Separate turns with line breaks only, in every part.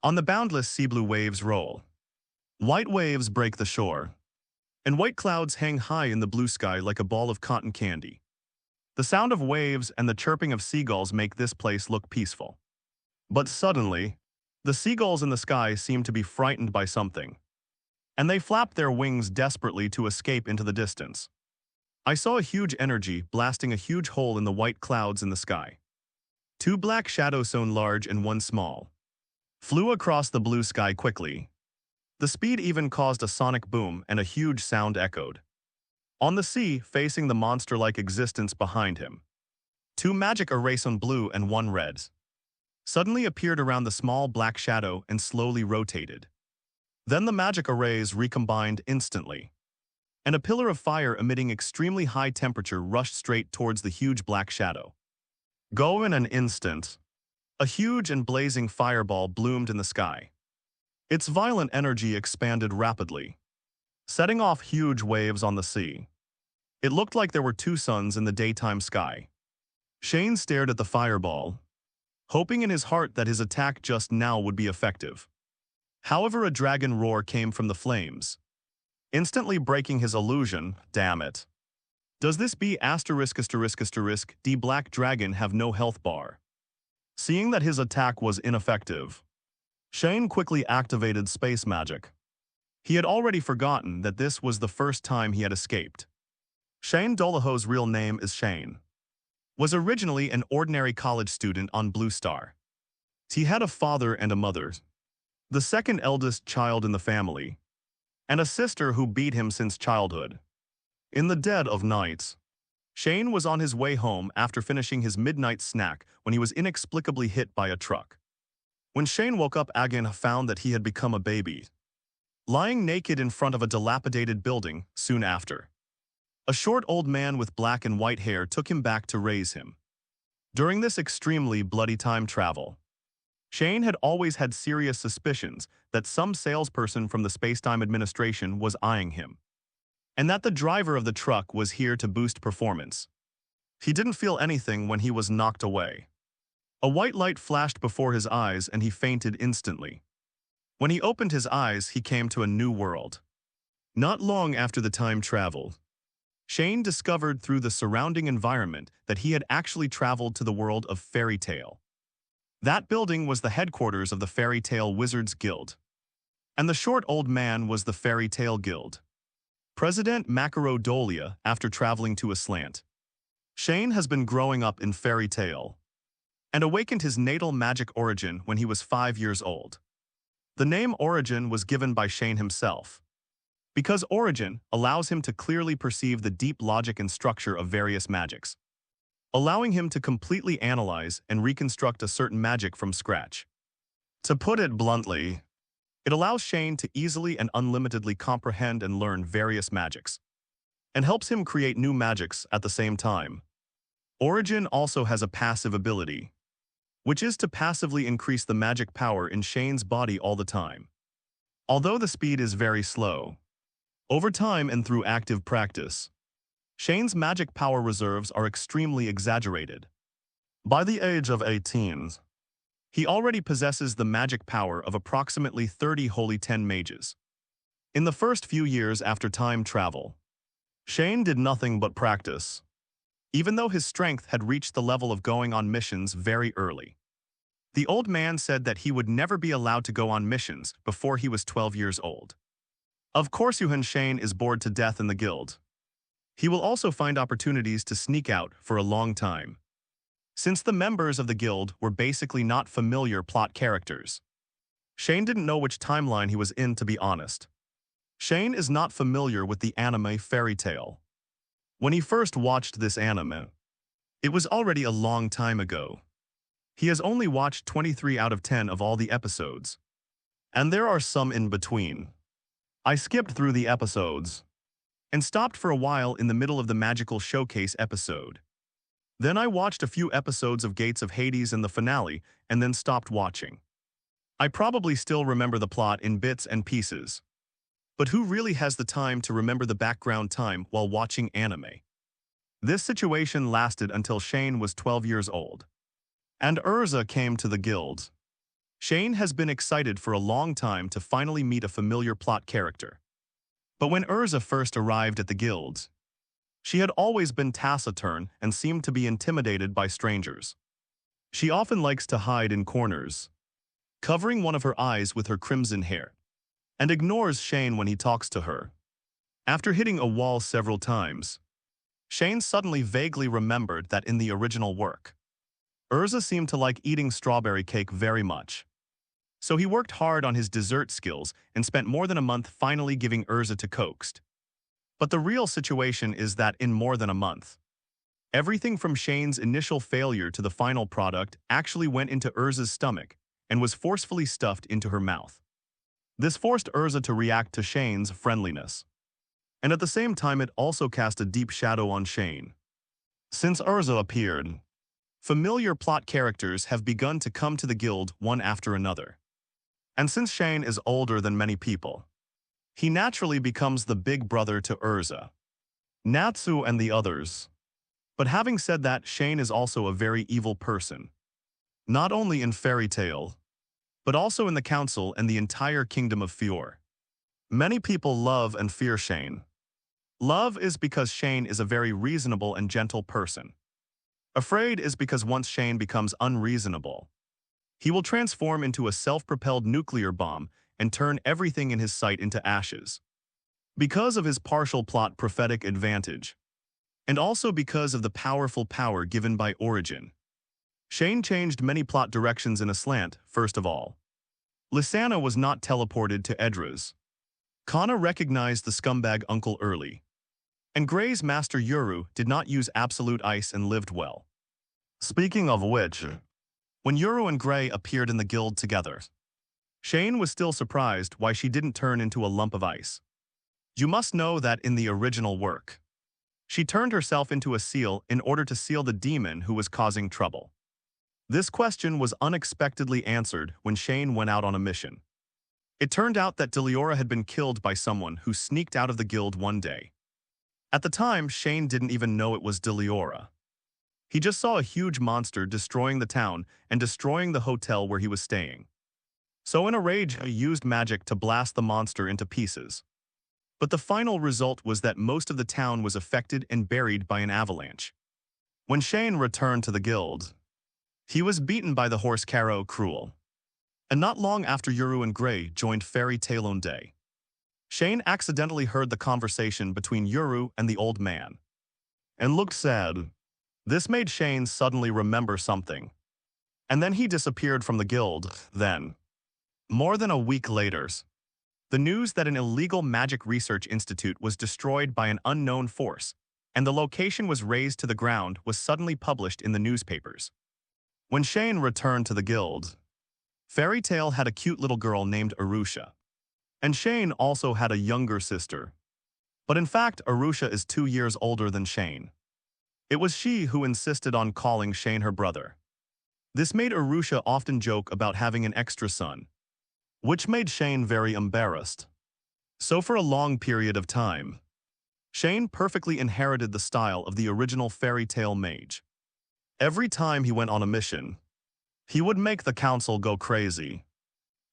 On the boundless sea blue waves roll. White waves break the shore. And white clouds hang high in the blue sky like a ball of cotton candy. The sound of waves and the chirping of seagulls make this place look peaceful. But suddenly, the seagulls in the sky seem to be frightened by something, and they flap their wings desperately to escape into the distance. I saw a huge energy blasting a huge hole in the white clouds in the sky. Two black shadows, one large and one small, flew across the blue sky quickly. The speed even caused a sonic boom and a huge sound echoed. On the sea, facing the monster-like existence behind him, two magic arrays, one blue and one red, suddenly appeared around the small black shadow and slowly rotated. Then the magic arrays recombined instantly, and a pillar of fire emitting extremely high temperature rushed straight towards the huge black shadow. Go in an instant. A huge and blazing fireball bloomed in the sky. Its violent energy expanded rapidly, setting off huge waves on the sea. It looked like there were two suns in the daytime sky. Shane stared at the fireball, hoping in his heart that his attack just now would be effective. However, a dragon roar came from the flames, instantly breaking his illusion. Damn it. Does this be ******? The black dragon have no health bar? Seeing that his attack was ineffective, Shane quickly activated space magic. He had already forgotten that this was the first time he had escaped. Shane Dolea's real name is Shane. Was originally an ordinary college student on Blue Star. He had a father and a mother, the second eldest child in the family, and a sister who beat him since childhood. In the dead of night, Shane was on his way home after finishing his midnight snack when he was inexplicably hit by a truck. When Shane woke up again, found that he had become a baby, lying naked in front of a dilapidated building soon after. A short old man with black and white hair took him back to raise him. During this extremely bloody time travel, Shane had always had serious suspicions that some salesperson from the Spacetime Administration was eyeing him, and that the driver of the truck was here to boost performance. He didn't feel anything when he was knocked away. A white light flashed before his eyes and he fainted instantly. When he opened his eyes, he came to a new world. Not long after the time travel, Shane discovered through the surrounding environment that he had actually traveled to the world of Fairy Tale. That building was the headquarters of the Fairy Tale Wizards Guild, and the short old man was the Fairy Tale Guild President Shane Dolea. After traveling to Aslant, Shane has been growing up in Fairy Tale and awakened his natal magic origin when he was 5 years old. The name Origin was given by Shane himself, because Origin allows him to clearly perceive the deep logic and structure of various magics, allowing him to completely analyze and reconstruct a certain magic from scratch. To put it bluntly, it allows Shane to easily and unlimitedly comprehend and learn various magics, and helps him create new magics at the same time. Origin also has a passive ability, which is to passively increase the magic power in Shane's body all the time. Although the speed is very slow, over time and through active practice, Shane's magic power reserves are extremely exaggerated. By the age of 18, he already possesses the magic power of approximately 30 Holy 10 mages. In the first few years after time travel, Shane did nothing but practice, even though his strength had reached the level of going on missions very early. The old man said that he would never be allowed to go on missions before he was 12 years old. Of course, Shane is bored to death in the guild. He will also find opportunities to sneak out for a long time, since the members of the guild were basically not familiar plot characters. Shane didn't know which timeline he was in, to be honest. Shane is not familiar with the anime Fairy Tale. When he first watched this anime, it was already a long time ago. He has only watched 23 out of 10 of all the episodes, and there are some in between. I skipped through the episodes and stopped for a while in the middle of the magical showcase episode. Then I watched a few episodes of Gates of Hades and the finale, and then stopped watching. I probably still remember the plot in bits and pieces, but who really has the time to remember the background time while watching anime? This situation lasted until Shane was 12 years old, and Urza came to the guild. Shane has been excited for a long time to finally meet a familiar plot character. But when Urza first arrived at the guild, she had always been taciturn and seemed to be intimidated by strangers. She often likes to hide in corners, covering one of her eyes with her crimson hair, and ignores Shane when he talks to her. After hitting a wall several times, Shane suddenly vaguely remembered that in the original work, Urza seemed to like eating strawberry cake very much. So he worked hard on his dessert skills and spent more than a month finally giving Urza to coaxed. But the real situation is that in more than a month, everything from Shane's initial failure to the final product actually went into Urza's stomach and was forcefully stuffed into her mouth. This forced Urza to react to Shane's friendliness. And at the same time it also cast a deep shadow on Shane. Since Urza appeared, familiar plot characters have begun to come to the guild one after another. And since Shane is older than many people, he naturally becomes the big brother to Urza, Natsu and the others. But having said that, Shane is also a very evil person. Not only in fairy tale, but also in the council and the entire kingdom of Fior. Many people love and fear Shane. Love is because Shane is a very reasonable and gentle person. Afraid is because once Shane becomes unreasonable, he will transform into a self-propelled nuclear bomb and turn everything in his sight into ashes. Because of his partial plot prophetic advantage, and also because of the powerful power given by origin, Shane changed many plot directions in a slant. First of all, Lysana was not teleported to Edras. Kana recognized the scumbag uncle early, and Grey's master Yuru did not use absolute ice and lived well. Speaking of which, when Yuru and Grey appeared in the guild together, Shane was still surprised why she didn't turn into a lump of ice. You must know that in the original work, she turned herself into a seal in order to seal the demon who was causing trouble. This question was unexpectedly answered when Shane went out on a mission. It turned out that Deliora had been killed by someone who sneaked out of the guild one day. At the time, Shane didn't even know it was Deliora. He just saw a huge monster destroying the town and destroying the hotel where he was staying. So in a rage, he used magic to blast the monster into pieces. But the final result was that most of the town was affected and buried by an avalanche. When Shane returned to the guild, he was beaten by the horse Caro Cruel. And not long after Yuru and Grey joined Fairy Talon Day, Shane accidentally heard the conversation between Yuru and the old man, and looked sad. This made Shane suddenly remember something. And then he disappeared from the guild. Then, more than a week later, the news that an illegal magic research institute was destroyed by an unknown force, and the location was razed to the ground, was suddenly published in the newspapers. When Shane returned to the guild, Fairy Tale had a cute little girl named Arusha. And Shane also had a younger sister. But in fact, Arusha is 2 years older than Shane. It was she who insisted on calling Shane her brother. This made Arusha often joke about having an extra son, which made Shane very embarrassed. So for a long period of time, Shane perfectly inherited the style of the original Fairy Tale Mage. Every time he went on a mission, he would make the council go crazy.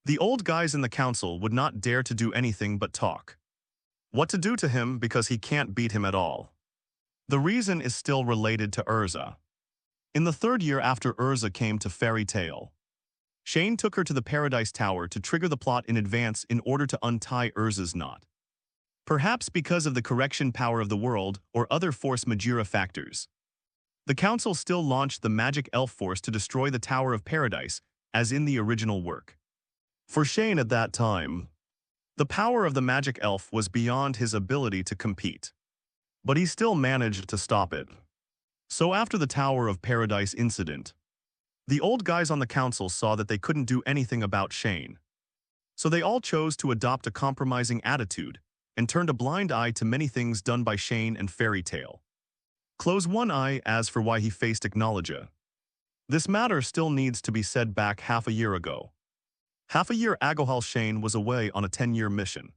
The old guys in the council would not dare to do anything but talk. What to do to him because he can't beat him at all. The reason is still related to Urza. In the 3rd year after Urza came to Fairy Tale, Shane took her to the Paradise Tower to trigger the plot in advance in order to untie Urza's knot. Perhaps because of the correction power of the world or other force majeure factors, the council still launched the magic elf force to destroy the Tower of Paradise, as in the original work. For Shane at that time, the power of the magic elf was beyond his ability to compete. But he still managed to stop it. So after the Tower of Paradise incident, the old guys on the council saw that they couldn't do anything about Shane. So they all chose to adopt a compromising attitude and turned a blind eye to many things done by Shane and Fairy Tale. Close one eye as for why he faced Acnologia. This matter still needs to be said back half a year ago. Half a year ago, Shane was away on a 10-year mission.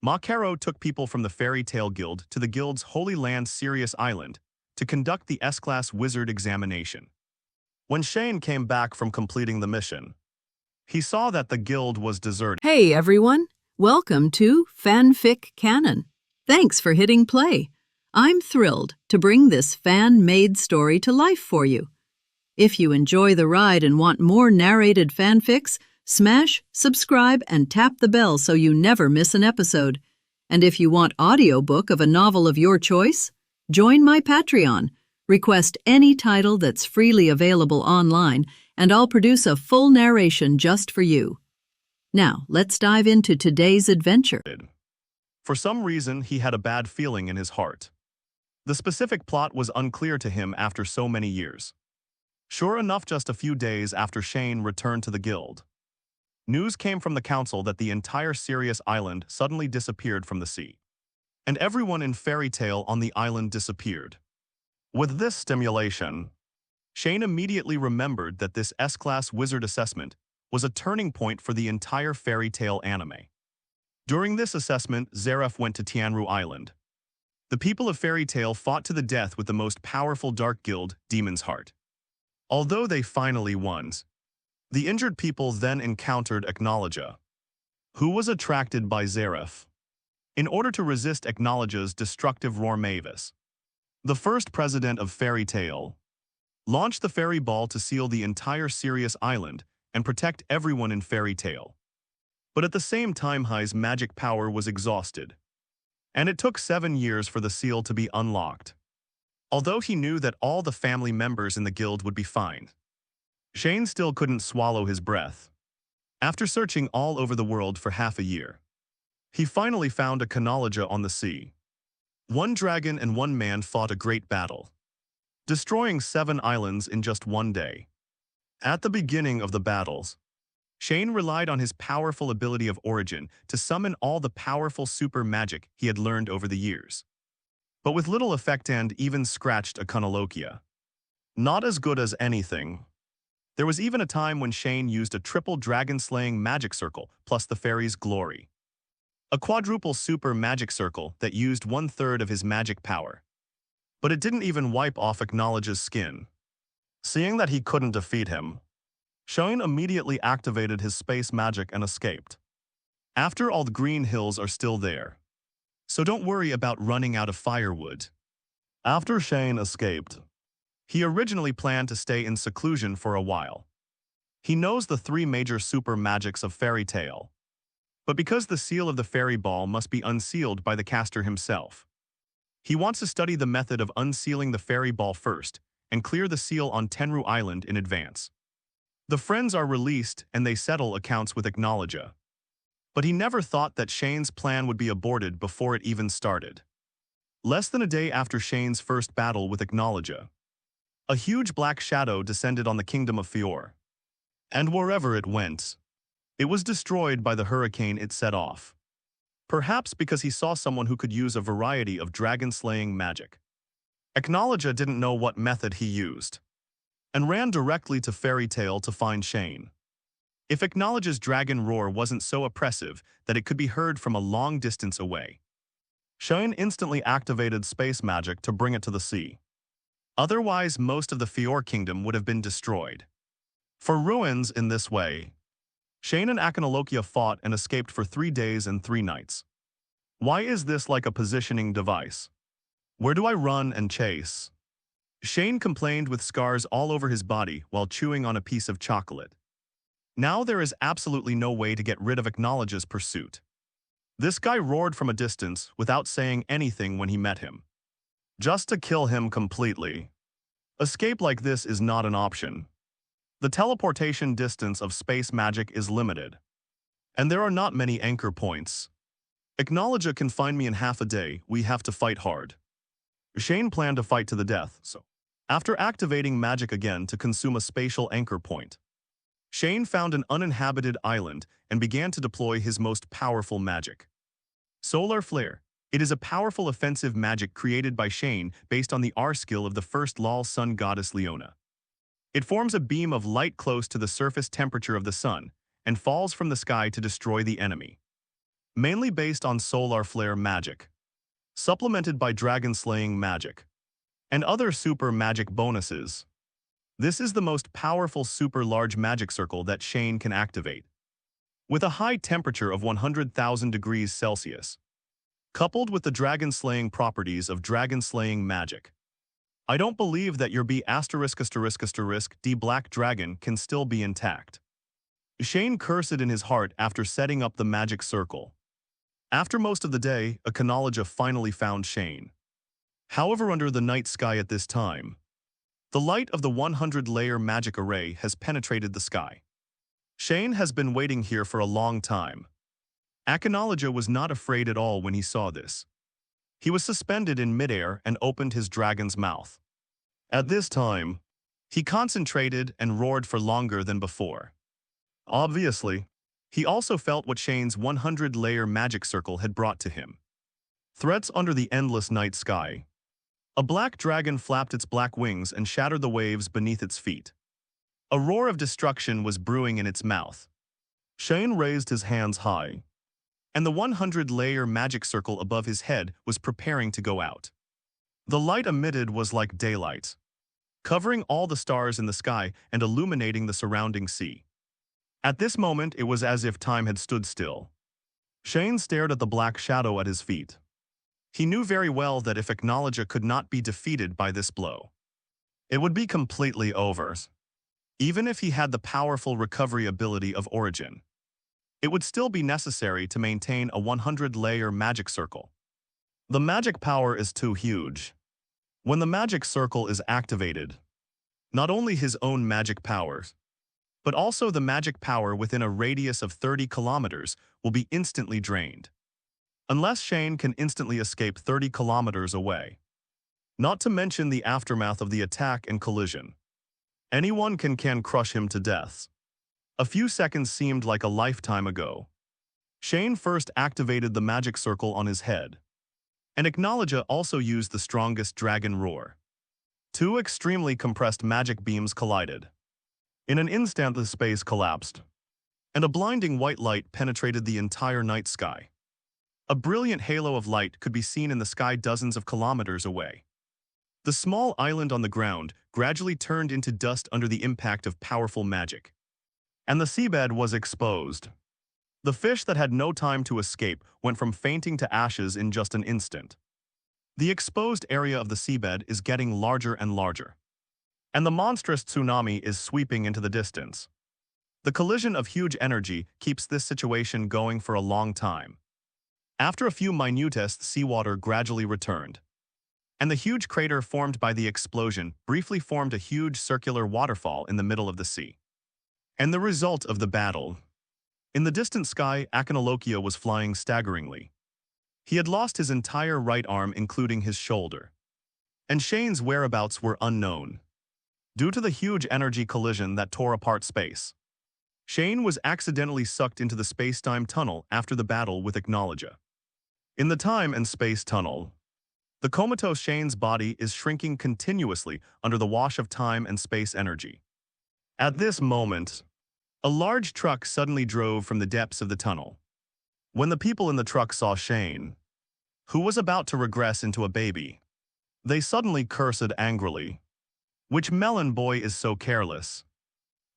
Makaro took people from the Fairy Tale Guild to the guild's Holy Land Sirius Island to conduct the S-Class Wizard examination. When Shane came back from completing the mission, He saw that the guild was deserted.
Hey everyone, welcome to FanFic Canon. Thanks for hitting play. I'm thrilled to bring this fan-made story to life for you. If you enjoy the ride and want more narrated fanfics, smash, subscribe, and tap the bell so you never miss an episode. And if you want audiobook of a novel of your choice, join my Patreon. Request any title that's freely available online, and I'll produce a full narration just for you. Now, let's dive into today's adventure.
For some reason, he had a bad feeling in his heart. The specific plot was unclear to him after so many years. Sure enough, just a few days after Shane returned to the guild, news came from the council that the entire Sirius Island suddenly disappeared from the sea. And everyone in Fairy Tale on the island disappeared. With this stimulation, Shane immediately remembered that this S-Class Wizard assessment was a turning point for the entire Fairy Tale anime. During this assessment, Zareth went to Tianru Island. The people of Fairy Tale fought to the death with the most powerful dark guild, Demon's Heart. Although they finally won, the injured people then encountered Acnologia, who was attracted by Zareth. In order to resist Acnologia's destructive roar, Mavis, the first president of Fairy Tale, launched the fairy ball to seal the entire Sirius Island and protect everyone in Fairy Tale. But at the same time, High's magic power was exhausted, and it took 7 years for the seal to be unlocked. Although he knew that all the family members in the guild would be fine, Shane still couldn't swallow his breath. After searching all over the world for half a year, he finally found Acnologia on the sea. One dragon and one man fought a great battle, destroying 7 islands in just one day. At the beginning of the battles, Shane relied on his powerful ability of origin to summon all the powerful super magic he had learned over the years, but with little effect and even scratched Acnologia. Not as good as anything. There was even a time when Shane used a triple dragon-slaying magic circle plus the fairy's glory. A quadruple super magic circle that used 1/3 of his magic power. But it didn't even wipe off Acnologia's skin. Seeing that he couldn't defeat him, Shane immediately activated his space magic and escaped. After all, the green hills are still there, so don't worry about running out of firewood. After Shane escaped, he originally planned to stay in seclusion for a while. He knows the 3 major super magics of Fairy Tale, but because the seal of the fairy ball must be unsealed by the caster himself, he wants to study the method of unsealing the fairy ball first and clear the seal on Tenru Island in advance. The friends are released and they settle accounts with Acnologia. But he never thought that Shane's plan would be aborted before it even started. Less than a day after Shane's first battle with Acnologia, a huge black shadow descended on the kingdom of Fior. And wherever it went, it was destroyed by the hurricane it set off. Perhaps because he saw someone who could use a variety of dragon-slaying magic. Acnologia didn't know what method he used, and ran directly to Fairy Tale to find Shane. If Acnologia's dragon roar wasn't so oppressive that it could be heard from a long distance away, Shane instantly activated space magic to bring it to the sea. Otherwise, most of the Fior kingdom would have been destroyed. For ruins in this way, Shane and Acnologia fought and escaped for 3 days and 3 nights. Why is this like a positioning device? Where do I run and chase? Shane complained with scars all over his body while chewing on a piece of chocolate. Now there is absolutely no way to get rid of Acnologia's pursuit. This guy roared from a distance without saying anything when he met him, just to kill him completely. Escape like this is not an option. The teleportation distance of space magic is limited, and there are not many anchor points. Acnologia can find me in half a day. We have to fight hard. Shane planned to fight to the death, so after activating magic again to consume a spatial anchor point, Shane found an uninhabited island and began to deploy his most powerful magic. Solar Flare. It is a powerful offensive magic created by Shane based on the R skill of the first LoL sun goddess Leona. It forms a beam of light close to the surface temperature of the sun and falls from the sky to destroy the enemy. Mainly based on solar flare magic, supplemented by dragon-slaying magic, and other super magic bonuses. This is the most powerful super large magic circle that Shane can activate. With a high temperature of 100,000 degrees Celsius, coupled with the dragon-slaying properties of dragon-slaying magic, I don't believe that your B******** D black dragon can still be intact. Shane cursed in his heart after setting up the magic circle. After most of the day, Acnologia finally found Shane. However, under the night sky at this time, the light of the 100-layer magic array has penetrated the sky. Shane has been waiting here for a long time. Acnologia was not afraid at all when he saw this. He was suspended in midair and opened his dragon's mouth. At this time, he concentrated and roared for longer than before. Obviously, he also felt what Shane's 100-layer magic circle had brought to him. Threats under the endless night sky. A black dragon flapped its black wings and shattered the waves beneath its feet. A roar of destruction was brewing in its mouth. Shane raised his hands high, and the 100-layer magic circle above his head was preparing to go out. The light emitted was like daylight, covering all the stars in the sky and illuminating the surrounding sea. At this moment, it was as if time had stood still. Shane stared at the black shadow at his feet. He knew very well that if Acnologia could not be defeated by this blow, it would be completely over. Even if he had the powerful recovery ability of Origin, it would still be necessary to maintain a 100-layer magic circle. The magic power is too huge. When the magic circle is activated, not only his own magic powers, but also the magic power within a radius of 30 kilometers will be instantly drained. Unless Shane can instantly escape 30 kilometers away. Not to mention the aftermath of the attack and collision. Anyone can crush him to death. A few seconds seemed like a lifetime ago. Shane first activated the magic circle on his head, and Acnologia also used the strongest dragon roar. Two extremely compressed magic beams collided. In an instant, the space collapsed, and a blinding white light penetrated the entire night sky. A brilliant halo of light could be seen in the sky dozens of kilometers away. The small island on the ground gradually turned into dust under the impact of powerful magic, and the seabed was exposed. The fish that had no time to escape went from fainting to ashes in just an instant. The exposed area of the seabed is getting larger and larger, and the monstrous tsunami is sweeping into the distance. The collision of huge energy keeps this situation going for a long time. After a few minutest, seawater gradually returned, and the huge crater formed by the explosion briefly formed a huge circular waterfall in the middle of the sea. And the result of the battle. In the distant sky, Acnologia was flying staggeringly. He had lost his entire right arm, including his shoulder, and Shane's whereabouts were unknown. Due to the huge energy collision that tore apart space, Shane was accidentally sucked into the space-time tunnel after the battle with Acnologia. In the time and space tunnel, the comatose Shane's body is shrinking continuously under the wash of time and space energy. At this moment, a large truck suddenly drove from the depths of the tunnel. When the people in the truck saw Shane, who was about to regress into a baby, they suddenly cursed angrily. Which melon boy is so careless?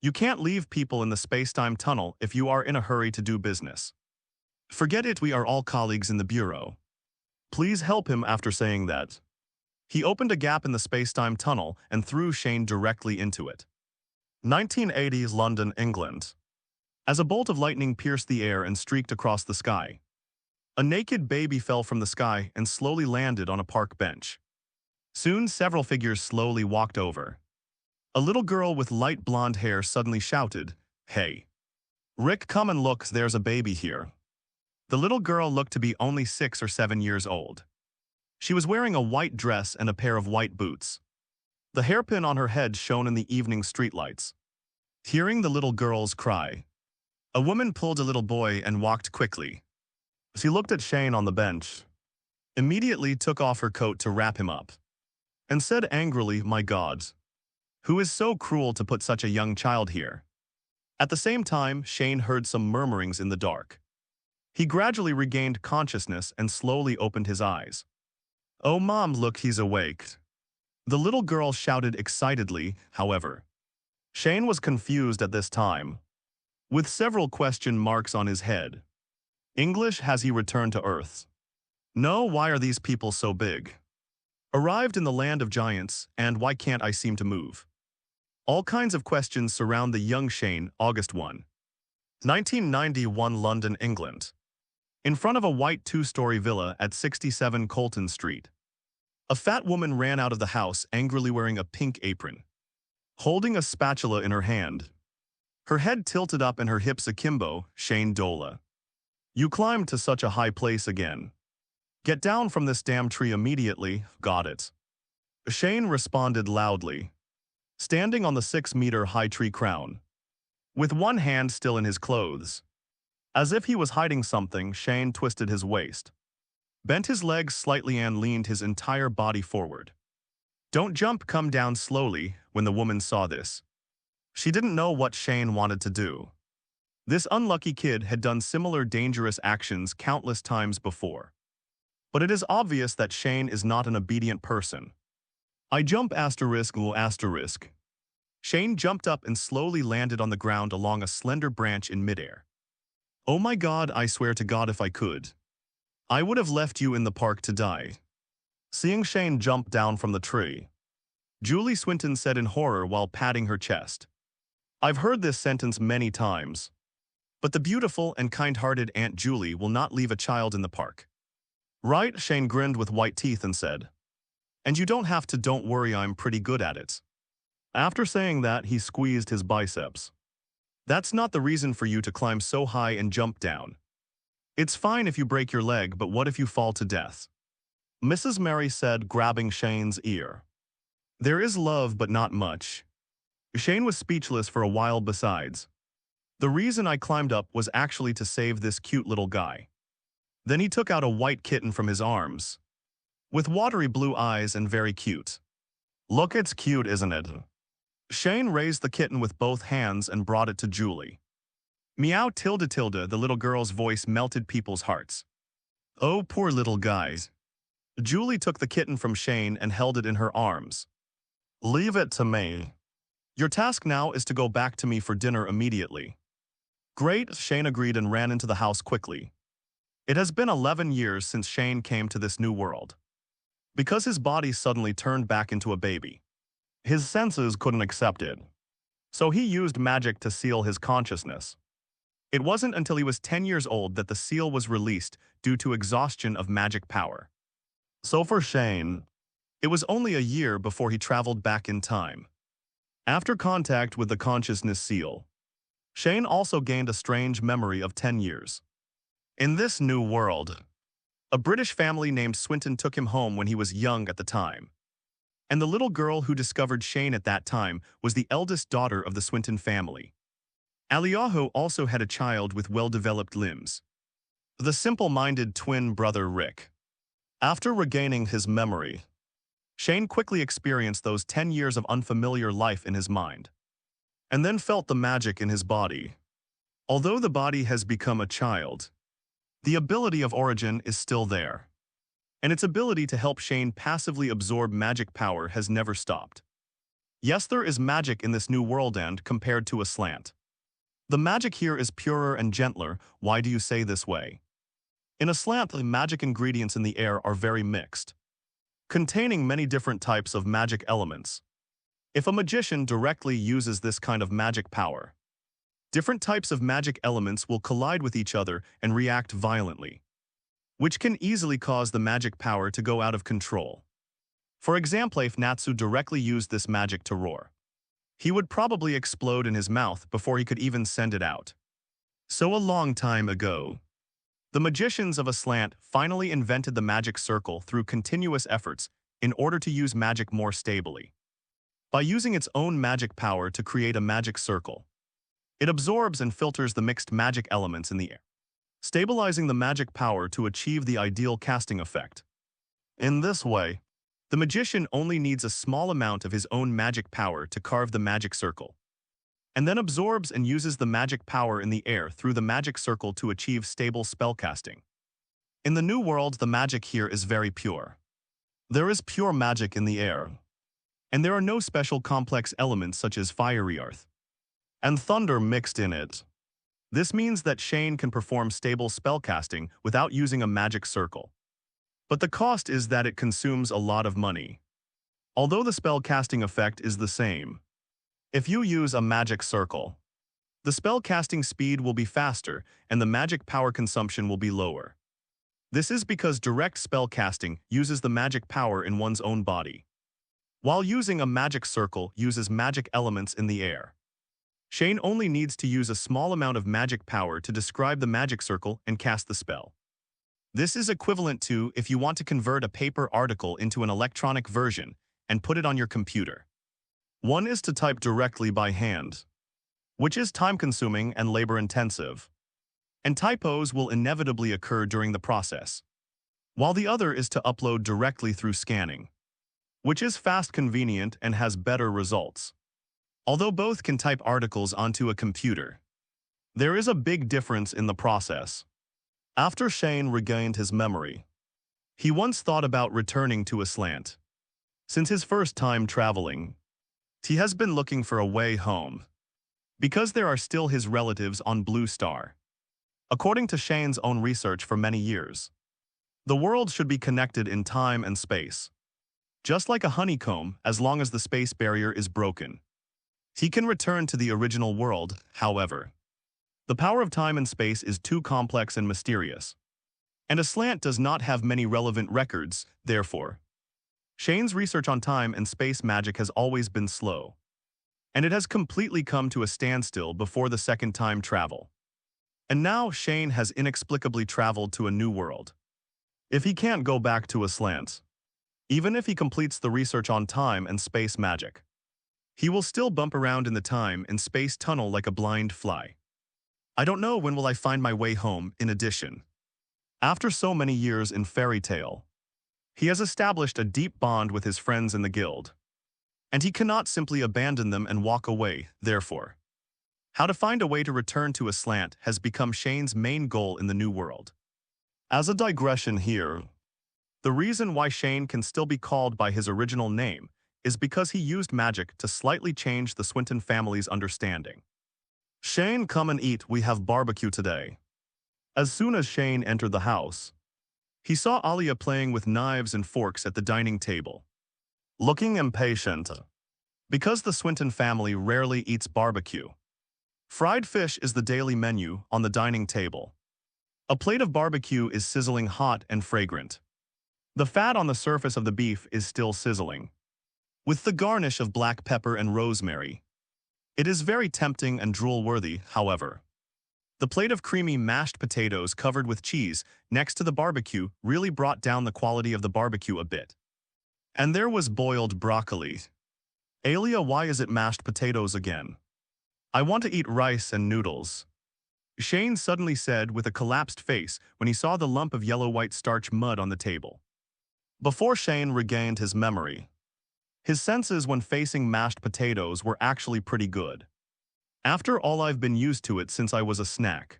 You can't leave people in the space-time tunnel if you are in a hurry to do business. Forget it, we are all colleagues in the bureau. Please help him. After saying that, he opened a gap in the space-time tunnel and threw Shane directly into it. 1980s London, England. As a bolt of lightning pierced the air and streaked across the sky, a naked baby fell from the sky and slowly landed on a park bench. Soon, several figures slowly walked over. A little girl with light blonde hair suddenly shouted, "Hey, Rick, come and look, there's a baby here." The little girl looked to be only 6 or 7 years old. She was wearing a white dress and a pair of white boots. The hairpin on her head shone in the evening streetlights. Hearing the little girl's cry, a woman pulled a little boy and walked quickly. She looked at Shane on the bench, immediately took off her coat to wrap him up, and said angrily, "My God, who is so cruel to put such a young child here?" At the same time, Shane heard some murmurings in the dark. He gradually regained consciousness and slowly opened his eyes. "Oh, Mom, look, he's awake." The little girl shouted excitedly. However, Shane was confused at this time, with several question marks on his head. English, has he returned to Earth? No, why are these people so big? Arrived in the land of giants, and why can't I seem to move? All kinds of questions surround the young Shane. August 1, 1991, London, England. In front of a white two-story villa at 67 Colton Street. A fat woman ran out of the house angrily wearing a pink apron, holding a spatula in her hand. Her head tilted up and her hips akimbo. Shane Dolea. You climbed to such a high place again. Get down from this damn tree immediately. Got it. Shane responded loudly, standing on the 6-meter-high tree crown, with one hand still in his clothes. As if he was hiding something, Shane twisted his waist, bent his legs slightly and leaned his entire body forward. Don't jump, come down slowly. When the woman saw this, she didn't know what Shane wanted to do. This unlucky kid had done similar dangerous actions countless times before. But it is obvious that Shane is not an obedient person. I jump asterisk. Shane jumped up and slowly landed on the ground along a slender branch in midair. Oh my God, I swear to God if I could, I would have left you in the park to die. Seeing Shane jump down from the tree, Julie Swinton said in horror while patting her chest. I've heard this sentence many times, but the beautiful and kind-hearted Aunt Julie will not leave a child in the park. Right? Shane grinned with white teeth and said. And you don't have to, don't worry, I'm pretty good at it. After saying that, he squeezed his biceps. That's not the reason for you to climb so high and jump down. It's fine if you break your leg, but what if you fall to death? Mrs. Mary said, grabbing Shane's ear. There is love, but not much. Shane was speechless for a while. Besides, the reason I climbed up was actually to save this cute little guy. Then he took out a white kitten from his arms, with watery blue eyes and very cute. Look, it's cute, isn't it? Shane raised the kitten with both hands and brought it to Julie. Meow tilde, the little girl's voice melted people's hearts. Oh, poor little guys. Julie took the kitten from Shane and held it in her arms. Leave it to me. Your task now is to go back to me for dinner immediately. Great, Shane agreed and ran into the house quickly. It has been 11 years since Shane came to this new world. Because his body suddenly turned back into a baby, his senses couldn't accept it. So he used magic to seal his consciousness. It wasn't until he was 10 years old that the seal was released due to exhaustion of magic power. So for Shane, it was only a year before he traveled back in time. After contact with the consciousness seal, Shane also gained a strange memory of 10 years. In this new world, a British family named Swinton took him home when he was young at the time. And the little girl who discovered Shane at that time was the eldest daughter of the Swinton family. Aliaho also had a child with well-developed limbs, the simple-minded twin brother Rick. After regaining his memory, Shane quickly experienced those 10 years of unfamiliar life in his mind, and then felt the magic in his body. Although the body has become a child, the ability of origin is still there, and its ability to help Shane passively absorb magic power has never stopped. Yes, there is magic in this new world and compared to a slant. The magic here is purer and gentler. Why do you say this way? In a slant, the magic ingredients in the air are very mixed, containing many different types of magic elements. If a magician directly uses this kind of magic power, different types of magic elements will collide with each other and react violently, which can easily cause the magic power to go out of control. For example, if Natsu directly used this magic to roar, he would probably explode in his mouth before he could even send it out. So a long time ago, the magicians of Aslant finally invented the magic circle through continuous efforts in order to use magic more stably. By using its own magic power to create a magic circle, it absorbs and filters the mixed magic elements in the air, stabilizing the magic power to achieve the ideal casting effect. In this way, the magician only needs a small amount of his own magic power to carve the magic circle, and then absorbs and uses the magic power in the air through the magic circle to achieve stable spellcasting. In the new world, the magic here is very pure. There is pure magic in the air, and there are no special complex elements such as fiery earth, and thunder mixed in it. This means that Shane can perform stable spellcasting without using a magic circle. But the cost is that it consumes a lot of money. Although the spellcasting effect is the same. If you use a magic circle, the spellcasting speed will be faster and the magic power consumption will be lower. This is because direct spellcasting uses the magic power in one's own body, while using a magic circle uses magic elements in the air. Shane only needs to use a small amount of magic power to describe the magic circle and cast the spell. This is equivalent to if you want to convert a paper article into an electronic version and put it on your computer. One is to type directly by hand, which is time-consuming and labor-intensive, and typos will inevitably occur during the process, while the other is to upload directly through scanning, which is fast, convenient, and has better results. Although both can type articles onto a computer, there is a big difference in the process. After Shane regained his memory, he once thought about returning to Aslant. Since his first time traveling, he has been looking for a way home, because there are still his relatives on Blue Star. According to Shane's own research for many years, the world should be connected in time and space. Just like a honeycomb, as long as the space barrier is broken. He can return to the original world, however. The power of time and space is too complex and mysterious, and Aslant does not have many relevant records, therefore. Shane's research on time and space magic has always been slow, and it has completely come to a standstill before the second time travel. And now Shane has inexplicably traveled to a new world. If he can't go back to Aslant, even if he completes the research on time and space magic, he will still bump around in the time and space tunnel like a blind fly. I don't know when will I find my way home. In addition, after so many years in Fairy Tale, he has established a deep bond with his friends in the guild, and he cannot simply abandon them and walk away, therefore. How to find a way to return to Aslant has become Shane's main goal in the new world. As a digression here, the reason why Shane can still be called by his original name is because he used magic to slightly change the Swinton family's understanding. Shane, come and eat, we have barbecue today. As soon as Shane entered the house, he saw Alia playing with knives and forks at the dining table, looking impatient. Because the Swinton family rarely eats barbecue, fried fish is the daily menu on the dining table. A plate of barbecue is sizzling hot and fragrant. The fat on the surface of the beef is still sizzling, with the garnish of black pepper and rosemary. It is very tempting and drool-worthy, however. The plate of creamy mashed potatoes covered with cheese next to the barbecue really brought down the quality of the barbecue a bit. And there was boiled broccoli. Alia, why is it mashed potatoes again? I want to eat rice and noodles. Shane suddenly said with a collapsed face when he saw the lump of yellow-white starch mud on the table. Before Shane regained his memory, his senses when facing mashed potatoes were actually pretty good. After all, I've been used to it since I was a snack.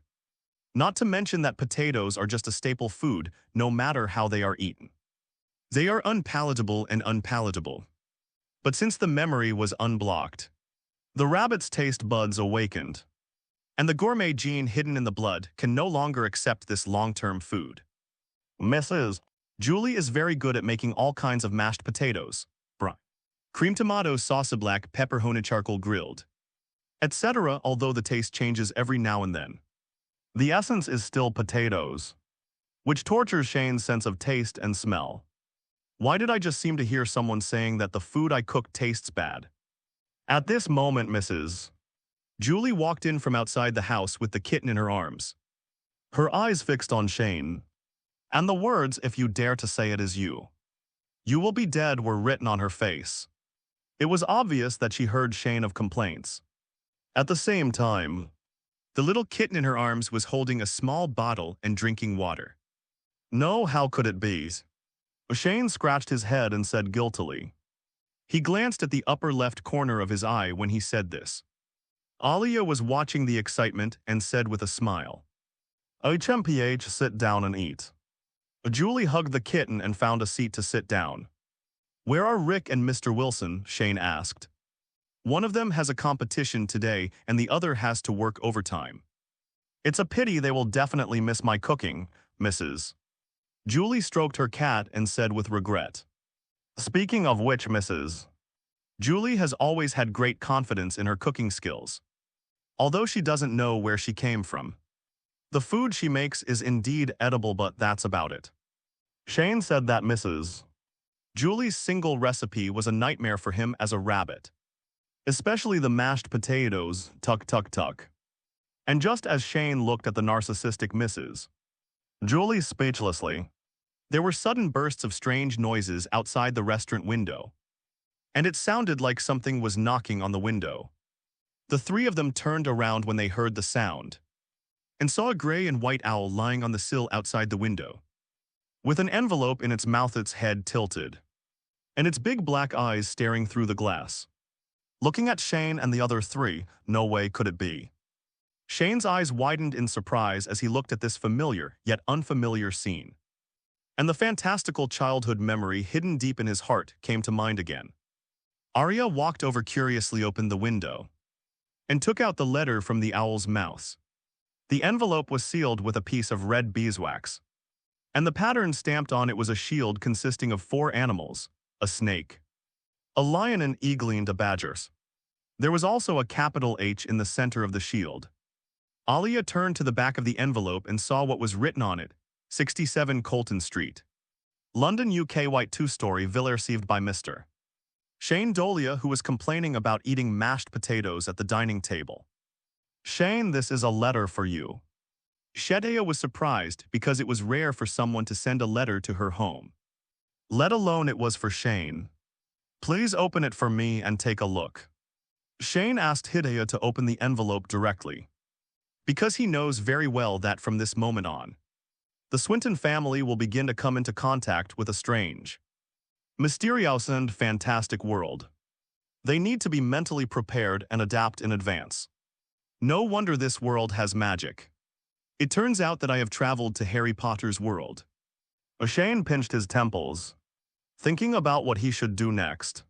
Not to mention that potatoes are just a staple food, no matter how they are eaten. They are unpalatable and unpalatable. But since the memory was unblocked, the rabbit's taste buds awakened, and the gourmet gene hidden in the blood can no longer accept this long-term food. Mrs. Julie is very good at making all kinds of mashed potatoes, cream tomatoes, sauce black pepper, honey, grilled, etc., although the taste changes every now and then. The essence is still potatoes, which tortures Shane's sense of taste and smell. Why did I just seem to hear someone saying that the food I cooked tastes bad? At this moment, Mrs. Julie walked in from outside the house with the kitten in her arms, her eyes fixed on Shane, and the words, "If you dare to say it is you will be dead," were written on her face. It was obvious that she heard Shane of complaints. At the same time, the little kitten in her arms was holding a small bottle and drinking water. No, how could it be? Shane scratched his head and said guiltily. He glanced at the upper left corner of his eye when he said this. Alia was watching the excitement and said with a smile, "HMPH, sit down and eat." Julie hugged the kitten and found a seat to sit down. "Where are Rick and Mr. Wilson?" Shane asked. One of them has a competition today and the other has to work overtime. It's a pity they will definitely miss my cooking, Mrs. Julie stroked her cat and said with regret. Speaking of which, Mrs. Julie has always had great confidence in her cooking skills, although she doesn't know where she came from. The food she makes is indeed edible, but that's about it. Shane said that Mrs. Julie's single recipe was a nightmare for him as a rabbit. Especially the mashed potatoes, tuck tuck tuck. And just as Shane looked at the narcissistic Mrs. Julie speechlessly, there were sudden bursts of strange noises outside the restaurant window. And it sounded like something was knocking on the window. The three of them turned around when they heard the sound and saw a gray and white owl lying on the sill outside the window, with an envelope in its mouth, its head tilted, and its big black eyes staring through the glass. Looking at Shane and the other three, no way could it be. Shane's eyes widened in surprise as he looked at this familiar yet unfamiliar scene. And the fantastical childhood memory hidden deep in his heart came to mind again. Arya walked over, curiously opened the window, and took out the letter from the owl's mouth. The envelope was sealed with a piece of red beeswax, and the pattern stamped on it was a shield consisting of 4 animals, a snake, a lion, an eagle, and a badger. There was also a capital H in the center of the shield. Alia turned to the back of the envelope and saw what was written on it: 67 Colton Street, London, UK. White 2-story villa received by Mr. Shane Dolea, who was complaining about eating mashed potatoes at the dining table. Shane, this is a letter for you. Shedaya was surprised because it was rare for someone to send a letter to her home, let alone it was for Shane. Please open it for me and take a look. Shane asked Hidaya to open the envelope directly, because he knows very well that from this moment on, the Swinton family will begin to come into contact with a strange, mysterious and fantastic world. They need to be mentally prepared and adapt in advance. No wonder this world has magic. It turns out that I have traveled to Harry Potter's world. Shane pinched his temples, thinking about what he should do next.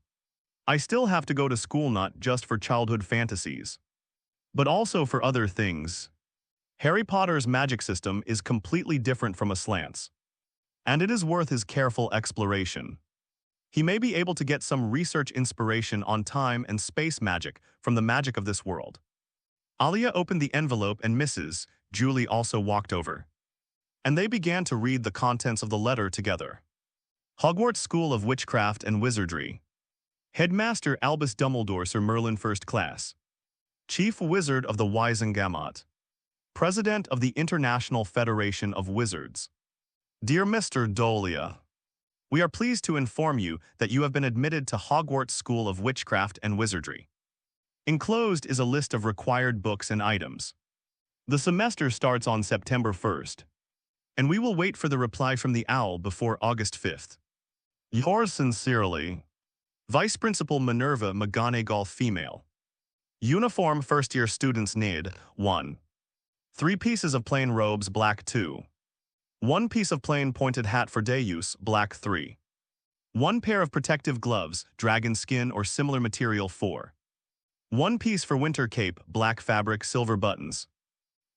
I still have to go to school, not just for childhood fantasies, but also for other things. Harry Potter's magic system is completely different from Aslante's, and it is worth his careful exploration. He may be able to get some research inspiration on time and space magic from the magic of this world. Alia opened the envelope and Mrs. Julie also walked over, and they began to read the contents of the letter together. Hogwarts School of Witchcraft and Wizardry. Headmaster Albus Dumbledore, Sir Merlin, First Class. Chief Wizard of the Wizengamot. President of the International Federation of Wizards. Dear Mr. Dolea, we are pleased to inform you that you have been admitted to Hogwarts School of Witchcraft and Wizardry. Enclosed is a list of required books and items. The semester starts on September 1st, and we will wait for the reply from the owl before August 5th. Yours sincerely, Vice Principal Minerva McGonagall, female. Uniform first-year students need 1. 3 pieces of plain robes, black 2. 1 piece of plain pointed hat for day use, black 3. 1 pair of protective gloves, dragon skin or similar material 4. 1 piece for winter cape, black fabric, silver buttons.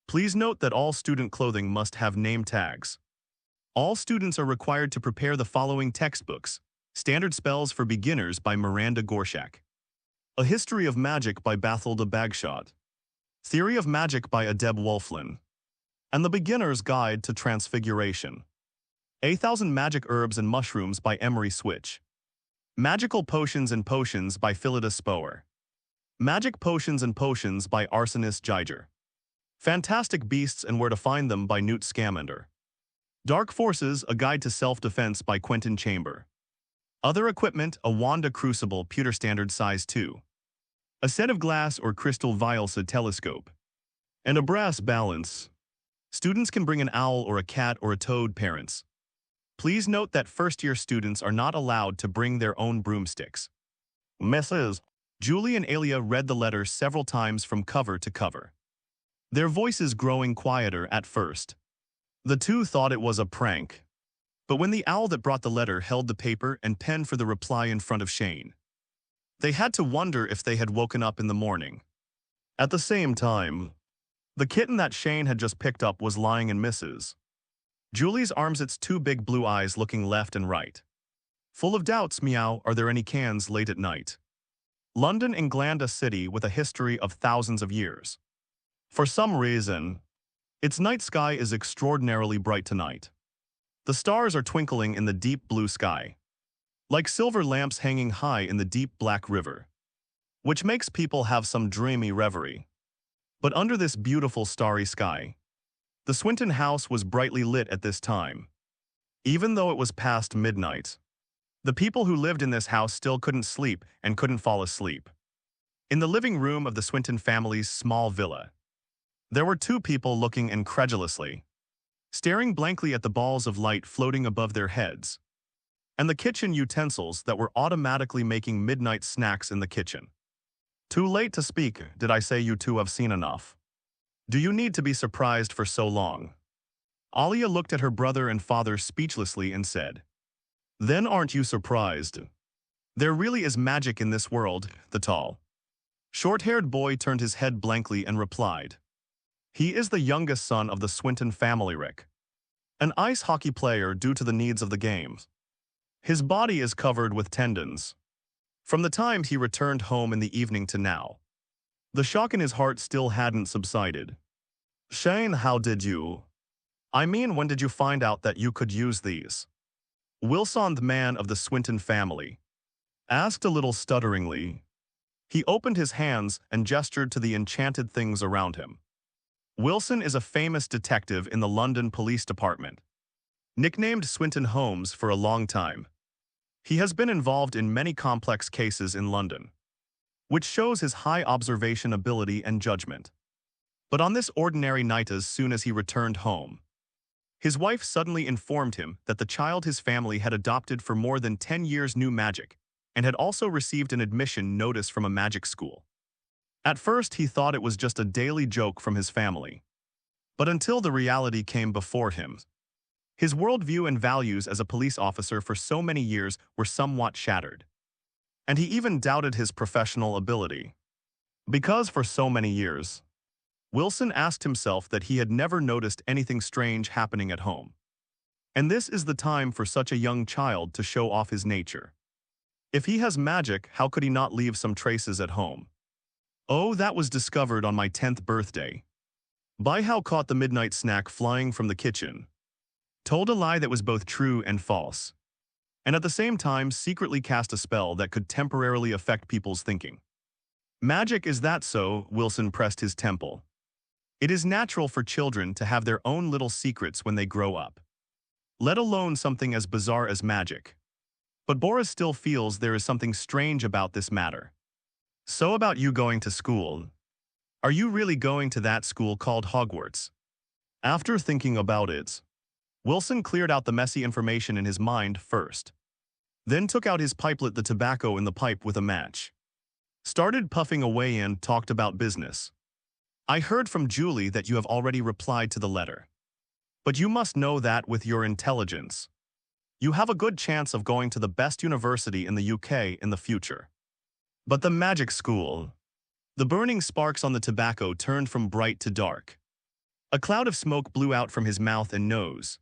Please note that all student clothing must have name tags. All students are required to prepare the following textbooks: Standard Spells for Beginners by Miranda Gorshak, A History of Magic by Bathilda Bagshot, Theory of Magic by Adeb Wolflin, and The Beginner's Guide to Transfiguration. 8,000 Magic Herbs and Mushrooms by Emery Switch. Magical Potions and Potions by Phillida Spoer. Magic Potions and Potions by Arsenis Giger. Fantastic Beasts and Where to Find Them by Newt Scamander. Dark Forces, A Guide to Self-Defense by Quentin Chamber. Other equipment, a Wanda Crucible, pewter standard size 2. A set of glass or crystal vials, a telescope, and a brass balance. Students can bring an owl or a cat or a toad. Parents, please note that first-year students are not allowed to bring their own broomsticks. Mrs. Julie and Alia read the letter several times from cover to cover, their voices growing quieter at first. The two thought it was a prank, but when the owl that brought the letter held the paper and pen for the reply in front of Shane, They had to wonder if they had woken up in the morning. At the same time, the kitten that Shane had just picked up was lying in Mrs. Julie's arms, its two big blue eyes looking left and right. Full of doubts, meow, are there any cans late at night? London, England, a city with a history of thousands of years. For some reason, its night sky is extraordinarily bright tonight. The stars are twinkling in the deep blue sky, like silver lamps hanging high in the deep black river, which makes people have some dreamy reverie. But under this beautiful starry sky, the Swinton house was brightly lit at this time. Even though it was past midnight, the people who lived in this house still couldn't sleep and couldn't fall asleep. In the living room of the Swinton family's small villa, there were two people looking incredulously, staring blankly at the balls of light floating above their heads, and the kitchen utensils that were automatically making midnight snacks in the kitchen. Too late to speak, did I say you two have seen enough? Do you need to be surprised for so long? Alia looked at her brother and father speechlessly and said, Then aren't you surprised? There really is magic in this world, the tall, short-haired boy turned his head blankly and replied. He is the youngest son of the Swinton family, Rick, an ice hockey player due to the needs of the games. His body is covered with tendons. From the time he returned home in the evening to now, the shock in his heart still hadn't subsided. Shane, how did you? I mean, when did you find out that you could use these? Wilson, the man of the Swinton family, asked a little stutteringly. He opened his hands and gestured to the enchanted things around him. Wilson is a famous detective in the London Police Department, nicknamed Swinton Holmes for a long time. He has been involved in many complex cases in London, which shows his high observation ability and judgment. But on this ordinary night, as soon as he returned home, his wife suddenly informed him that the child his family had adopted for more than 10 years knew magic and had also received an admission notice from a magic school. At first, he thought it was just a daily joke from his family. But until the reality came before him, his worldview and values as a police officer for so many years were somewhat shattered. And he even doubted his professional ability. Because for so many years, Wilson asked himself that he had never noticed anything strange happening at home. And this is the time for such a young child to show off his nature. If he has magic, how could he not leave some traces at home? Oh, that was discovered on my 10th birthday. By how caught the midnight snack flying from the kitchen. Told a lie that was both true and false. And at the same time secretly cast a spell that could temporarily affect people's thinking. Magic, is that so? Wilson pressed his temple. It is natural for children to have their own little secrets when they grow up, let alone something as bizarre as magic. But Boris still feels there is something strange about this matter. So about you going to school. Are you really going to that school called Hogwarts? After thinking about it, Wilson cleared out the messy information in his mind first. Then took out his pipe, lit the tobacco in the pipe with a match. Started puffing away and talked about business. I heard from Julie that you have already replied to the letter. But you must know that with your intelligence, you have a good chance of going to the best university in the UK in the future. But the magic school. The burning sparks on the tobacco turned from bright to dark. A cloud of smoke blew out from his mouth and nose.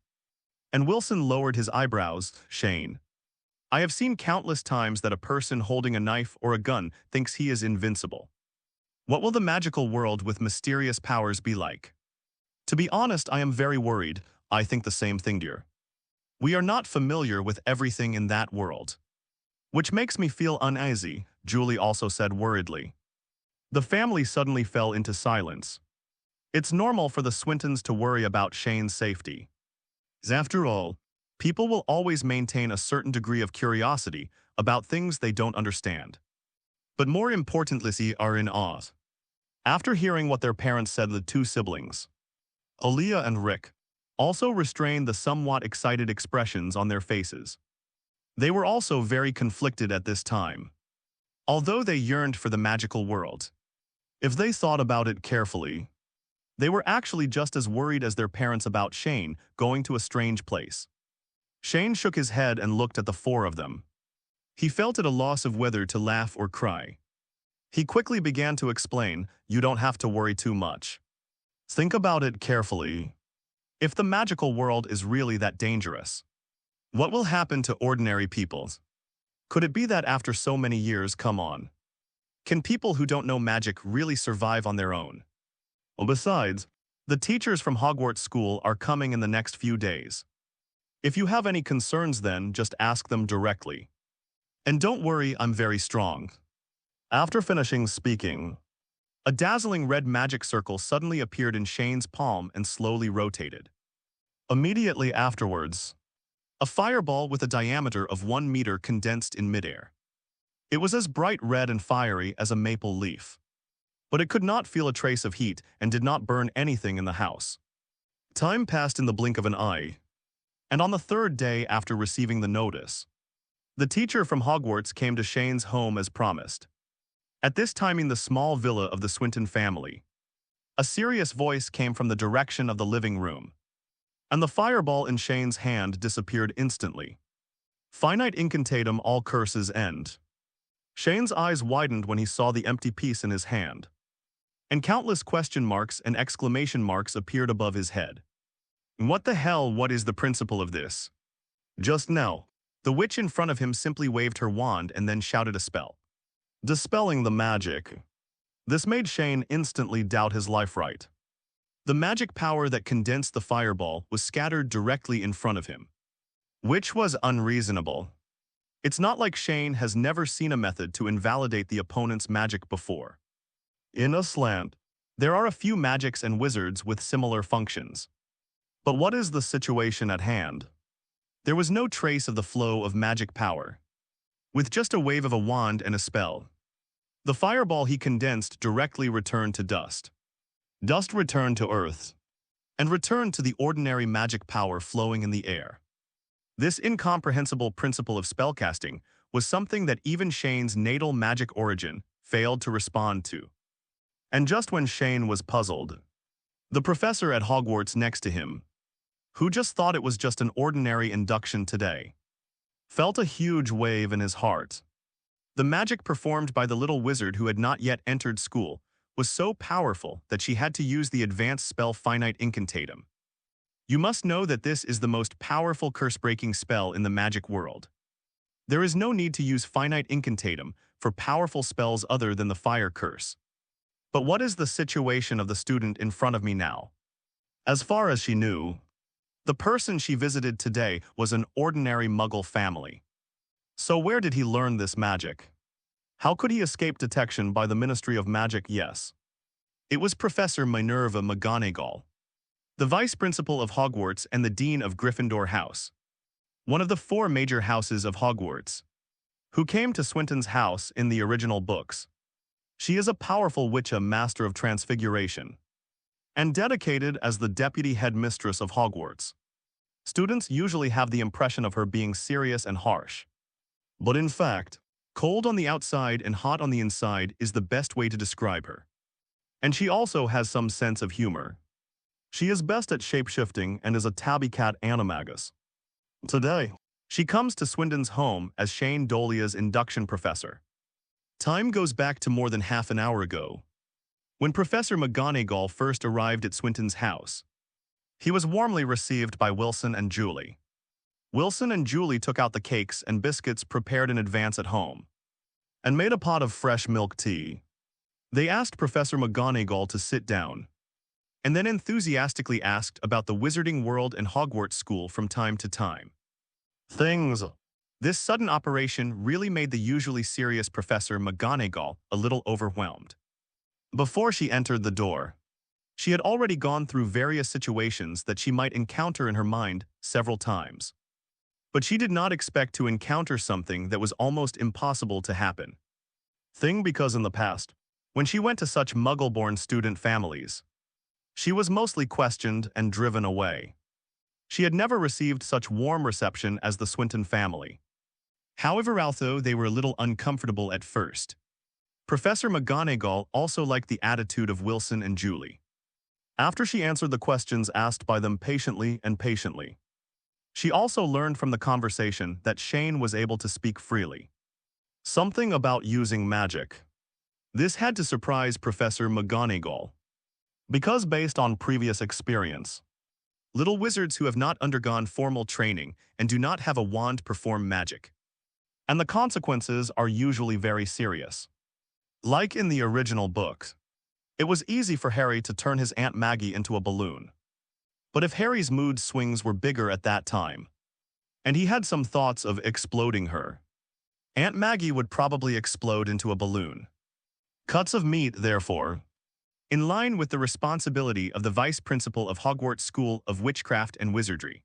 And Wilson lowered his eyebrows. Shane, I have seen countless times that a person holding a knife or a gun thinks he is invincible. What will the magical world with mysterious powers be like? To be honest, I am very worried. I think the same thing, dear. We are not familiar with everything in that world, which makes me feel uneasy, Julie also said worriedly. The family suddenly fell into silence. It's normal for the Swintons to worry about Shane's safety. After all, people will always maintain a certain degree of curiosity about things they don't understand. But more importantly, are in awe. After hearing what their parents said, the two siblings, Alia and Rick, also restrained the somewhat excited expressions on their faces. They were also very conflicted at this time. Although they yearned for the magical world, if they thought about it carefully, they were actually just as worried as their parents about Shane going to a strange place. Shane shook his head and looked at the four of them. He felt at a loss of whether to laugh or cry. He quickly began to explain, "You don't have to worry too much. Think about it carefully. If the magical world is really that dangerous, what will happen to ordinary people? Could it be that after so many years, come on, can people who don't know magic really survive on their own? Well, besides, the teachers from Hogwarts School are coming in the next few days. If you have any concerns then, just ask them directly. And don't worry, I'm very strong." After finishing speaking, a dazzling red magic circle suddenly appeared in Shane's palm and slowly rotated. Immediately afterwards, a fireball with a diameter of 1 meter condensed in midair. It was as bright red and fiery as a maple leaf, but it could not feel a trace of heat and did not burn anything in the house. Time passed in the blink of an eye, and on the third day after receiving the notice, the teacher from Hogwarts came to Shane's home as promised. At this time in the small villa of the Swinton family, a serious voice came from the direction of the living room, and the fireball in Shane's hand disappeared instantly. "Finite incantatum, all curses end." Shane's eyes widened when he saw the empty piece in his hand, and countless question marks and exclamation marks appeared above his head. What the hell, what is the principle of this? Just now, the witch in front of him simply waved her wand and then shouted a spell, dispelling the magic. This made Shane instantly doubt his life right. The magic power that condensed the fireball was scattered directly in front of him, which was unreasonable. It's not like Shane has never seen a method to invalidate the opponent's magic before. In a slant, there are a few magics and wizards with similar functions. But what is the situation at hand? There was no trace of the flow of magic power. With just a wave of a wand and a spell, the fireball he condensed directly returned to dust. Dust returned to earth, and returned to the ordinary magic power flowing in the air. This incomprehensible principle of spellcasting was something that even Shane's natal magic origin failed to respond to. And just when Shane was puzzled, the professor at Hogwarts next to him, who just thought it was just an ordinary induction today, felt a huge wave in his heart. The magic performed by the little wizard who had not yet entered school was so powerful that she had to use the advanced spell Finite Incantatum. You must know that this is the most powerful curse-breaking spell in the magic world. There is no need to use Finite Incantatum for powerful spells other than the fire curse. But what is the situation of the student in front of me now? As far as she knew, the person she visited today was an ordinary Muggle family. So where did he learn this magic? How could he escape detection by the Ministry of Magic? Yes. It was Professor Minerva McGonagall, the vice principal of Hogwarts and the dean of Gryffindor House, one of the 4 major houses of Hogwarts, who came to Swinton's house in the original books. She is a powerful witch, a master of transfiguration, and dedicated as the deputy headmistress of Hogwarts. Students usually have the impression of her being serious and harsh. But in fact, cold on the outside and hot on the inside is the best way to describe her. And she also has some sense of humor. She is best at shape-shifting and is a tabby cat animagus. Today, she comes to Swinton's home as Shane Dolea's induction professor. Time goes back to more than half an hour ago, when Professor McGonagall first arrived at Swinton's house. He was warmly received by Wilson and Julie. Wilson and Julie took out the cakes and biscuits prepared in advance at home, and made a pot of fresh milk tea. They asked Professor McGonagall to sit down, and then enthusiastically asked about the wizarding world and Hogwarts School from time to time. This sudden operation really made the usually serious Professor McGonagall a little overwhelmed. Before she entered the door, she had already gone through various situations that she might encounter in her mind several times. But she did not expect to encounter something that was almost impossible to happen. Because in the past, when she went to such Muggle-born student families, she was mostly questioned and driven away. She had never received such warm reception as the Swinton family. However, although they were a little uncomfortable at first, Professor McGonagall also liked the attitude of Wilson and Julie. After she answered the questions asked by them patiently, she also learned from the conversation that Shane was able to speak freely. Something about using magic. This had to surprise Professor McGonagall. Because based on previous experience, little wizards who have not undergone formal training and do not have a wand perform magic. And the consequences are usually very serious. Like in the original books, it was easy for Harry to turn his Aunt Maggie into a balloon. But if Harry's mood swings were bigger at that time, and he had some thoughts of exploding her, Aunt Maggie would probably explode into a balloon. Cuts of meat, therefore, in line with the responsibility of the vice principal of Hogwarts School of Witchcraft and Wizardry.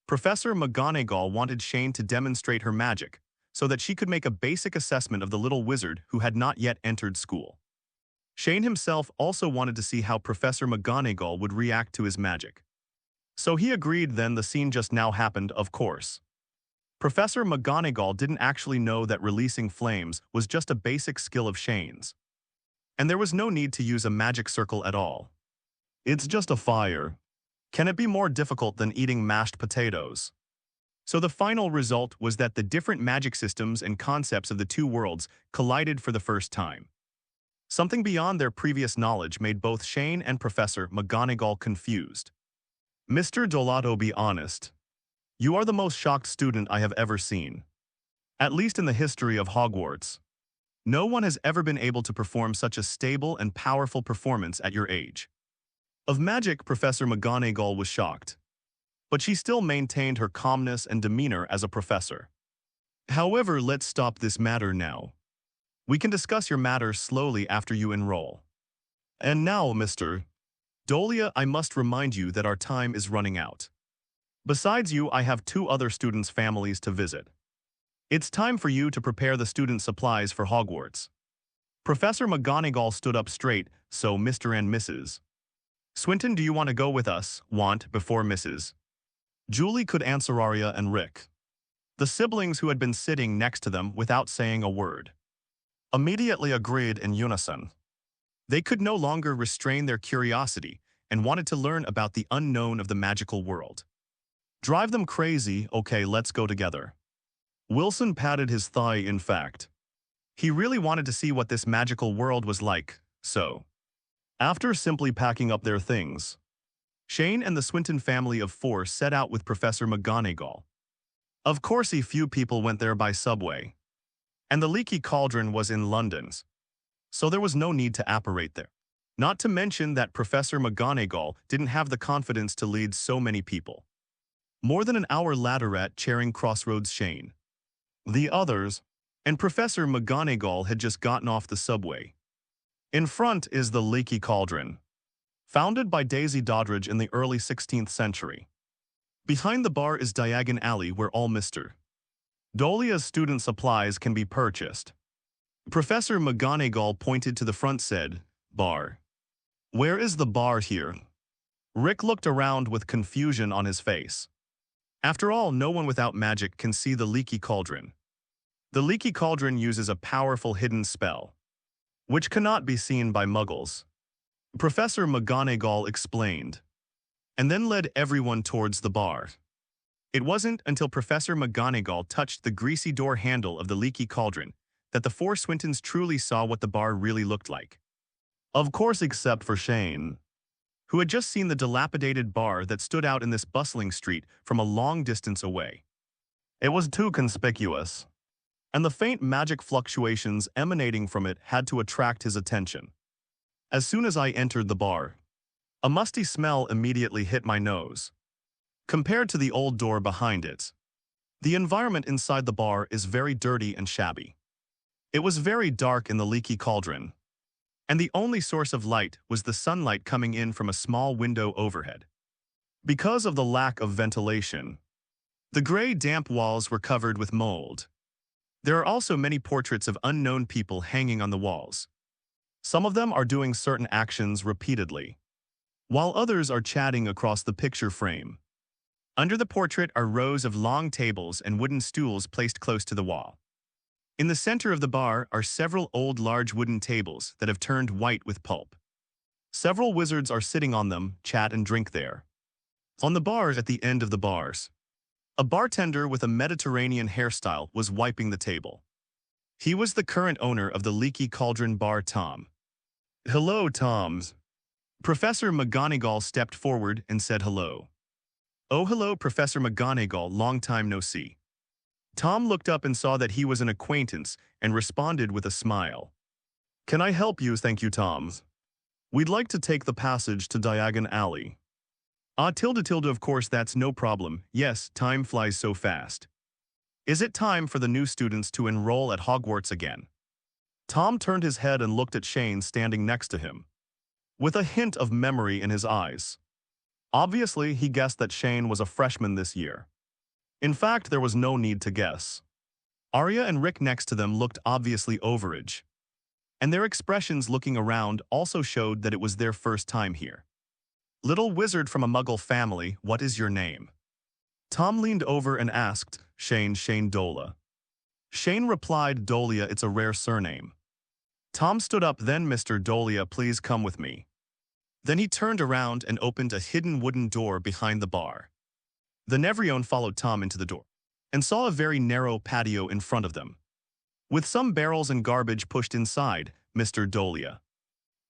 Professor McGonagall wanted Shane to demonstrate her magic so that she could make a basic assessment of the little wizard who had not yet entered school. Shane himself also wanted to see how Professor McGonagall would react to his magic. So he agreed. Then the scene just now happened, of course. Professor McGonagall didn't actually know that releasing flames was just a basic skill of Shane's. And there was no need to use a magic circle at all. It's just a fire. Can it be more difficult than eating mashed potatoes? So the final result was that the different magic systems and concepts of the two worlds collided for the first time. Something beyond their previous knowledge made both Shane and Professor McGonagall confused. Mr. Dolea, be honest. You are the most shocked student I have ever seen. At least in the history of Hogwarts. No one has ever been able to perform such a stable and powerful performance at your age. Of magic, Professor McGonagall was shocked. But she still maintained her calmness and demeanor as a professor. However, let's stop this matter now. We can discuss your matter slowly after you enroll. And now, Mr. Dolea, I must remind you that our time is running out. Besides you, I have 2 other students' families to visit. It's time for you to prepare the student supplies for Hogwarts. Professor McGonagall stood up straight, so Mr. and Mrs. Swinton, do you want to go with us? Want before Mrs. Julie could answer Arya and Rick, the siblings who had been sitting next to them without saying a word, immediately agreed in unison. They could no longer restrain their curiosity and wanted to learn about the unknown of the magical world. Drive them crazy, okay, let's go together. Wilson patted his thigh. In fact, he really wanted to see what this magical world was like, so after simply packing up their things, Shane and the Swinton family of 4 set out with Professor McGonagall. Of course, a few people went there by subway, and the Leaky Cauldron was in London's, so there was no need to apparate there. Not to mention that Professor McGonagall didn't have the confidence to lead so many people. More than an hour later at Charing Crossroads, Shane, the others, and Professor McGonagall had just gotten off the subway. In front is the Leaky Cauldron, founded by Daisy Doddridge in the early 16th century. Behind the bar is Diagon Alley, where all Mr. Dolea's student supplies can be purchased. Professor McGonagall pointed to the front, said, "Bar. Where is the bar here?" Rick looked around with confusion on his face. After all, no one without magic can see the Leaky Cauldron. The Leaky Cauldron uses a powerful hidden spell, which cannot be seen by muggles. Professor McGonagall explained, and then led everyone towards the bar. It wasn't until Professor McGonagall touched the greasy door handle of the Leaky Cauldron that the 4 Swintons truly saw what the bar really looked like. Of course, except for Shane, who had just seen the dilapidated bar that stood out in this bustling street from a long distance away. It was too conspicuous, and the faint magic fluctuations emanating from it had to attract his attention. As soon as I entered the bar, a musty smell immediately hit my nose. Compared to the old door behind it, the environment inside the bar is very dirty and shabby. It was very dark in the Leaky Cauldron, and the only source of light was the sunlight coming in from a small window overhead. Because of the lack of ventilation, the gray, damp walls were covered with mold. There are also many portraits of unknown people hanging on the walls. Some of them are doing certain actions repeatedly, while others are chatting across the picture frame. Under the portrait are rows of long tables and wooden stools placed close to the wall. In the center of the bar are several old large wooden tables that have turned white with pulp. Several wizards are sitting on them, chat and drink there. On the bars at the end of the bars, a bartender with a Mediterranean hairstyle was wiping the table. He was the current owner of the Leaky Cauldron Bar, Tom. Hello, Toms. Professor McGonagall stepped forward and said hello. Oh, hello, Professor McGonagall, long time no see. Tom looked up and saw that he was an acquaintance and responded with a smile. Can I help you? Thank you, Toms. We'd like to take the passage to Diagon Alley. Tilde, of course, that's no problem. Yes, time flies so fast. Is it time for the new students to enroll at Hogwarts again? Tom turned his head and looked at Shane standing next to him, with a hint of memory in his eyes. Obviously, he guessed that Shane was a freshman this year. In fact, there was no need to guess. Arya and Rick next to them looked obviously overage, and their expressions looking around also showed that it was their first time here. Little wizard from a Muggle family, what is your name? Tom leaned over and asked, Shane Dolea. Shane replied, Dolea, it's a rare surname. Tom stood up, then Mr. Dolea, please come with me. Then he turned around and opened a hidden wooden door behind the bar. The Nevrione followed Tom into the door and saw a very narrow patio in front of them, with some barrels and garbage pushed inside. Mr. Dolea,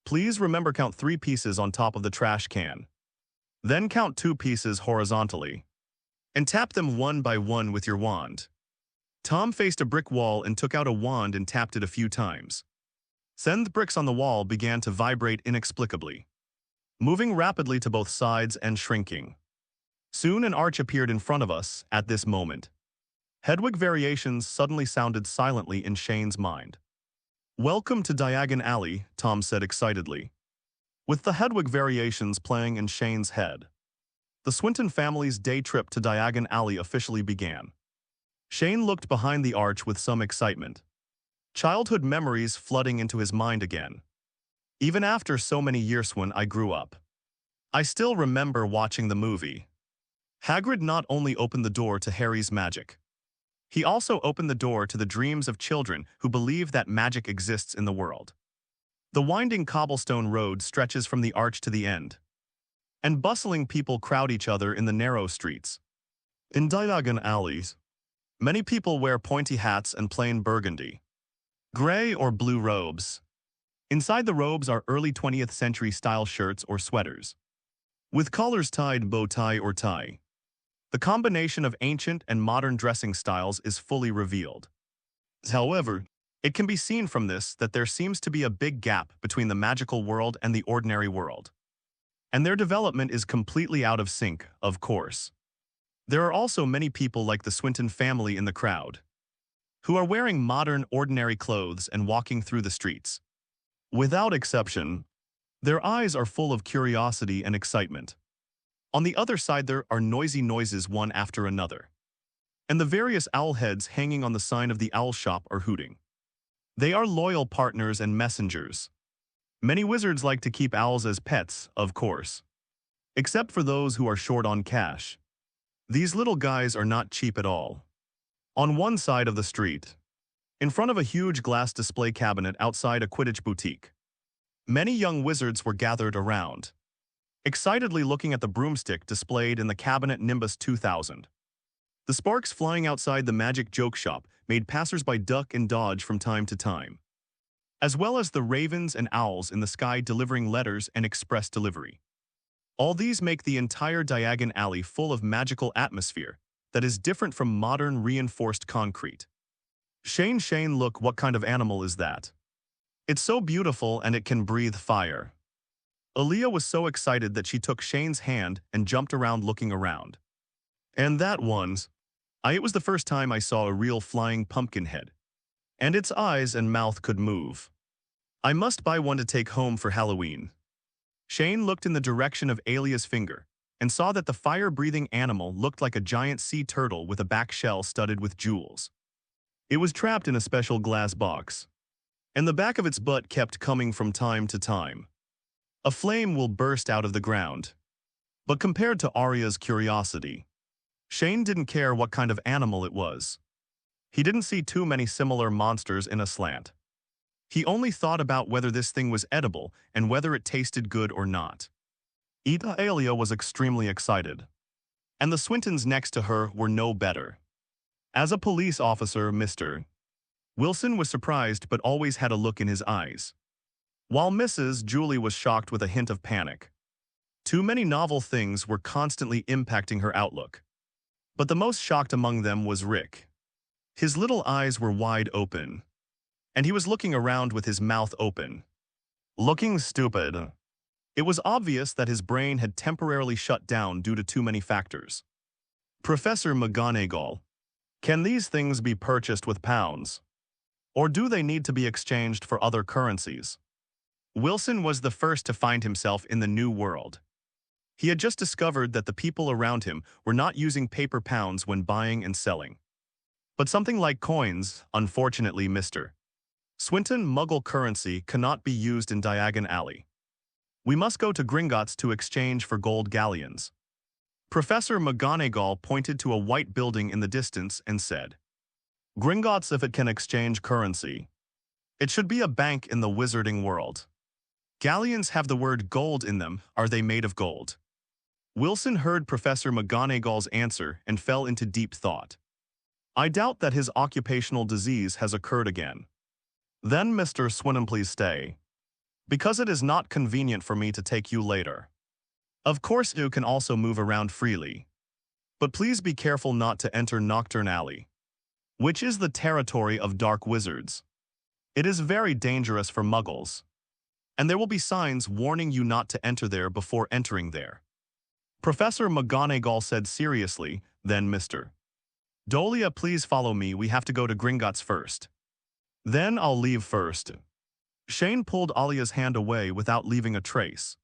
please remember, count 3 pieces on top of the trash can. Then count 2 pieces horizontally, and tap them one by one with your wand. Tom faced a brick wall and took out a wand and tapped it a few times. Then the bricks on the wall began to vibrate inexplicably, moving rapidly to both sides and shrinking. Soon an arch appeared in front of us. At this moment, Hedwig variations suddenly sounded silently in Shane's mind. Welcome to Diagon Alley, Tom said excitedly, with the Hedwig variations playing in Shane's head. The Swinton family's day trip to Diagon Alley officially began. Shane looked behind the arch with some excitement, childhood memories flooding into his mind again. Even after so many years when I grew up, I still remember watching the movie. Hagrid not only opened the door to Harry's magic, he also opened the door to the dreams of children who believe that magic exists in the world. The winding cobblestone road stretches from the arch to the end, and bustling people crowd each other in the narrow streets. In Diagon alleys, many people wear pointy hats and plain burgundy, gray or blue robes. Inside the robes are early 20th century style shirts or sweaters, with collars tied bow tie or tie. The combination of ancient and modern dressing styles is fully revealed. However, it can be seen from this that there seems to be a big gap between the magical world and the ordinary world, and their development is completely out of sync, of course. There are also many people like the Swinton family in the crowd, who are wearing modern, ordinary clothes and walking through the streets. Without exception, their eyes are full of curiosity and excitement. On the other side there are noisy noises one after another, and the various owl heads hanging on the sign of the owl shop are hooting. They are loyal partners and messengers. Many wizards like to keep owls as pets, of course, except for those who are short on cash. These little guys are not cheap at all. On one side of the street, in front of a huge glass display cabinet outside a Quidditch boutique, many young wizards were gathered around, excitedly looking at the broomstick displayed in the cabinet Nimbus 2000. The sparks flying outside the magic joke shop made passers-by duck and dodge from time to time, as well as the ravens and owls in the sky delivering letters and express delivery. All these make the entire Diagon Alley full of magical atmosphere that is different from modern reinforced concrete. Shane, look, what kind of animal is that? It's so beautiful and it can breathe fire. Aaliyah was so excited that she took Shane's hand and jumped around looking around. And that one's, it was the first time I saw a real flying pumpkin head, and its eyes and mouth could move. I must buy one to take home for Halloween. Shane looked in the direction of Alia's finger and saw that the fire-breathing animal looked like a giant sea turtle with a back shell studded with jewels. It was trapped in a special glass box, and the back of its butt kept coming from time to time. A flame will burst out of the ground. But compared to Arya's curiosity, Shane didn't care what kind of animal it was. He didn't see too many similar monsters in a slant. He only thought about whether this thing was edible and whether it tasted good or not. Alia was extremely excited, and the Swintons next to her were no better. As a police officer, Mr. Wilson was surprised but always had a look in his eyes, while Mrs. Julie was shocked with a hint of panic. Too many novel things were constantly impacting her outlook. But the most shocked among them was Rick. His little eyes were wide open, and he was looking around with his mouth open, looking stupid. It was obvious that his brain had temporarily shut down due to too many factors. Professor McGonagall, can these things be purchased with pounds? Or do they need to be exchanged for other currencies? Wilson was the first to find himself in the new world. He had just discovered that the people around him were not using paper pounds when buying and selling, but something like coins. Unfortunately, Mr. Swinton, Muggle currency cannot be used in Diagon Alley. We must go to Gringotts to exchange for gold galleons. Professor McGonagall pointed to a white building in the distance and said, Gringotts if it can exchange currency. It should be a bank in the wizarding world. Galleons have the word gold in them. Are they made of gold? Wilson heard Professor McGonagall's answer and fell into deep thought. I doubt that his occupational disease has occurred again. Then, Mr. Swinton, please stay, because it is not convenient for me to take you later. Of course, you can also move around freely, but please be careful not to enter Nocturne Alley, which is the territory of dark wizards. It is very dangerous for muggles, and there will be signs warning you not to enter there before entering there. Professor McGonagall said seriously, then Mr. Dolea, please follow me. We have to go to Gringotts first. Then I'll leave first. Shane pulled Alia's hand away without leaving a trace,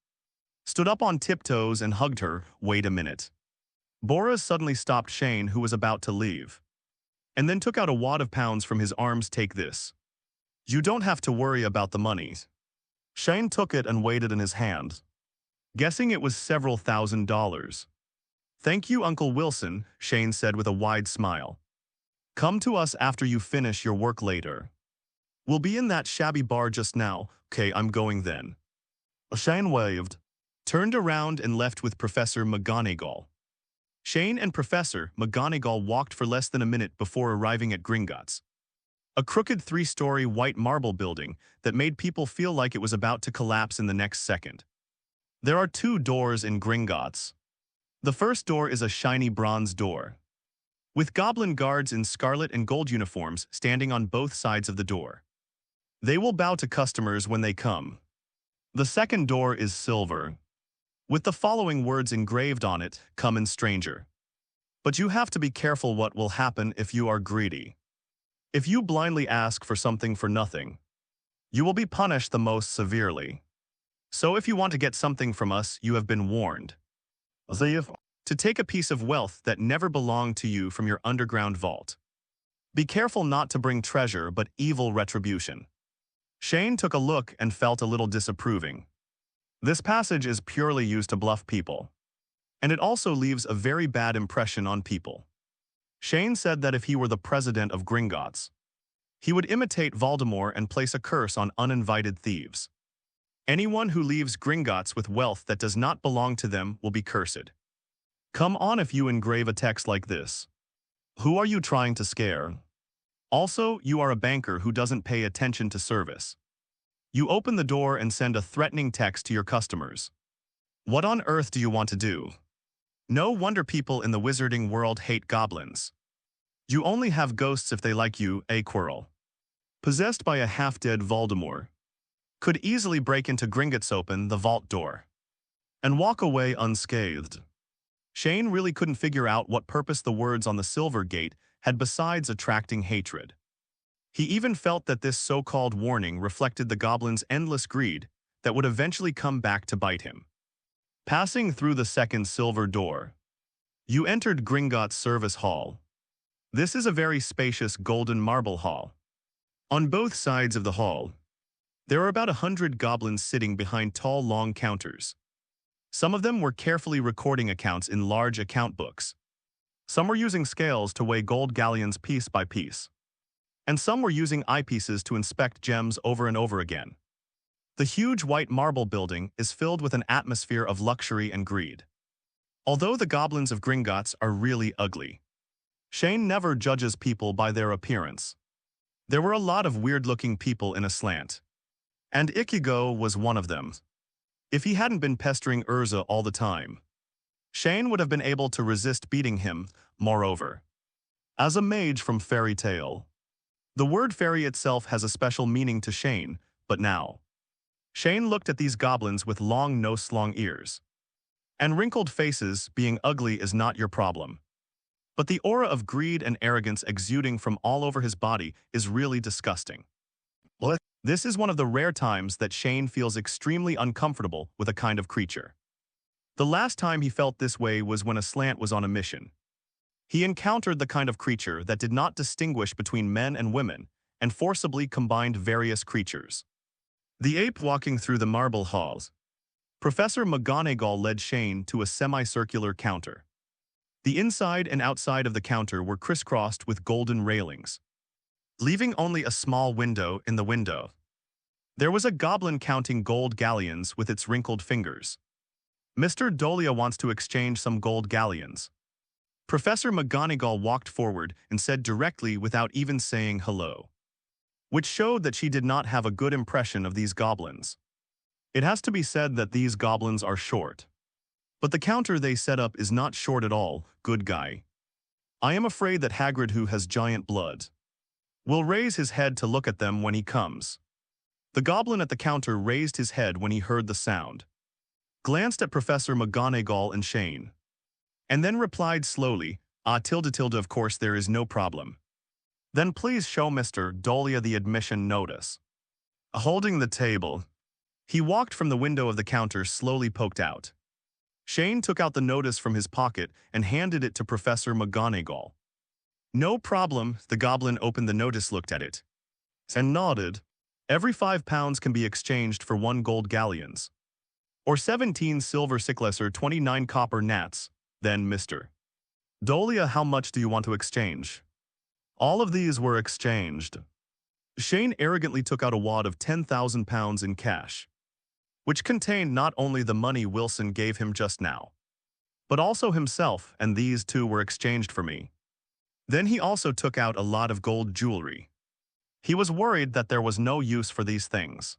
stood up on tiptoes and hugged her. Wait a minute. Boris suddenly stopped Shane, who was about to leave, and then took out a wad of pounds from his arms. Take this. You don't have to worry about the money. Shane took it and weighed it in his hand, guessing it was several $1,000s. Thank you, Uncle Wilson, Shane said with a wide smile. Come to us after you finish your work later. We'll be in that shabby bar just now. Okay, I'm going then. Shane waved, turned around and left with Professor McGonagall. Shane and Professor McGonagall walked for less than a minute before arriving at Gringotts, a crooked 3-story white marble building that made people feel like it was about to collapse in the next second. There are 2 doors in Gringotts. The first door is a shiny bronze door, with goblin guards in scarlet and gold uniforms standing on both sides of the door. They will bow to customers when they come. The second door is silver, with the following words engraved on it, "Come in, stranger." But you have to be careful what will happen if you are greedy. If you blindly ask for something for nothing, you will be punished the most severely. So if you want to get something from us, you have been warned. To take a piece of wealth that never belonged to you from your underground vault. Be careful not to bring treasure but evil retribution. Shane took a look and felt a little disapproving. This passage is purely used to bluff people, and it also leaves a very bad impression on people. Shane said that if he were the president of Gringotts, he would imitate Voldemort and place a curse on uninvited thieves. Anyone who leaves Gringotts with wealth that does not belong to them will be cursed. Come on if you engrave a text like this. Who are you trying to scare? Also, you are a banker who doesn't pay attention to service. You open the door and send a threatening text to your customers. What on earth do you want to do? No wonder people in the wizarding world hate goblins. You only have ghosts if they like you, a Quirrell, possessed by a half-dead Voldemort, could easily break into Gringotts, open the vault door, and walk away unscathed. Shane really couldn't figure out what purpose the words on the silver gate had besides attracting hatred. He even felt that this so-called warning reflected the goblin's endless greed that would eventually come back to bite him. Passing through the second silver door, you entered Gringotts Service Hall. This is a very spacious golden marble hall. On both sides of the hall, there are about 100 goblins sitting behind tall, long counters. Some of them were carefully recording accounts in large account books. Some were using scales to weigh gold galleons piece by piece, and some were using eyepieces to inspect gems over and over again. The huge white marble building is filled with an atmosphere of luxury and greed. Although the goblins of Gringotts are really ugly, Shane never judges people by their appearance. There were a lot of weird-looking people in a slant, and Ichigo was one of them. If he hadn't been pestering Urza all the time, Shane would have been able to resist beating him. Moreover, as a mage from fairy tale, the word fairy itself has a special meaning to Shane, but now, Shane looked at these goblins with long nose, long ears, and wrinkled faces. Being ugly is not your problem, but the aura of greed and arrogance exuding from all over his body is really disgusting. This is one of the rare times that Shane feels extremely uncomfortable with a kind of creature. The last time he felt this way was when a slant was on a mission. He encountered the kind of creature that did not distinguish between men and women and forcibly combined various creatures. The ape walking through the marble halls. Professor McGonagall led Shane to a semicircular counter. The inside and outside of the counter were crisscrossed with golden railings, leaving only a small window in the window. There was a goblin counting gold galleons with its wrinkled fingers. Mr. Dolea wants to exchange some gold galleons. Professor McGonagall walked forward and said directly without even saying hello, which showed that she did not have a good impression of these goblins. It has to be said that these goblins are short, but the counter they set up is not short at all. Good guy. I am afraid that Hagrid, who has giant blood, will raise his head to look at them when he comes. The goblin at the counter raised his head when he heard the sound, glanced at Professor McGonagall and Shane, and then replied slowly, of course there is no problem. Then please show Mr. Dolea the admission notice. Holding the table, he walked from the window of the counter, slowly poked out. Shane took out the notice from his pocket and handed it to Professor McGonagall. No problem. The goblin opened the notice, looked at it, and nodded. Every 5 pounds can be exchanged for 1 gold galleons, or 17 silver sickles, or 29 copper nats. Then, Mr. Dolea, how much do you want to exchange? All of these were exchanged. Shane arrogantly took out a wad of 10,000 pounds in cash, which contained not only the money Wilson gave him just now, but also himself, and these too were exchanged for me. Then he also took out a lot of gold jewelry. He was worried that there was no use for these things.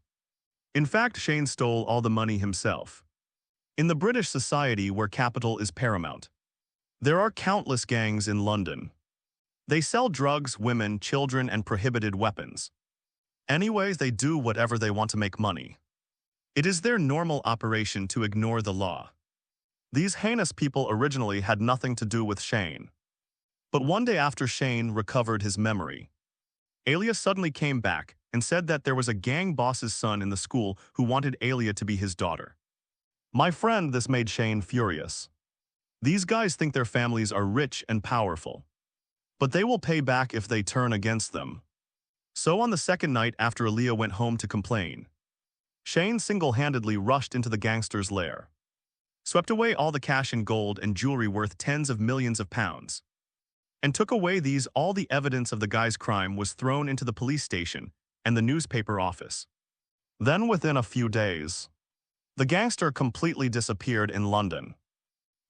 In fact, Shane stole all the money himself. In the British society where capital is paramount, there are countless gangs in London. They sell drugs, women, children, and prohibited weapons. Anyways, they do whatever they want to make money. It is their normal operation to ignore the law. These heinous people originally had nothing to do with Shane. But one day after Shane recovered his memory, Alia suddenly came back and said that there was a gang boss's son in the school who wanted Alia to be his daughter. My friend, this made Shane furious. These guys think their families are rich and powerful, but they will pay back if they turn against them. So on the second night after Alia went home to complain, Shane single-handedly rushed into the gangster's lair, swept away all the cash and gold and jewelry worth tens of millions of pounds, and took away these. All the evidence of the guy's crime was thrown into the police station and the newspaper office. Then within a few days, the gangster completely disappeared in London.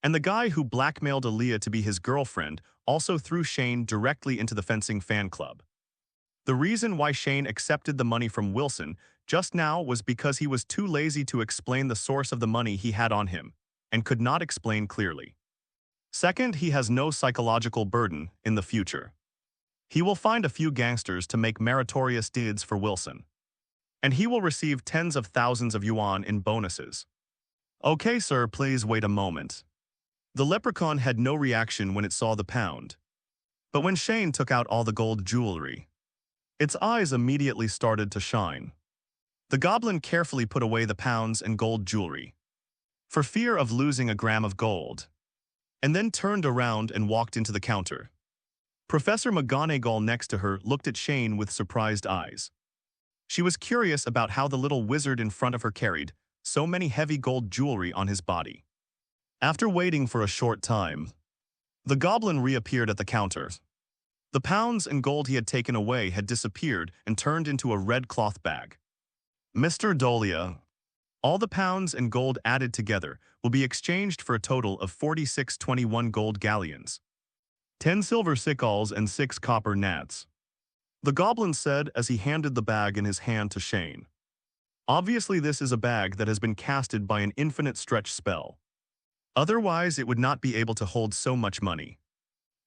And the guy who blackmailed Alia to be his girlfriend also threw Shane directly into the fencing fan club. The reason why Shane accepted the money from Wilson just now was because he was too lazy to explain the source of the money he had on him, and could not explain clearly. Second, he has no psychological burden in the future. He will find a few gangsters to make meritorious deeds for Wilson, and he will receive tens of thousands of yuan in bonuses. Okay, sir, please wait a moment. The leprechaun had no reaction when it saw the pound. But when Shane took out all the gold jewelry, its eyes immediately started to shine. The goblin carefully put away the pounds and gold jewelry, for fear of losing a gram of gold, and then turned around and walked into the counter. Professor McGonagall next to her looked at Shane with surprised eyes. She was curious about how the little wizard in front of her carried so many heavy gold jewelry on his body. After waiting for a short time, the goblin reappeared at the counter. The pounds and gold he had taken away had disappeared and turned into a red cloth bag. Mr. Dolea, all the pounds and gold added together will be exchanged for a total of 4621 gold galleons, 10 silver sickles and 6 copper nats. The goblin said as he handed the bag in his hand to Shane. Obviously this is a bag that has been casted by an infinite stretch spell. Otherwise it would not be able to hold so much money.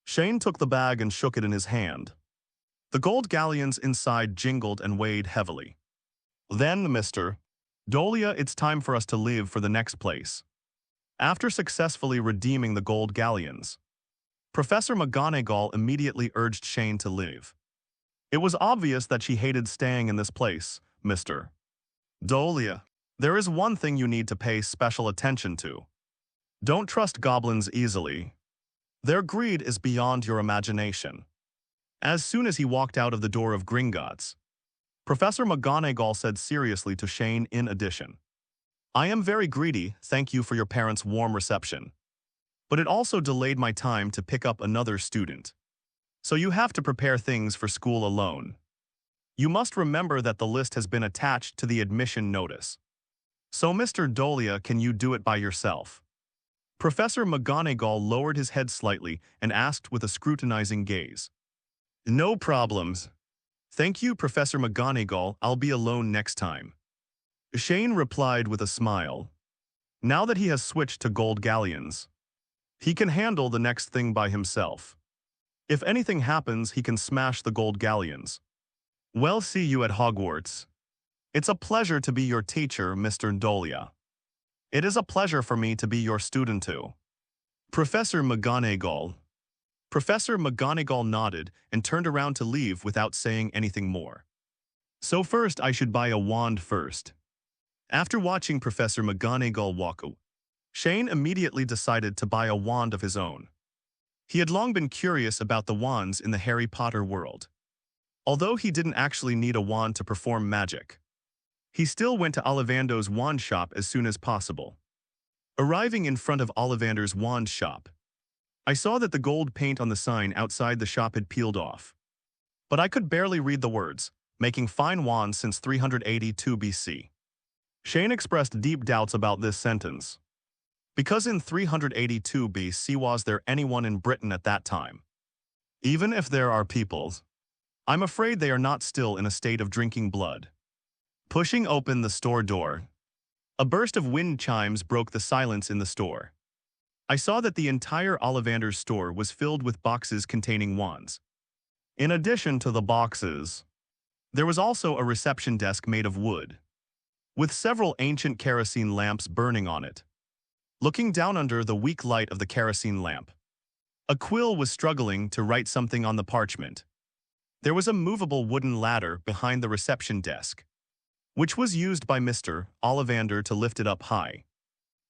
Shane took the bag and shook it in his hand. The gold galleons inside jingled and weighed heavily. Then, Mr. Dolea, it's time for us to leave for the next place. After successfully redeeming the gold galleons, Professor McGonagall immediately urged Shane to leave. It was obvious that she hated staying in this place, Mr. Dolea. There is one thing you need to pay special attention to. Don't trust goblins easily. Their greed is beyond your imagination. As soon as he walked out of the door of Gringotts, Professor McGonagall said seriously to Shane in addition, I am very greedy, thank you for your parents' warm reception. But it also delayed my time to pick up another student. So you have to prepare things for school alone. You must remember that the list has been attached to the admission notice. So Mr. Dolea, can you do it by yourself? Professor McGonagall lowered his head slightly and asked with a scrutinizing gaze. No problems. Thank you, Professor McGonagall, I'll be alone next time. Shane replied with a smile. Now that he has switched to gold galleons, he can handle the next thing by himself. If anything happens, he can smash the gold galleons. Well, see you at Hogwarts. It's a pleasure to be your teacher, Mr. Dolea. It is a pleasure for me to be your student too. Professor McGonagall. Professor McGonagall nodded and turned around to leave without saying anything more. So first I should buy a wand first. After watching Professor McGonagall walk away, Shane immediately decided to buy a wand of his own. He had long been curious about the wands in the Harry Potter world. Although he didn't actually need a wand to perform magic, he still went to Ollivander's wand shop as soon as possible. Arriving in front of Ollivander's wand shop, I saw that the gold paint on the sign outside the shop had peeled off. But I could barely read the words, making fine wands since 382 BC. Shane expressed deep doubts about this sentence. Because in 382 BC was there anyone in Britain at that time? Even if there are peoples, I'm afraid they are not still in a state of drinking blood. Pushing open the store door, a burst of wind chimes broke the silence in the store. I saw that the entire Ollivander's store was filled with boxes containing wands. In addition to the boxes, there was also a reception desk made of wood, with several ancient kerosene lamps burning on it. Looking down under the weak light of the kerosene lamp, a quill was struggling to write something on the parchment. There was a movable wooden ladder behind the reception desk, which was used by Mr. Ollivander to lift it up high.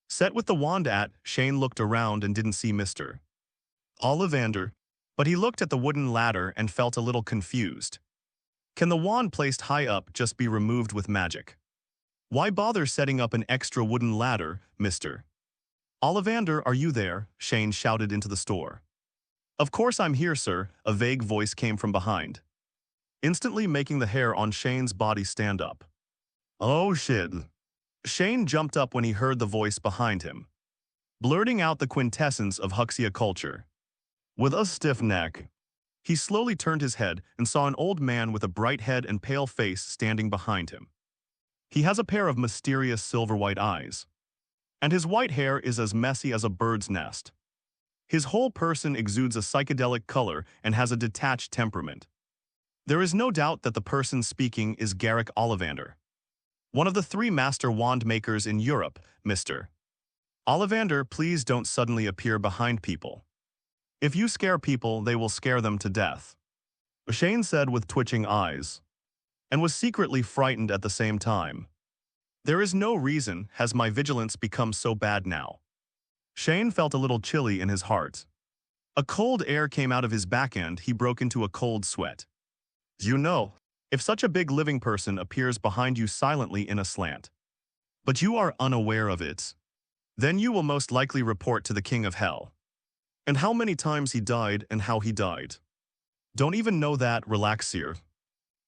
Set with the wand at, Shane looked around and didn't see Mr. Ollivander, but he looked at the wooden ladder and felt a little confused. Can the wand placed high up just be removed with magic? Why bother setting up an extra wooden ladder, Mr. Ollivander, are you there? Shane shouted into the store. Of course I'm here, sir, a vague voice came from behind, instantly making the hair on Shane's body stand up. Oh shit. Shane jumped up when he heard the voice behind him, blurting out the quintessence of Huxia culture. With a stiff neck, he slowly turned his head and saw an old man with a bright head and pale face standing behind him. He has a pair of mysterious silver-white eyes, and his white hair is as messy as a bird's nest. His whole person exudes a psychedelic color and has a detached temperament. There is no doubt that the person speaking is Garrick Ollivander, one of the 3 master wand makers in Europe. Mr. Ollivander, please don't suddenly appear behind people. If you scare people, they will scare them to death, Shane said with twitching eyes, and was secretly frightened at the same time. There is no reason has my vigilance become so bad now. Shane felt a little chilly in his heart. A cold air came out of his back end. He broke into a cold sweat. You know, if such a big living person appears behind you silently in a slant, but you are unaware of it, then you will most likely report to the King of Hell. And how many times he died and how he died. Don't even know that, relax here.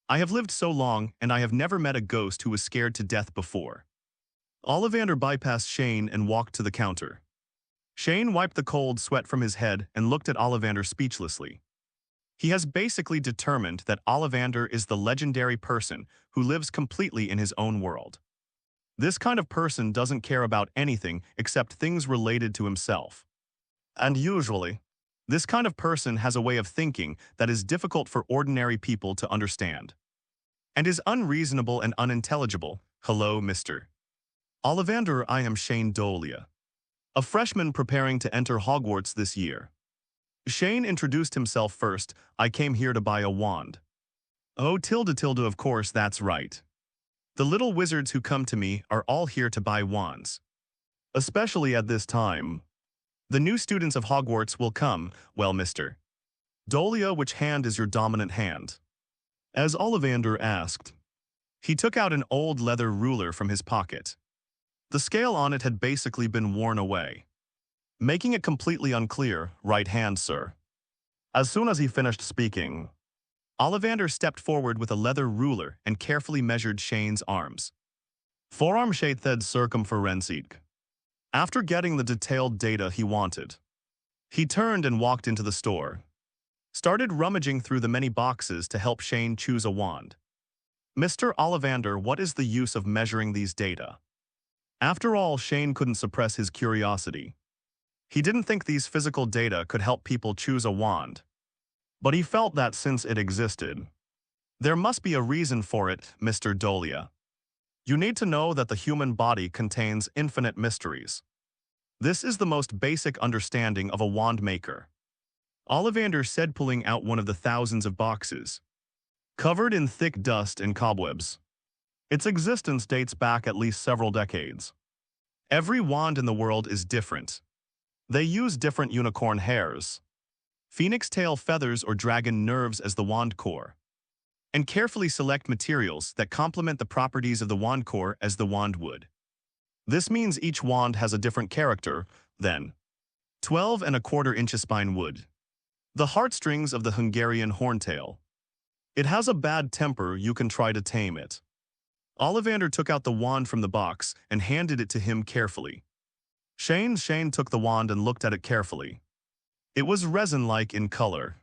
I have lived so long and I have never met a ghost who was scared to death before. Ollivander bypassed Shane and walked to the counter. Shane wiped the cold sweat from his head and looked at Ollivander speechlessly. He has basically determined that Ollivander is the legendary person who lives completely in his own world. This kind of person doesn't care about anything except things related to himself. And usually, this kind of person has a way of thinking that is difficult for ordinary people to understand. And is unreasonable and unintelligible. Hello, Mr. Ollivander, I am Shane Dolea, a freshman preparing to enter Hogwarts this year. Shane introduced himself first. I came here to buy a wand. Oh, tilde, of course, that's right. The little wizards who come to me are all here to buy wands. Especially at this time. The new students of Hogwarts will come. Well, Mr. Dolea, which hand is your dominant hand? As Ollivander asked. He took out an old leather ruler from his pocket. The scale on it had basically been worn away, making it completely unclear. Right hand, sir. As soon as he finished speaking, Ollivander stepped forward with a leather ruler and carefully measured Shane's arms. Forearm shaded circumferenced. After getting the detailed data he wanted, he turned and walked into the store, started rummaging through the many boxes to help Shane choose a wand. Mr. Ollivander, what is the use of measuring these data? After all, Shane couldn't suppress his curiosity. He didn't think these physical data could help people choose a wand. But he felt that since it existed, there must be a reason for it, Mr. Dolea. You need to know that the human body contains infinite mysteries. This is the most basic understanding of a wand maker. Ollivander said, pulling out one of the thousands of boxes, covered in thick dust and cobwebs. Its existence dates back at least several decades. Every wand in the world is different. They use different unicorn hairs, phoenix tail feathers or dragon nerves as the wand core, and carefully select materials that complement the properties of the wand core as the wand would. This means each wand has a different character than 12¼ inches spine wood. The heartstrings of the Hungarian horntail. It has a bad temper, you can try to tame it. Ollivander took out the wand from the box and handed it to him carefully. Shane took the wand and looked at it carefully. It was resin-like in color.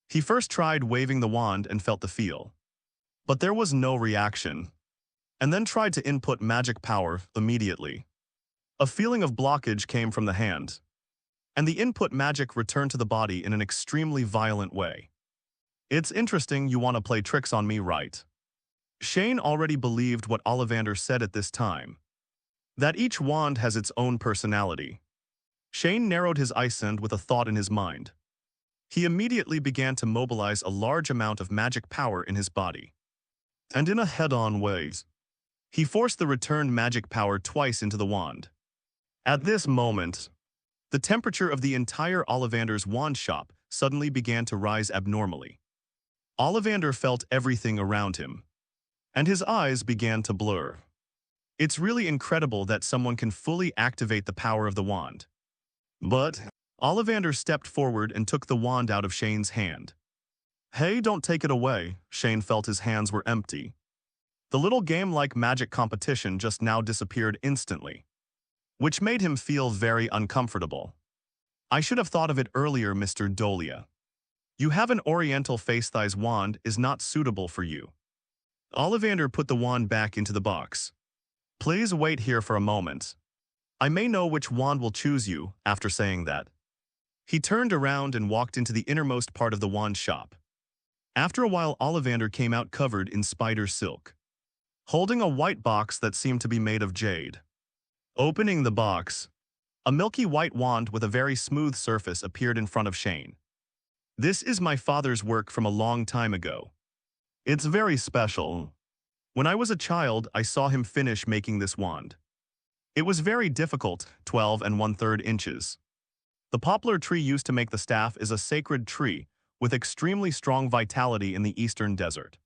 He first tried waving the wand and felt the feel. But there was no reaction. And then tried to input magic power immediately. A feeling of blockage came from the hand. And the input magic returned to the body in an extremely violent way. It's interesting you want to play tricks on me, right? Shane already believed what Ollivander said at this time. That each wand has its own personality. Shane narrowed his eyesight with a thought in his mind. He immediately began to mobilize a large amount of magic power in his body. And in a head-on way, he forced the returned magic power twice into the wand. At this moment, the temperature of the entire Ollivander's wand shop suddenly began to rise abnormally. Ollivander felt everything around him, and his eyes began to blur. It's really incredible that someone can fully activate the power of the wand. But Ollivander stepped forward and took the wand out of Shane's hand. Hey, don't take it away. Shane felt his hands were empty. The little game-like magic competition just now disappeared instantly, which made him feel very uncomfortable. I should have thought of it earlier, Mr. Dolea. You have an oriental face-size wand is not suitable for you. Ollivander put the wand back into the box. Please wait here for a moment. I may know which wand will choose you. After saying that, he turned around and walked into the innermost part of the wand shop. After a while, Ollivander came out covered in spider silk, holding a white box that seemed to be made of jade. Opening the box, a milky white wand with a very smooth surface appeared in front of Shane. This is my father's work from a long time ago. It's very special. When I was a child, I saw him finish making this wand. It was very difficult, 12⅓ inches. The poplar tree used to make the staff is a sacred tree with extremely strong vitality in the eastern desert.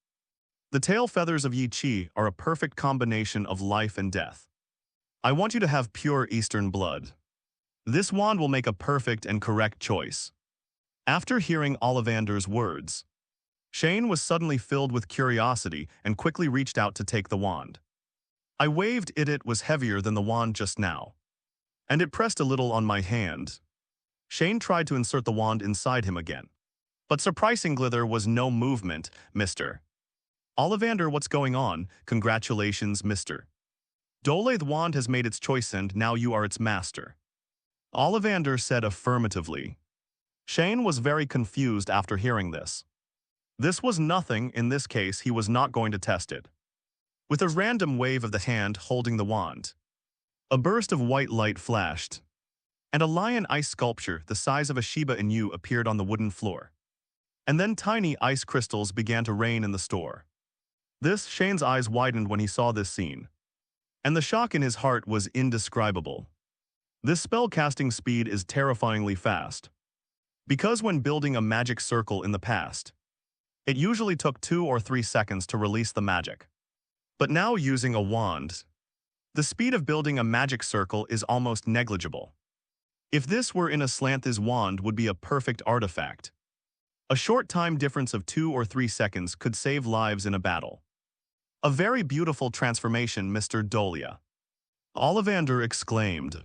The tail feathers of Yi Chi are a perfect combination of life and death. I want you to have pure eastern blood. This wand will make a perfect and correct choice. After hearing Ollivander's words, Shane was suddenly filled with curiosity and quickly reached out to take the wand. I waved it. It was heavier than the wand just now, and it pressed a little on my hand. Shane tried to insert the wand inside him again. But surprisingly there was no movement, Mr. Ollivander, what's going on? Congratulations, Mr. Dolea, the wand has made its choice and now you are its master. Ollivander said affirmatively. Shane was very confused after hearing this. This was nothing, in this case he was not going to test it. With a random wave of the hand holding the wand, a burst of white light flashed, and a lion ice sculpture the size of a Shiba Inu appeared on the wooden floor. And then tiny ice crystals began to rain in the store. Shane's eyes widened when he saw this scene. And the shock in his heart was indescribable. This spell-casting speed is terrifyingly fast. Because when building a magic circle in the past, it usually took 2 or 3 seconds to release the magic. But now using a wand, the speed of building a magic circle is almost negligible. If this were in a slant, this wand would be a perfect artifact. A short time difference of 2 or 3 seconds could save lives in a battle. A very beautiful transformation, Mr. Dolea. Ollivander exclaimed.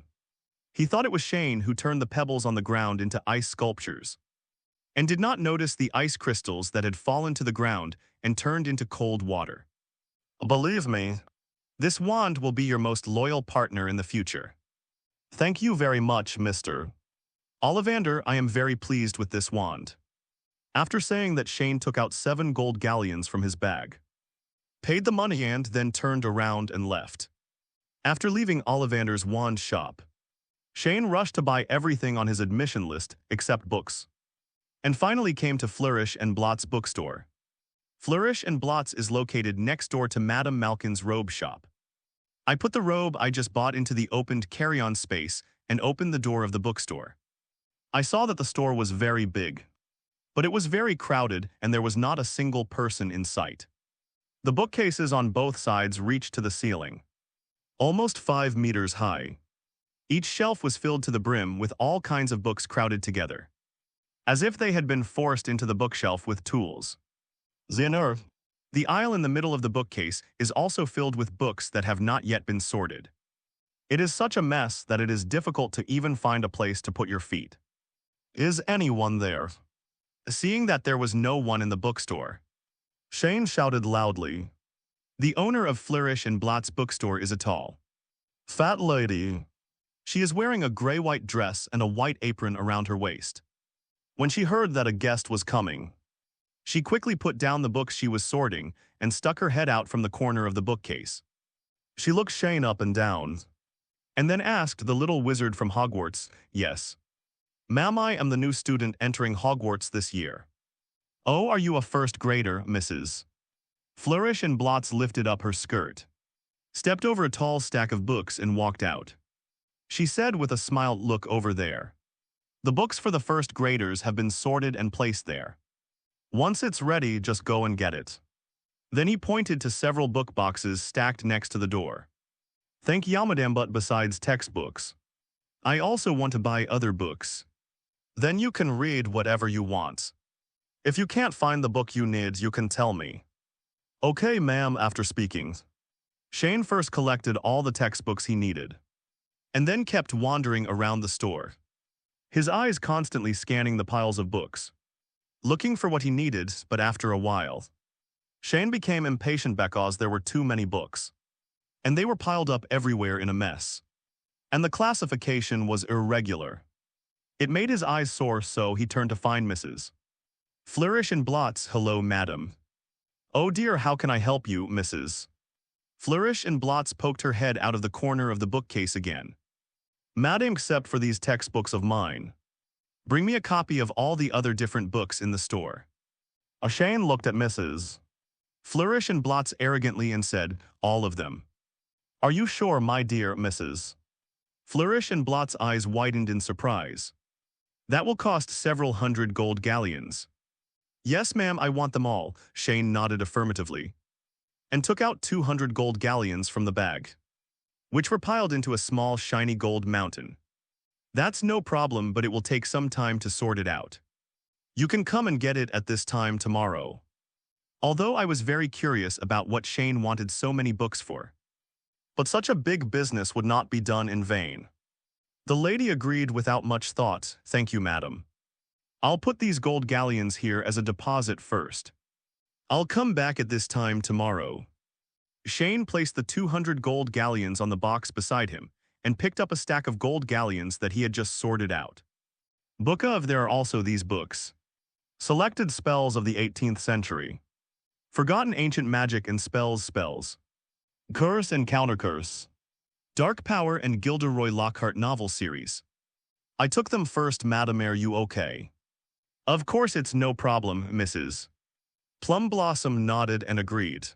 He thought it was Shane who turned the pebbles on the ground into ice sculptures, and did not notice the ice crystals that had fallen to the ground and turned into cold water. Believe me, this wand will be your most loyal partner in the future. Thank you very much, Mr. Ollivander. I am very pleased with this wand. After saying that, Shane took out 7 gold galleons from his bag, paid the money and then turned around and left. After leaving Ollivander's wand shop, Shane rushed to buy everything on his admission list except books, and finally came to Flourish and Blot's bookstore. Flourish and Blot's is located next door to Madame Malkin's robe shop. I put the robe I just bought into the opened carry-on space and opened the door of the bookstore. I saw that the store was very big, but it was very crowded and there was not a single person in sight. The bookcases on both sides reached to the ceiling, almost 5 meters high. Each shelf was filled to the brim with all kinds of books crowded together, as if they had been forced into the bookshelf with tools. The aisle in the middle of the bookcase is also filled with books that have not yet been sorted. It is such a mess that it is difficult to even find a place to put your feet. Is anyone there? Seeing that there was no one in the bookstore, Shane shouted loudly. The owner of Flourish and Blot's bookstore is a tall, fat lady. She is wearing a gray-white dress and a white apron around her waist. When she heard that a guest was coming, she quickly put down the books she was sorting and stuck her head out from the corner of the bookcase. She looked Shane up and down, and then asked the little wizard from Hogwarts, "Yes, ma'am, I am the new student entering Hogwarts this year." "Oh, are you a first grader, Mrs.?" Flourish and Blots lifted up her skirt, stepped over a tall stack of books and walked out. She said with a smile, "Look over there. The books for the first graders have been sorted and placed there. Once it's ready, just go and get it." Then he pointed to several book boxes stacked next to the door. "Thank you, madam, but besides textbooks, I also want to buy other books. Then you can read whatever you want. If you can't find the book you need, you can tell me." "Okay, ma'am." After speaking, Shane first collected all the textbooks he needed, and then kept wandering around the store, his eyes constantly scanning the piles of books, looking for what he needed. But after a while, Shane became impatient because there were too many books, and they were piled up everywhere in a mess. And the classification was irregular. It made his eyes sore, so he turned to find Mrs. Flourish and Blots. "Hello, madam." "Oh dear, how can I help you, Mrs.?" Flourish and Blots poked her head out of the corner of the bookcase again. "Madam, except for these textbooks of mine, bring me a copy of all the other different books in the store." Shane looked at Mrs. Flourish and Blots arrogantly and said, "All of them." "Are you sure, my dear Mrs.?" Flourish and Blots' eyes widened in surprise. "That will cost several hundred gold galleons." "Yes, ma'am, I want them all." Shane nodded affirmatively, and took out 200 gold galleons from the bag, which were piled into a small shiny gold mountain. "That's no problem, but it will take some time to sort it out. You can come and get it at this time tomorrow." Although I was very curious about what Shane wanted so many books for, but such a big business would not be done in vain. The lady agreed without much thought. "Thank you, madam. I'll put these gold galleons here as a deposit first. I'll come back at this time tomorrow. Shane placed the 200 gold galleons on the box beside him and picked up a stack of gold galleons that he had just sorted out. Book of there are also these books. Selected spells of the 18th century. Forgotten ancient magic and spells. Curse and countercurse. Dark Power and Gilderoy Lockhart novel series. I took them first, madam, are you okay? Of course it's no problem, Mrs. Plum Blossom nodded and agreed.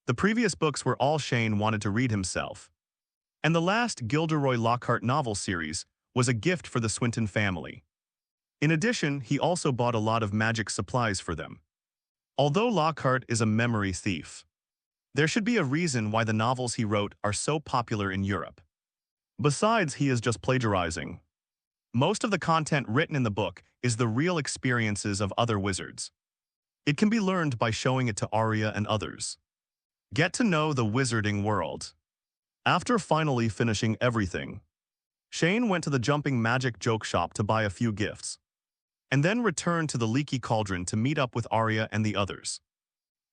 The previous books were all Shane wanted to read himself. And the last Gilderoy Lockhart novel series was a gift for the Swinton family. In addition, he also bought a lot of magic supplies for them. Although Lockhart is a memory thief, there should be a reason why the novels he wrote are so popular in Europe. Besides, he is just plagiarizing. Most of the content written in the book is the real experiences of other wizards. It can be learned by showing it to Arya and others. Get to know the wizarding world. After finally finishing everything, Shane went to the Jumping Magic joke shop to buy a few gifts, and then returned to the Leaky Cauldron to meet up with Arya and the others.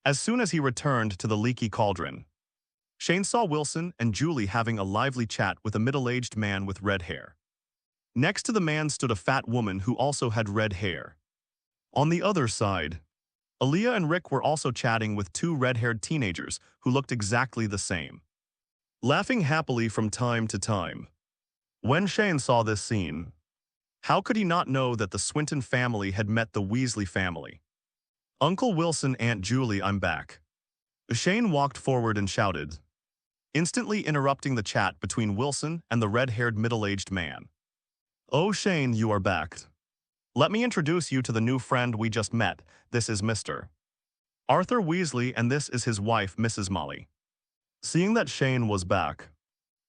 As soon as he returned to the Leaky Cauldron, Shane saw Wilson and Julie having a lively chat with a middle-aged man with red hair. Next to the man stood a fat woman who also had red hair. On the other side, Aaliyah and Rick were also chatting with two red-haired teenagers who looked exactly the same, laughing happily from time to time. When Shane saw this scene, how could he not know that the Swinton family had met the Weasley family? Uncle Wilson, Aunt Julie, I'm back. Shane walked forward and shouted, instantly interrupting the chat between Wilson and the red-haired middle-aged man. Oh, Shane, you are back. Let me introduce you to the new friend we just met. This is Mr. Arthur Weasley, and this is his wife, Mrs. Molly. Seeing that Shane was back,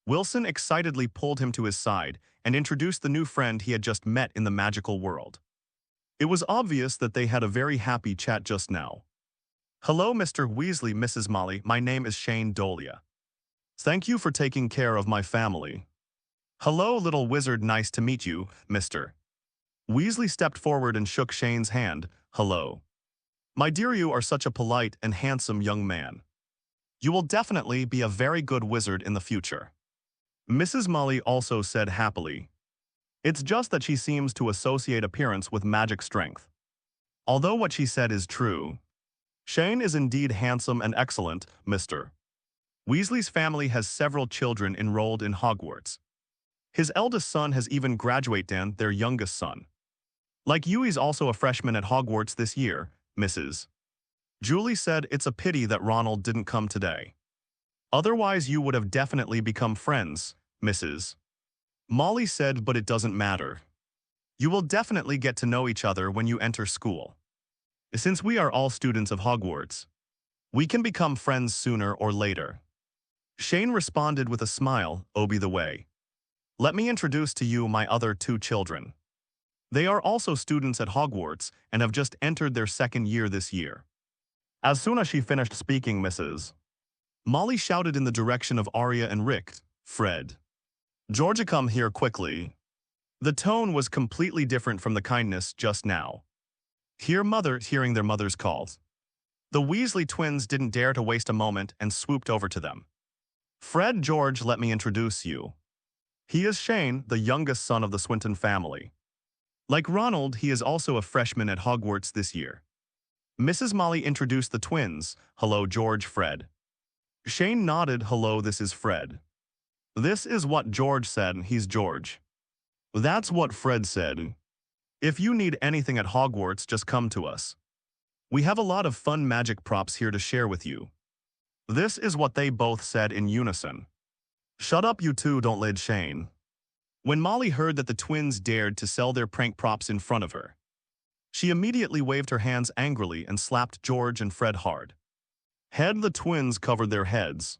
Wilson excitedly pulled him to his side and introduced the new friend he had just met in the magical world. It was obvious that they had a very happy chat just now. Hello, Mr. Weasley, Mrs. Molly. My name is Shane Dolea. Thank you for taking care of my family. Hello, little wizard. Nice to meet you, Mr. Weasley stepped forward and shook Shane's hand. Hello. My dear, you are such a polite and handsome young man. You will definitely be a very good wizard in the future. Mrs. Molly also said happily. It's just that she seems to associate appearance with magic strength. Although what she said is true, Shane is indeed handsome and excellent, Mr. Weasley's family has several children enrolled in Hogwarts. His eldest son has even graduated, their youngest son. Like you, he's also a freshman at Hogwarts this year, Mrs. Julie said. It's a pity that Ronald didn't come today. Otherwise you would have definitely become friends, Mrs. Molly said, but it doesn't matter. You will definitely get to know each other when you enter school. Since we are all students of Hogwarts, we can become friends sooner or later. Shane responded with a smile. Oh, by the way, let me introduce to you my other two children. They are also students at Hogwarts and have just entered their second year this year. As soon as she finished speaking, Mrs. Molly shouted in the direction of Arya and Rick, Fred, Georgia, come here quickly. The tone was completely different from the kindness just now. Hear mother, hearing their mother's calls. The Weasley twins didn't dare to waste a moment and swooped over to them. Fred, George, let me introduce you. He is Shane, the youngest son of the Swinton family. Like Ronald, he is also a freshman at Hogwarts this year. Mrs. Molly introduced the twins. Hello, George, Fred. Shane nodded. Hello, this is Fred. This is what George said. He's George. That's what Fred said. If you need anything at Hogwarts, just come to us. We have a lot of fun magic props here to share with you. This is what they both said in unison. Shut up, you two, don't lead Shane. When Molly heard that the twins dared to sell their prank props in front of her, she immediately waved her hands angrily and slapped George and Fred hard. The twins covered their heads,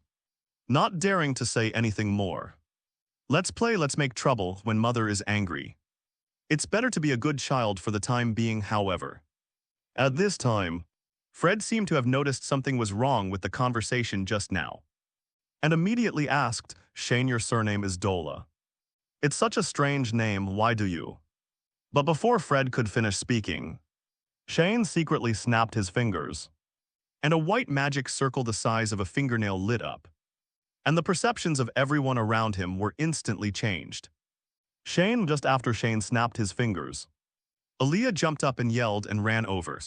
not daring to say anything more. Let's play let's make trouble when mother is angry. It's better to be a good child for the time being, however. At this time, Fred seemed to have noticed something was wrong with the conversation just now, and immediately asked, Shane, your surname is Dolea. It's such a strange name, why do you? But before Fred could finish speaking, Shane secretly snapped his fingers, and a white magic circle the size of a fingernail lit up, and the perceptions of everyone around him were instantly changed. Just after Shane snapped his fingers, Aaliyah jumped up and yelled and ran over,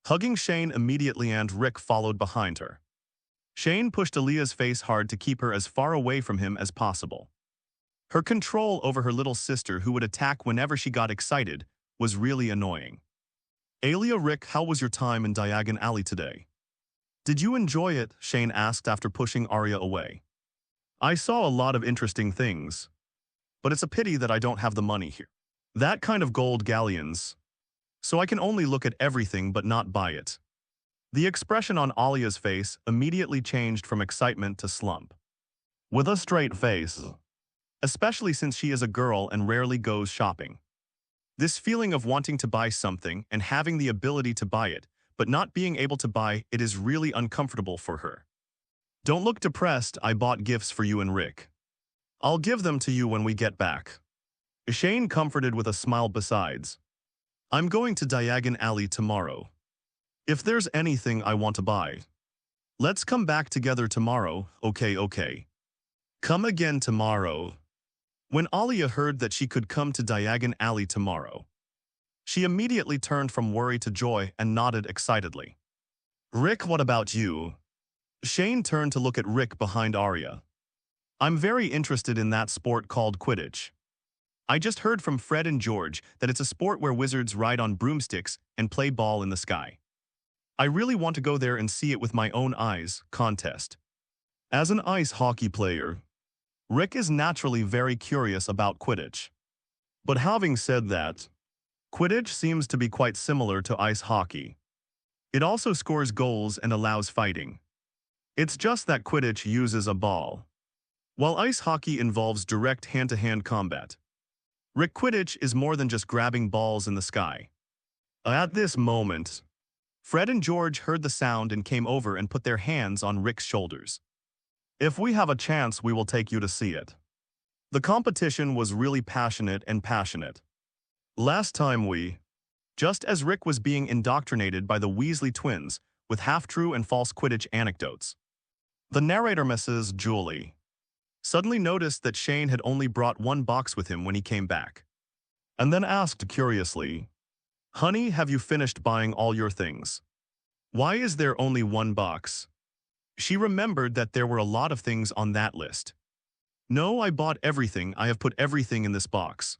hugging Shane immediately, and Rick followed behind her. Shane pushed Aaliyah's face hard to keep her as far away from him as possible. Her control over her little sister, who would attack whenever she got excited, was really annoying. Aaliyah, Rick, how was your time in Diagon Alley today? Did you enjoy it? Shane asked after pushing Arya away. I saw a lot of interesting things, but it's a pity that I don't have the money here. That kind of gold galleons. So I can only look at everything but not buy it. The expression on Alia's face immediately changed from excitement to slump. With a straight face, especially since she is a girl and rarely goes shopping. This feeling of wanting to buy something and having the ability to buy it, but not being able to buy it, is really uncomfortable for her. Don't look depressed, I bought gifts for you and Rick. I'll give them to you when we get back. Shane comforted with a smile. Besides, I'm going to Diagon Alley tomorrow. If there's anything I want to buy, let's come back together tomorrow, okay? Come again tomorrow. When Alia heard that she could come to Diagon Alley tomorrow, she immediately turned from worry to joy and nodded excitedly. Rick, what about you? Shane turned to look at Rick behind Arya. I'm very interested in that sport called Quidditch. I just heard from Fred and George that it's a sport where wizards ride on broomsticks and play ball in the sky. I really want to go there and see it with my own eyes. Contest. As an ice hockey player, Rick is naturally very curious about Quidditch. But having said that, Quidditch seems to be quite similar to ice hockey. It also scores goals and allows fighting. It's just that Quidditch uses a ball, while ice hockey involves direct hand-to-hand combat. Rick, Quidditch is more than just grabbing balls in the sky. At this moment, Fred and George heard the sound and came over and put their hands on Rick's shoulders. If we have a chance, we will take you to see it. The competition was really passionate. Last time just as Rick was being indoctrinated by the Weasley twins with half-true and false Quidditch anecdotes, the narrator, Mrs. Julie, suddenly noticed that Shane had only brought one box with him when he came back, and then asked curiously, Honey, have you finished buying all your things? Why is there only one box? She remembered that there were a lot of things on that list. No, I bought everything. I have put everything in this box.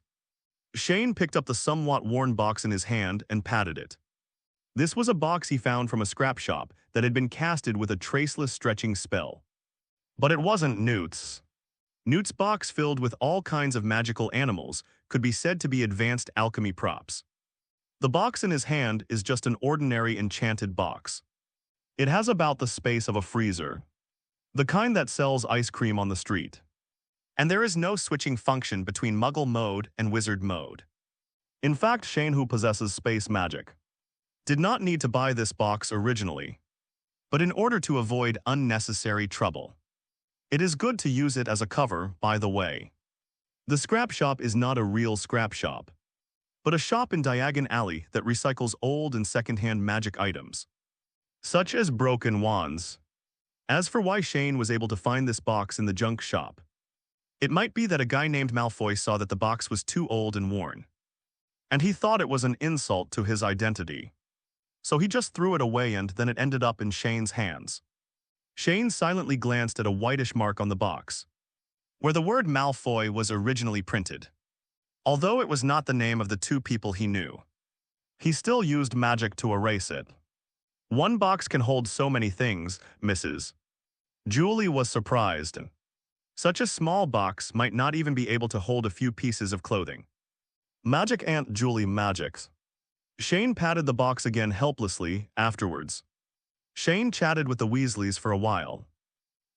Shane picked up the somewhat worn box in his hand and patted it. This was a box he found from a scrap shop that had been casted with a traceless stretching spell. But it wasn't Newt's. Newt's box, filled with all kinds of magical animals, could be said to be advanced alchemy props. The box in his hand is just an ordinary enchanted box. It has about the space of a freezer, the kind that sells ice cream on the street. And there is no switching function between Muggle mode and Wizard mode. In fact, Shane, who possesses space magic, did not need to buy this box originally, but in order to avoid unnecessary trouble. It is good to use it as a cover, by the way. The scrap shop is not a real scrap shop, but a shop in Diagon Alley that recycles old and second-hand magic items, such as broken wands. As for why Shane was able to find this box in the junk shop, it might be that a guy named Malfoy saw that the box was too old and worn, and he thought it was an insult to his identity. So he just threw it away, and then it ended up in Shane's hands. Shane silently glanced at a whitish mark on the box, where the word Malfoy was originally printed. Although it was not the name of the two people he knew, he still used magic to erase it. One box can hold so many things, Mrs. Julie was surprised. Such a small box might not even be able to hold a few pieces of clothing. Magic, Aunt Julie, magic. Shane patted the box again helplessly. Afterwards, Shane chatted with the Weasleys for a while,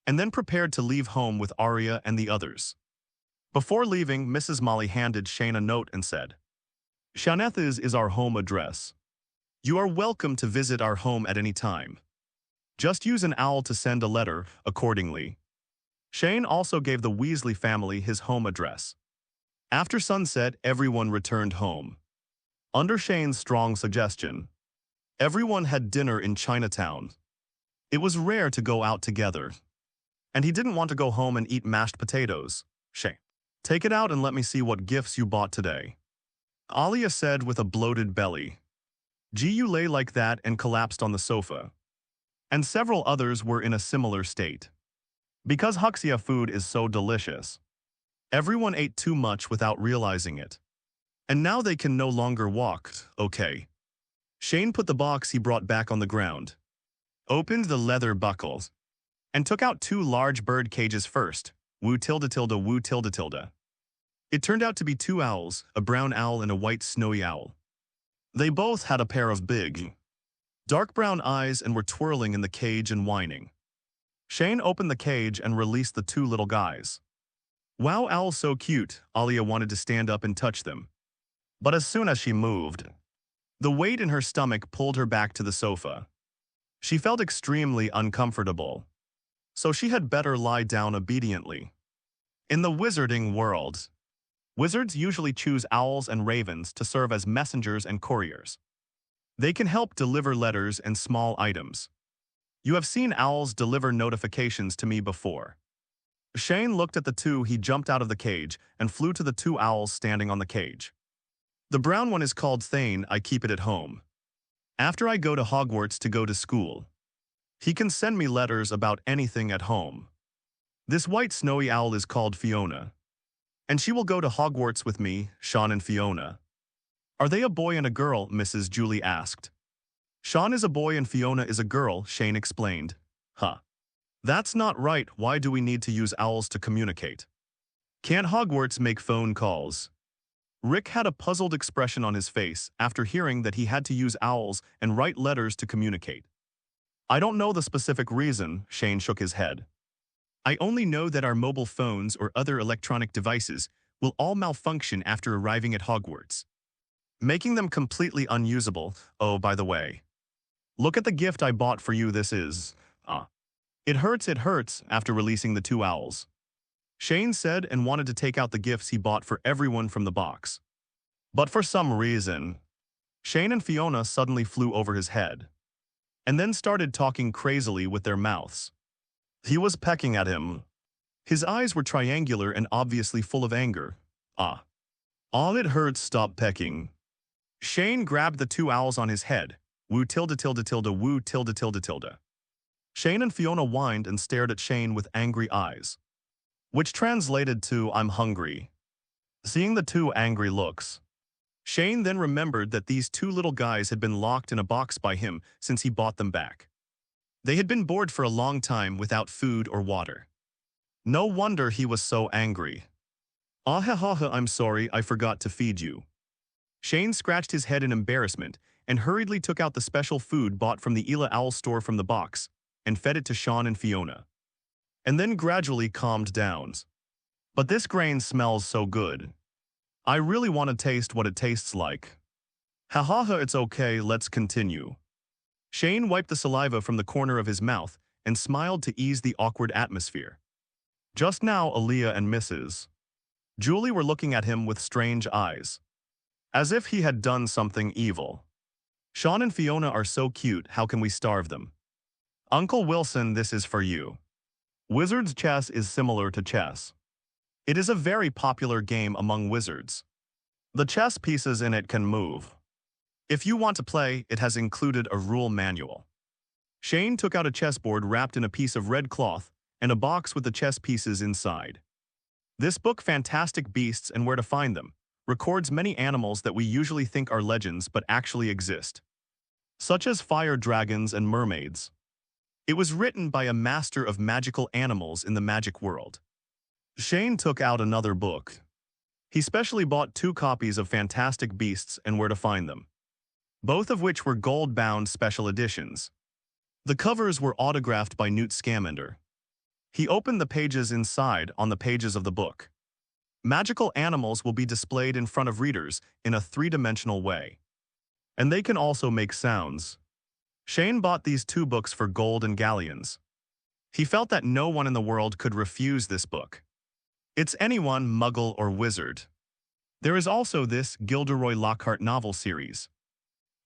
and then prepared to leave home with Arya and the others. Before leaving, Mrs. Molly handed Shane a note and said, Shaneth's is our home address. You are welcome to visit our home at any time. Just use an owl to send a letter accordingly. Shane also gave the Weasley family his home address. After sunset, everyone returned home. Under Shane's strong suggestion, everyone had dinner in Chinatown. It was rare to go out together, and he didn't want to go home and eat mashed potatoes. Shane, take it out and let me see what gifts you bought today, Alia said with a bloated belly. Jiu lay like that and collapsed on the sofa, and several others were in a similar state. Because Huxia food is so delicious, everyone ate too much without realizing it. And now they can no longer walk, okay. Shane put the box he brought back on the ground, opened the leather buckles, and took out 2 large bird cages first. Woo tilde tilde woo tilde tilde. It turned out to be 2 owls, a brown owl and a white snowy owl. They both had a pair of big, dark brown eyes and were twirling in the cage and whining. Shane opened the cage and released the 2 little guys. Wow, owls so cute, Alia wanted to stand up and touch them. But as soon as she moved, the weight in her stomach pulled her back to the sofa. She felt extremely uncomfortable, so she had better lie down obediently. In the wizarding world, wizards usually choose owls and ravens to serve as messengers and couriers. They can help deliver letters and small items. You have seen owls deliver notifications to me before. Shane looked at the 2. He jumped out of the cage and flew to the 2 owls standing on the cage. The brown one is called Thane. I keep it at home. After I go to Hogwarts to go to school, he can send me letters about anything at home. This white snowy owl is called Fiona, and she will go to Hogwarts with me, Sean and Fiona. Are they a boy and a girl? Mrs. Julie asked. Sean is a boy and Fiona is a girl, Shane explained. Huh. That's not right. Why do we need to use owls to communicate? Can't Hogwarts make phone calls? Rick had a puzzled expression on his face after hearing that he had to use owls and write letters to communicate. I don't know the specific reason, Shane shook his head. I only know that our mobile phones or other electronic devices will all malfunction after arriving at Hogwarts, making them completely unusable. Oh, by the way, look at the gift I bought for you. This is, It hurts, after releasing the 2 owls, Shane said, and wanted to take out the gifts he bought for everyone from the box. But for some reason, Shane and Fiona suddenly flew over his head, and then started talking crazily with their mouths. He was pecking at him. His eyes were triangular and obviously full of anger. All it hurts, stop pecking. Shane grabbed the 2 owls on his head. Woo tilde tilde tilde woo tilde tilde tilde. Shane and Fiona whined and stared at Shane with angry eyes, which translated to, I'm hungry. Seeing the 2 angry looks, Shane then remembered that these 2 little guys had been locked in a box by him since he bought them back. They had been bored for a long time without food or water. No wonder he was so angry. Ah ha ha ha, I'm sorry, I forgot to feed you. Shane scratched his head in embarrassment and hurriedly took out the special food bought from the Ela Owl store from the box and fed it to Sean and Fiona, and then gradually calmed down. But this grain smells so good. I really want to taste what it tastes like. Ha ha ha, it's okay, let's continue. Shane wiped the saliva from the corner of his mouth and smiled to ease the awkward atmosphere. Just now, Aaliyah and Mrs. Julie were looking at him with strange eyes, as if he had done something evil. Sean and Fiona are so cute, how can we starve them? Uncle Wilson, this is for you. Wizards chess is similar to chess. It is a very popular game among wizards. The chess pieces in it can move. If you want to play, it has included a rule manual. Shane took out a chessboard wrapped in a piece of red cloth and a box with the chess pieces inside. This book, Fantastic Beasts and Where to Find Them, records many animals that we usually think are legends but actually exist, such as fire dragons and mermaids. It was written by a master of magical animals in the magic world. Shane took out another book. He specially bought 2 copies of Fantastic Beasts and Where to Find Them, both of which were gold-bound special editions. The covers were autographed by Newt Scamander. He opened the pages inside on the pages of the book. Magical animals will be displayed in front of readers in a 3-dimensional way, and they can also make sounds. Shane bought these 2 books for gold and galleons. He felt that no one in the world could refuse this book. It's anyone, muggle or wizard. There is also this Gilderoy Lockhart novel series.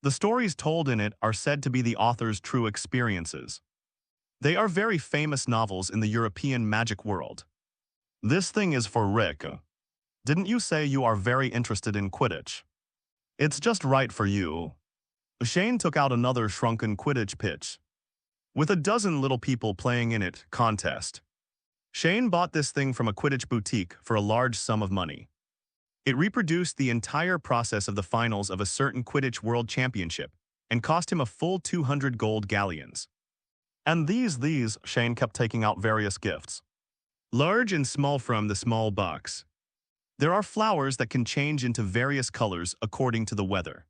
The stories told in it are said to be the author's true experiences. They are very famous novels in the European magic world. This thing is for Rick. Didn't you say you are very interested in Quidditch? It's just right for you. Shane took out another shrunken Quidditch pitch. With a dozen little people playing in it, contest. Shane bought this thing from a Quidditch boutique for a large sum of money. It reproduced the entire process of the finals of a certain Quidditch World Championship and cost him a full 200 gold galleons. And these, Shane kept taking out various gifts. Large and small from the small box. There are flowers that can change into various colors according to the weather.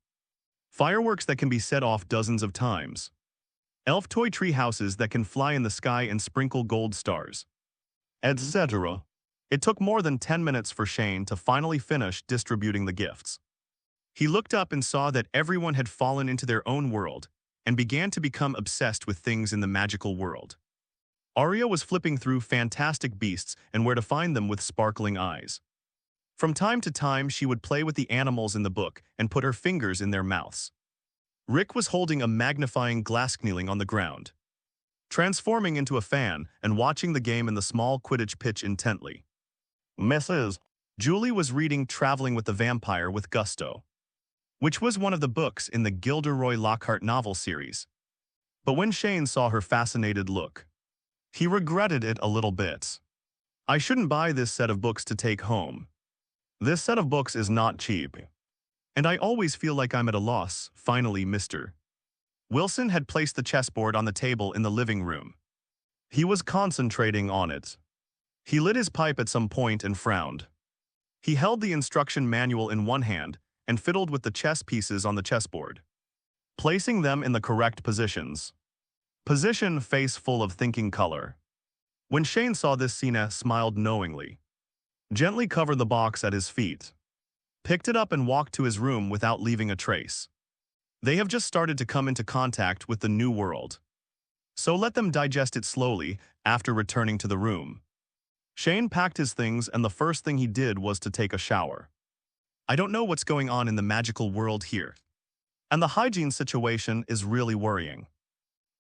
Fireworks that can be set off dozens of times. Elf toy tree houses that can fly in the sky and sprinkle gold stars. Etc. It took more than 10 minutes for Shane to finally finish distributing the gifts. He looked up and saw that everyone had fallen into their own world and began to become obsessed with things in the magical world. Arya was flipping through fantastic beasts and where to find them with sparkling eyes. From time to time, she would play with the animals in the book and put her fingers in their mouths. Rick was holding a magnifying glass kneeling on the ground, transforming into a fan and watching the game in the small Quidditch pitch intently. Mrs. Julie was reading Traveling with the Vampire with gusto, which was one of the books in the Gilderoy Lockhart novel series. But when Shane saw her fascinated look, he regretted it a little bit. I shouldn't buy this set of books to take home. This set of books is not cheap. And I always feel like I'm at a loss. Finally, Mr. Wilson had placed the chessboard on the table in the living room. He was concentrating on it. He lit his pipe at some point and frowned. He held the instruction manual in one hand and fiddled with the chess pieces on the chessboard, placing them in the correct positions. Position face full of thinking color. When Shane saw this scene, smiled knowingly, gently covered the box at his feet, picked it up and walked to his room without leaving a trace. They have just started to come into contact with the new world. So let them digest it slowly after returning to the room. Shane packed his things and the first thing he did was to take a shower. I don't know what's going on in the magical world here. And the hygiene situation is really worrying.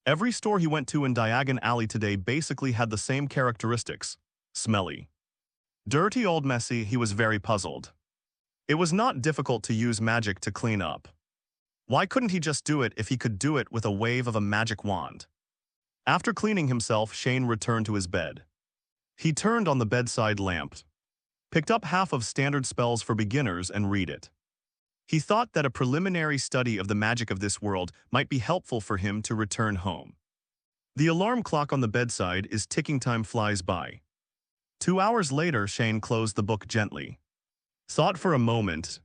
Every store he went to in Diagon Alley today basically had the same characteristics. Smelly. Dirty old messy. He was very puzzled. It was not difficult to use magic to clean up. Why couldn't he just do it if he could do it with a wave of a magic wand? After cleaning himself, Shane returned to his bed. He turned on the bedside lamp, picked up half of Standard Spells for Beginners and read it. He thought that a preliminary study of the magic of this world might be helpful for him to return home. The alarm clock on the bedside is ticking. Time flies by. 2 hours later, Shane closed the book gently, thought for a moment,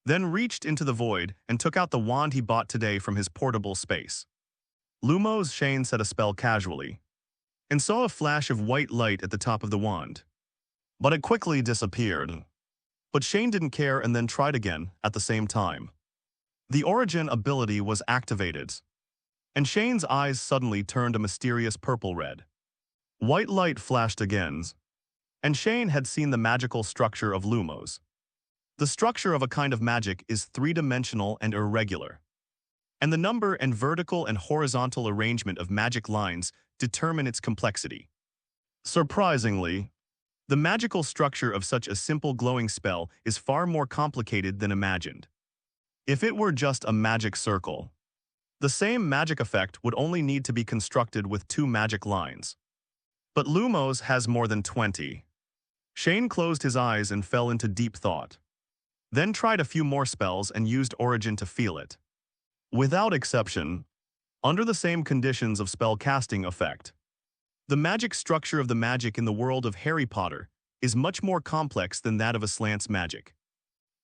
then reached into the void and took out the wand he bought today from his portable space. Lumos. Shane said a spell casually, and saw a flash of white light at the top of the wand. But it quickly disappeared. But Shane didn't care and then tried again at the same time. The origin ability was activated, and Shane's eyes suddenly turned a mysterious purple-red. White light flashed again, and Shane had seen the magical structure of Lumos. The structure of a kind of magic is three-dimensional and irregular, and the number and vertical and horizontal arrangement of magic lines determine its complexity. Surprisingly, the magical structure of such a simple glowing spell is far more complicated than imagined. If it were just a magic circle, the same magic effect would only need to be constructed with 2 magic lines. But Lumos has more than 20. Shane closed his eyes and fell into deep thought. Then tried a few more spells and used Origin to feel it. Without exception, under the same conditions of spell casting effect, the magic structure of the magic in the world of Harry Potter is much more complex than that of Aslant's magic.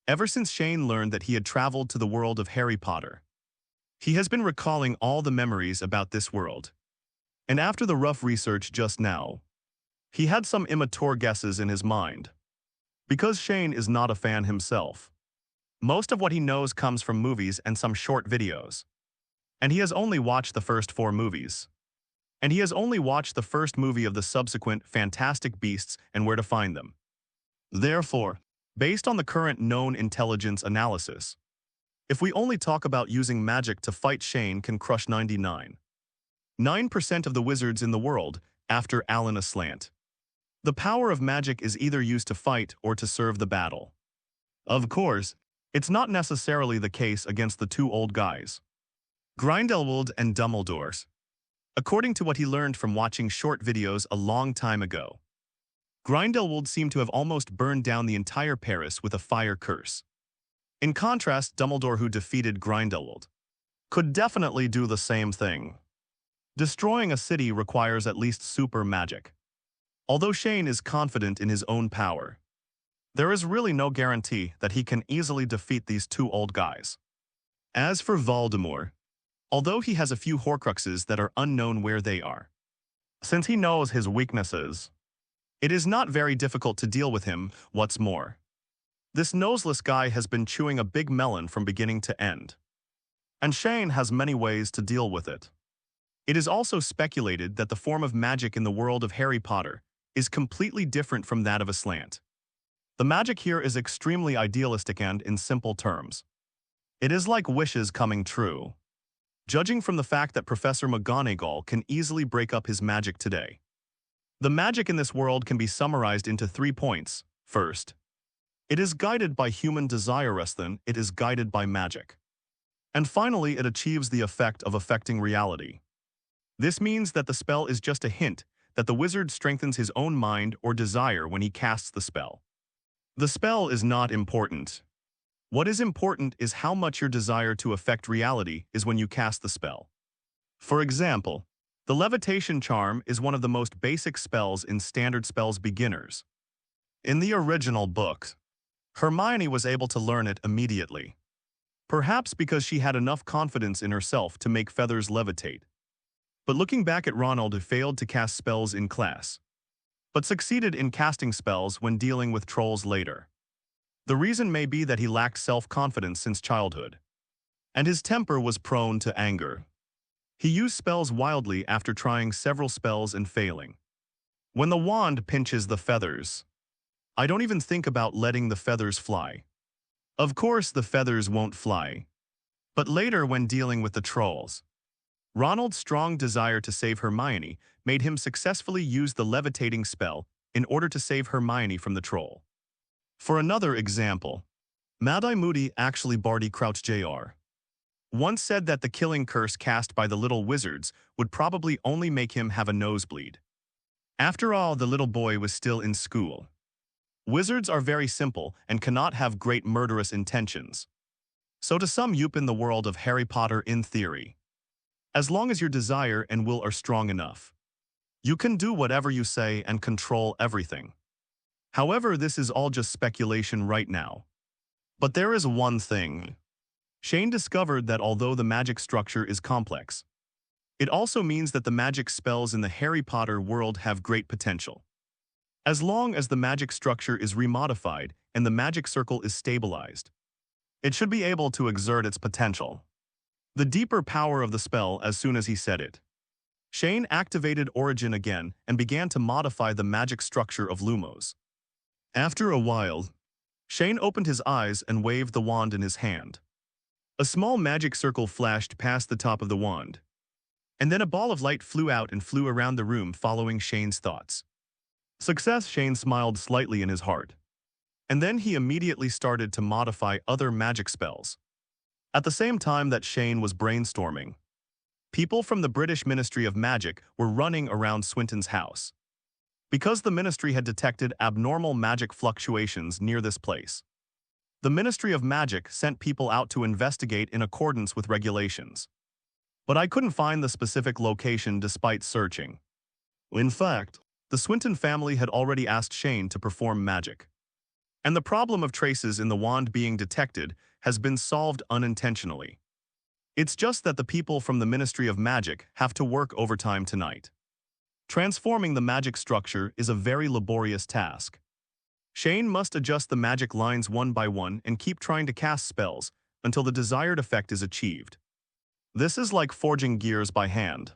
Ever since Shane learned that he had traveled to the world of Harry Potter, he has been recalling all the memories about this world. And after the rough research just now, he had some immature guesses in his mind. Because Shane is not a fan himself, most of what he knows comes from movies and some short videos. And he has only watched the first 4 movies. And he has only watched the first movie of the subsequent Fantastic Beasts and Where to Find Them. Therefore, Based on the current known intelligence analysis, if we only talk about using magic to fight, Shane can crush 99.9% of the wizards in the world after Alan Aslant. The power of magic is either used to fight or to serve the battle. Of course, it's not necessarily the case against the two old guys, Grindelwald and Dumbledore. According to what he learned from watching short videos a long time ago, Grindelwald seemed to have almost burned down the entire Paris with a fire curse. In contrast, Dumbledore, who defeated Grindelwald, could definitely do the same thing. Destroying a city requires at least super magic. Although Shane is confident in his own power, there is really no guarantee that he can easily defeat these two old guys. As for Voldemort, although he has a few Horcruxes that are unknown where they are, since he knows his weaknesses, it is not very difficult to deal with him. What's more, this noseless guy has been chewing a big melon from beginning to end, and Shane has many ways to deal with it. It is also speculated that the form of magic in the world of Harry Potter is completely different from that of Aslant. The magic here is extremely idealistic and, in simple terms, it is like wishes coming true. Judging from the fact that Professor McGonagall can easily break up his magic today. The magic in this world can be summarized into 3 points. First, it is guided by human desire less than it is guided by magic. And finally, it achieves the effect of affecting reality. This means that the spell is just a hint that the wizard strengthens his own mind or desire when he casts the spell. The spell is not important. What is important is how much your desire to affect reality is when you cast the spell. For example, the levitation charm is one of the most basic spells in Standard Spells Beginners. In the original book, Hermione was able to learn it immediately, perhaps because she had enough confidence in herself to make feathers levitate. But looking back at Ronald, who failed to cast spells in class, but succeeded in casting spells when dealing with trolls later. The reason may be that he lacked self-confidence since childhood, and his temper was prone to anger. He used spells wildly after trying several spells and failing. When the wand pinches the feathers, I don't even think about letting the feathers fly. Of course, the feathers won't fly. But later, when dealing with the trolls, Ronald's strong desire to save Hermione made him successfully use the levitating spell in order to save Hermione from the troll. For another example, Mad-Eye Moody, actually Barty Crouch Jr., once said that the killing curse cast by the little wizards would probably only make him have a nosebleed. After all, the little boy was still in school. Wizards are very simple and cannot have great murderous intentions. So to sum up in the world of Harry Potter, in theory, as long as your desire and will are strong enough, you can do whatever you say and control everything. However, this is all just speculation right now. But there is one thing. Shane discovered that although the magic structure is complex, it also means that the magic spells in the Harry Potter world have great potential. As long as the magic structure is remodified and the magic circle is stabilized, it should be able to exert its potential. The deeper power of the spell as soon as he said it. Shane activated Origin again and began to modify the magic structure of Lumos. After a while, Shane opened his eyes and waved the wand in his hand. A small magic circle flashed past the top of the wand, and then a ball of light flew out and flew around the room following Shane's thoughts. Success! Shane smiled slightly in his heart, and then he immediately started to modify other magic spells. At the same time that Shane was brainstorming, people from the British Ministry of Magic were running around Swinton's house, because the ministry had detected abnormal magic fluctuations near this place. The Ministry of Magic sent people out to investigate in accordance with regulations. But I couldn't find the specific location despite searching. In fact, the Swinton family had already asked Shane to perform magic. And the problem of traces in the wand being detected has been solved unintentionally. It's just that the people from the Ministry of Magic have to work overtime tonight. Transforming the magic structure is a very laborious task. Shane must adjust the magic lines one by one and keep trying to cast spells until the desired effect is achieved. This is like forging gears by hand.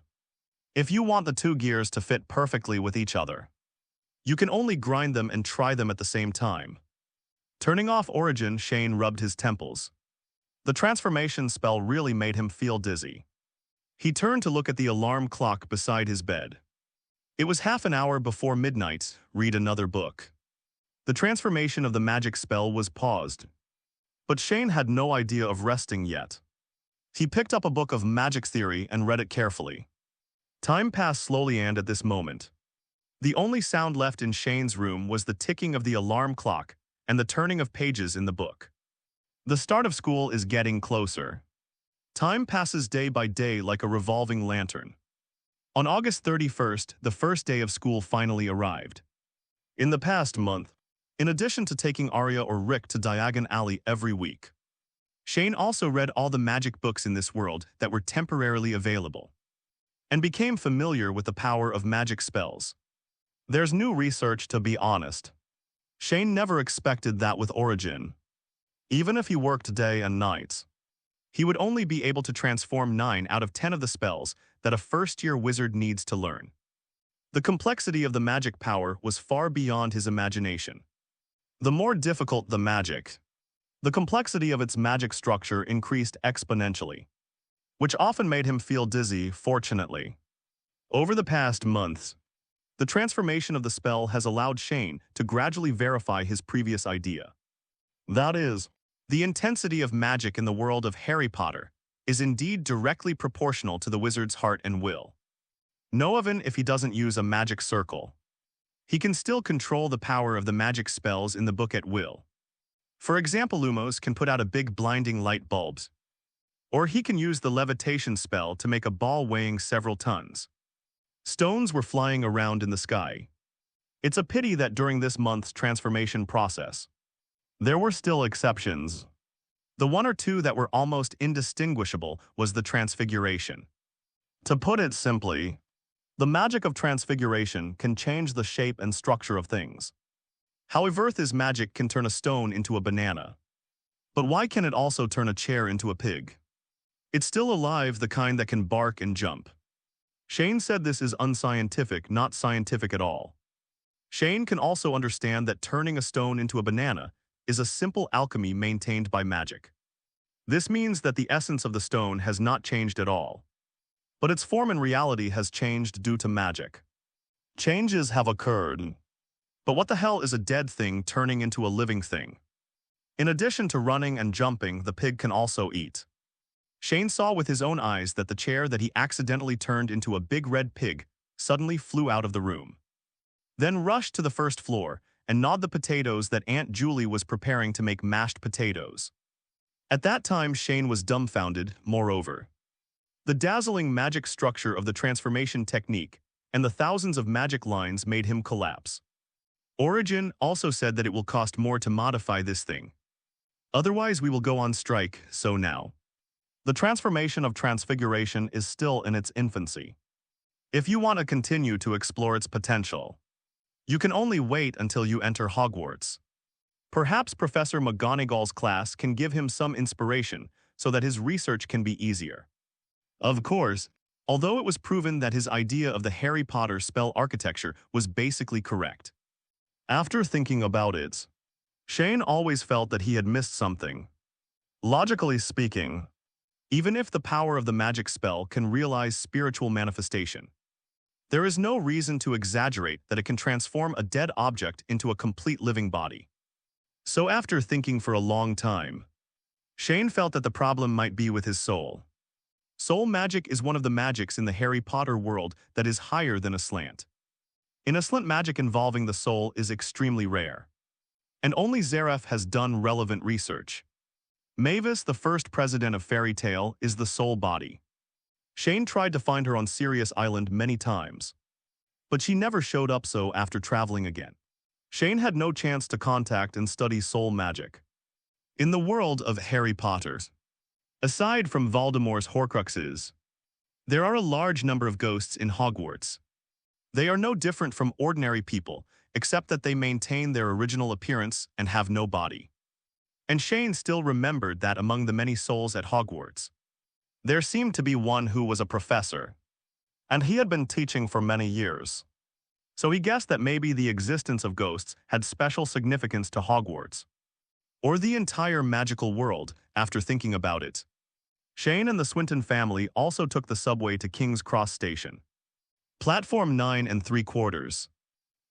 If you want the two gears to fit perfectly with each other, you can only grind them and try them at the same time. Turning off Origin, Shane rubbed his temples. The transformation spell really made him feel dizzy. He turned to look at the alarm clock beside his bed. It was half an hour before midnight. Read another book. The transformation of the magic spell was paused. But Shane had no idea of resting yet. He picked up a book of magic theory and read it carefully. Time passed slowly, and at this moment, the only sound left in Shane's room was the ticking of the alarm clock and the turning of pages in the book. The start of school is getting closer. Time passes day by day like a revolving lantern. On August 31st, the first day of school finally arrived. In the past month, in addition to taking Arya or Rick to Diagon Alley every week, Shane also read all the magic books in this world that were temporarily available, and became familiar with the power of magic spells. There's new research, to be honest. Shane never expected that with Origin. Even if he worked day and nights, he would only be able to transform 9 out of 10 of the spells that a first-year wizard needs to learn. The complexity of the magic power was far beyond his imagination. The more difficult the magic, the complexity of its magic structure increased exponentially, which often made him feel dizzy. Fortunately, over the past months, the transformation of the spell has allowed Shane to gradually verify his previous idea. That is, the intensity of magic in the world of Harry Potter is indeed directly proportional to the wizard's heart and will. Even if he doesn't use a magic circle, he can still control the power of the magic spells in the book at will. For example, Lumos can put out a big blinding light bulbs, or he can use the levitation spell to make a ball weighing several tons. Stones were flying around in the sky. It's a pity that during this month's transformation process, there were still exceptions. The one or two that were almost indistinguishable was the transfiguration. To put it simply, the magic of transfiguration can change the shape and structure of things. How Earth's magic can turn a stone into a banana. But why can it also turn a chair into a pig? It's still alive, the kind that can bark and jump. Shane said this is unscientific, not scientific at all. Shane can also understand that turning a stone into a banana is a simple alchemy maintained by magic. This means that the essence of the stone has not changed at all, but its form in reality has changed due to magic. Changes have occurred. But what the hell is a dead thing turning into a living thing? In addition to running and jumping, the pig can also eat. Shane saw with his own eyes that the chair that he accidentally turned into a big red pig suddenly flew out of the room, then rushed to the first floor and gnawed the potatoes that Aunt Julie was preparing to make mashed potatoes. At that time, Shane was dumbfounded. Moreover, the dazzling magic structure of the transformation technique and the thousands of magic lines made him collapse. Origin also said that it will cost more to modify this thing. Otherwise, we will go on strike, so now. The transformation of transfiguration is still in its infancy. If you want to continue to explore its potential, you can only wait until you enter Hogwarts. Perhaps Professor McGonagall's class can give him some inspiration so that his research can be easier. Of course, although it was proven that his idea of the Harry Potter spell architecture was basically correct. After thinking about it, Shane always felt that he had missed something. Logically speaking, even if the power of the magic spell can realize spiritual manifestation, there is no reason to exaggerate that it can transform a dead object into a complete living body. So after thinking for a long time, Shane felt that the problem might be with his soul. Soul magic is one of the magics in the Harry Potter world that is higher than a slant. In a slant, magic involving the soul is extremely rare, and only Zareth has done relevant research. Mavis, the first president of Fairy Tale, is the soul body. Shane tried to find her on Sirius Island many times, but she never showed up. So after traveling again, Shane had no chance to contact and study soul magic. In the world of Harry Potter, aside from Voldemort's Horcruxes, there are a large number of ghosts in Hogwarts. They are no different from ordinary people, except that they maintain their original appearance and have no body. And Shane still remembered that among the many souls at Hogwarts, there seemed to be one who was a professor, and he had been teaching for many years. So he guessed that maybe the existence of ghosts had special significance to Hogwarts. or the entire magical world after thinking about it. Shane and the Swinton family also took the subway to King's Cross Station. Platform 9 and 3/4.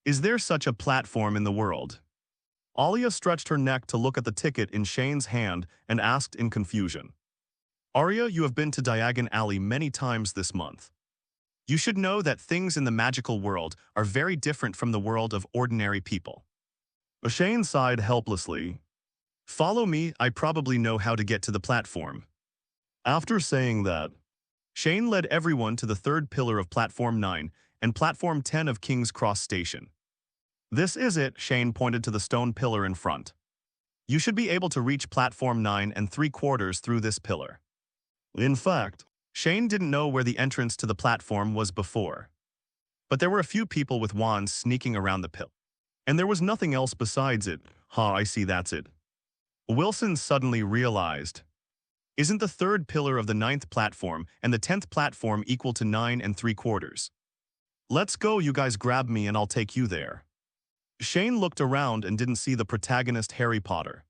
Is there such a platform in the world? Alia stretched her neck to look at the ticket in Shane's hand and asked in confusion. Arya, you have been to Diagon Alley many times this month. You should know that things in the magical world are very different from the world of ordinary people. Shane sighed helplessly. Follow me, I probably know how to get to the platform. After saying that, Shane led everyone to the third pillar of Platform 9 and Platform 10 of King's Cross Station. This is it, Shane pointed to the stone pillar in front. You should be able to reach Platform 9 and 3/4 through this pillar. In fact, Shane didn't know where the entrance to the platform was before. But there were a few people with wands sneaking around the pillar. And there was nothing else besides it. I see, that's it. Wilson suddenly realized. Isn't the third pillar of the 9th platform and the 10th platform equal to 9 and 3/4? Let's go, you guys grab me and I'll take you there. Shane looked around and didn't see the protagonist Harry Potter.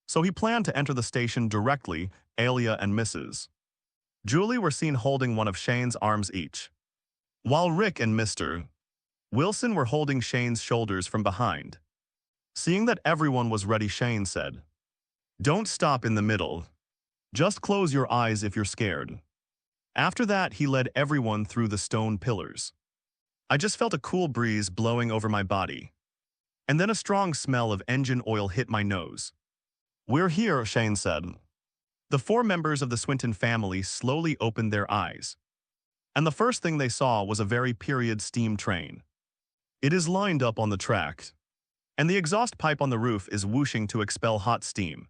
So he planned to enter the station directly. Alia and Mrs. Julie were seen holding one of Shane's arms each, while Rick and Mr. Wilson were holding Shane's shoulders from behind. Seeing that everyone was ready, Shane said, "Don't stop in the middle. Just close your eyes if you're scared." After that, he led everyone through the stone pillars. I just felt a cool breeze blowing over my body. And then a strong smell of engine oil hit my nose. We're here, Shane said. The 4 members of the Swinton family slowly opened their eyes. And the first thing they saw was a very period steam train. It is lined up on the track, and the exhaust pipe on the roof is whooshing to expel hot steam.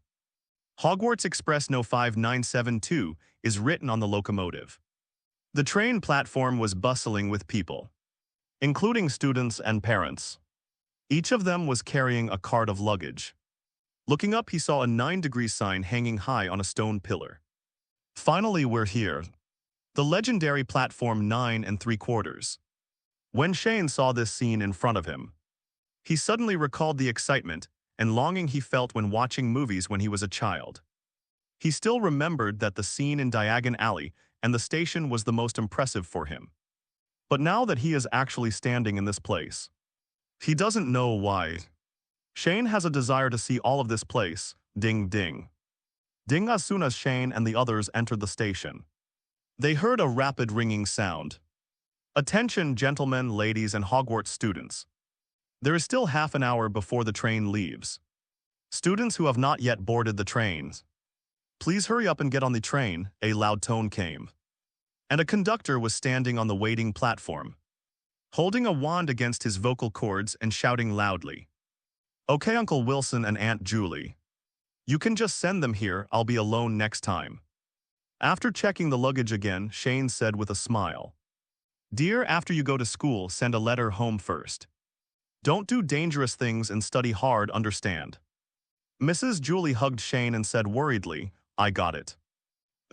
Hogwarts Express No. 5972 is written on the locomotive. The train platform was bustling with people, including students and parents. Each of them was carrying a cart of luggage. Looking up, he saw a 9° sign hanging high on a stone pillar. Finally, we're here. The legendary Platform 9 and 3/4. When Shane saw this scene in front of him, he suddenly recalled the excitement and longing he felt when watching movies when he was a child. He still remembered that the scene in Diagon Alley and the station was the most impressive for him. But now that he is actually standing in this place, he doesn't know why. Shane has a desire to see all of this place. Ding, ding. Ding as soon as Shane and the others entered the station. They heard a rapid ringing sound. Attention, gentlemen, ladies, and Hogwarts students. There is still half an hour before the train leaves. Students who have not yet boarded the trains, please hurry up and get on the train, a loud tone came. And a conductor was standing on the waiting platform, holding a wand against his vocal cords and shouting loudly. Okay, Uncle Wilson and Aunt Julie. You can just send them here, I'll be alone next time. After checking the luggage again, Shane said with a smile. Dear, after you go to school, send a letter home first. Don't do dangerous things and study hard, understand? Mrs. Julie hugged Shane and said worriedly, I got it.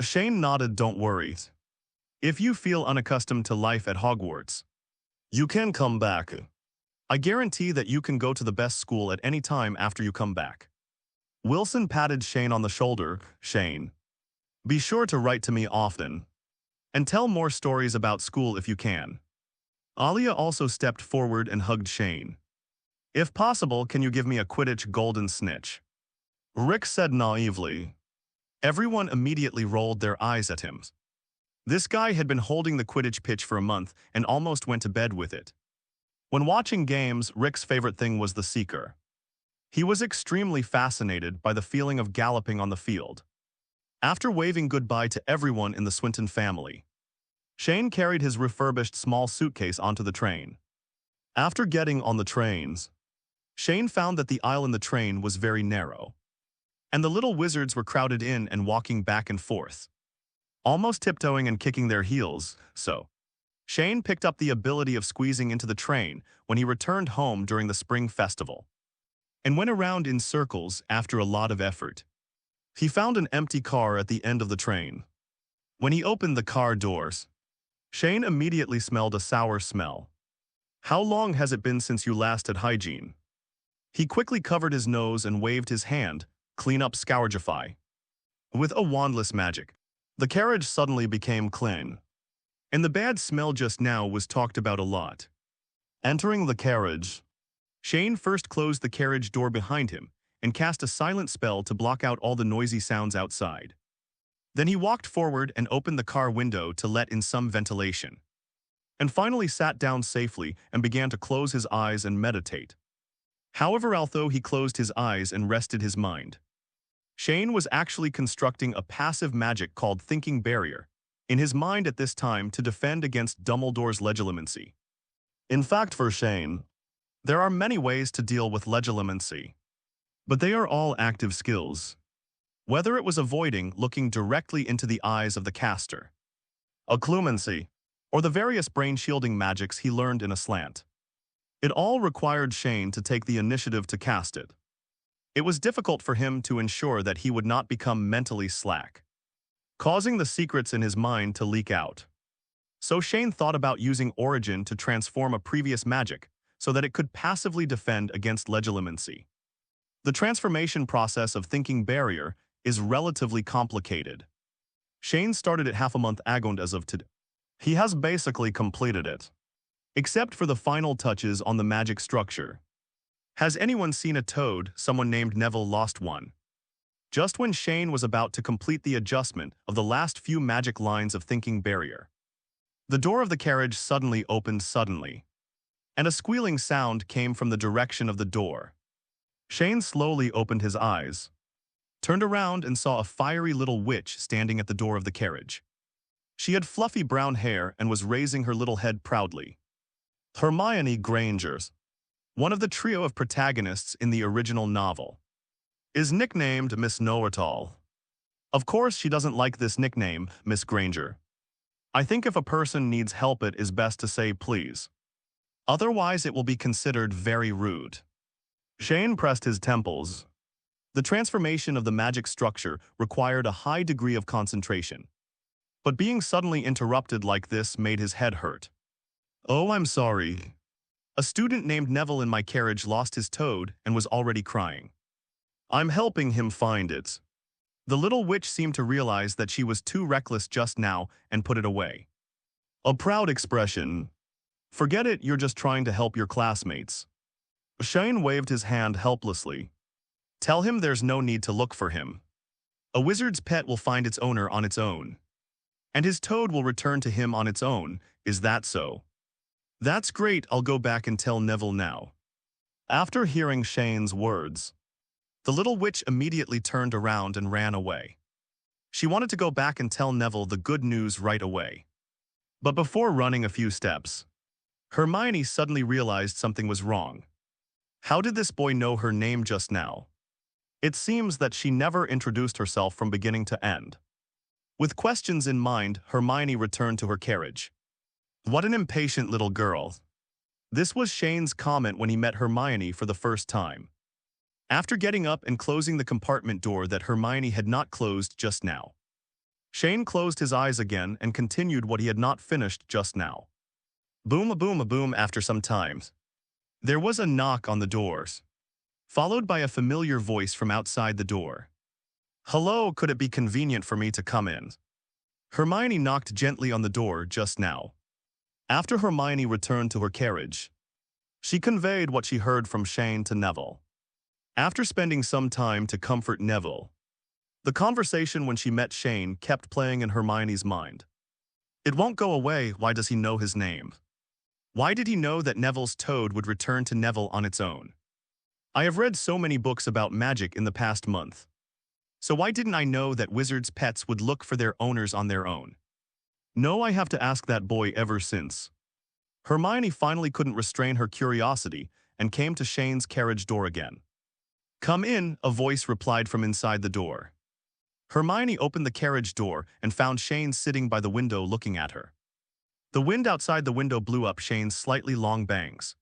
Shane nodded, don't worry. If you feel unaccustomed to life at Hogwarts, you can come back. I guarantee that you can go to the best school at any time after you come back. Wilson patted Shane on the shoulder. Shane, be sure to write to me often. And tell more stories about school if you can. Alia also stepped forward and hugged Shane. If possible, can you give me a Quidditch golden snitch? Rick said naively. Everyone immediately rolled their eyes at him. This guy had been holding the Quidditch pitch for a month and almost went to bed with it. When watching games, Rick's favorite thing was the Seeker. He was extremely fascinated by the feeling of galloping on the field. After waving goodbye to everyone in the Swinton family, Shane carried his refurbished small suitcase onto the train. After getting on the trains, Shane found that the aisle in the train was very narrow, and the little wizards were crowded in and walking back and forth, almost tiptoeing and kicking their heels, so Shane picked up the ability of squeezing into the train when he returned home during the spring festival, and went around in circles after a lot of effort. He found an empty car at the end of the train. When he opened the car doors, Shane immediately smelled a sour smell. How long has it been since you last had hygiene? He quickly covered his nose and waved his hand, clean up Scourgify. With a wandless magic, the carriage suddenly became clean. And the bad smell just now was talked about a lot. Entering the carriage, Shane first closed the carriage door behind him and cast a silent spell to block out all the noisy sounds outside. Then he walked forward and opened the car window to let in some ventilation. And finally sat down safely and began to close his eyes and meditate. However, although he closed his eyes and rested his mind, Shane was actually constructing a passive magic called Thinking Barrier in his mind at this time to defend against Dumbledore's legilimency. In fact, for Shane, there are many ways to deal with legilimency, but they are all active skills. Whether it was avoiding looking directly into the eyes of the caster, occlumency, or the various brain-shielding magics he learned in Aslant, it all required Shane to take the initiative to cast it. It was difficult for him to ensure that he would not become mentally slack, causing the secrets in his mind to leak out. So Shane thought about using Origin to transform a previous magic so that it could passively defend against legilimency. The transformation process of Thinking Barrier is relatively complicated. Shane started it half a month ago as of today. He has basically completed it, except for the final touches on the magic structure. Has anyone seen a toad? Someone named Neville lost one. Just when Shane was about to complete the adjustment of the last few magic lines of Thinking Barrier, the door of the carriage suddenly opened suddenly, and a squealing sound came from the direction of the door. Shane slowly opened his eyes, turned around and saw a fiery little witch standing at the door of the carriage. She had fluffy brown hair and was raising her little head proudly. Hermione Granger's, one of the trio of protagonists in the original novel, is nicknamed Miss Know-It-All. Of course, she doesn't like this nickname, Miss Granger. I think if a person needs help, it is best to say please. Otherwise, it will be considered very rude. Shane pressed his temples. The transformation of the magic structure required a high degree of concentration. But being suddenly interrupted like this made his head hurt. Oh, I'm sorry. A student named Neville in my carriage lost his toad and was already crying. I'm helping him find it. The little witch seemed to realize that she was too reckless just now and put it away. A proud expression. Forget it, you're just trying to help your classmates. Shane waved his hand helplessly. Tell him there's no need to look for him. A wizard's pet will find its owner on its own. And his toad will return to him on its own, is that so? That's great, I'll go back and tell Neville now. After hearing Shane's words, the little witch immediately turned around and ran away. She wanted to go back and tell Neville the good news right away. But before running a few steps, Hermione suddenly realized something was wrong. How did this boy know her name just now? It seems that she never introduced herself from beginning to end. With questions in mind, Hermione returned to her carriage. What an impatient little girl. This was Shane's comment when he met Hermione for the first time. After getting up and closing the compartment door that Hermione had not closed just now, Shane closed his eyes again and continued what he had not finished just now. Boom, a boom, a boom. After some time, there was a knock on the doors, followed by a familiar voice from outside the door. Hello, could it be convenient for me to come in? Hermione knocked gently on the door just now. After Hermione returned to her carriage, she conveyed what she heard from Shane to Neville. After spending some time to comfort Neville, the conversation when she met Shane kept playing in Hermione's mind. It won't go away. Why does he know his name? Why did he know that Neville's toad would return to Neville on its own? I have read so many books about magic in the past month. So why didn't I know that wizards' pets would look for their owners on their own? No, I have to ask that boy ever since. Hermione finally couldn't restrain her curiosity and came to Shane's carriage door again. Come in, a voice replied from inside the door. Hermione opened the carriage door and found Shane sitting by the window looking at her. The wind outside the window blew up Shane's slightly long bangs,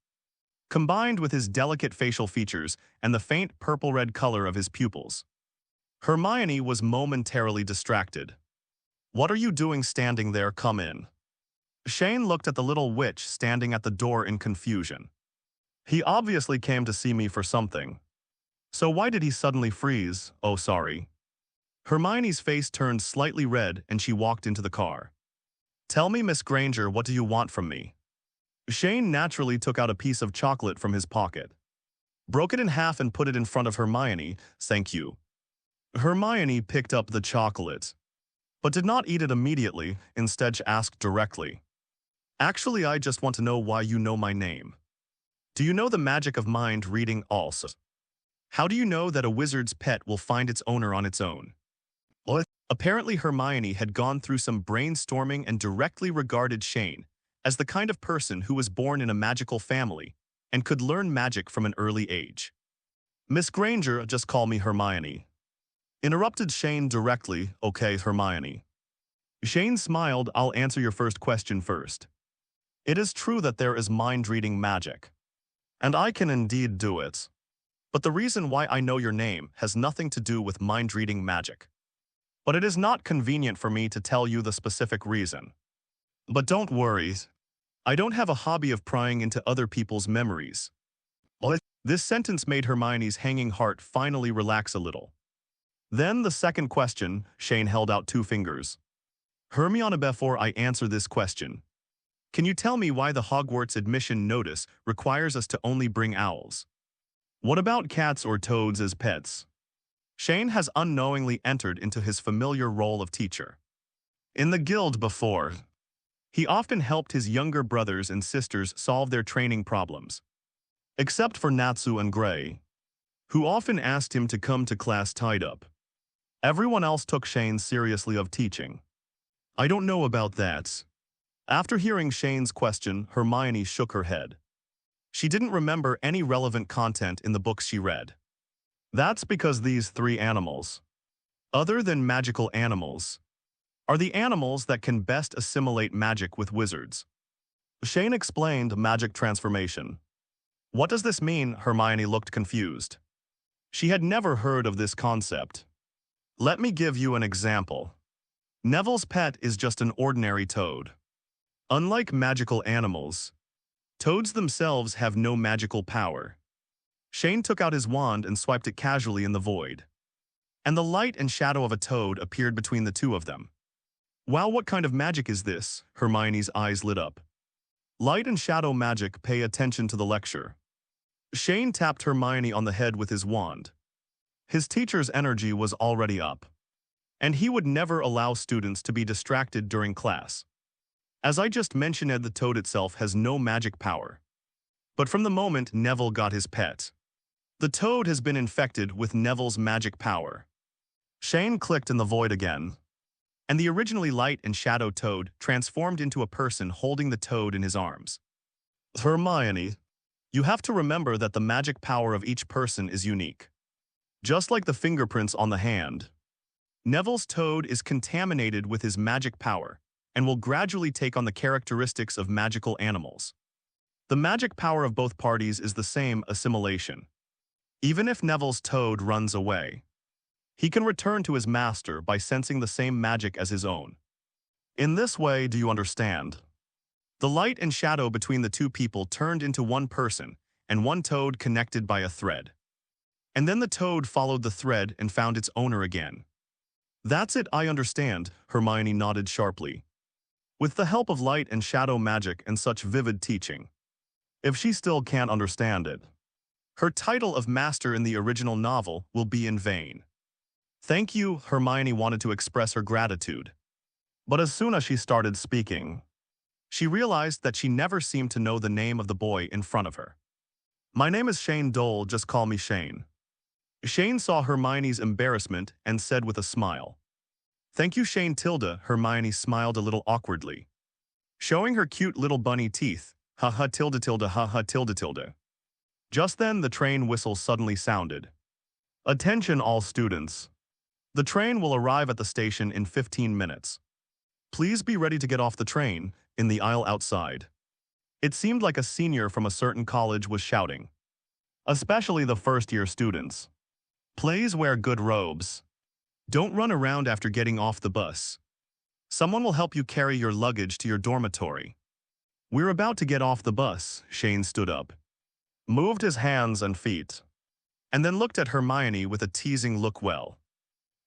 combined with his delicate facial features and the faint purple-red color of his pupils. Hermione was momentarily distracted. What are you doing standing there? Come in. Shane looked at the little witch standing at the door in confusion. He obviously came to see me for something. So why did he suddenly freeze? Oh, sorry. Hermione's face turned slightly red and she walked into the car. Tell me, Miss Granger, what do you want from me? Shane naturally took out a piece of chocolate from his pocket, broke it in half and put it in front of Hermione. Thank you. Hermione picked up the chocolate, but did not eat it immediately. Instead, she asked directly. Actually, I just want to know why you know my name. Do you know the magic of mind reading also? How do you know that a wizard's pet will find its owner on its own? Well, apparently Hermione had gone through some brainstorming and directly regarded Shane as the kind of person who was born in a magical family and could learn magic from an early age. Miss Granger, just call me Hermione. Interrupted Shane directly. Okay, Hermione. Shane smiled. I'll answer your first question first. It is true that there is mind-reading magic, and I can indeed do it. But the reason why I know your name has nothing to do with mind-reading magic. But it is not convenient for me to tell you the specific reason. But don't worry, I don't have a hobby of prying into other people's memories. This sentence made Hermione's hanging heart finally relax a little. Then the second question, Shane held out 2 fingers. Hermione, before I answer this question, can you tell me why the Hogwarts admission notice requires us to only bring owls? What about cats or toads as pets? Shane has unknowingly entered into his familiar role of teacher. In the guild before, he often helped his younger brothers and sisters solve their training problems. Except for Natsu and Gray, who often asked him to come to class tied up. Everyone else took Shane seriously of teaching. I don't know about that. After hearing Shane's question, Hermione shook her head. She didn't remember any relevant content in the books she read. That's because these 3 animals, other than magical animals, are the animals that can best assimilate magic with wizards. Shane explained magic transformation. What does this mean? Hermione looked confused. She had never heard of this concept. Let me give you an example. Neville's pet is just an ordinary toad. Unlike magical animals, toads themselves have no magical power. Shane took out his wand and swiped it casually in the void. And the light and shadow of a toad appeared between the 2 of them. Wow, what kind of magic is this? Hermione's eyes lit up. Light and shadow magic, pay attention to the lecture. Shane tapped Hermione on the head with his wand. His teacher's energy was already up, and he would never allow students to be distracted during class. As I just mentioned, the toad itself has no magic power. But from the moment Neville got his pet, the toad has been infected with Neville's magic power. Shane clicked in the void again, and the originally light and shadow toad transformed into a person holding the toad in his arms. Hermione, you have to remember that the magic power of each person is unique. Just like the fingerprints on the hand, Neville's toad is contaminated with his magic power and will gradually take on the characteristics of magical animals. The magic power of both parties is the same, assimilation. Even if Neville's toad runs away, he can return to his master by sensing the same magic as his own. In this way, do you understand? The light and shadow between the 2 people turned into one person and one toad connected by a thread. And then the toad followed the thread and found its owner again. That's it, I understand, Hermione nodded sharply. With the help of light and shadow magic and such vivid teaching. If she still can't understand it, her title of master in the original novel will be in vain. Thank you, Hermione wanted to express her gratitude. But as soon as she started speaking, she realized that she never seemed to know the name of the boy in front of her. My name is Shane Dolea, just call me Shane. Shane saw Hermione's embarrassment and said with a smile. Thank you, Shane tilde. Hermione smiled a little awkwardly, showing her cute little bunny teeth. Ha ha tilde tilde ha ha tilde tilde. Just then the train whistle suddenly sounded. Attention all students. The train will arrive at the station in 15 minutes. Please be ready to get off the train, in the aisle outside. It seemed like a senior from a certain college was shouting. Especially the first-year students. Please wear good robes. Don't run around after getting off the bus. Someone will help you carry your luggage to your dormitory. We're about to get off the bus. Shane stood up, moved his hands and feet, and then looked at Hermione with a teasing look. Well,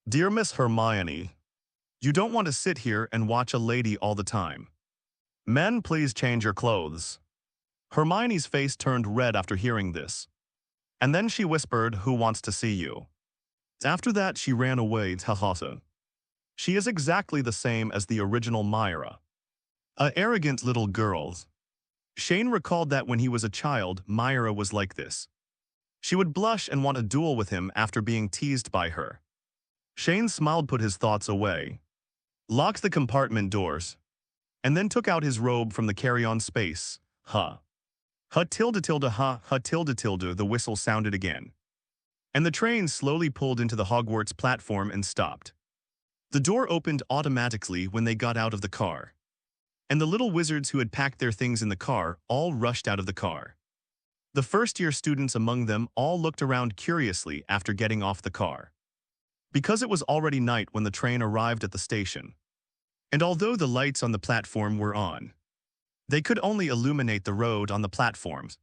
dear Miss Hermione, you don't want to sit here and watch a lady all the time. Men, please change your clothes. Hermione's face turned red after hearing this. And then she whispered, who wants to see you? After that, she ran away. Tahasa. She is exactly the same as the original Myra. A arrogant little girl. Shane recalled that when he was a child, Myra was like this. She would blush and want a duel with him after being teased by her. Shane smiled, put his thoughts away, locked the compartment doors, and then took out his robe from the carry-on space. Ha tilde tilde ha tilde tilde, the whistle sounded again. And the train slowly pulled into the Hogwarts platform and stopped. The door opened automatically when they got out of the car. And the little wizards who had packed their things in the car all rushed out of the car. The first-year students among them all looked around curiously after getting off the car. Because it was already night when the train arrived at the station. And although the lights on the platform were on, they could only illuminate the road on the platforms.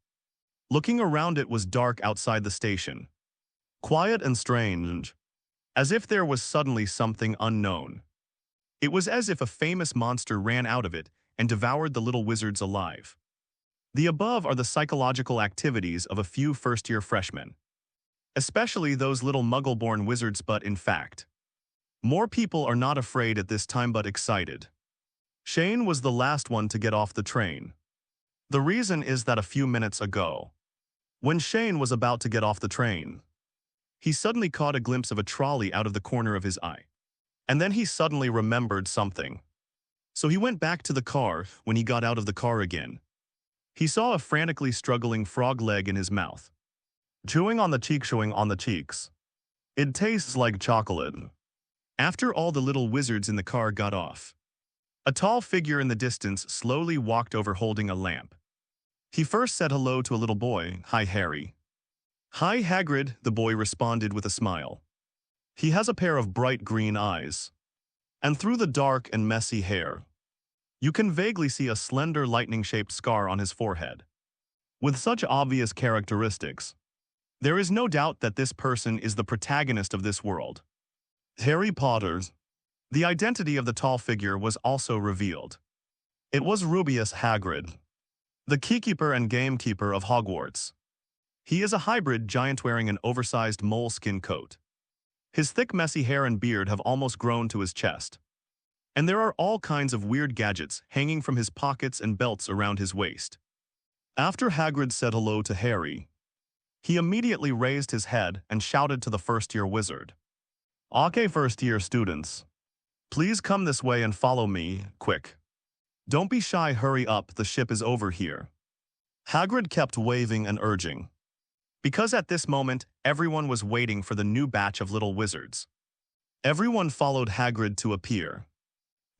Looking around, it was dark outside the station. Quiet and strange. As if there was suddenly something unknown. It was as if a famous monster ran out of it and devoured the little wizards alive. The above are the psychological activities of a few first-year freshmen. Especially those little muggle-born wizards, but in fact, more people are not afraid at this time but excited. Shane was the last one to get off the train. The reason is that a few minutes ago, when Shane was about to get off the train, he suddenly caught a glimpse of a trolley out of the corner of his eye. And then he suddenly remembered something. So he went back to the car. When he got out of the car again, he saw a frantically struggling frog leg in his mouth. Chewing on the cheeks. It tastes like chocolate. After all the little wizards in the car got off, a tall figure in the distance slowly walked over holding a lamp. He first said hello to a little boy. Hi, Harry. Hi, Hagrid, the boy responded with a smile. He has a pair of bright green eyes. And through the dark and messy hair, you can vaguely see a slender lightning-shaped scar on his forehead. With such obvious characteristics, there is no doubt that this person is the protagonist of this world. Harry Potter's. The identity of the tall figure was also revealed. It was Rubeus Hagrid, the keykeeper and gamekeeper of Hogwarts. He is a hybrid giant wearing an oversized moleskin coat. His thick, messy hair and beard have almost grown to his chest. And there are all kinds of weird gadgets hanging from his pockets and belts around his waist. After Hagrid said hello to Harry, he immediately raised his head and shouted to the first-year wizard. Okay, first-year students, please come this way and follow me, quick. Don't be shy, hurry up, the ship is over here. Hagrid kept waving and urging. Because at this moment, everyone was waiting for the new batch of little wizards. Everyone followed Hagrid to a pier.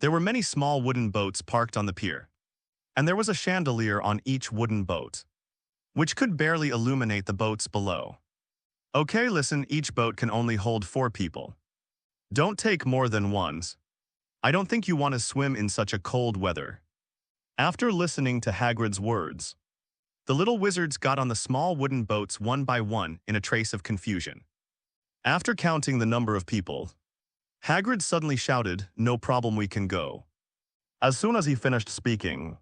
There were many small wooden boats parked on the pier, and there was a chandelier on each wooden boat, which could barely illuminate the boats below. Okay, listen, each boat can only hold 4 people. Don't take more than ones. I don't think you want to swim in such a cold weather. After listening to Hagrid's words, the little wizards got on the small wooden boats one by one in a trace of confusion. After counting the number of people, Hagrid suddenly shouted, "No problem, we can go." As soon as he finished speaking,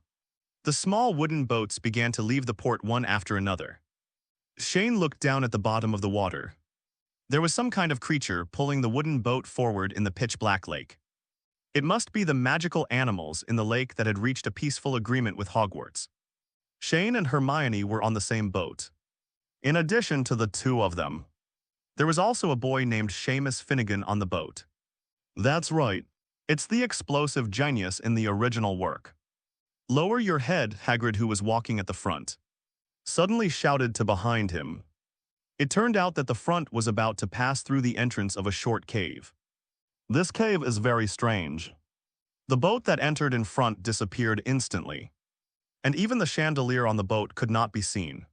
the small wooden boats began to leave the port one after another. Shane looked down at the bottom of the water. There was some kind of creature pulling the wooden boat forward in the pitch-black lake. It must be the magical animals in the lake that had reached a peaceful agreement with Hogwarts. Shane and Hermione were on the same boat. In addition to the 2 of them, there was also a boy named Seamus Finnegan on the boat. That's right. It's the explosive genius in the original work. Lower your head, Hagrid, who was walking at the front, suddenly shouted to behind him. It turned out that the front was about to pass through the entrance of a short cave. This cave is very strange. The boat that entered in front disappeared instantly, and even the chandelier on the boat could not be seen.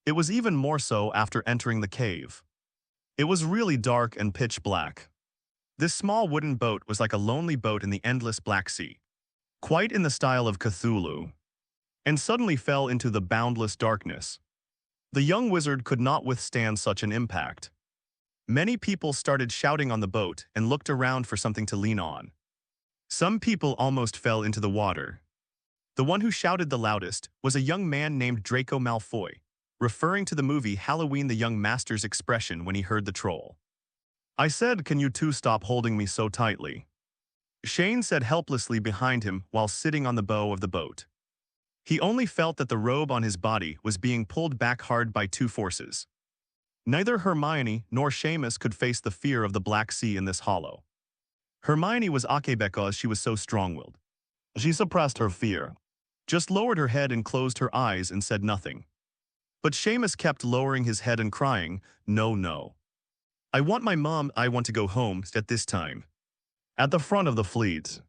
It was even more so after entering the cave. It was really dark and pitch black. This small wooden boat was like a lonely boat in the endless Black Sea, quite in the style of Cthulhu, and suddenly fell into the boundless darkness. The young wizard could not withstand such an impact. Many people started shouting on the boat and looked around for something to lean on. Some people almost fell into the water. The one who shouted the loudest was a young man named Draco Malfoy, referring to the movie Halloween the Young Master's expression when he heard the troll. "I said, can you two stop holding me so tightly?" Shane said helplessly behind him while sitting on the bow of the boat. He only felt that the robe on his body was being pulled back hard by two forces. Neither Hermione nor Seamus could face the fear of the Black Sea in this hollow. Hermione was okay because she was so strong-willed. She suppressed her fear, just lowered her head and closed her eyes and said nothing. But Seamus kept lowering his head and crying, "No, no. I want my mom, I want to go home at this time." At the front of the fleet,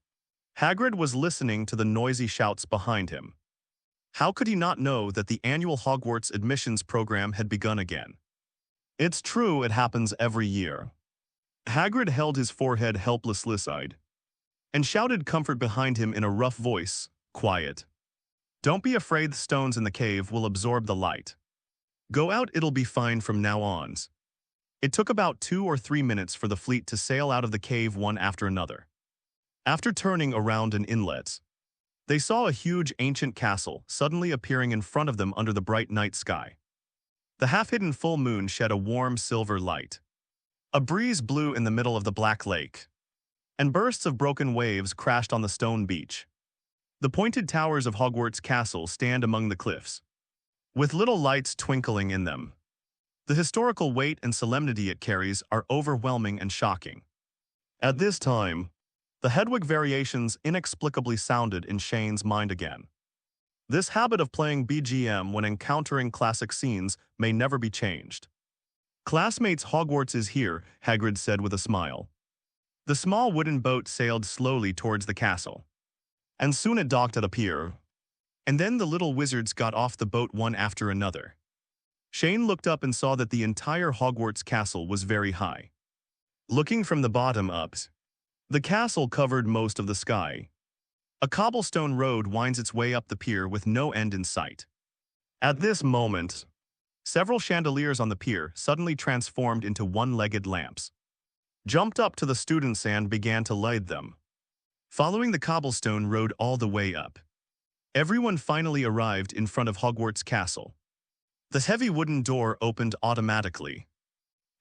Hagrid was listening to the noisy shouts behind him. How could he not know that the annual Hogwarts admissions program had begun again? It's true, it happens every year. Hagrid held his forehead helpless-eyed and shouted comfort behind him in a rough voice, "Quiet. Don't be afraid, the stones in the cave will absorb the light. Go out, it'll be fine from now on." It took about 2 or 3 minutes for the fleet to sail out of the cave one after another. After turning around an inlet, they saw a huge ancient castle suddenly appearing in front of them under the bright night sky. The half-hidden full moon shed a warm silver light. A breeze blew in the middle of the black lake, and bursts of broken waves crashed on the stone beach. The pointed towers of Hogwarts Castle stand among the cliffs, with little lights twinkling in them. The historical weight and solemnity it carries are overwhelming and shocking. At this time, the Hedwig variations inexplicably sounded in Shane's mind again. This habit of playing BGM when encountering classic scenes may never be changed. "Classmates, Hogwarts is here," Hagrid said with a smile. The small wooden boat sailed slowly towards the castle, and soon it docked at a pier. And then the little wizards got off the boat one after another. Shane looked up and saw that the entire Hogwarts castle was very high. Looking from the bottom up, the castle covered most of the sky. A cobblestone road winds its way up the pier with no end in sight. At this moment, several chandeliers on the pier suddenly transformed into one-legged lamps, jumped up to the students and began to light them. Following the cobblestone road all the way up, everyone finally arrived in front of Hogwarts Castle. The heavy wooden door opened automatically.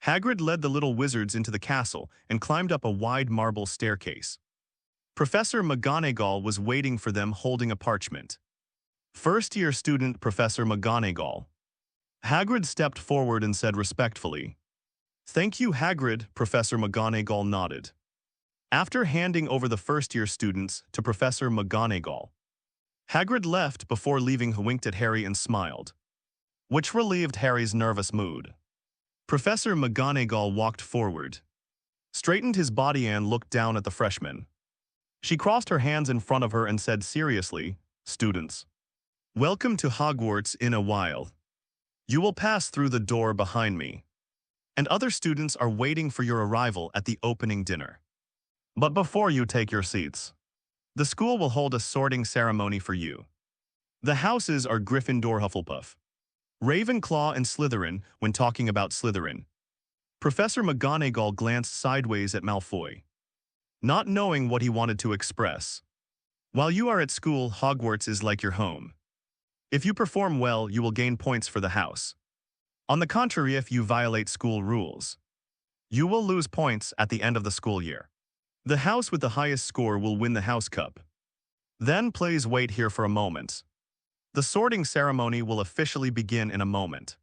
Hagrid led the little wizards into the castle and climbed up a wide marble staircase. Professor McGonagall was waiting for them holding a parchment. First-year student Professor McGonagall. Hagrid stepped forward and said respectfully, "Thank you, Hagrid," Professor McGonagall nodded. After handing over the first-year students to Professor McGonagall, Hagrid left before leaving. He winked at Harry and smiled, which relieved Harry's nervous mood. Professor McGonagall walked forward, straightened his body and looked down at the freshmen. She crossed her hands in front of her and said seriously, "Students, welcome to Hogwarts. In a while, you will pass through the door behind me, and other students are waiting for your arrival at the opening dinner. But before you take your seats, the school will hold a sorting ceremony for you. The houses are Gryffindor, Hufflepuff, Ravenclaw, and Slytherin." When talking about Slytherin, Professor McGonagall glanced sideways at Malfoy, not knowing what he wanted to express. "While you are at school, Hogwarts is like your home. If you perform well, you will gain points for the house. On the contrary, if you violate school rules, you will lose points at the end of the school year. The house with the highest score will win the House Cup. Then please wait here for a moment. The sorting ceremony will officially begin in a moment."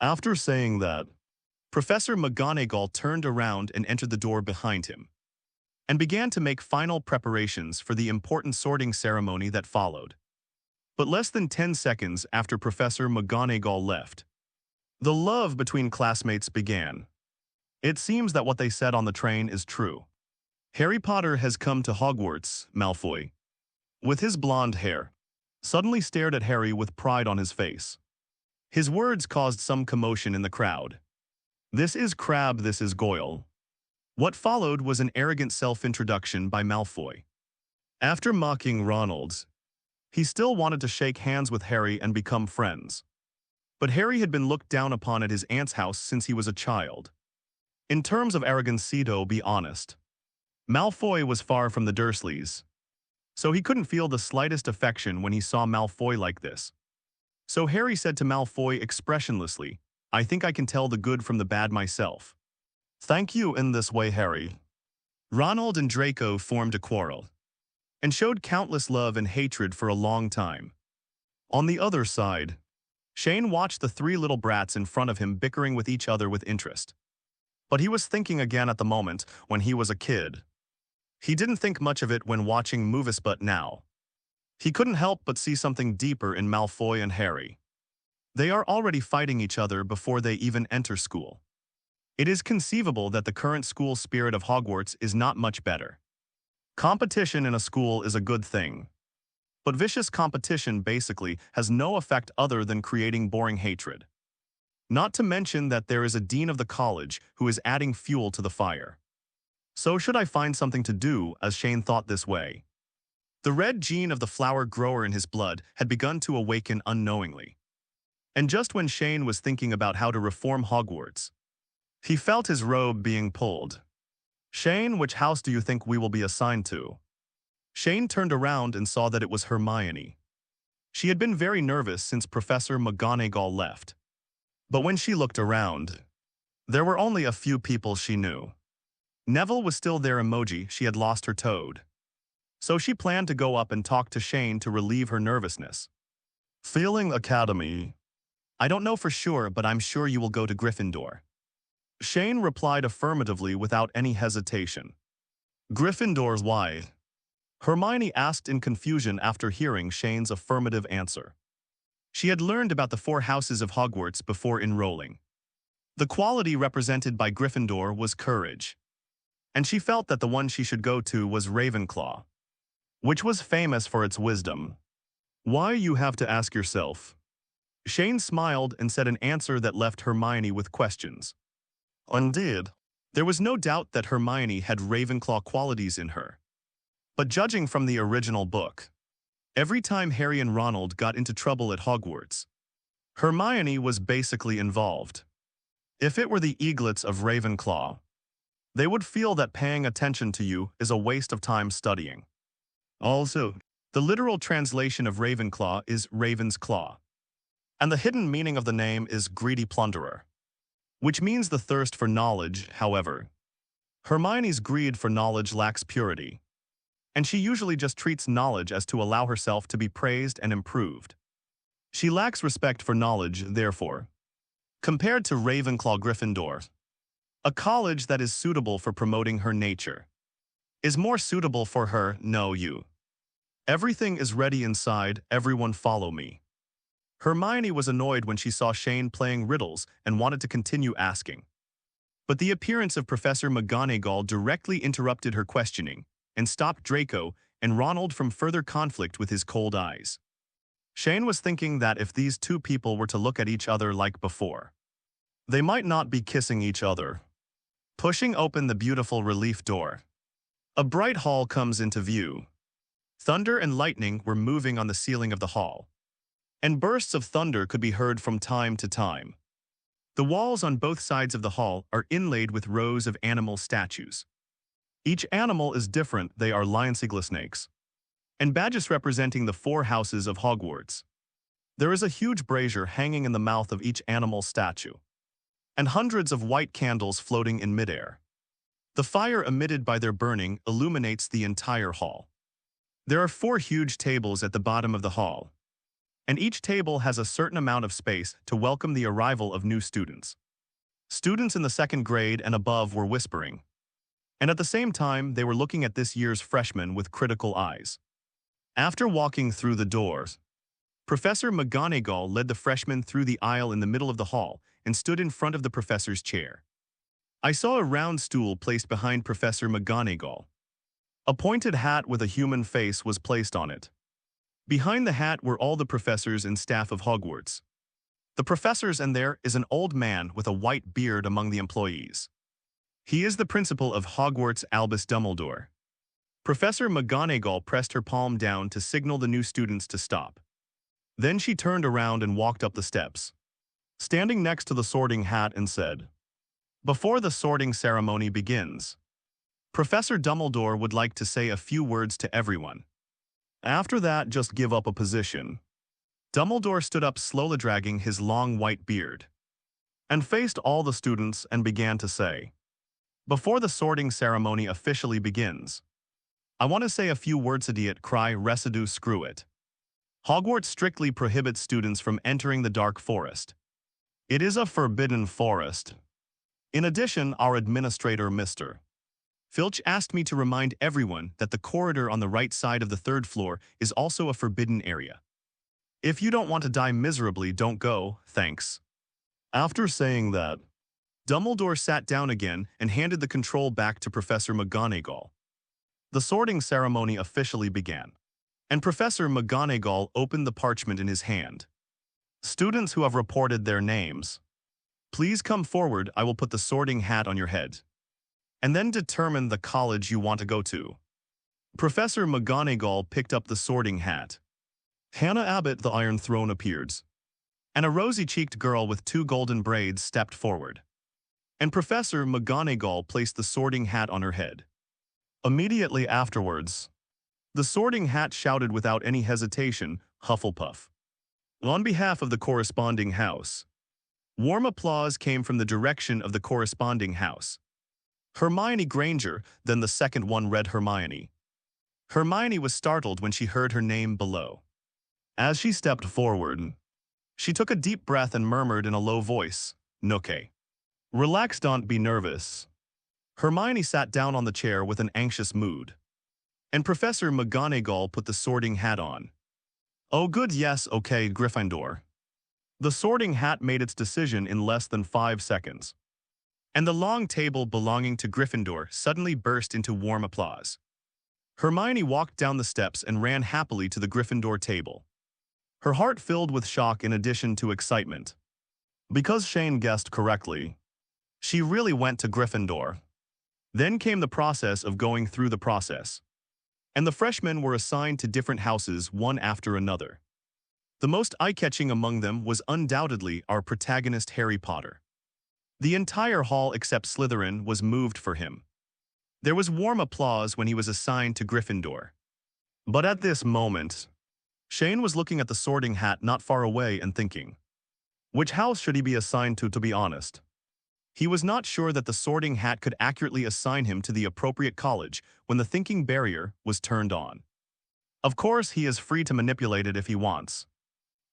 After saying that, Professor McGonagall turned around and entered the door behind him, and began to make final preparations for the important sorting ceremony that followed. But less than 10 seconds after Professor McGonagall left, the love between classmates began. It seems that what they said on the train is true. Harry Potter has come to Hogwarts. Malfoy, with his blonde hair, suddenly stared at Harry with pride on his face. His words caused some commotion in the crowd. "This is Crabbe, this is Goyle." What followed was an arrogant self-introduction by Malfoy. After mocking Ronald, he still wanted to shake hands with Harry and become friends. But Harry had been looked down upon at his aunt's house since he was a child. In terms of arrogance, to be honest, Malfoy was far from the Dursleys, so he couldn't feel the slightest affection when he saw Malfoy like this. So Harry said to Malfoy expressionlessly, "I think I can tell the good from the bad myself." "Thank you in this way, Harry." Ronald and Draco formed a quarrel and showed countless love and hatred for a long time. On the other side, Shane watched the three little brats in front of him bickering with each other with interest. But he was thinking again at the moment when he was a kid. He didn't think much of it when watching movies, but now he couldn't help but see something deeper in Malfoy and Harry. They are already fighting each other before they even enter school. It is conceivable that the current school spirit of Hogwarts is not much better. Competition in a school is a good thing. But vicious competition basically has no effect other than creating boring hatred. Not to mention that there is a dean of the college who is adding fuel to the fire. So should I find something to do, as Shane thought this way? The red gene of the flower grower in his blood had begun to awaken unknowingly. And just when Shane was thinking about how to reform Hogwarts, he felt his robe being pulled. "Shane, which house do you think we will be assigned to?" Shane turned around and saw that it was Hermione. She had been very nervous since Professor McGonagall left. But when she looked around, there were only a few people she knew. Neville was still there. Emoji, she had lost her toad. So she planned to go up and talk to Shane to relieve her nervousness. "Feeling Academy. I don't know for sure, but I'm sure you will go to Gryffindor." Shane replied affirmatively without any hesitation. "Gryffindor's why?" Hermione asked in confusion after hearing Shane's affirmative answer. She had learned about the four houses of Hogwarts before enrolling. The quality represented by Gryffindor was courage, and she felt that the one she should go to was Ravenclaw, which was famous for its wisdom. "Why, you have to ask yourself." Shane smiled and said an answer that left Hermione with questions. Indeed, there was no doubt that Hermione had Ravenclaw qualities in her. But judging from the original book, every time Harry and Ronald got into trouble at Hogwarts, Hermione was basically involved. If it were the eaglets of Ravenclaw, they would feel that paying attention to you is a waste of time studying. Also, the literal translation of Ravenclaw is Raven's Claw, and the hidden meaning of the name is greedy plunderer, which means the thirst for knowledge. However, Hermione's greed for knowledge lacks purity, and she usually just treats knowledge as to allow herself to be praised and improved. She lacks respect for knowledge, therefore. Compared to Ravenclaw Gryffindor, a college that is suitable for promoting her nature is more suitable for her. "No, you. Everything is ready inside, everyone follow me." Hermione was annoyed when she saw Shane playing riddles and wanted to continue asking. But the appearance of Professor McGonagall directly interrupted her questioning and stopped Draco and Ronald from further conflict with his cold eyes. Shane was thinking that if these two people were to look at each other like before, they might not be kissing each other. Pushing open the beautiful relief door, a bright hall comes into view. Thunder and lightning were moving on the ceiling of the hall, and bursts of thunder could be heard from time to time. The walls on both sides of the hall are inlaid with rows of animal statues. Each animal is different. They are lion-sigil snakes, and badges representing the four houses of Hogwarts. There is a huge brazier hanging in the mouth of each animal statue, and hundreds of white candles floating in midair. The fire emitted by their burning illuminates the entire hall. There are 4 huge tables at the bottom of the hall, and each table has a certain amount of space to welcome the arrival of new students. Students in the 2nd grade and above were whispering, and at the same time they were looking at this year's freshmen with critical eyes. After walking through the doors, Professor McGonagall led the freshmen through the aisle in the middle of the hall and stood in front of the professor's chair. I saw a round stool placed behind Professor McGonagall. A pointed hat with a human face was placed on it. Behind the hat were all the professors and staff of Hogwarts. The professors, and there is an old man with a white beard among the employees. He is the principal of Hogwarts, Albus Dumbledore. Professor McGonagall pressed her palm down to signal the new students to stop. Then she turned around and walked up the steps. standing next to the sorting hat and said, "Before the sorting ceremony begins, Professor Dumbledore would like to say a few words to everyone. After that, just give up a position." Dumbledore stood up, slowly dragging his long white beard, and faced all the students and began to say, "Before the sorting ceremony officially begins, I want to say a few words. Idiot, cry, residue, screw it. Hogwarts strictly prohibits students from entering the dark forest. It is a forbidden forest. In addition, our administrator, Mr. Filch, asked me to remind everyone that the corridor on the right side of the third floor is also a forbidden area. If you don't want to die miserably, don't go, thanks." After saying that, Dumbledore sat down again and handed the control back to Professor McGonagall. The sorting ceremony officially began, and Professor McGonagall opened the parchment in his hand. "Students who have reported their names, please come forward. I will put the sorting hat on your head, and then determine the college you want to go to." Professor McGonagall picked up the sorting hat. Hannah Abbott, the Iron Throne, appeared, and a rosy-cheeked girl with 2 golden braids stepped forward, and Professor McGonagall placed the sorting hat on her head. Immediately afterwards, the sorting hat shouted without any hesitation, "Hufflepuff." On behalf of the corresponding house, warm applause came from the direction of the corresponding house. Hermione Granger, then the second one, read Hermione. Hermione was startled when she heard her name below. As she stepped forward, she took a deep breath and murmured in a low voice, "Noke. Relax, don't be nervous." Hermione sat down on the chair with an anxious mood, and Professor McGonagall put the sorting hat on. "Oh good, yes, okay, Gryffindor." The sorting hat made its decision in less than 5 seconds, and the long table belonging to Gryffindor suddenly burst into warm applause. Hermione walked down the steps and ran happily to the Gryffindor table, her heart filled with shock in addition to excitement. Because Shane guessed correctly, she really went to Gryffindor. Then came the process of going through the process, and the freshmen were assigned to different houses one after another. The most eye-catching among them was undoubtedly our protagonist, Harry Potter. The entire hall except Slytherin was moved for him. There was warm applause when he was assigned to Gryffindor. But at this moment, Shane was looking at the sorting hat not far away and thinking, which house should he be assigned to be honest? He was not sure that the sorting hat could accurately assign him to the appropriate college when the thinking barrier was turned on. Of course, he is free to manipulate it if he wants.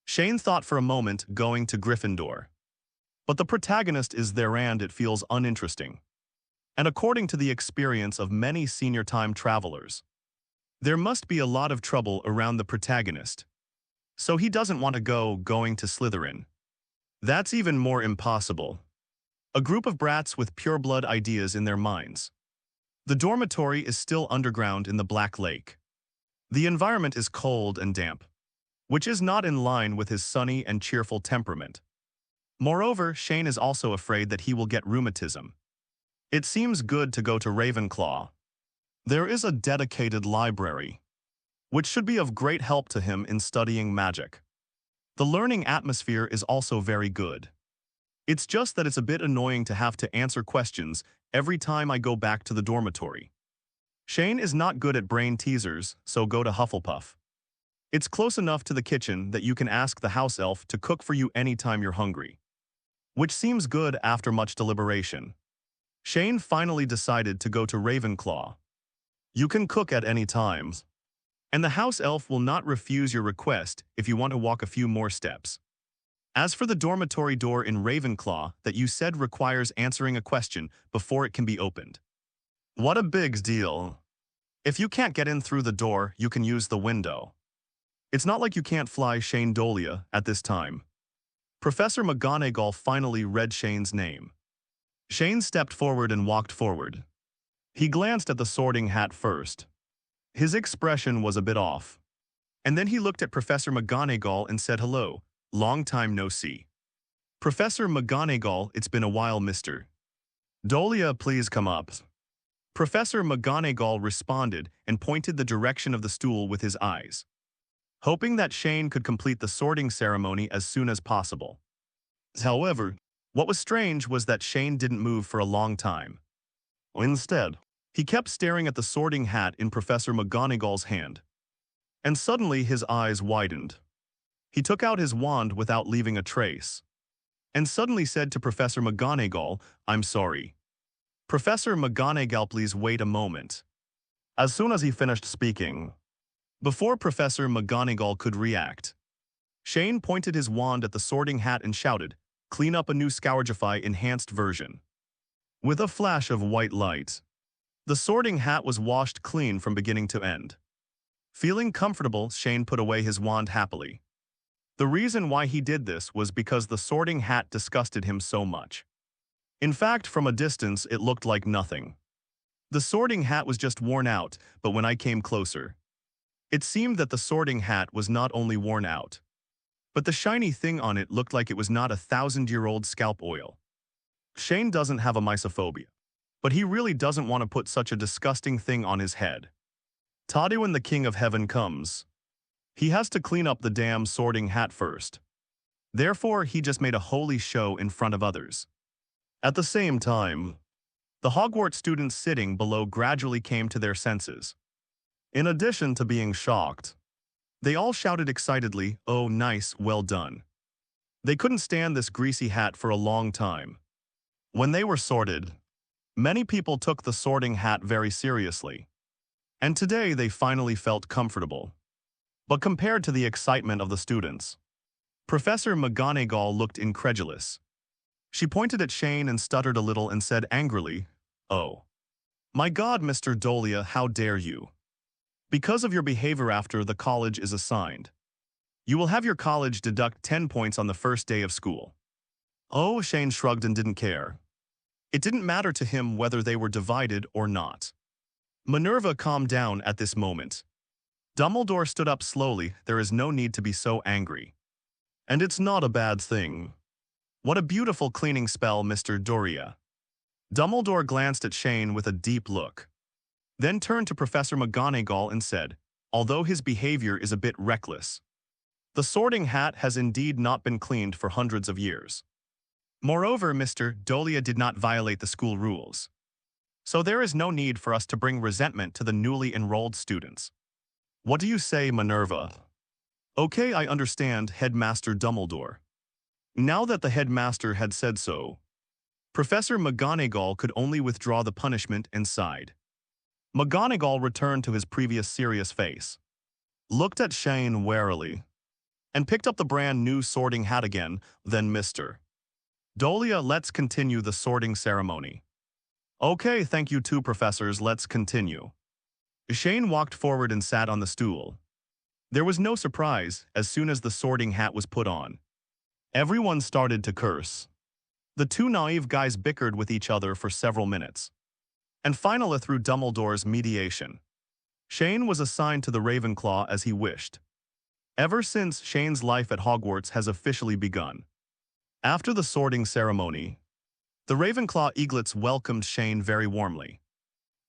Shane thought for a moment, going to Gryffindor. But the protagonist is there and it feels uninteresting. And according to the experience of many senior time travelers, there must be a lot of trouble around the protagonist. So he doesn't want to going to Slytherin. That's even more impossible. A group of brats with pure-blood ideas in their minds. The dormitory is still underground in the Black Lake. The environment is cold and damp, which is not in line with his sunny and cheerful temperament. Moreover, Shane is also afraid that he will get rheumatism. It seems good to go to Ravenclaw. There is a dedicated library, which should be of great help to him in studying magic. The learning atmosphere is also very good. It's just that it's a bit annoying to have to answer questions every time I go back to the dormitory. Shane is not good at brain teasers, so go to Hufflepuff. It's close enough to the kitchen that you can ask the house elf to cook for you anytime you're hungry. Which seems good after much deliberation. Shane finally decided to go to Ravenclaw. You can cook at any time, and the house elf will not refuse your request if you want to walk a few more steps. As for the dormitory door in Ravenclaw that you said requires answering a question before it can be opened. What a big deal. If you can't get in through the door, you can use the window. It's not like you can't fly, Shane Dolea, at this time. Professor McGonagall finally read Shane's name. Shane stepped forward and walked forward. He glanced at the sorting hat first. His expression was a bit off. And then he looked at Professor McGonagall and said, "Hello, long time no see." "Professor McGonagall, it's been a while, Mr. Dolea, please come up." Professor McGonagall responded and pointed the direction of the stool with his eyes, hoping that Shane could complete the sorting ceremony as soon as possible. However, what was strange was that Shane didn't move for a long time. Instead, he kept staring at the sorting hat in Professor McGonagall's hand. And suddenly his eyes widened. He took out his wand without leaving a trace. And suddenly said to Professor McGonagall, "I'm sorry." "Professor McGonagall, please wait a moment." As soon as he finished speaking, before Professor McGonagall could react, Shane pointed his wand at the sorting hat and shouted, "Clean up a new Scourgify enhanced version." With a flash of white light, the sorting hat was washed clean from beginning to end. Feeling comfortable, Shane put away his wand happily. The reason why he did this was because the sorting hat disgusted him so much. In fact, from a distance, it looked like nothing. The sorting hat was just worn out, but when I came closer, it seemed that the sorting hat was not only worn out, but the shiny thing on it looked like it was not 1,000-year-old scalp oil. Shane doesn't have a mysophobia, but he really doesn't want to put such a disgusting thing on his head. Today when the King of Heaven comes, he has to clean up the damn sorting hat first. Therefore, he just made a holy show in front of others. At the same time, the Hogwarts students sitting below gradually came to their senses. In addition to being shocked, they all shouted excitedly, "Oh, nice, well done." They couldn't stand this greasy hat for a long time. When they were sorted, many people took the sorting hat very seriously. And today they finally felt comfortable. But compared to the excitement of the students, Professor McGonagall looked incredulous. She pointed at Shane and stuttered a little and said angrily, "Oh, my God, Mr. Dolea, how dare you? Because of your behavior after the college is assigned, you will have your college deduct 10 points on the first day of school." Oh, Shane shrugged and didn't care. It didn't matter to him whether they were divided or not. Minerva calmed down at this moment. Dumbledore stood up slowly. "There is no need to be so angry. And it's not a bad thing. What a beautiful cleaning spell, Mr. Dolea." Dumbledore glanced at Shane with a deep look, then turned to Professor McGonagall and said, "Although his behavior is a bit reckless, the sorting hat has indeed not been cleaned for hundreds of years. Moreover, Mr. Dolea did not violate the school rules. So there is no need for us to bring resentment to the newly enrolled students. What do you say, Minerva?" "Okay, I understand, Headmaster Dumbledore." Now that the headmaster had said so, Professor McGonagall could only withdraw the punishment and sighed. McGonagall returned to his previous serious face, looked at Shane warily, and picked up the brand new sorting hat again. "Then Mr. Dolea, let's continue the sorting ceremony." "Okay, thank you two professors, let's continue." Shane walked forward and sat on the stool. There was no surprise as soon as the sorting hat was put on. Everyone started to curse. The two naive guys bickered with each other for several minutes. And finally, through Dumbledore's mediation, Shane was assigned to the Ravenclaw as he wished. Ever since, Shane's life at Hogwarts has officially begun. After the sorting ceremony, the Ravenclaw eaglets welcomed Shane very warmly.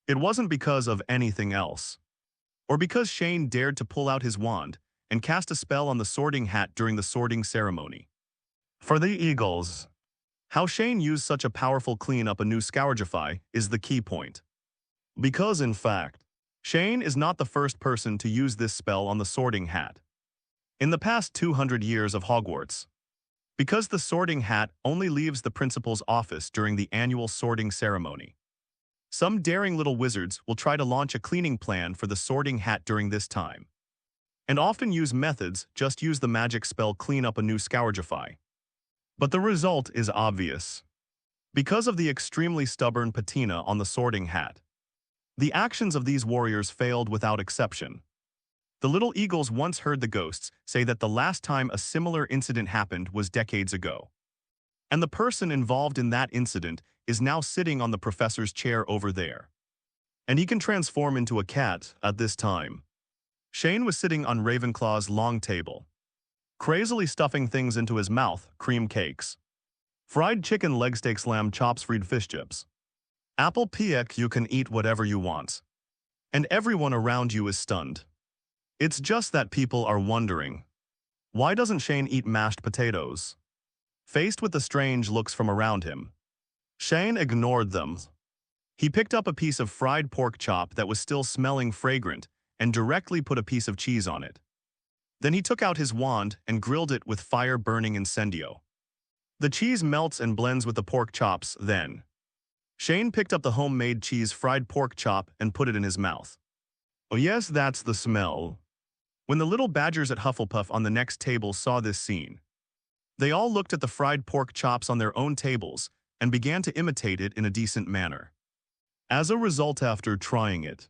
It wasn't because of anything else, or because Shane dared to pull out his wand and cast a spell on the sorting hat during the sorting ceremony. For the Eagles, how Shane used such a powerful clean up a new Scourgify is the key point. Because in fact, Shane is not the first person to use this spell on the sorting hat. In the past 200 years of Hogwarts, because the sorting hat only leaves the principal's office during the annual sorting ceremony, some daring little wizards will try to launch a cleaning plan for the sorting hat during this time, and often use methods just use the magic spell clean up a new Scourgify. But the result is obvious. Because of the extremely stubborn patina on the sorting hat, the actions of these warriors failed without exception. The little eagles once heard the ghosts say that the last time a similar incident happened was decades ago. And the person involved in that incident is now sitting on the professor's chair over there. And he can transform into a cat at this time. Shane was sitting on Ravenclaw's long table, crazily stuffing things into his mouth: cream cakes, fried chicken leg steaks, lamb chops, fried fish chips, apple piek. You can eat whatever you want. And everyone around you is stunned. It's just that people are wondering, why doesn't Shane eat mashed potatoes? Faced with the strange looks from around him, Shane ignored them. He picked up a piece of fried pork chop that was still smelling fragrant and directly put a piece of cheese on it. Then he took out his wand and grilled it with fire-burning incendio. The cheese melts and blends with the pork chops then. Shane picked up the homemade cheese fried pork chop and put it in his mouth. Oh yes, that's the smell. When the little badgers at Hufflepuff on the next table saw this scene, they all looked at the fried pork chops on their own tables and began to imitate it in a decent manner. As a result, after trying it,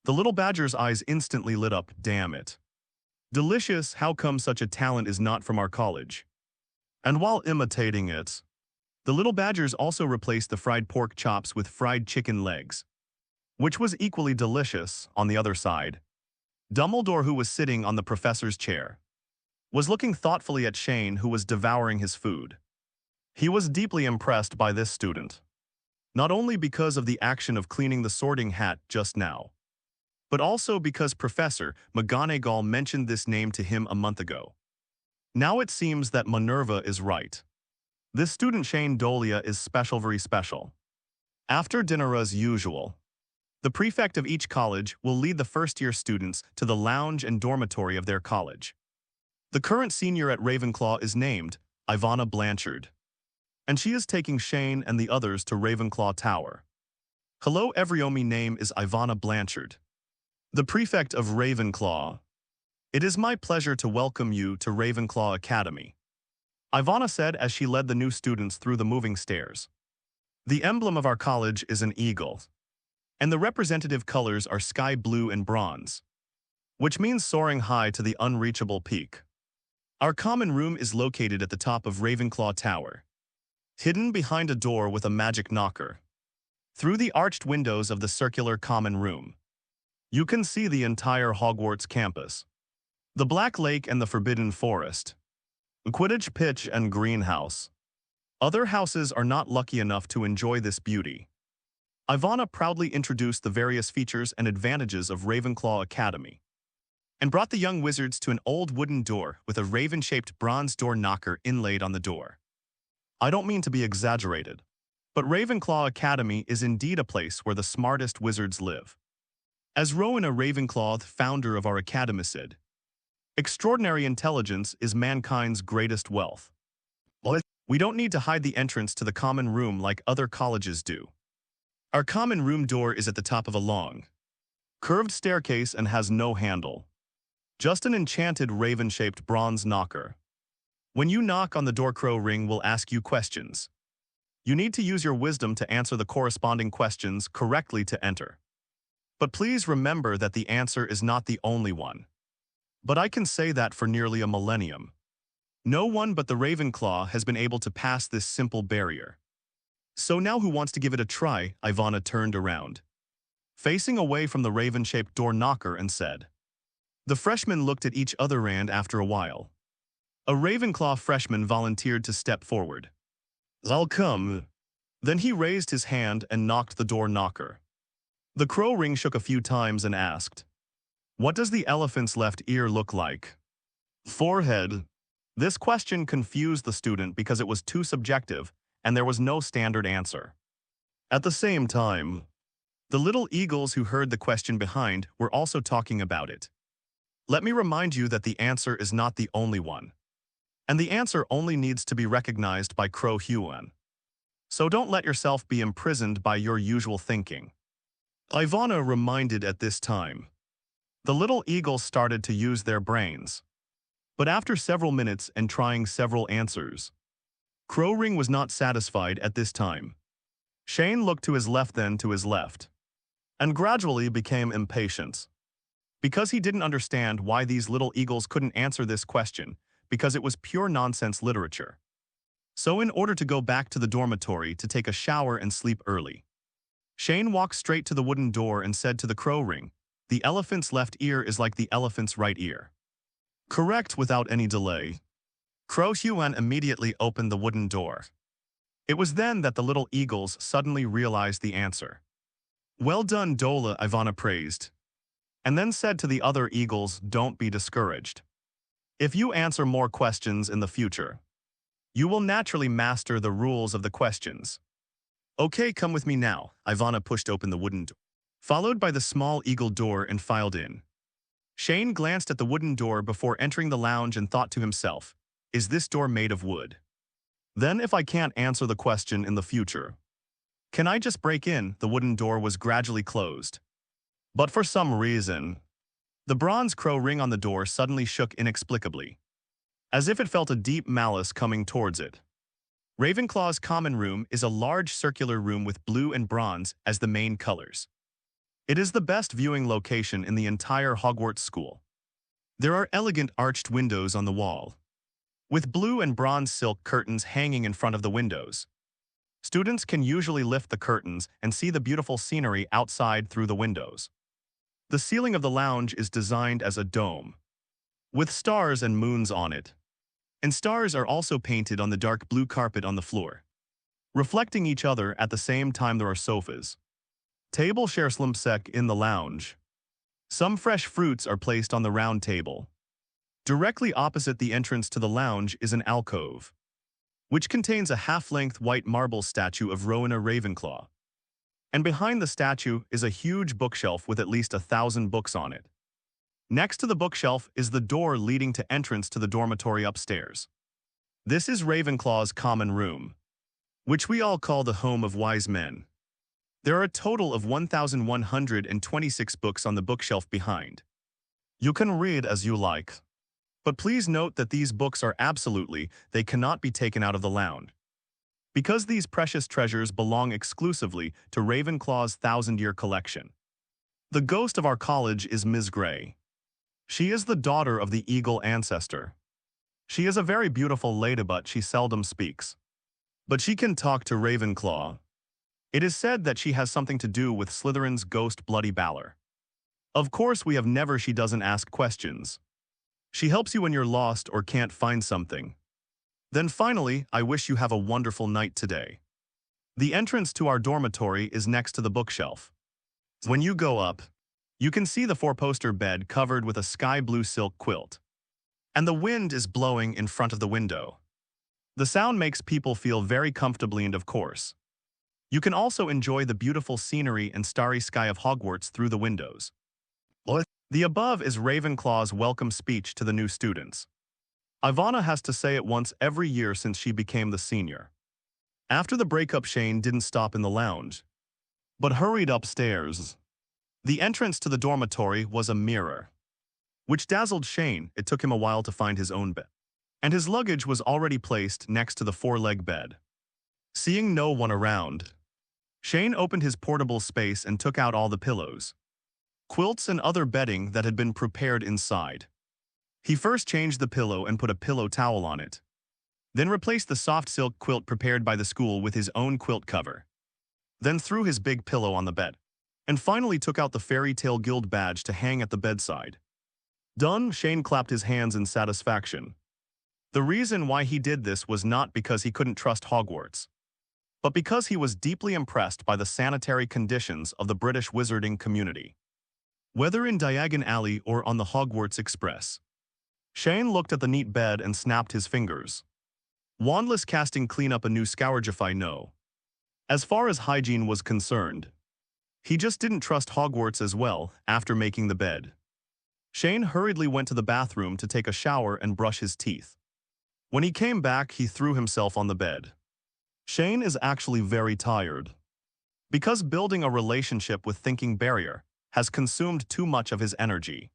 the little badger's eyes instantly lit up. Damn it. Delicious, how come such a talent is not from our college? And while imitating it, the little badgers also replaced the fried pork chops with fried chicken legs, which was equally delicious. On the other side, Dumbledore, who was sitting on the professor's chair, was looking thoughtfully at Shane, who was devouring his food. He was deeply impressed by this student, not only because of the action of cleaning the sorting hat just now, but also because Professor McGonagall mentioned this name to him a month ago. Now it seems that Minerva is right. This student Shane Dolea is special, very special. After dinner as usual, the prefect of each college will lead the first-year students to the lounge and dormitory of their college. The current senior at Ravenclaw is named Ivana Blanchard, and she is taking Shane and the others to Ravenclaw Tower. Hello everyone, my name is Ivana Blanchard, the prefect of Ravenclaw. It is my pleasure to welcome you to Ravenclaw Academy, Ivana said as she led the new students through the moving stairs. The emblem of our college is an eagle, and the representative colors are sky blue and bronze, which means soaring high to the unreachable peak. Our common room is located at the top of Ravenclaw Tower, hidden behind a door with a magic knocker. Through the arched windows of the circular common room, you can see the entire Hogwarts campus, the Black Lake and the Forbidden Forest, the Quidditch pitch and greenhouse. Other houses are not lucky enough to enjoy this beauty. Ivana proudly introduced the various features and advantages of Ravenclaw Academy, and brought the young wizards to an old wooden door with a raven-shaped bronze door knocker inlaid on the door. I don't mean to be exaggerated, but Ravenclaw Academy is indeed a place where the smartest wizards live. As Rowena Ravenclaw, founder of our academy, said, "Extraordinary intelligence is mankind's greatest wealth." Well, we don't need to hide the entrance to the common room like other colleges do. Our common room door is at the top of a long, curved staircase and has no handle, just an enchanted raven-shaped bronze knocker. When you knock on the door, Crow Ring will ask you questions. You need to use your wisdom to answer the corresponding questions correctly to enter. But please remember that the answer is not the only one. But I can say that for nearly a millennium, no one but the Ravenclaw has been able to pass this simple barrier. So now who wants to give it a try? Ivana turned around, facing away from the raven-shaped door knocker, and said. The freshmen looked at each other, and after a while, a Ravenclaw freshman volunteered to step forward. I'll come. Then he raised his hand and knocked the door knocker. The Crow Ring shook a few times and asked, "What does the elephant's left ear look like?" Forehead. This question confused the student because it was too subjective and there was no standard answer. At the same time, the little eagles who heard the question behind were also talking about it. Let me remind you that the answer is not the only one, and the answer only needs to be recognized by Crow Huan. So don't let yourself be imprisoned by your usual thinking. Ivana reminded at this time. The little eagles started to use their brains. But after several minutes and trying several answers, Crow Ring was not satisfied at this time. Shane looked to his left, then to his left, and gradually became impatient. Because he didn't understand why these little eagles couldn't answer this question, because it was pure nonsense literature. So in order to go back to the dormitory to take a shower and sleep early, Shane walked straight to the wooden door and said to the Crow Ring, "The elephant's left ear is like the elephant's right ear." Correct. Without any delay, Crow Huan immediately opened the wooden door. It was then that the little eagles suddenly realized the answer. "Well done, Dolea," Ivana praised, and then said to the other eagles, "Don't be discouraged. If you answer more questions in the future, You will naturally master the rules of the questions. Okay, come with me now. Ivana pushed open the wooden door, followed by the small eagle door, and filed in. Shane glanced at the wooden door before entering the lounge and thought to himself, is this door made of wood? Then if I can't answer the question in the future, can I just break in? The wooden door was gradually closed. But for some reason, the bronze crow ring on the door suddenly shook inexplicably, as if it felt a deep malice coming towards it. Ravenclaw's common room is a large circular room with blue and bronze as the main colors. It is the best viewing location in the entire Hogwarts school. There are elegant arched windows on the wall, with blue and bronze silk curtains hanging in front of the windows. Students can usually lift the curtains and see the beautiful scenery outside through the windows. The ceiling of the lounge is designed as a dome, with stars and moons on it. And stars are also painted on the dark blue carpet on the floor, reflecting each other at the same time. There are sofas. Table share slumpsec in the lounge. Some fresh fruits are placed on the round table. Directly opposite the entrance to the lounge is an alcove, which contains a half-length white marble statue of Rowena Ravenclaw. And behind the statue is a huge bookshelf with at least 1,000 books on it. Next to the bookshelf is the door leading to entrance to the dormitory upstairs. This is Ravenclaw's common room, which we all call the home of wise men. There are a total of 1,126 books on the bookshelf behind. You can read as you like. But please note that these books are they cannot be taken out of the lounge, because these precious treasures belong exclusively to Ravenclaw's 1,000-year collection. The ghost of our college is Ms. Grey. She is the daughter of the eagle ancestor. She is a very beautiful lady, but she seldom speaks. But she can talk to Ravenclaw. It is said that she has something to do with Slytherin's ghost Bloody Balor. Of course, she doesn't ask questions. She helps you when you're lost or can't find something. Then finally, I wish you have a wonderful night today. The entrance to our dormitory is next to the bookshelf. When you go up, you can see the four-poster bed covered with a sky blue silk quilt. And the wind is blowing in front of the window. The sound makes people feel very comfortably, and of course, you can also enjoy the beautiful scenery and starry sky of Hogwarts through the windows. The above is Ravenclaw's welcome speech to the new students. Ivana has to say it once every year since she became the senior. After the breakup, Shane didn't stop in the lounge, but hurried upstairs. The entrance to the dormitory was a mirror, which dazzled Shane. It took him a while to find his own bed, and his luggage was already placed next to the four-leg bed. Seeing no one around, Shane opened his portable space and took out all the pillows, quilts, and other bedding that had been prepared inside. He first changed the pillow and put a pillow towel on it, then replaced the soft silk quilt prepared by the school with his own quilt cover, then threw his big pillow on the bed, and finally took out the Fairy Tale Guild badge to hang at the bedside. Done, Shane clapped his hands in satisfaction. The reason why he did this was not because he couldn't trust Hogwarts, but because he was deeply impressed by the sanitary conditions of the British wizarding community. Whether in Diagon Alley or on the Hogwarts Express, Shane looked at the neat bed and snapped his fingers. Wandless casting clean up a new scourgify no. As far as hygiene was concerned, he just didn't trust Hogwarts as well. After making the bed, Shane hurriedly went to the bathroom to take a shower and brush his teeth. When he came back, he threw himself on the bed. Shane is actually very tired, because building a relationship with Thinking Barrier has consumed too much of his energy.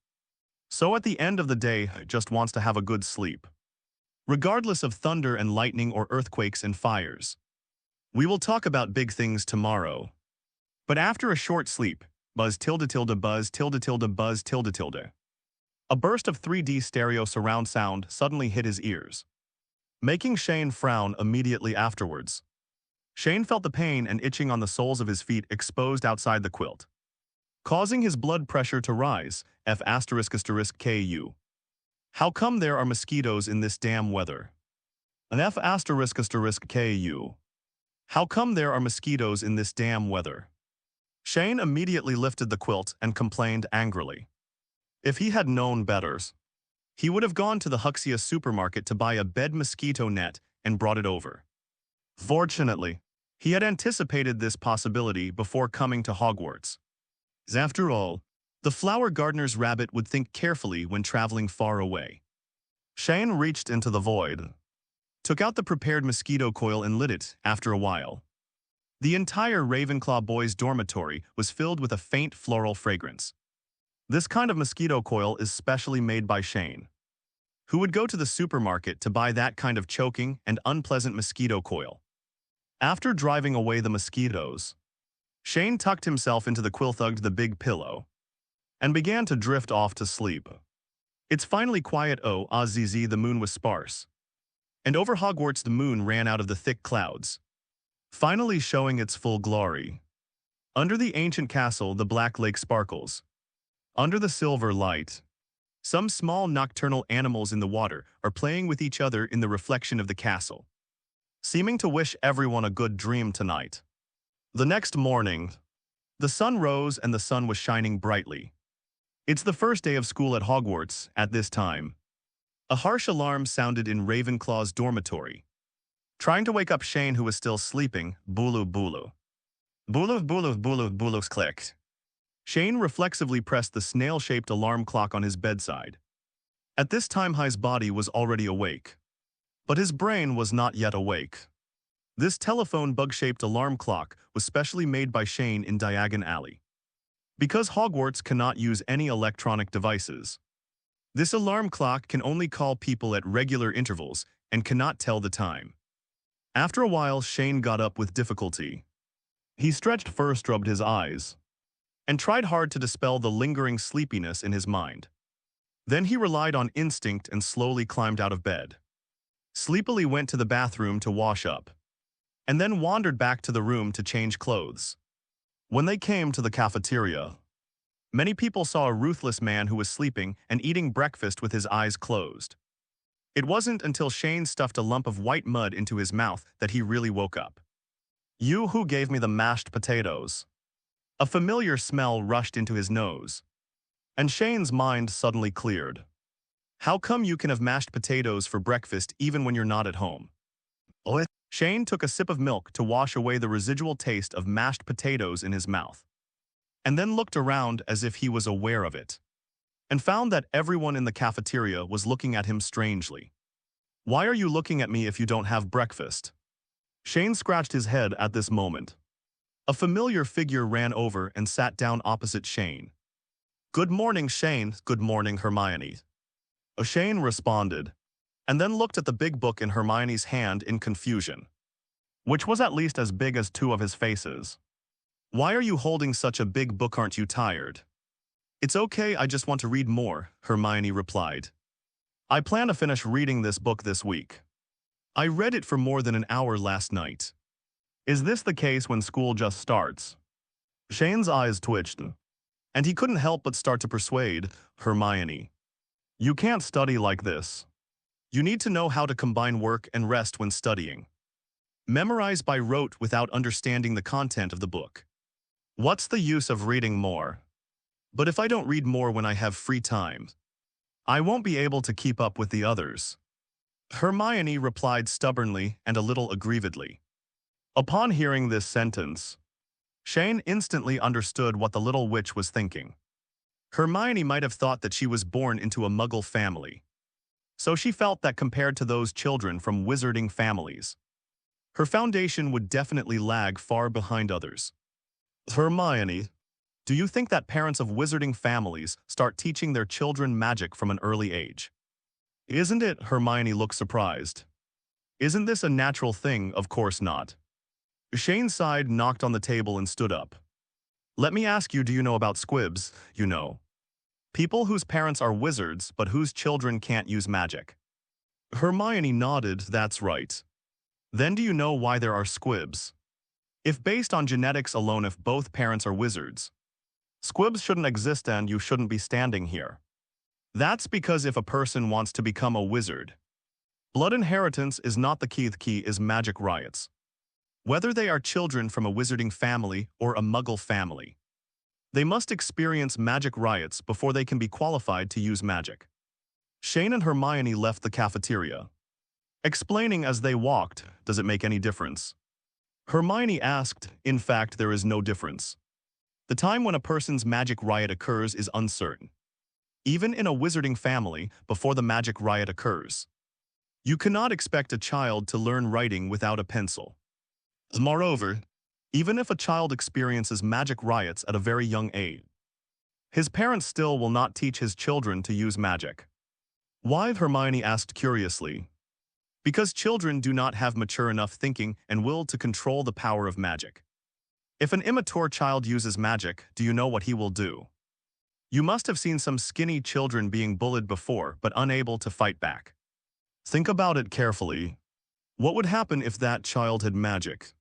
So at the end of the day, he just wants to have a good sleep, regardless of thunder and lightning or earthquakes and fires. We will talk about big things tomorrow. But after a short sleep, buzz tilde tilde buzz tilde tilde buzz tilde tilde, a burst of 3D stereo surround sound suddenly hit his ears, making Shane frown immediately afterwards. Shane felt the pain and itching on the soles of his feet exposed outside the quilt, causing his blood pressure to rise. F***KU. How come there are mosquitoes in this damn weather? An F***KU. How come there are mosquitoes in this damn weather? Shane immediately lifted the quilt and complained angrily. If he had known better, he would have gone to the Huxia supermarket to buy a bed mosquito net and brought it over. Fortunately, he had anticipated this possibility before coming to Hogwarts. After all, the flower gardener's rabbit would think carefully when traveling far away. Shane reached into the void, took out the prepared mosquito coil and lit it after a while. The entire Ravenclaw boys' dormitory was filled with a faint floral fragrance. This kind of mosquito coil is specially made by Shane, who would go to the supermarket to buy that kind of choking and unpleasant mosquito coil. After driving away the mosquitoes, Shane tucked himself into the quilthugged the big pillow and began to drift off to sleep. It's finally quiet. The moon was sparse, and over Hogwarts the moon ran out of the thick clouds, finally showing its full glory. Under the ancient castle the black lake sparkles. Under the silver light, some small nocturnal animals in the water are playing with each other in the reflection of the castle, seeming to wish everyone a good dream tonight. The next morning, the sun rose and the sun was shining brightly. It's the first day of school at Hogwarts at this time. A harsh alarm sounded in Ravenclaw's dormitory. Trying to wake up Shane, who was still sleeping, bulu bulu. Bulu bulu bulu bulus clicked. Shane reflexively pressed the snail-shaped alarm clock on his bedside. At this time his body was already awake, but his brain was not yet awake. This telephone bug-shaped alarm clock was specially made by Shane in Diagon Alley. Because Hogwarts cannot use any electronic devices, this alarm clock can only call people at regular intervals and cannot tell the time. After a while, Shane got up with difficulty. He stretched first, rubbed his eyes, and tried hard to dispel the lingering sleepiness in his mind. Then he relied on instinct and slowly climbed out of bed. Sleepily went to the bathroom to wash up, and then wandered back to the room to change clothes. When they came to the cafeteria, many people saw a ruthless man who was sleeping and eating breakfast with his eyes closed. It wasn't until Shane stuffed a lump of white mud into his mouth that he really woke up. "You who gave me the mashed potatoes?" A familiar smell rushed into his nose, and Shane's mind suddenly cleared. "How come you can have mashed potatoes for breakfast even when you're not at home?" "What?" Shane took a sip of milk to wash away the residual taste of mashed potatoes in his mouth, and then looked around as if he was aware of it, and found that everyone in the cafeteria was looking at him strangely. "Why are you looking at me if you don't have breakfast?" Shane scratched his head at this moment. A familiar figure ran over and sat down opposite Shane. "Good morning, Shane." "Good morning, Hermione." Shane responded, and then looked at the big book in Hermione's hand in confusion, which was at least as big as two of his faces. "Why are you holding such a big book? Aren't you tired?" "It's okay, I just want to read more," Hermione replied. "I plan to finish reading this book this week. I read it for more than an hour last night." "Is this the case when school just starts?" Shane's eyes twitched, and he couldn't help but start to persuade Hermione. "You can't study like this. You need to know how to combine work and rest when studying. Memorize by rote without understanding the content of the book. What's the use of reading more? But if I don't read more when I have free time, I won't be able to keep up with the others." Hermione replied stubbornly and a little aggrievedly. Upon hearing this sentence, Shane instantly understood what the little witch was thinking. Hermione might have thought that she was born into a Muggle family, so she felt that compared to those children from wizarding families, her foundation would definitely lag far behind others. "Hermione, do you think that parents of wizarding families start teaching their children magic from an early age?" "Isn't it?" Hermione looked surprised. "Isn't this a natural thing?" "Of course not." Shane sighed, knocked on the table, and stood up. "Let me ask you, do you know about squibs? You know, people whose parents are wizards but whose children can't use magic." Hermione nodded. "That's right." "Then do you know why there are squibs? If based on genetics alone, if both parents are wizards, squibs shouldn't exist and you shouldn't be standing here. That's because if a person wants to become a wizard, blood inheritance is not the key. The key is magic riots. Whether they are children from a wizarding family or a Muggle family, they must experience magic riots before they can be qualified to use magic." Shane and Hermione left the cafeteria, explaining as they walked, "Does it make any difference?" Hermione asked, "In fact, there is no difference. The time when a person's magic riot occurs is uncertain. Even in a wizarding family, before the magic riot occurs, you cannot expect a child to learn writing without a pencil. Moreover, even if a child experiences magic riots at a very young age, his parents still will not teach his children to use magic." Why? Hermione asked curiously. "Because children do not have mature enough thinking and will to control the power of magic. If an immature child uses magic, do you know what he will do? You must have seen some skinny children being bullied before but unable to fight back. Think about it carefully. What would happen if that child had magic?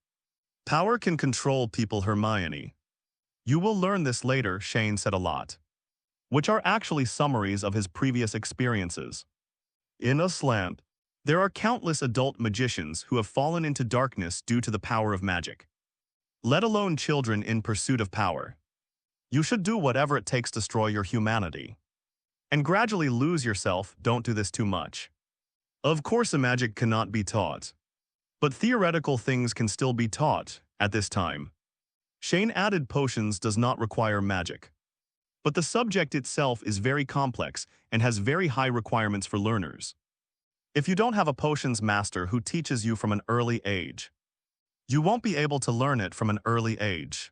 Power can control people, Hermione. You will learn this later," Shane said a lot, which are actually summaries of his previous experiences. In a slant, there are countless adult magicians who have fallen into darkness due to the power of magic, let alone children in pursuit of power. You should do whatever it takes to destroy your humanity and gradually lose yourself. Don't do this too much. Of course, magic cannot be taught, but theoretical things can still be taught at this time. Shane added potions does not require magic, but the subject itself is very complex and has very high requirements for learners. If you don't have a potions master who teaches you from an early age, you won't be able to learn it from an early age.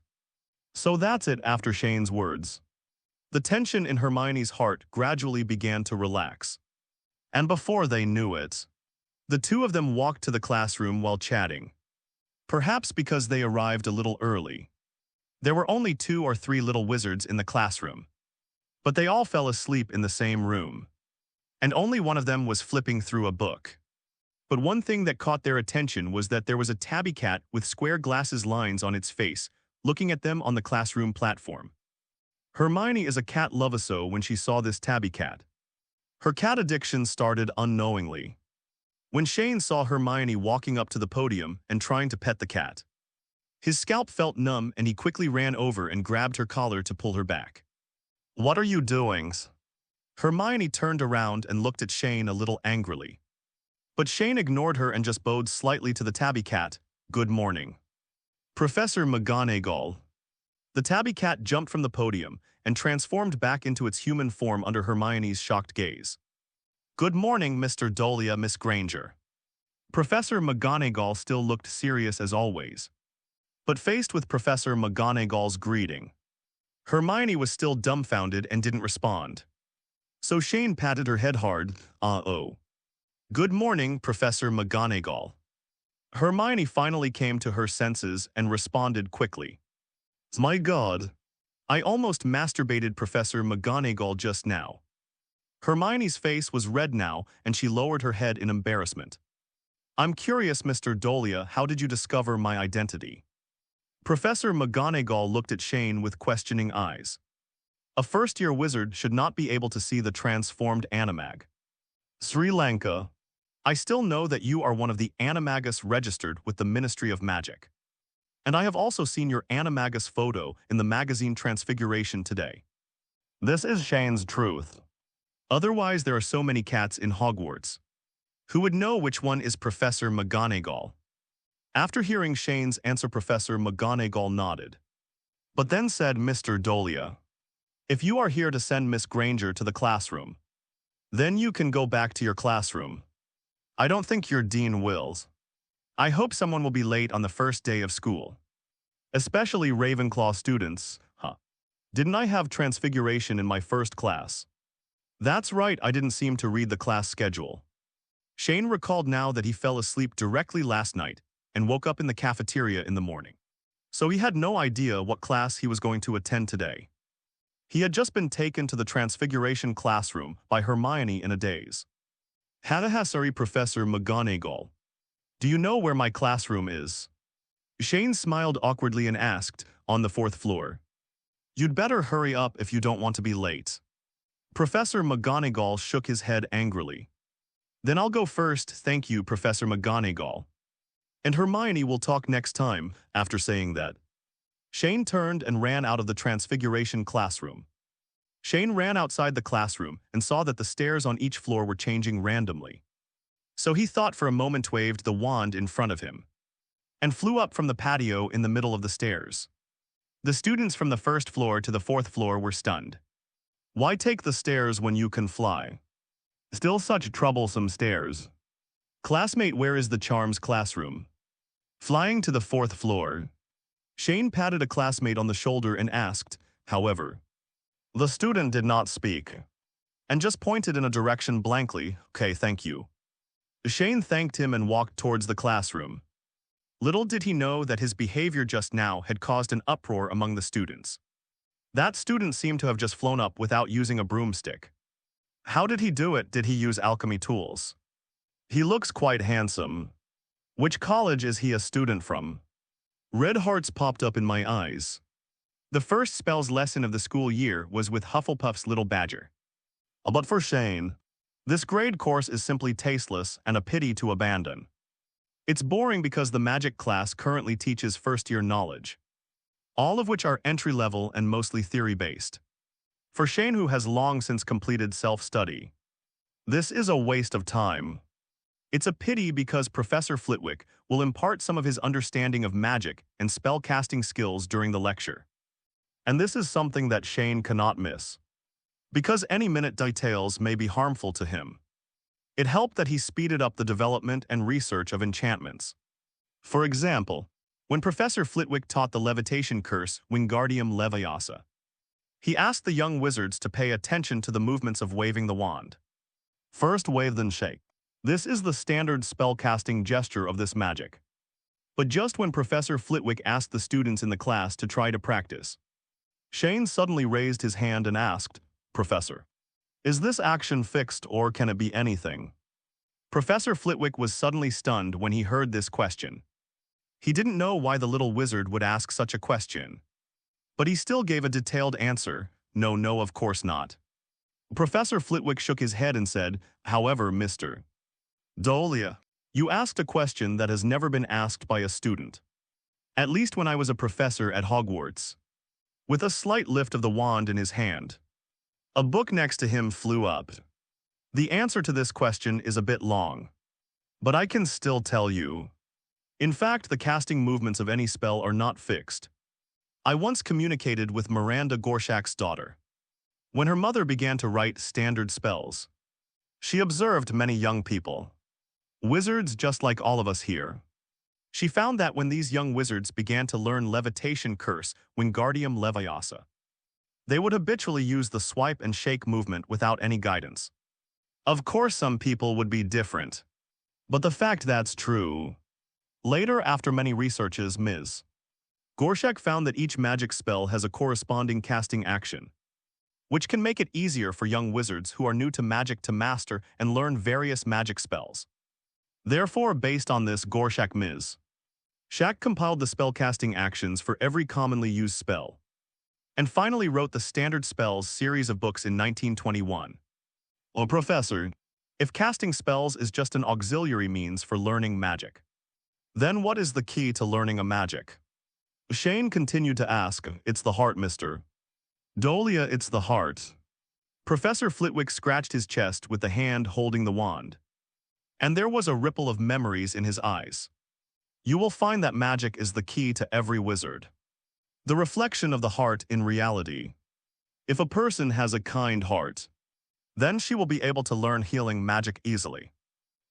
So that's it. After Shane's words, the tension in Hermione's heart gradually began to relax. And before they knew it, the two of them walked to the classroom while chatting. Perhaps because they arrived a little early, there were only 2 or 3 little wizards in the classroom, but they all fell asleep in the same room, and only one of them was flipping through a book. But one thing that caught their attention was that there was a tabby cat with square glasses lines on its face, looking at them on the classroom platform. Hermione is a cat lover, so when she saw this tabby cat, her cat addiction started unknowingly. When Shane saw Hermione walking up to the podium and trying to pet the cat, his scalp felt numb and he quickly ran over and grabbed her collar to pull her back. "What are you doing?" Hermione turned around and looked at Shane a little angrily. But Shane ignored her and just bowed slightly to the tabby cat. "Good morning, Professor McGonagall." The tabby cat jumped from the podium and transformed back into its human form under Hermione's shocked gaze. "Good morning, Mr. Dolea, Miss Granger." Professor McGonagall still looked serious as always. But faced with Professor McGonagall's greeting, Hermione was still dumbfounded and didn't respond. So Shane patted her head hard. "Oh. Good morning, Professor McGonagall." Hermione finally came to her senses and responded quickly. "My God, I almost masturbated Professor McGonagall just now." Hermione's face was red now and she lowered her head in embarrassment. "I'm curious, Mr. Dolea, how did you discover my identity?" Professor McGonagall looked at Shane with questioning eyes. A first-year wizard should not be able to see the transformed animag. "Sri Lanka, I still know that you are one of the animagus registered with the Ministry of Magic. And I have also seen your animagus photo in the magazine Transfiguration today." This is Shane's truth. Otherwise, there are so many cats in Hogwarts. Who would know which one is Professor McGonagall? After hearing Shane's answer, Professor McGonagall nodded, but then said, "Mr. Dolea, if you are here to send Miss Granger to the classroom, then you can go back to your classroom. I don't think your dean wills. I hope someone will be late on the first day of school. Especially Ravenclaw students, huh? Didn't I have Transfiguration in my first class?" That's right, I didn't seem to read the class schedule. Shane recalled now that he fell asleep directly last night and woke up in the cafeteria in the morning. So he had no idea what class he was going to attend today. He had just been taken to the Transfiguration classroom by Hermione in a daze. "Sorry, Professor McGonagall. Do you know where my classroom is?" Shane smiled awkwardly and asked, "On the 4th floor. You'd better hurry up if you don't want to be late." Professor McGonagall shook his head angrily. "Then I'll go first, thank you, Professor McGonagall. And Hermione will talk next time." After saying that, Shane turned and ran out of the Transfiguration classroom. Shane ran outside the classroom and saw that the stairs on each floor were changing randomly. So he thought for a moment, waved the wand in front of him, and flew up from the patio in the middle of the stairs. The students from the first floor to the fourth floor were stunned. Why take the stairs when you can fly? Still such troublesome stairs. Classmate, where is the charms classroom? Flying to the fourth floor. Shane patted a classmate on the shoulder and asked, however. The student did not speak, and just pointed in a direction blankly. Okay, thank you. Shane thanked him and walked towards the classroom. Little did he know that his behavior just now had caused an uproar among the students. That student seemed to have just flown up without using a broomstick. How did he do it? Did he use alchemy tools? He looks quite handsome. Which college is he a student from? Red hearts popped up in my eyes. The first spells lesson of the school year was with Hufflepuff's little badger. But for Shane, this grade course is simply tasteless and a pity to abandon. It's boring because the magic class currently teaches first-year knowledge, all of which are entry-level and mostly theory-based. For Shane, who has long since completed self-study, this is a waste of time. It's a pity because Professor Flitwick will impart some of his understanding of magic and spell-casting skills during the lecture. And this is something that Shane cannot miss, because any minute details may be harmful to him. It helped that he speeded up the development and research of enchantments. For example, when Professor Flitwick taught the levitation curse Wingardium Leviosa, he asked the young wizards to pay attention to the movements of waving the wand. First wave, then shake. This is the standard spellcasting gesture of this magic. But just when Professor Flitwick asked the students in the class to try to practice, Shane suddenly raised his hand and asked, Professor, is this action fixed or can it be anything? Professor Flitwick was suddenly stunned when he heard this question. He didn't know why the little wizard would ask such a question, but he still gave a detailed answer. No, of course not. Professor Flitwick shook his head and said, however, Mr. Dolea, you asked a question that has never been asked by a student. At least when I was a professor at Hogwarts. With a slight lift of the wand in his hand, a book next to him flew up. The answer to this question is a bit long, but I can still tell you. In fact, the casting movements of any spell are not fixed. I once communicated with Miranda Gorshak's daughter. When her mother began to write standard spells, she observed many young people, wizards just like all of us here. She found that when these young wizards began to learn levitation curse Wingardium Leviosa, they would habitually use the swipe and shake movement without any guidance. Of course, some people would be different, but the fact that's true. Later, after many researches, Ms. Gorshak found that each magic spell has a corresponding casting action, which can make it easier for young wizards who are new to magic to master and learn various magic spells. Therefore, based on this, Gorshak Ms. Shak compiled the spellcasting actions for every commonly used spell, and finally wrote the Standard Spells series of books in 1921. Oh, Professor, if casting spells is just an auxiliary means for learning magic, then what is the key to learning a magic? Shane continued to ask, it's the heart, Mr. Dolea, it's the heart. Professor Flitwick scratched his chest with the hand holding the wand, and there was a ripple of memories in his eyes. You will find that magic is the key to every wizard. The reflection of the heart in reality. If a person has a kind heart, then she will be able to learn healing magic easily.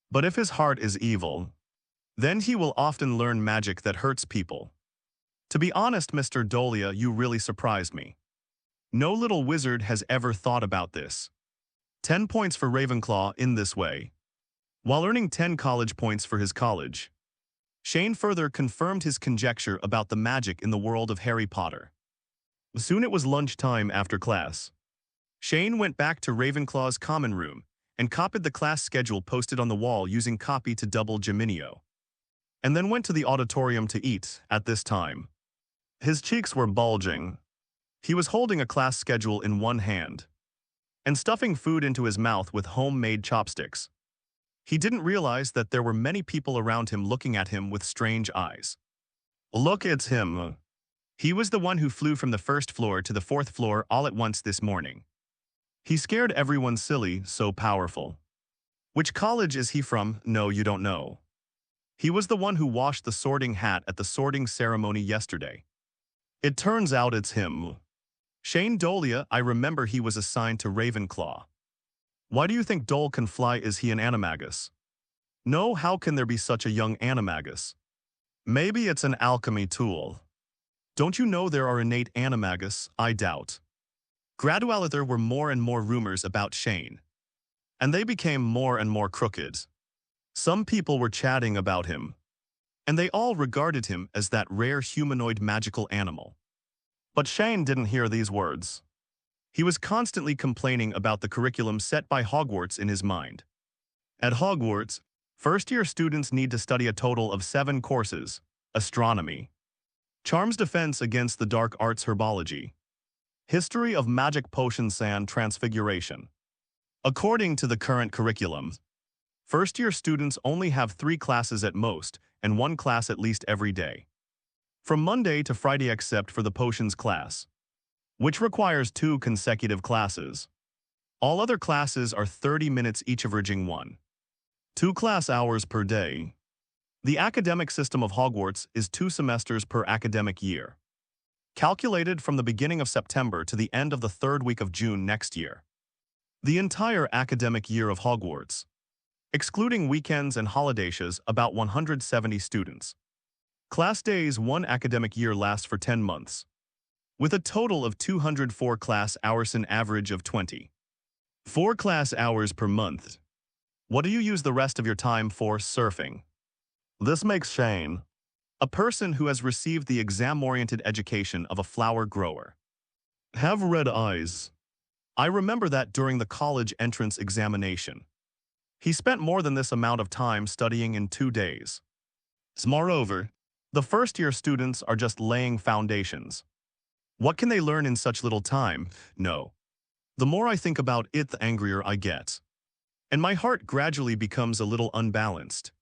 But if his heart is evil, then he will often learn magic that hurts people. To be honest, Mr. Dolea, you really surprised me. No little wizard has ever thought about this. 10 points for Ravenclaw in this way. While earning 10 college points for his college, Shane further confirmed his conjecture about the magic in the world of Harry Potter. Soon it was lunchtime after class. Shane went back to Ravenclaw's common room and copied the class schedule posted on the wall using copy to double Geminio, and then went to the auditorium to eat. At this time, his cheeks were bulging. He was holding a class schedule in one hand and stuffing food into his mouth with homemade chopsticks. He didn't realize that there were many people around him looking at him with strange eyes. Look, it's him. He was the one who flew from the first floor to the fourth floor all at once this morning. He scared everyone silly, so powerful. Which college is he from? No, you don't know. He was the one who washed the sorting hat at the sorting ceremony yesterday. It turns out it's him. Shane Dolea, I remember he was assigned to Ravenclaw. Why do you think Dole can fly? Is he an animagus? No, how can there be such a young animagus? Maybe it's an alchemy tool. Don't you know there are innate animagus? I doubt. Gradually there were more and more rumors about Shane. And they became more and more crooked. Some people were chatting about him. And they all regarded him as that rare humanoid magical animal. But Shane didn't hear these words. He was constantly complaining about the curriculum set by Hogwarts in his mind. At Hogwarts, first-year students need to study a total of 7 courses: astronomy, charms defense against the dark arts, herbology, history of magic potions, and transfiguration. According to the current curriculum, first-year students only have 3 classes at most, and 1 class at least every day. From Monday to Friday except for the potions class, which requires 2 consecutive classes. All other classes are 30 minutes each, averaging 2 class hours per day. The academic system of Hogwarts is 2 semesters per academic year, calculated from the beginning of September to the end of the 3rd week of June next year. The entire academic year of Hogwarts, excluding weekends and holidays, about 170 students. Class days 1 academic year lasts for 10 months, with a total of 204 class hours, an average of 4 class hours per month. What do you use the rest of your time for? Surfing. This makes Shane a person who has received the exam-oriented education of a flower grower. Have red eyes. I remember that during the college entrance examination. He spent more than this amount of time studying in 2 days. Moreover, the first-year students are just laying foundations. What can they learn in such little time? No. The more I think about it, the angrier I get. And my heart gradually becomes a little unbalanced.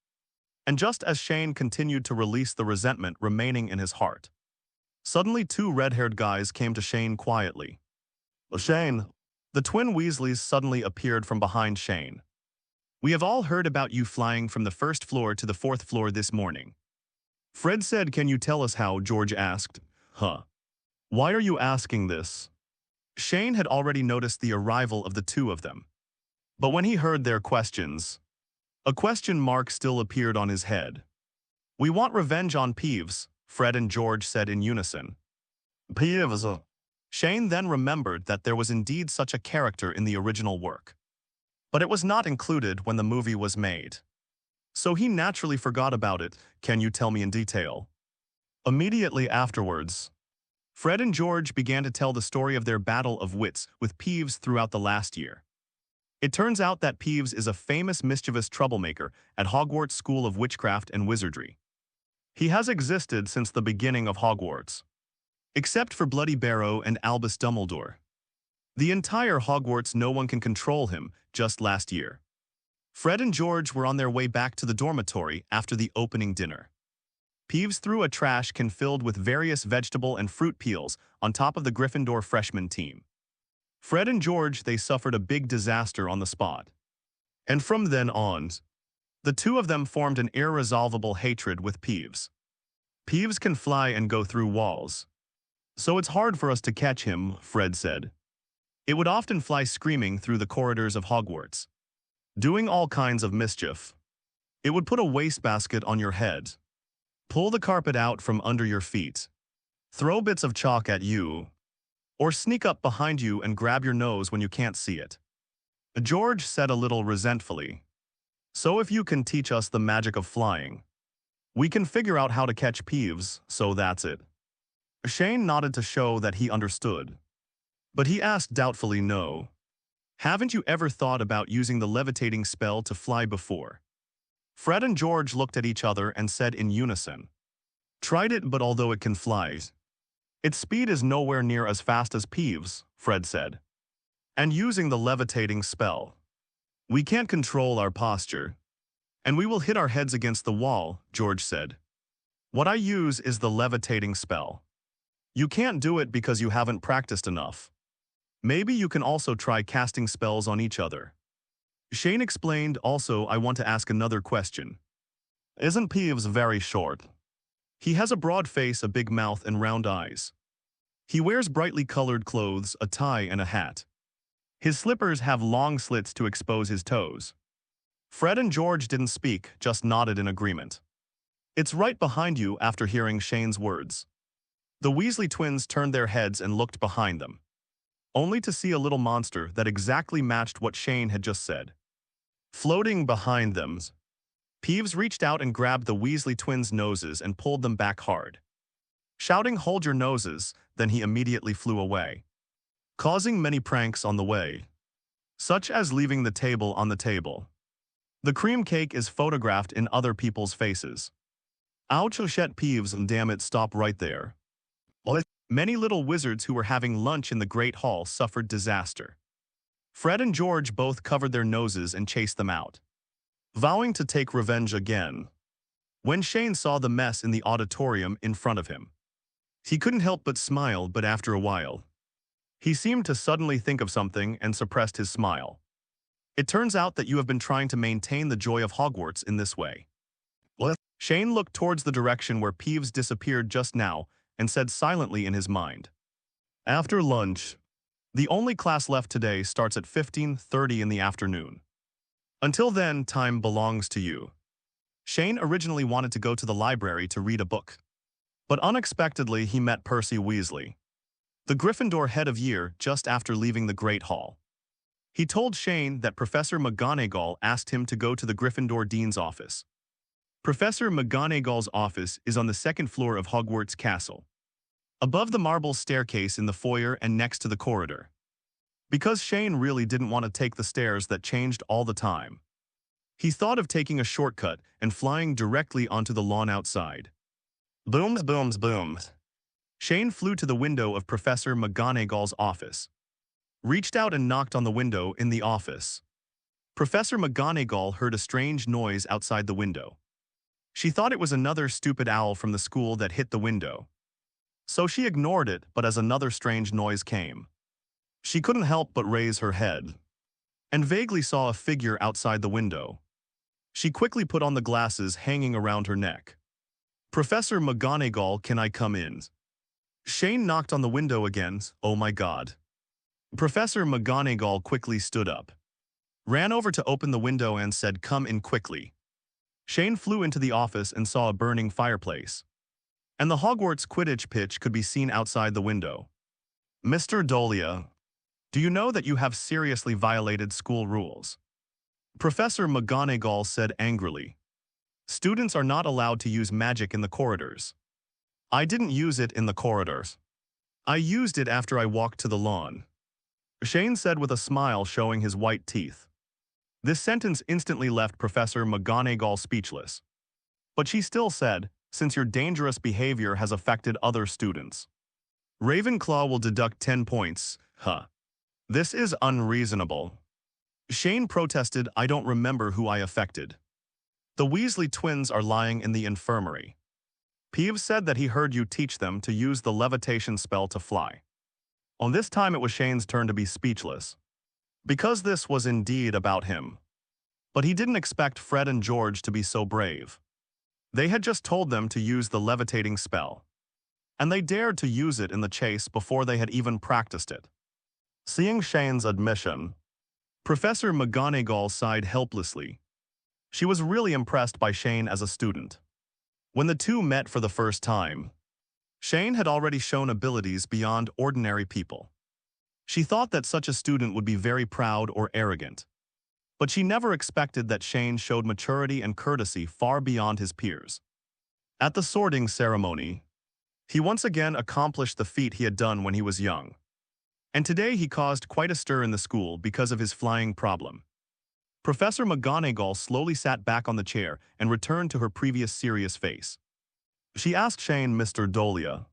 And just as Shane continued to release the resentment remaining in his heart, suddenly 2 red-haired guys came to Shane quietly. Shane, the twin Weasleys suddenly appeared from behind Shane. We have all heard about you flying from the 1st floor to the 4th floor this morning. Fred said, can you tell us how? George asked. Huh. Why are you asking this? Shane had already noticed the arrival of the 2 of them. But when he heard their questions, a question mark still appeared on his head. We want revenge on Peeves, Fred and George said in unison. Peeves. Shane then remembered that there was indeed such a character in the original work. But it was not included when the movie was made. So he naturally forgot about it. Can you tell me in detail? Immediately afterwards, Fred and George began to tell the story of their battle of wits with Peeves throughout the last year. It turns out that Peeves is a famous mischievous troublemaker at Hogwarts School of Witchcraft and Wizardry. He has existed since the beginning of Hogwarts, except for Bloody Barrow and Albus Dumbledore. The entire Hogwarts, no one can control him. Just last year, Fred and George were on their way back to the dormitory after the opening dinner. Peeves threw a trash can filled with various vegetable and fruit peels on top of the Gryffindor freshman team. Fred and George, they suffered a big disaster on the spot. And from then on, the 2 of them formed an irresolvable hatred with Peeves. Peeves can fly and go through walls, so it's hard for us to catch him, Fred said. It would often fly screaming through the corridors of Hogwarts, doing all kinds of mischief. It would put a wastebasket on your head, pull the carpet out from under your feet, throw bits of chalk at you, or sneak up behind you and grab your nose when you can't see it. George said a little resentfully. So if you can teach us the magic of flying, we can figure out how to catch Peeves, so that's it. Shane nodded to show that he understood. But he asked doubtfully, no. Haven't you ever thought about using the levitating spell to fly before? Fred and George looked at each other and said in unison. Tried it, but although it can fly, its speed is nowhere near as fast as Peeves, Fred said. And using the levitating spell, we can't control our posture, and we will hit our heads against the wall, George said. What I use is the levitating spell. You can't do it because you haven't practiced enough. Maybe you can also try casting spells on each other. Shane explained, also, I want to ask another question. Isn't Peeves very short? He has a broad face, a big mouth, and round eyes. He wears brightly colored clothes, a tie, and a hat. His slippers have long slits to expose his toes. Fred and George didn't speak, just nodded in agreement. It's right behind you. After hearing Shane's words, the Weasley twins turned their heads and looked behind them, only to see a little monster that exactly matched what Shane had just said. Floating behind them, Peeves reached out and grabbed the Weasley twins' noses and pulled them back hard. Shouting, "Hold your noses," then he immediately flew away, causing many pranks on the way, such as leaving the table on the table. The cream cake is photographed in other people's faces. Ouch, shit, Peeves, and damn it, stop right there. Many little wizards who were having lunch in the Great Hall suffered disaster. Fred and George both covered their noses and chased them out, vowing to take revenge again. When Shane saw the mess in the auditorium in front of him, he couldn't help but smile, but after a while, he seemed to suddenly think of something and suppressed his smile. It turns out that you have been trying to maintain the joy of Hogwarts in this way. Shane looked towards the direction where Peeves disappeared just now and said silently in his mind, "After lunch, the only class left today starts at 15:30 in the afternoon. Until then, time belongs to you." Shane originally wanted to go to the library to read a book, but unexpectedly he met Percy Weasley, the Gryffindor head of year, just after leaving the Great Hall. He told Shane that Professor McGonagall asked him to go to the Gryffindor Dean's office. Professor McGonagall's office is on the second floor of Hogwarts Castle, above the marble staircase in the foyer and next to the corridor. Because Shane really didn't want to take the stairs that changed all the time, he thought of taking a shortcut and flying directly onto the lawn outside. Booms, booms, booms. Shane flew to the window of Professor McGonagall's office, reached out and knocked on the window in the office. Professor McGonagall heard a strange noise outside the window. She thought it was another stupid owl from the school that hit the window, so she ignored it, but as another strange noise came, she couldn't help but raise her head and vaguely saw a figure outside the window. She quickly put on the glasses hanging around her neck. "Professor McGonagall, can I come in?" Shane knocked on the window again. Oh my God. Professor McGonagall quickly stood up, ran over to open the window and said, "Come in quickly." Shane flew into the office and saw a burning fireplace, and the Hogwarts Quidditch pitch could be seen outside the window. "Mr. Dolea, do you know that you have seriously violated school rules?" Professor McGonagall said angrily. "Students are not allowed to use magic in the corridors." "I didn't use it in the corridors. I used it after I walked to the lawn," Shane said with a smile showing his white teeth. This sentence instantly left Professor McGonagall speechless. But she still said, "Since your dangerous behavior has affected other students, Ravenclaw will deduct 10 points. This is unreasonable." Shane protested, "I don't remember who I affected. The Weasley twins are lying in the infirmary. Peeves said that he heard you teach them to use the levitation spell to fly." On this time it was Shane's turn to be speechless, because this was indeed about him. But he didn't expect Fred and George to be so brave. They had just told them to use the levitating spell, and they dared to use it in the chase before they had even practiced it. Seeing Shane's admission, Professor McGonagall sighed helplessly. She was really impressed by Shane as a student. When the two met for the first time, Shane had already shown abilities beyond ordinary people. She thought that such a student would be very proud or arrogant, but she never expected that Shane showed maturity and courtesy far beyond his peers. At the sorting ceremony, he once again accomplished the feat he had done when he was young, and today he caused quite a stir in the school because of his flying problem. Professor McGonagall slowly sat back on the chair and returned to her previous serious face. She asked Shane, "Mr. Dolea,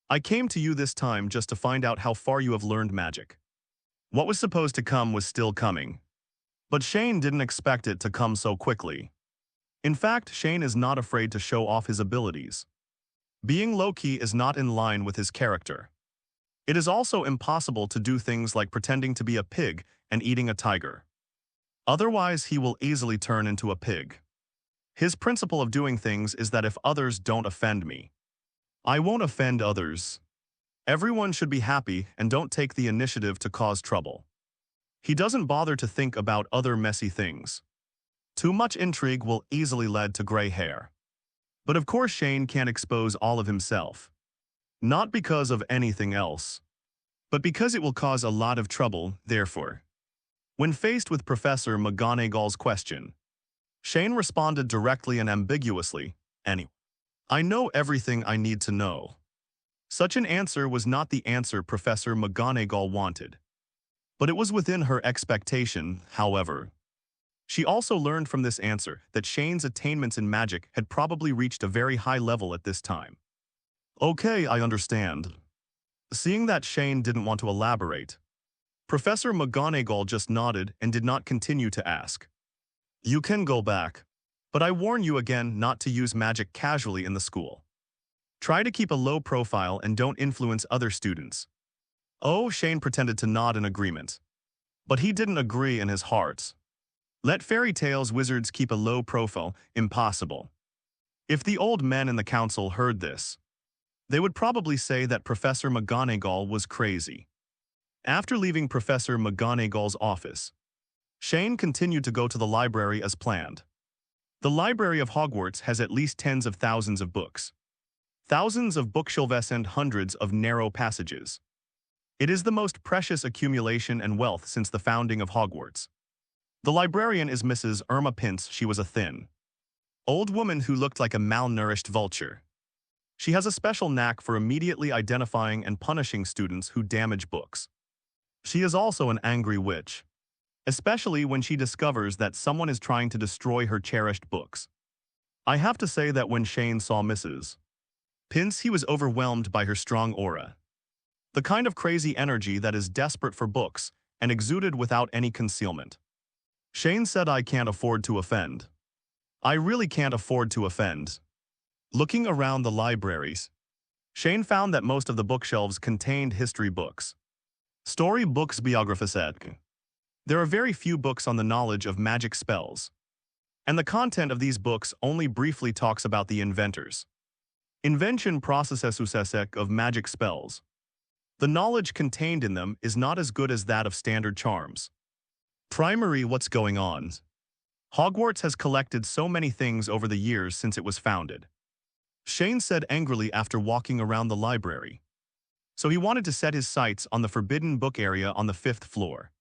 I came to you this time just to find out how far you have learned magic." What was supposed to come was still coming, but Shane didn't expect it to come so quickly. In fact, Shane is not afraid to show off his abilities. Being low-key is not in line with his character. It is also impossible to do things like pretending to be a pig and eating a tiger. Otherwise, he will easily turn into a pig. His principle of doing things is that if others don't offend me, I won't offend others. Everyone should be happy and don't take the initiative to cause trouble. He doesn't bother to think about other messy things. Too much intrigue will easily lead to gray hair. But of course Shane can't expose all of himself. Not because of anything else, but because it will cause a lot of trouble, therefore. When faced with Professor McGonagall's question, Shane responded directly and ambiguously, "Anyway, I know everything I need to know." Such an answer was not the answer Professor McGonagall wanted. But it was within her expectation, however. She also learned from this answer that Shane's attainments in magic had probably reached a very high level at this time. "Okay, I understand." Seeing that Shane didn't want to elaborate, Professor McGonagall just nodded and did not continue to ask. "You can go back, but I warn you again not to use magic casually in the school. Try to keep a low profile and don't influence other students." Oh, Shane pretended to nod in agreement. But he didn't agree in his heart. Let fairy tales wizards keep a low profile? Impossible. If the old men in the council heard this, they would probably say that Professor McGonagall was crazy. After leaving Professor McGonagall's office, Shane continued to go to the library as planned. The library of Hogwarts has at least tens of thousands of books, thousands of bookshelves and hundreds of narrow passages. It is the most precious accumulation and wealth since the founding of Hogwarts. The librarian is Mrs. Irma Pince. She was a thin, old woman who looked like a malnourished vulture. She has a special knack for immediately identifying and punishing students who damage books. She is also an angry witch, especially when she discovers that someone is trying to destroy her cherished books. I have to say that when Shane saw Mrs. Pince, he was overwhelmed by her strong aura. The kind of crazy energy that is desperate for books and exuded without any concealment. Shane said, "I can't afford to offend. I really can't afford to offend." Looking around the libraries, Shane found that most of the bookshelves contained history books, story books, biographies. There are very few books on the knowledge of magic spells, and the content of these books only briefly talks about the inventors. Invention processes of magic spells. The knowledge contained in them is not as good as that of standard charms. Primary, what's going on? Hogwarts has collected so many things over the years since it was founded, Shane said angrily after walking around the library. So he wanted to set his sights on the forbidden book area on the 5th floor.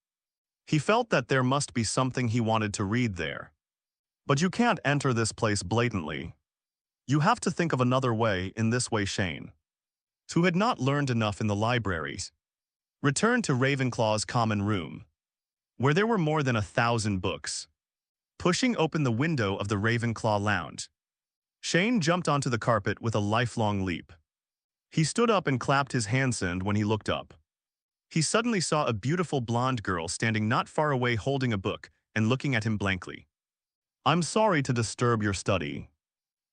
He felt that there must be something he wanted to read there. But you can't enter this place blatantly. You have to think of another way. In this way, Shane, who had not learned enough in the libraries, returned to Ravenclaw's common room, where there were more than 1,000 books. Pushing open the window of the Ravenclaw lounge, Shane jumped onto the carpet with a lifelong leap. He stood up and clapped his hands, and when he looked up, he suddenly saw a beautiful blonde girl standing not far away holding a book and looking at him blankly. "I'm sorry to disturb your study."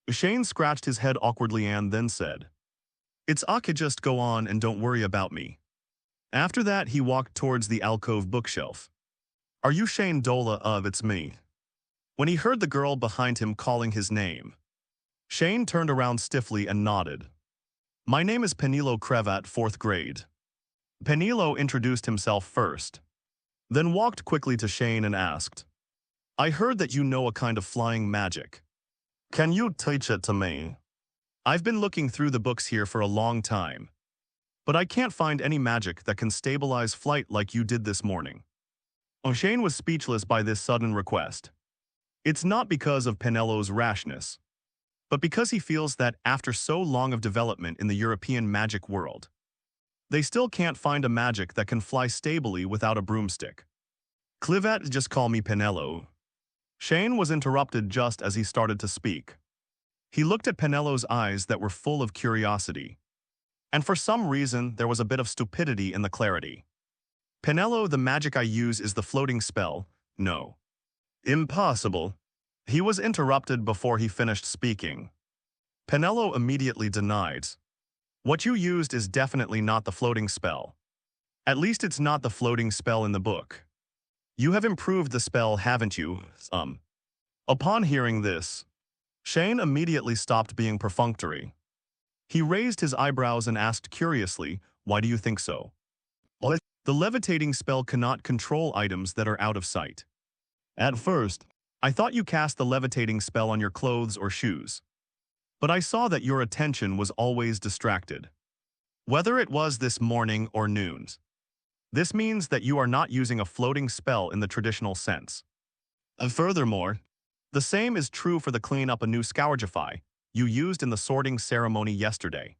Shane scratched his head awkwardly and then said, "It's okay, just go on and don't worry about me." After that, he walked towards the alcove bookshelf. "Are you Shane Dolea? It's me." When he heard the girl behind him calling his name, Shane turned around stiffly and nodded. "My name is Penelo Crevat, 4th grade." Penelo introduced himself first, then walked quickly to Shane and asked, "I heard that you know a kind of flying magic. Can you teach it to me? I've been looking through the books here for a long time, but I can't find any magic that can stabilize flight like you did this morning." Shane was speechless by this sudden request. It's not because of Penelo's rashness, but because he feels that after so long of development in the European magic world, they still can't find a magic that can fly stably without a broomstick. "Clivat, just call me Penelo." Shane was interrupted just as he started to speak. He looked at Penelo's eyes that were full of curiosity, and for some reason there was a bit of stupidity in the clarity. "Penelo, the magic I use is the floating spell." "No. Impossible." He was interrupted before he finished speaking. Penelo immediately denied. "What you used is definitely not the floating spell. At least it's not the floating spell in the book." You have improved the spell, haven't you? Upon hearing this, Shane immediately stopped being perfunctory. He raised his eyebrows and asked curiously, "Why do you think so?" "Well, the levitating spell cannot control items that are out of sight. At first, I thought you cast the levitating spell on your clothes or shoes. But I saw that your attention was always distracted. Whether it was this morning or noon. This means that you are not using a floating spell in the traditional sense. Furthermore, the same is true for the clean up a new Scourgify you used in the sorting ceremony yesterday.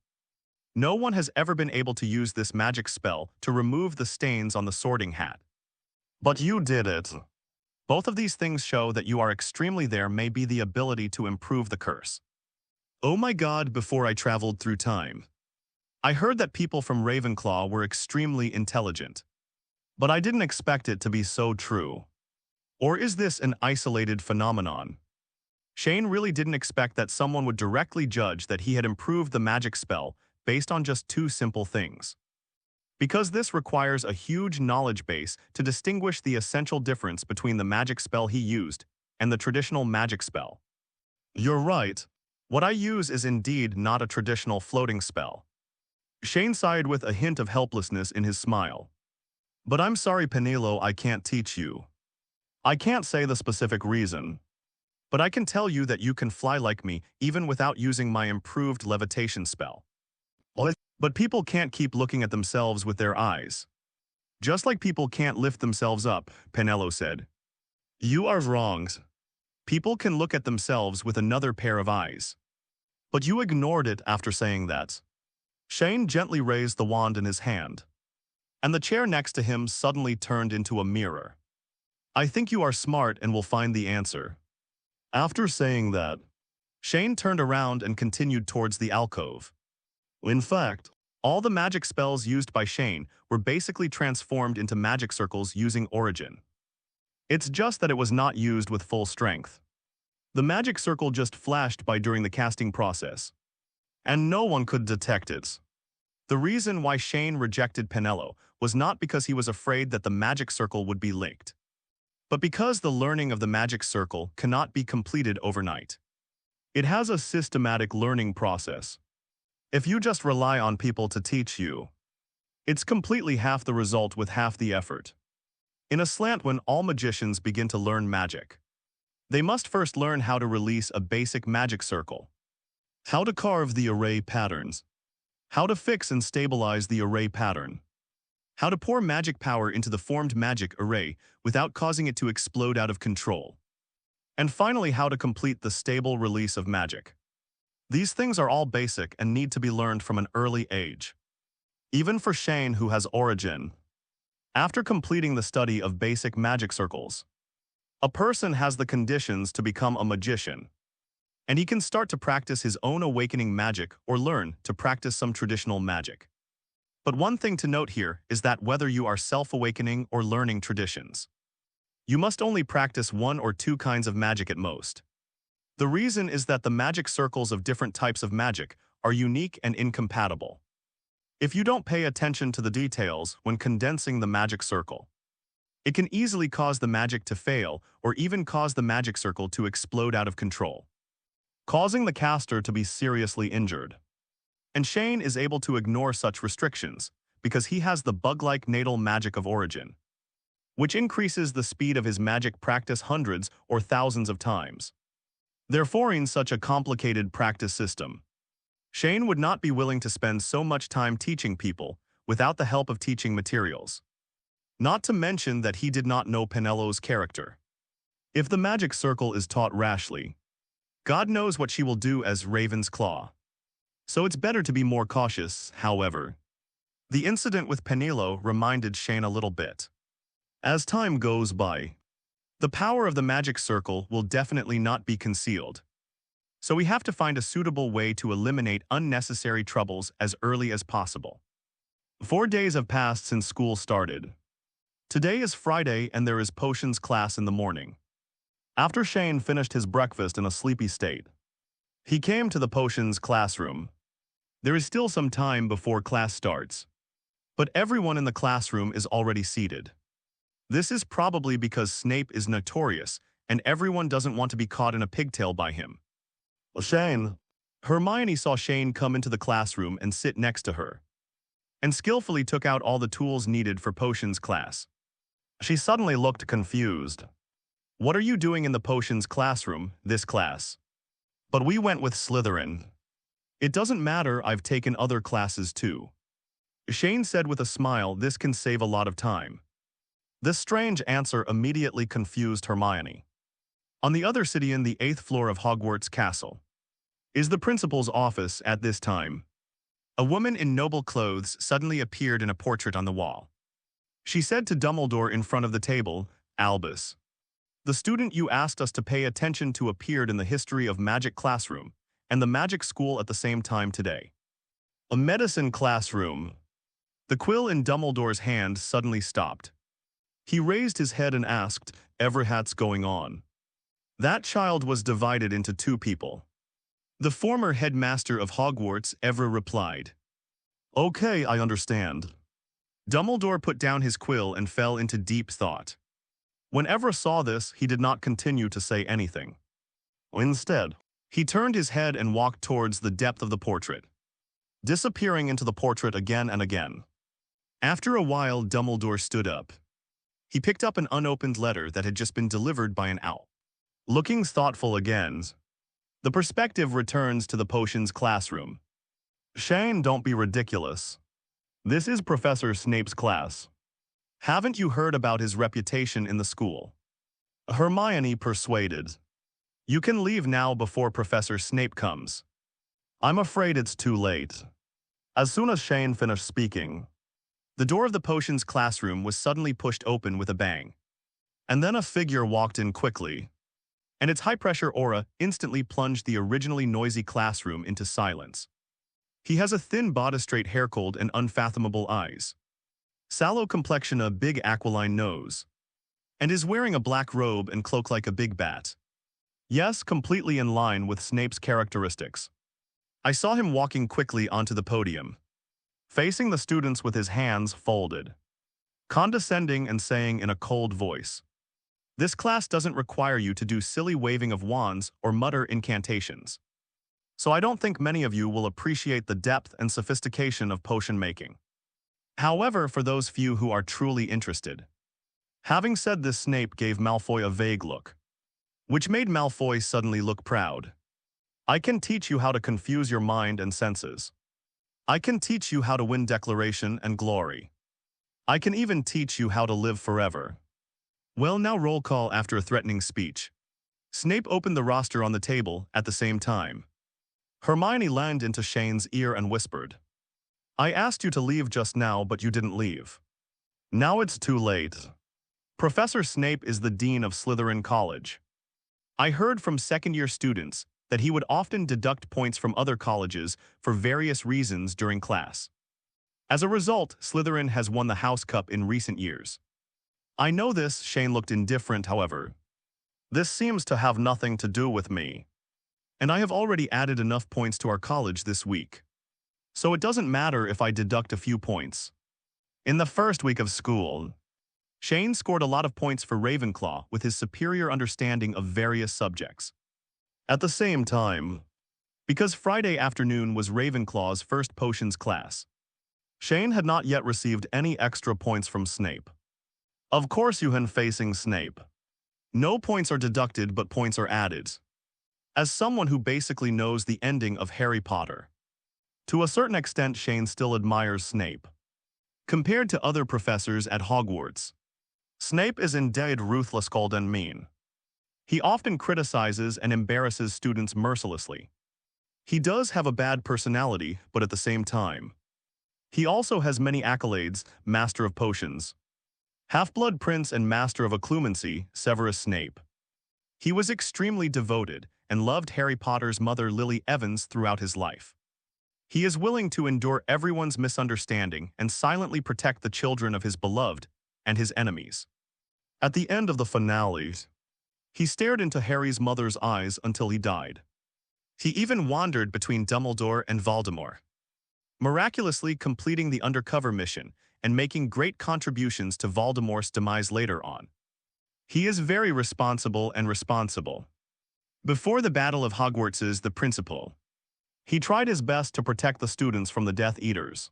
No one has ever been able to use this magic spell to remove the stains on the sorting hat. But you did it. Both of these things show that you are extremely there may be the ability to improve the curse. Oh my God, before I traveled through time, I heard that people from Ravenclaw were extremely intelligent. But I didn't expect it to be so true. Or is this an isolated phenomenon? Shane really didn't expect that someone would directly judge that he had improved the magic spell based on just two simple things. Because this requires a huge knowledge base to distinguish the essential difference between the magic spell he used and the traditional magic spell. You're right. What I use is indeed not a traditional floating spell. Shane sighed with a hint of helplessness in his smile. But I'm sorry, Penelo, I can't teach you. I can't say the specific reason. But I can tell you that you can fly like me even without using my improved levitation spell. But people can't keep looking at themselves with their eyes. Just like people can't lift themselves up, Penelo said. You are wrong. People can look at themselves with another pair of eyes. But you ignored it after saying that. Shane gently raised the wand in his hand, and the chair next to him suddenly turned into a mirror. I think you are smart and will find the answer. After saying that, Shane turned around and continued towards the alcove. In fact, all the magic spells used by Shane were basically transformed into magic circles using Origin. It's just that it was not used with full strength. The magic circle just flashed by during the casting process, and no one could detect it. The reason why Shane rejected Penelo was not because he was afraid that the magic circle would be linked, but because the learning of the magic circle cannot be completed overnight. It has a systematic learning process. If you just rely on people to teach you, it's completely half the result with half the effort. In a slant, when all magicians begin to learn magic, they must first learn how to release a basic magic circle, how to carve the array patterns, how to fix and stabilize the array pattern, how to pour magic power into the formed magic array without causing it to explode out of control, and finally how to complete the stable release of magic. These things are all basic and need to be learned from an early age. Even for Shane, who has Origin. After completing the study of basic magic circles, a person has the conditions to become a magician, and he can start to practice his own awakening magic or learn to practice some traditional magic. But one thing to note here is that whether you are self-awakening or learning traditions, you must only practice one or two kinds of magic at most. The reason is that the magic circles of different types of magic are unique and incompatible. If you don't pay attention to the details when condensing the magic circle, it can easily cause the magic to fail or even cause the magic circle to explode out of control, causing the caster to be seriously injured. And Shane is able to ignore such restrictions because he has the bug-like natal magic of Origin, which increases the speed of his magic practice hundreds or thousands of times. Therefore, in such a complicated practice system, Shane would not be willing to spend so much time teaching people without the help of teaching materials. Not to mention that he did not know Penelo's character. If the magic circle is taught rashly, God knows what she will do as Raven's Claw. So it's better to be more cautious, however. The incident with Penelo reminded Shane a little bit. As time goes by, the power of the magic circle will definitely not be concealed. So we have to find a suitable way to eliminate unnecessary troubles as early as possible. 4 days have passed since school started. Today is Friday and there is potions class in the morning. After Shane finished his breakfast in a sleepy state, he came to the potions classroom. There is still some time before class starts, but everyone in the classroom is already seated. This is probably because Snape is notorious, and everyone doesn't want to be caught in a pigtail by him. Shane. Hermione saw Shane come into the classroom and sit next to her, and skillfully took out all the tools needed for potions class. She suddenly looked confused. What are you doing in the potions classroom, this class? But we went with Slytherin. It doesn't matter, I've taken other classes too. Shane said with a smile, this can save a lot of time. This strange answer immediately confused Hermione. On the other city in the 8th floor of Hogwarts Castle is the principal's office at this time. A woman in noble clothes suddenly appeared in a portrait on the wall. She said to Dumbledore in front of the table, Albus, the student you asked us to pay attention to appeared in the History of Magic classroom and the Magic school at the same time today. A medicine classroom. The quill in Dumbledore's hand suddenly stopped. He raised his head and asked, "What's going on?" That child was divided into two people. The former headmaster of Hogwarts, Evra, replied, "Okay, I understand." Dumbledore put down his quill and fell into deep thought. When Evra saw this, he did not continue to say anything. Instead, he turned his head and walked towards the depth of the portrait, disappearing into the portrait again and again. After a while, Dumbledore stood up. He picked up an unopened letter that had just been delivered by an owl. Looking thoughtful again, the perspective returns to the potions classroom. Shane, don't be ridiculous. This is Professor Snape's class. Haven't you heard about his reputation in the school? Hermione persuaded. You can leave now before Professor Snape comes. I'm afraid it's too late. As soon as Shane finished speaking, the door of the potions classroom was suddenly pushed open with a bang. And then a figure walked in quickly, and its high-pressure aura instantly plunged the originally noisy classroom into silence. He has a thin bodice-straight haircoat and unfathomable eyes, sallow complexion, a big aquiline nose, and is wearing a black robe and cloak like a big bat. Yes, completely in line with Snape's characteristics. I saw him walking quickly onto the podium, facing the students with his hands folded, condescending and saying in a cold voice, "This class doesn't require you to do silly waving of wands or mutter incantations. So I don't think many of you will appreciate the depth and sophistication of potion making. However, for those few who are truly interested." Having said this, Snape gave Malfoy a vague look, which made Malfoy suddenly look proud. "I can teach you how to confuse your mind and senses. I can teach you how to win declaration and glory. I can even teach you how to live forever." Well, now roll call. After a threatening speech, Snape opened the roster on the table at the same time. Hermione leaned into Shane's ear and whispered, "I asked you to leave just now, but you didn't leave. Now it's too late. Professor Snape is the dean of Slytherin College. I heard from second-year students that he would often deduct points from other colleges for various reasons during class. As a result, Slytherin has won the House Cup in recent years. I know this." Shane looked indifferent, however. "This seems to have nothing to do with me. And I have already added enough points to our college this week. So it doesn't matter if I deduct a few points." In the first week of school, Shane scored a lot of points for Ravenclaw with his superior understanding of various subjects. At the same time, because Friday afternoon was Ravenclaw's first potions class, Shane had not yet received any extra points from Snape. Of course, Yuhan facing Snape. No points are deducted, but points are added. As someone who basically knows the ending of Harry Potter, to a certain extent, Shane still admires Snape. Compared to other professors at Hogwarts, Snape is indeed ruthless, cold, and mean. He often criticizes and embarrasses students mercilessly. He does have a bad personality, but at the same time, he also has many accolades: Master of Potions, Half-Blood Prince, and Master of Occlumency, Severus Snape. He was extremely devoted and loved Harry Potter's mother, Lily Evans, throughout his life. He is willing to endure everyone's misunderstanding and silently protect the children of his beloved and his enemies. At the end of the finale, he stared into Harry's mother's eyes until he died. He even wandered between Dumbledore and Voldemort, miraculously completing the undercover mission and making great contributions to Voldemort's demise later on. He is very responsible and responsible. Before the Battle of Hogwarts, the principal, he tried his best to protect the students from the Death Eaters,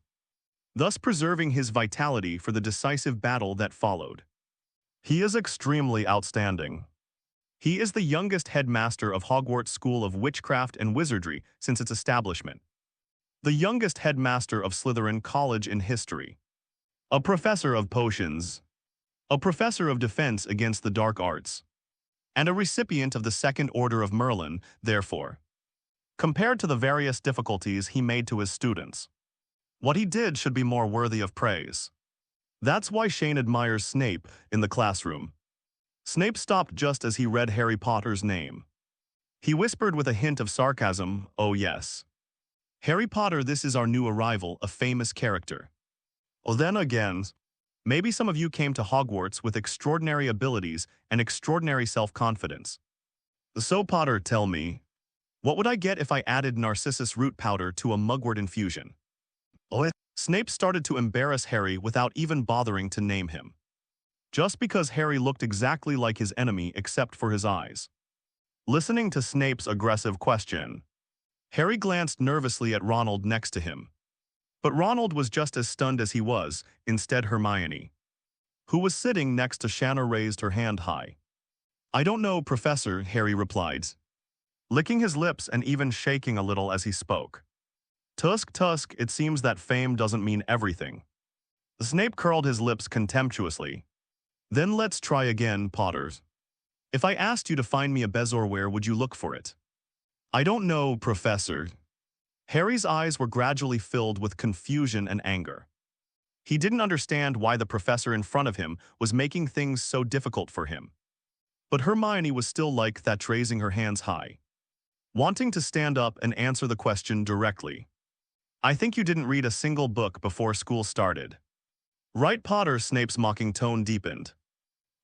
thus preserving his vitality for the decisive battle that followed. He is extremely outstanding. He is the youngest headmaster of Hogwarts School of Witchcraft and Wizardry since its establishment, the youngest headmaster of Slytherin College in history, a professor of potions, a professor of defense against the dark arts, and a recipient of the Second Order of Merlin, therefore. Compared to the various difficulties he made to his students, what he did should be more worthy of praise. That's why Shane admires Snape in the classroom. Snape stopped just as he read Harry Potter's name. He whispered with a hint of sarcasm, "Oh yes. Harry Potter, this is our new arrival, a famous character." Well then again, maybe some of you came to Hogwarts with extraordinary abilities and extraordinary self-confidence. So Potter, tell me, what would I get if I added Narcissus root powder to a mugwort infusion? Snape started to embarrass Harry without even bothering to name him. Just because Harry looked exactly like his enemy except for his eyes. Listening to Snape's aggressive question, Harry glanced nervously at Ronald next to him. But Ronald was just as stunned as he was, instead Hermione, who was sitting next to Shanna, raised her hand high. "I don't know, Professor," Harry replied, licking his lips and even shaking a little as he spoke. Tusk, it seems that fame doesn't mean everything." Snape curled his lips contemptuously. "Then let's try again, Potters. If I asked you to find me a bezoar, where would you look for it?" "I don't know, Professor." Harry's eyes were gradually filled with confusion and anger. He didn't understand why the professor in front of him was making things so difficult for him. But Hermione was still like that, raising her hands high, wanting to stand up and answer the question directly. "I think you didn't read a single book before school started." "Right, Potter," Snape's mocking tone deepened.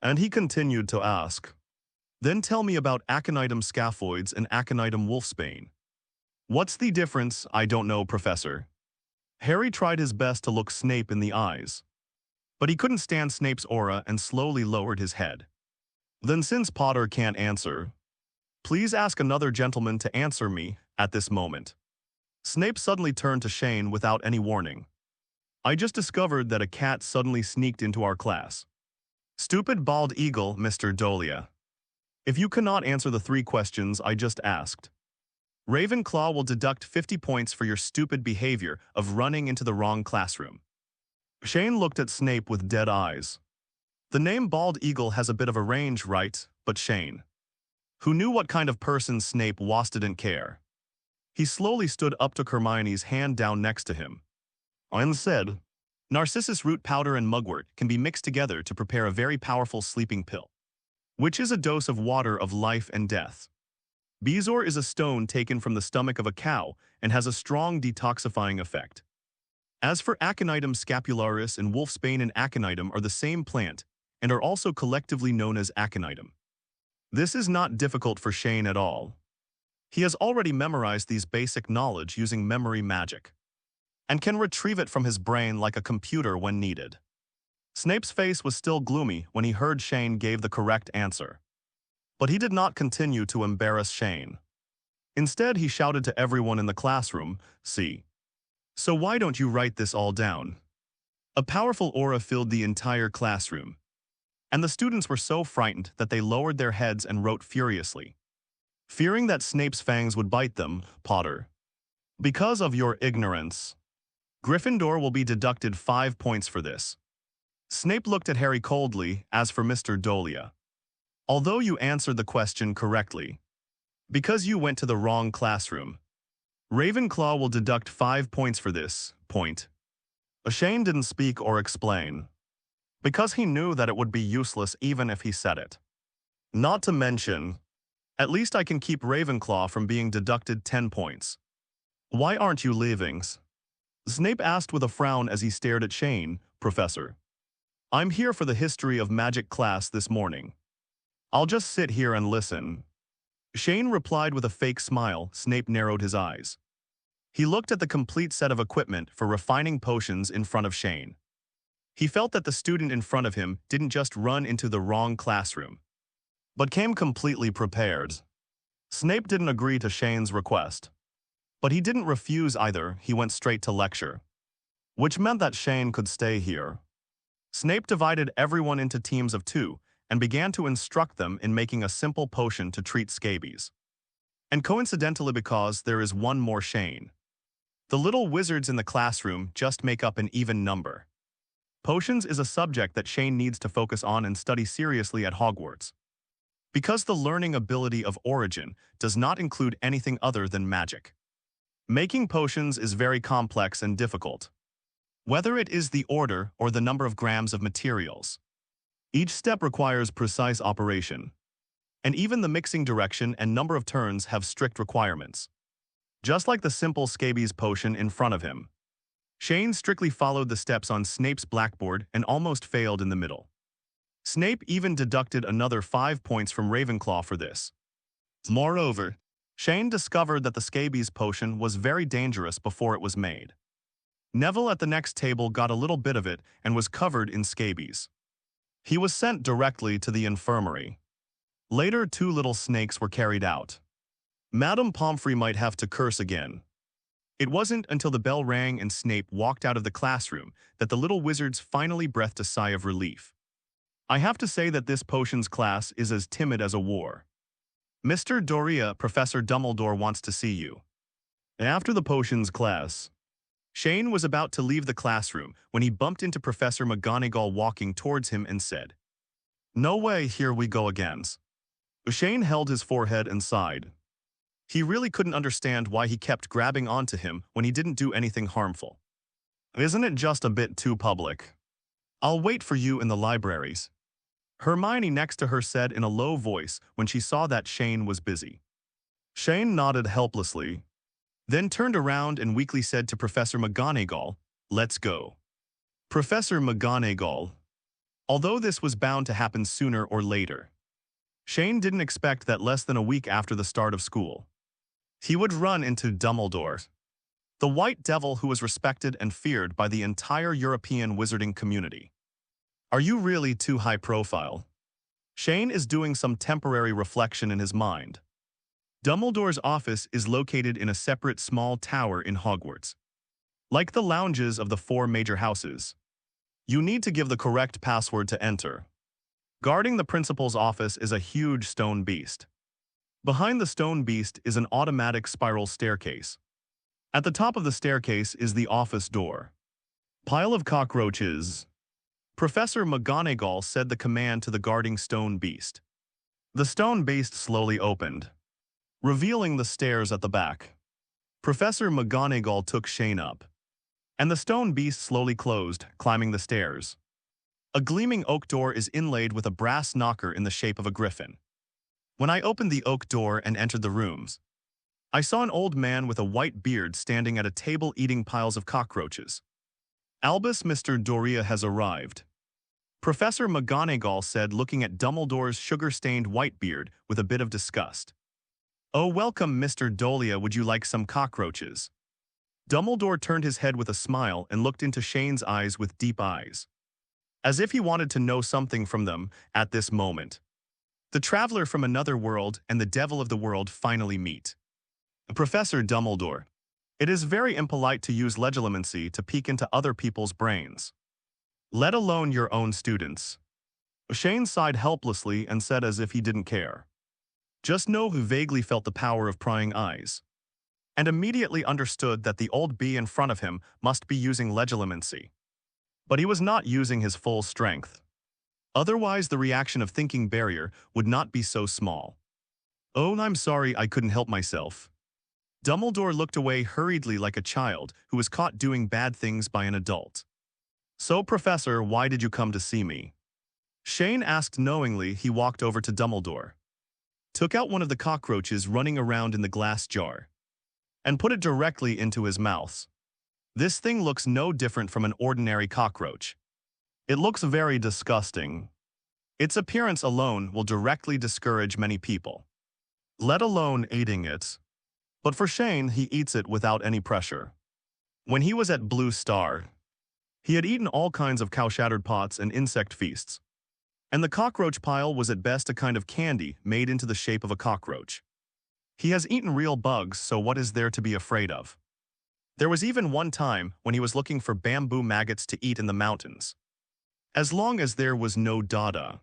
And he continued to ask, "Then tell me about Aconitum scaphoids and Aconitum wolfsbane." "What's the difference?" "I don't know, Professor." Harry tried his best to look Snape in the eyes, but he couldn't stand Snape's aura and slowly lowered his head. "Then since Potter can't answer, please ask another gentleman to answer me at this moment." Snape suddenly turned to Shane without any warning. "I just discovered that a cat suddenly sneaked into our class." "Stupid bald eagle, Mr. Dolea. If you cannot answer the 3 questions I just asked, Ravenclaw will deduct 50 points for your stupid behavior of running into the wrong classroom." Shane looked at Snape with dead eyes. The name Bald Eagle has a bit of a range, right? But Shane, who knew what kind of person Snape was, didn't care. He slowly stood up, took Hermione's hand down next to him, and said, "Narcissus root powder and mugwort can be mixed together to prepare a very powerful sleeping pill, which is a dose of water of life and death. Bezoar is a stone taken from the stomach of a cow and has a strong detoxifying effect. As for Aconitum scapularis and wolfsbane and Aconitum are the same plant and are also collectively known as Aconitum." This is not difficult for Shane at all. He has already memorized these basic knowledge using memory magic, and can retrieve it from his brain like a computer when needed. Snape's face was still gloomy when he heard Shane gave the correct answer. But he did not continue to embarrass Shane. Instead, he shouted to everyone in the classroom, "See. So why don't you write this all down?" A powerful aura filled the entire classroom, and the students were so frightened that they lowered their heads and wrote furiously. "Fearing that Snape's fangs would bite them, Potter. Because of your ignorance, Gryffindor will be deducted 5 points for this." Snape looked at Harry coldly. "As for Mr. Dolea, although you answered the question correctly, because you went to the wrong classroom, Ravenclaw will deduct 5 points for this point." Shane didn't speak or explain, because he knew that it would be useless even if he said it. Not to mention, at least I can keep Ravenclaw from being deducted 10 points. "Why aren't you leaving?" Snape asked with a frown as he stared at Shane. "Professor, I'm here for the history of magic class this morning. I'll just sit here and listen." Shane replied with a fake smile. Snape narrowed his eyes. He looked at the complete set of equipment for refining potions in front of Shane. He felt that the student in front of him didn't just run into the wrong classroom, but came completely prepared. Snape didn't agree to Shane's request, but he didn't refuse either. He went straight to lecture, which meant that Shane could stay here. Snape divided everyone into teams of 2 and began to instruct them in making a simple potion to treat scabies. And coincidentally, because there is one more Shane, the little wizards in the classroom just make up an even number. Potions is a subject that Shane needs to focus on and study seriously at Hogwarts, because the learning ability of Origin does not include anything other than magic. Making potions is very complex and difficult, whether it is the order or the number of grams of materials. Each step requires precise operation, and even the mixing direction and number of turns have strict requirements. Just like the simple scabies potion in front of him, Shane strictly followed the steps on Snape's blackboard and almost failed in the middle. Snape even deducted another 5 points from Ravenclaw for this. Moreover, Shane discovered that the scabies potion was very dangerous before it was made. Neville at the next table got a little bit of it and was covered in scabies. He was sent directly to the infirmary. Later, 2 little snakes were carried out. Madame Pomfrey might have to curse again. It wasn't until the bell rang and Snape walked out of the classroom that the little wizards finally breathed a sigh of relief. I have to say that this potions class is as timid as a war. Mr. Dolea, Professor Dumbledore wants to see you. After the potions class, Shane was about to leave the classroom when he bumped into Professor McGonagall walking towards him and said, "No way, here we go again." Shane held his forehead and sighed. He really couldn't understand why he kept grabbing onto him when he didn't do anything harmful. "Isn't it just a bit too public? I'll wait for you in the libraries," Hermione next to her said in a low voice when she saw that Shane was busy. Shane nodded helplessly, then turned around and weakly said to Professor McGonagall, "Let's go." Professor McGonagall. Although this was bound to happen sooner or later, Shane didn't expect that less than a week after the start of school, he would run into Dumbledore, the white devil who was respected and feared by the entire European wizarding community. "Are you really too high profile?" Shane is doing some temporary reflection in his mind. Dumbledore's office is located in a separate small tower in Hogwarts. Like the lounges of the 4 major houses, you need to give the correct password to enter. Guarding the principal's office is a huge stone beast. Behind the stone beast is an automatic spiral staircase. At the top of the staircase is the office door. "Pile of cockroaches." Professor McGonagall said the command to the guarding stone beast. The stone beast slowly opened, revealing the stairs at the back. Professor McGonagall took Shane up, and the stone beast slowly closed, climbing the stairs. A gleaming oak door is inlaid with a brass knocker in the shape of a griffin. When I opened the oak door and entered the rooms, I saw an old man with a white beard standing at a table eating piles of cockroaches. "Albus, Mr. Dolea has arrived," Professor McGonagall said, looking at Dumbledore's sugar-stained white beard with a bit of disgust. "Oh, welcome, Mr. Dolea. Would you like some cockroaches?" Dumbledore turned his head with a smile and looked into Shane's eyes with deep eyes, as if he wanted to know something from them at this moment. The traveler from another world and the devil of the world finally meet. "Professor Dumbledore, it is very impolite to use legilimency to peek into other people's brains, let alone your own students." Shane sighed helplessly and said as if he didn't care. Just know who vaguely felt the power of prying eyes, and immediately understood that the old bee in front of him must be using legilimency. But he was not using his full strength. Otherwise, the reaction of thinking barrier would not be so small. "Oh, I'm sorry, I couldn't help myself." Dumbledore looked away hurriedly like a child who was caught doing bad things by an adult. "So, Professor, why did you come to see me?" Shane asked knowingly. He walked over to Dumbledore, took out one of the cockroaches running around in the glass jar, and put it directly into his mouth. This thing looks no different from an ordinary cockroach. It looks very disgusting. Its appearance alone will directly discourage many people, let alone eating it. But for Shane, he eats it without any pressure. When he was at Blue Star, He had eaten all kinds of cow-shattered pots and insect feasts. And the cockroach pile was at best a kind of candy made into the shape of a cockroach. He has eaten real bugs, so what is there to be afraid of? There was even one time when he was looking for bamboo maggots to eat in the mountains. As long as there was no dada,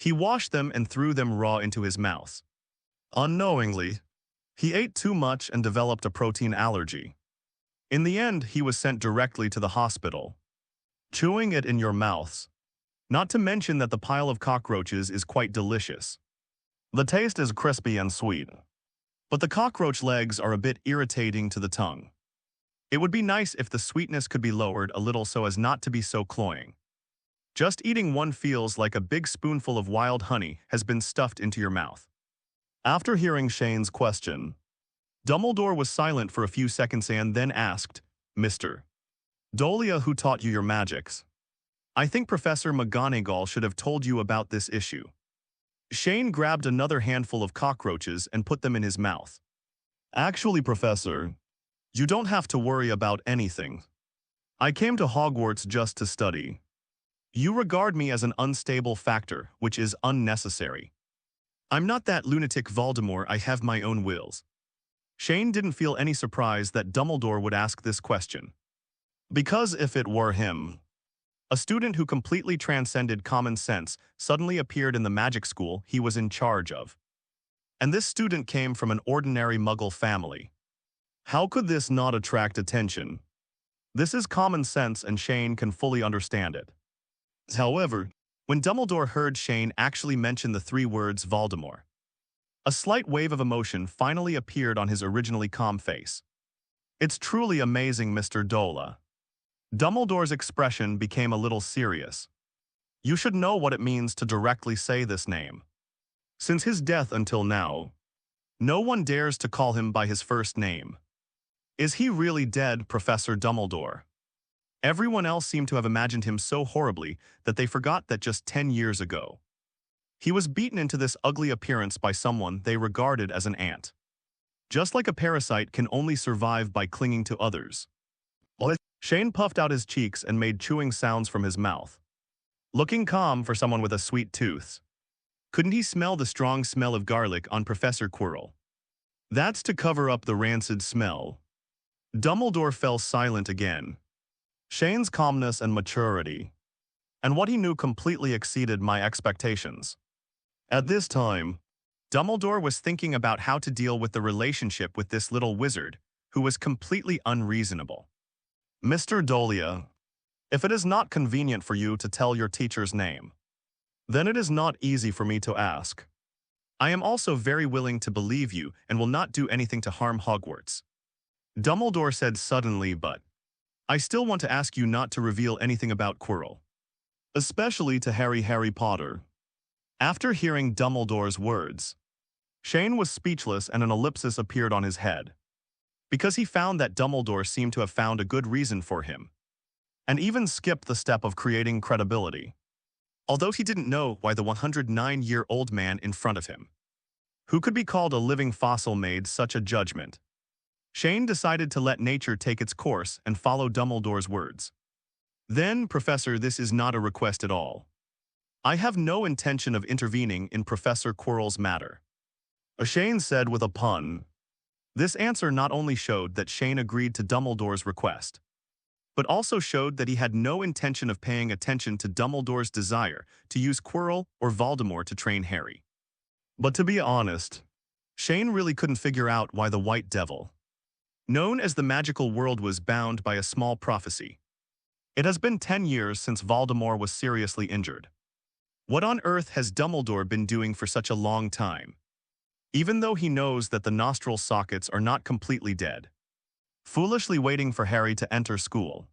he washed them and threw them raw into his mouth. Unknowingly, he ate too much and developed a protein allergy. In the end, he was sent directly to the hospital. Chewing it in your mouths. Not to mention that the pile of cockroaches is quite delicious. The taste is crispy and sweet. But the cockroach legs are a bit irritating to the tongue. It would be nice if the sweetness could be lowered a little so as not to be so cloying. Just eating one feels like a big spoonful of wild honey has been stuffed into your mouth. After hearing Shane's question, Dumbledore was silent for a few seconds and then asked, "Mr. Dolea, who taught you your magics? I think Professor McGonagall should have told you about this issue." Shane grabbed another handful of cockroaches and put them in his mouth. "Actually, Professor, you don't have to worry about anything. I came to Hogwarts just to study. You regard me as an unstable factor, which is unnecessary. I'm not that lunatic Voldemort, I have my own wills." Shane didn't feel any surprise that Dumbledore would ask this question. Because if it were him, a student who completely transcended common sense suddenly appeared in the magic school he was in charge of. And this student came from an ordinary Muggle family. How could this not attract attention? This is common sense and Shane can fully understand it. However, when Dumbledore heard Shane actually mention the 3 words Voldemort, a slight wave of emotion finally appeared on his originally calm face. "It's truly amazing, Mr. Dolea." Dumbledore's expression became a little serious. "You should know what it means to directly say this name. Since his death until now, no one dares to call him by his first name. Is he really dead, Professor Dumbledore?" Everyone else seemed to have imagined him so horribly that they forgot that just 10 years ago, he was beaten into this ugly appearance by someone they regarded as an ant. Just like a parasite can only survive by clinging to others. Shane puffed out his cheeks and made chewing sounds from his mouth. Looking calm for someone with a sweet tooth. Couldn't he smell the strong smell of garlic on Professor Quirrell? That's to cover up the rancid smell. Dumbledore fell silent again. Shane's calmness and maturity, and what he knew completely exceeded my expectations. At this time, Dumbledore was thinking about how to deal with the relationship with this little wizard, who was completely unreasonable. "Mr. Dolea, if it is not convenient for you to tell your teacher's name, then it is not easy for me to ask. I am also very willing to believe you and will not do anything to harm Hogwarts." Dumbledore said suddenly, "But I still want to ask you not to reveal anything about Quirrell, especially to Harry Potter." After hearing Dumbledore's words, Shane was speechless and an ellipsis appeared on his head, because he found that Dumbledore seemed to have found a good reason for him, and even skipped the step of creating credibility. Although he didn't know why the 109-year-old man in front of him, who could be called a living fossil, made such a judgment, Shane decided to let nature take its course and follow Dumbledore's words. "Then, Professor, this is not a request at all. I have no intention of intervening in Professor Quirrell's matter," Shane said with a pun. This answer not only showed that Shane agreed to Dumbledore's request, but also showed that he had no intention of paying attention to Dumbledore's desire to use Quirrell or Voldemort to train Harry. But to be honest, Shane really couldn't figure out why the White Devil, known as the magical world, was bound by a small prophecy. It has been 10 years since Voldemort was seriously injured. What on earth has Dumbledore been doing for such a long time? Even though he knows that the nostril sockets are not completely dead. Foolishly waiting for Harry to enter school,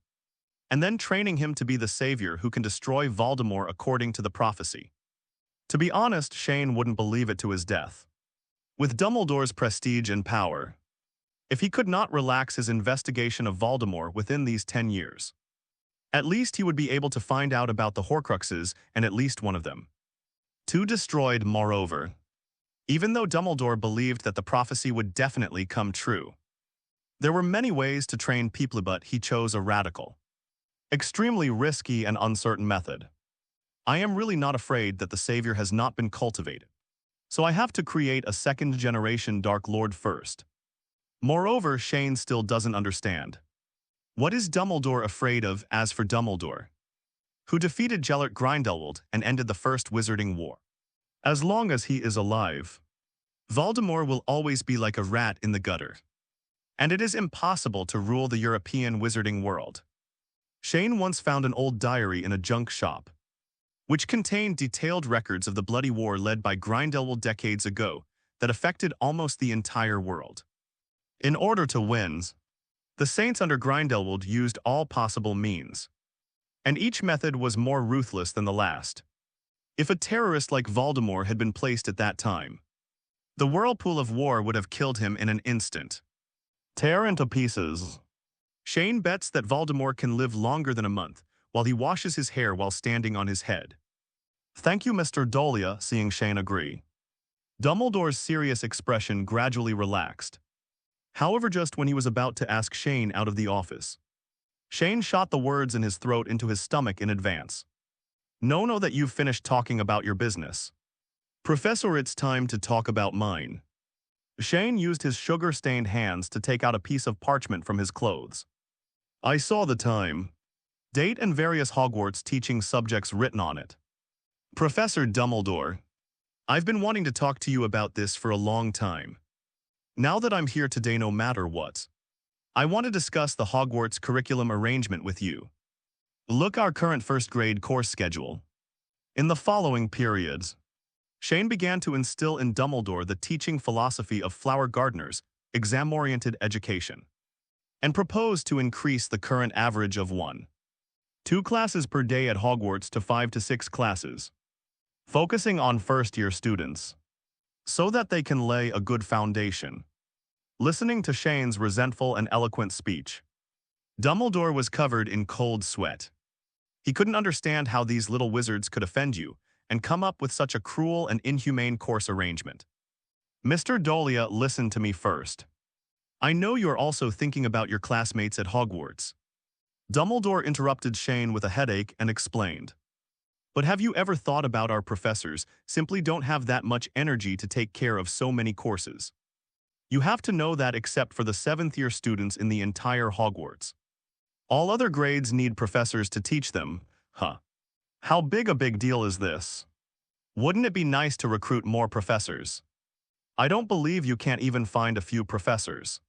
and then training him to be the savior who can destroy Voldemort according to the prophecy. To be honest, Shane wouldn't believe it to his death. With Dumbledore's prestige and power, if he could not relax his investigation of Voldemort within these 10 years, at least he would be able to find out about the Horcruxes and at least one of them. 2 destroyed, moreover. Even though Dumbledore believed that the prophecy would definitely come true, there were many ways to train people, but he chose a radical, Extremely risky and uncertain method. I am really not afraid that the Savior has not been cultivated. So I have to create a second-generation Dark Lord first. Moreover, Shane still doesn't understand. What is Dumbledore afraid of as for Dumbledore, who defeated Gellert Grindelwald and ended the First Wizarding War? As long as he is alive, Voldemort will always be like a rat in the gutter. And it is impossible to rule the European wizarding world. Shane once found an old diary in a junk shop, which contained detailed records of the bloody war led by Grindelwald decades ago that affected almost the entire world. In order to win, the Saints under Grindelwald used all possible means, and each method was more ruthless than the last. If a terrorist like Voldemort had been placed at that time, the whirlpool of war would have killed him in an instant. Tear into pieces. Shane bets that Voldemort can live longer than a month while he washes his hair while standing on his head. Thank you, Mr. Dolea, seeing Shane agree. Dumbledore's serious expression gradually relaxed. However, just when he was about to ask Shane out of the office, Shane shot the words in his throat into his stomach in advance. No, that you've finished talking about your business. Professor, it's time to talk about mine. Shane used his sugar-stained hands to take out a piece of parchment from his clothes. I saw the time, date and various Hogwarts teaching subjects written on it. Professor Dumbledore, I've been wanting to talk to you about this for a long time. Now that I'm here today, no matter what, I want to discuss the Hogwarts curriculum arrangement with you. Look our current first grade course schedule. In the following periods, Shane began to instill in Dumbledore the teaching philosophy of flower gardeners, exam-oriented education, and proposed to increase the current average of 2 classes per day at Hogwarts to 5 to 6 classes, focusing on first-year students, so that they can lay a good foundation. Listening to Shane's resentful and eloquent speech, Dumbledore was covered in cold sweat. He couldn't understand how these little wizards could offend you and come up with such a cruel and inhumane course arrangement. Mr. Dolea, listen to me first. I know you're also thinking about your classmates at Hogwarts. Dumbledore interrupted Shane with a headache and explained. But have you ever thought about our professors simply don't have that much energy to take care of so many courses? You have to know that except for the 7th-year students in the entire Hogwarts, all other grades need professors to teach them. How big a big deal is this? Wouldn't it be nice to recruit more professors? I don't believe you can't even find a few professors.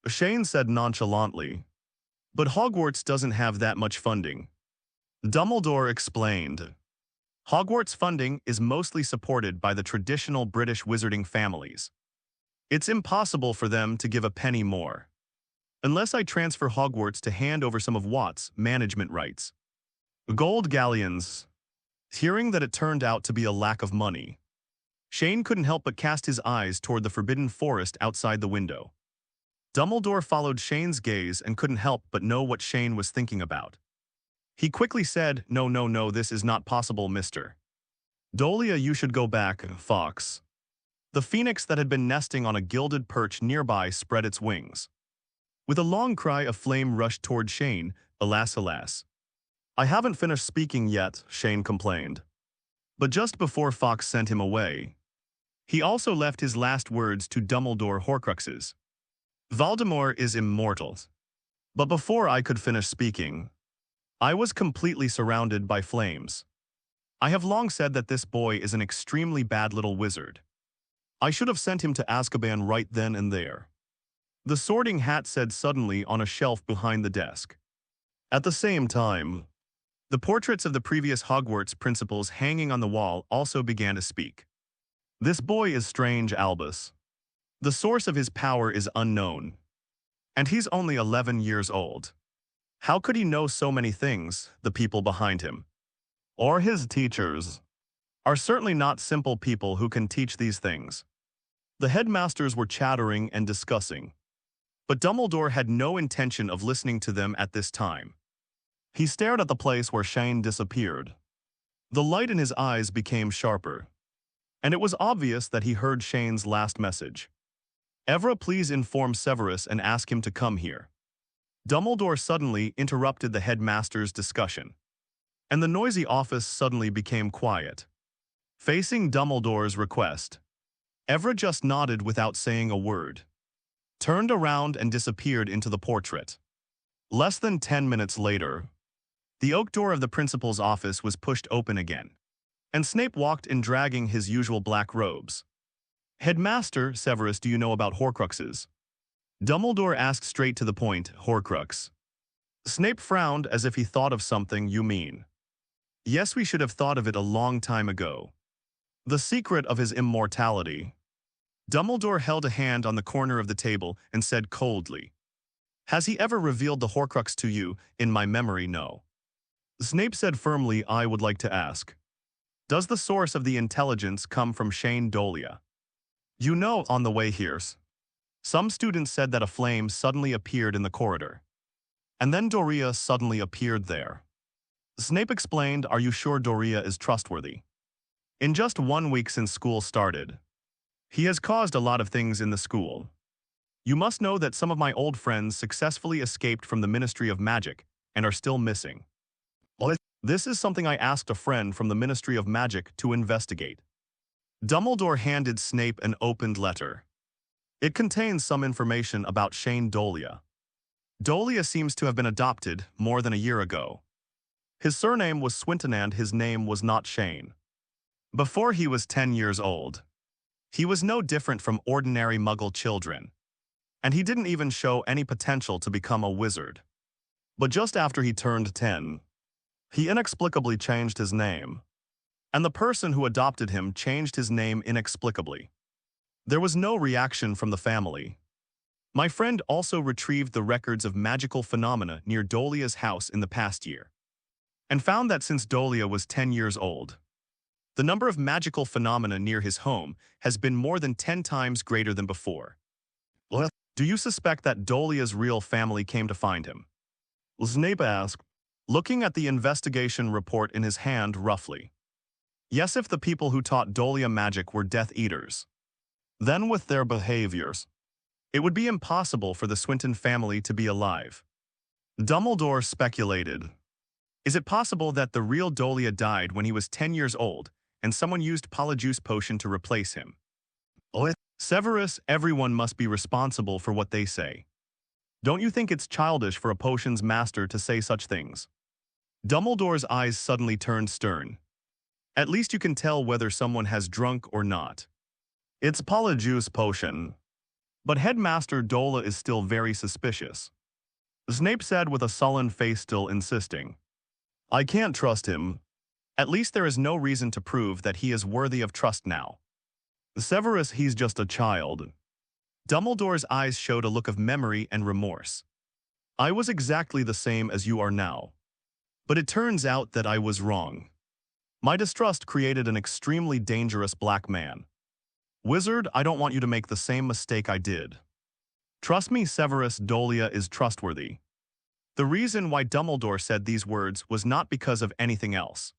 Shane said nonchalantly. But Hogwarts doesn't have that much funding. Dumbledore explained. Hogwarts funding is mostly supported by the traditional British wizarding families. It's impossible for them to give a penny more, unless I transfer Hogwarts to hand over some of Watt's management rights. Gold galleons. Hearing that it turned out to be a lack of money, Shane couldn't help but cast his eyes toward the forbidden forest outside the window. Dumbledore followed Shane's gaze and couldn't help but know what Shane was thinking about. He quickly said, No, this is not possible, Mr. Dolea, you should go back, Fox. The phoenix that had been nesting on a gilded perch nearby spread its wings. With a long cry of flame rushed toward Shane, alas. I haven't finished speaking yet, Shane complained. But just before Fox sent him away, he also left his last words to Dumbledore Horcruxes. Voldemort is immortal. But before I could finish speaking, I was completely surrounded by flames. I have long said that this boy is an extremely bad little wizard. I should have sent him to Azkaban right then and there. The Sorting Hat said suddenly on a shelf behind the desk. At the same time, the portraits of the previous Hogwarts principals hanging on the wall also began to speak. This boy is strange, Albus. The source of his power is unknown. And he's only 11 years old. How could he know so many things, the people behind him? Or his teachers are certainly not simple people who can teach these things. The headmasters were chattering and discussing. But Dumbledore had no intention of listening to them at this time. He stared at the place where Shane disappeared. The light in his eyes became sharper, and it was obvious that he heard Shane's last message. Evra, please inform Severus and ask him to come here. Dumbledore suddenly interrupted the headmaster's discussion, and the noisy office suddenly became quiet. Facing Dumbledore's request, Evra just nodded without saying a word, turned around and disappeared into the portrait. Less than 10 minutes later, the oak door of the principal's office was pushed open again, and Snape walked in dragging his usual black robes. "Headmaster Severus, do you know about Horcruxes?" Dumbledore asked straight to the point. "Horcrux." Snape frowned as if he thought of something. "You mean?" "Yes, we should have thought of it a long time ago. The secret of his immortality." Dumbledore held a hand on the corner of the table and said coldly, "Has he ever revealed the Horcrux to you? In my memory, no." Snape said firmly, "I would like to ask, does the source of the intelligence come from Shane Dolea?" "You know, on the way here, some students said that a flame suddenly appeared in the corridor, and then Dolea suddenly appeared there." Snape explained, "Are you sure Dolea is trustworthy? In just 1 week since school started, he has caused a lot of things in the school. You must know that some of my old friends successfully escaped from the Ministry of Magic and are still missing. This is something I asked a friend from the Ministry of Magic to investigate." Dumbledore handed Snape an opened letter. It contains some information about Shane Dolea. Dolea seems to have been adopted more than a year ago. His surname was Swinton and his name was not Shane. Before he was 10 years old, he was no different from ordinary Muggle children, and he didn't even show any potential to become a wizard. But just after he turned 10, he inexplicably changed his name, and the person who adopted him changed his name inexplicably. There was no reaction from the family. My friend also retrieved the records of magical phenomena near Dolea's house in the past year, and found that since Dolea was 10 years old, the number of magical phenomena near his home has been more than 10 times greater than before. Do you suspect that Dolea's real family came to find him?" Snape asked, looking at the investigation report in his hand roughly. "Yes, if the people who taught Dolea magic were Death Eaters. Then with their behaviors, it would be impossible for the Swinton family to be alive." Dumbledore speculated, "Is it possible that the real Dolea died when he was 10 years old and someone used Polyjuice Potion to replace him?" "Severus, everyone must be responsible for what they say. Don't you think it's childish for a potions master to say such things?" Dumbledore's eyes suddenly turned stern. "At least you can tell whether someone has drunk or not. It's Polyjuice Potion." But Headmaster Dolea is still very suspicious. Snape said with a sullen face, still insisting, "I can't trust him. At least there is no reason to prove that he is worthy of trust now. Severus, he's just a child." Dumbledore's eyes showed a look of memory and remorse. "I was exactly the same as you are now. But it turns out that I was wrong. My distrust created an extremely dangerous black man. Wizard, I don't want you to make the same mistake I did. Trust me, Severus, Dolea is trustworthy." The reason why Dumbledore said these words was not because of anything else,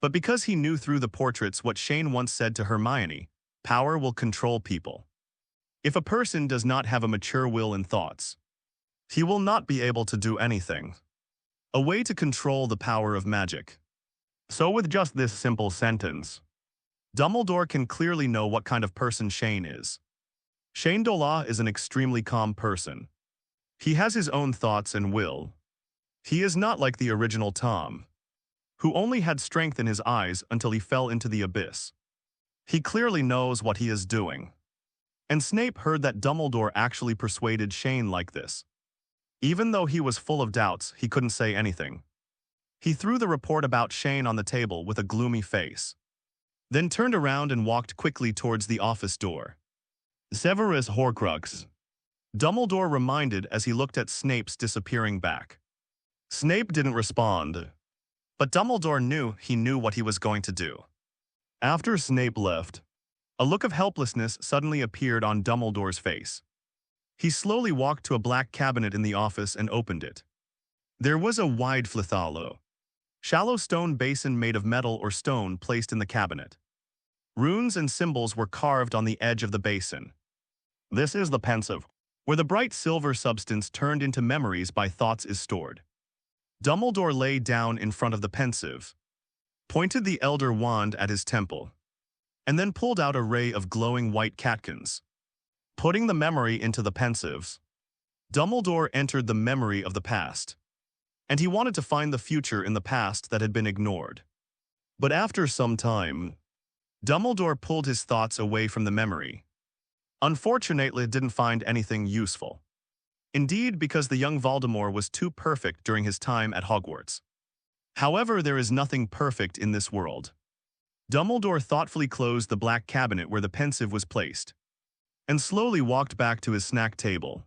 but because he knew through the portraits what Shane once said to Hermione: power will control people. If a person does not have a mature will and thoughts, he will not be able to do anything. A way to control the power of magic. So with just this simple sentence, Dumbledore can clearly know what kind of person Shane is. Shane Dolea is an extremely calm person. He has his own thoughts and will. He is not like the original Tom, who only had strength in his eyes until he fell into the abyss. He clearly knows what he is doing. And Snape heard that Dumbledore actually persuaded Shane like this. Even though he was full of doubts, he couldn't say anything. He threw the report about Shane on the table with a gloomy face, then turned around and walked quickly towards the office door. "Severus Horcrux," Dumbledore reminded as he looked at Snape's disappearing back. Snape didn't respond, but Dumbledore knew he knew what he was going to do. After Snape left, a look of helplessness suddenly appeared on Dumbledore's face. He slowly walked to a black cabinet in the office and opened it. There was a wide flithalo, shallow stone basin made of metal or stone placed in the cabinet. Runes and symbols were carved on the edge of the basin. "This is the pensive," where the bright silver substance turned into memories by thoughts is stored. Dumbledore lay down in front of the pensive, pointed the elder wand at his temple, and then pulled out a ray of glowing white catkins. Putting the memory into the pensives, Dumbledore entered the memory of the past, and he wanted to find the future in the past that had been ignored. But after some time, Dumbledore pulled his thoughts away from the memory. Unfortunately, it didn't find anything useful. Indeed, because the young Voldemort was too perfect during his time at Hogwarts. However, there is nothing perfect in this world. Dumbledore thoughtfully closed the black cabinet where the pensive was placed, and slowly walked back to his snack table.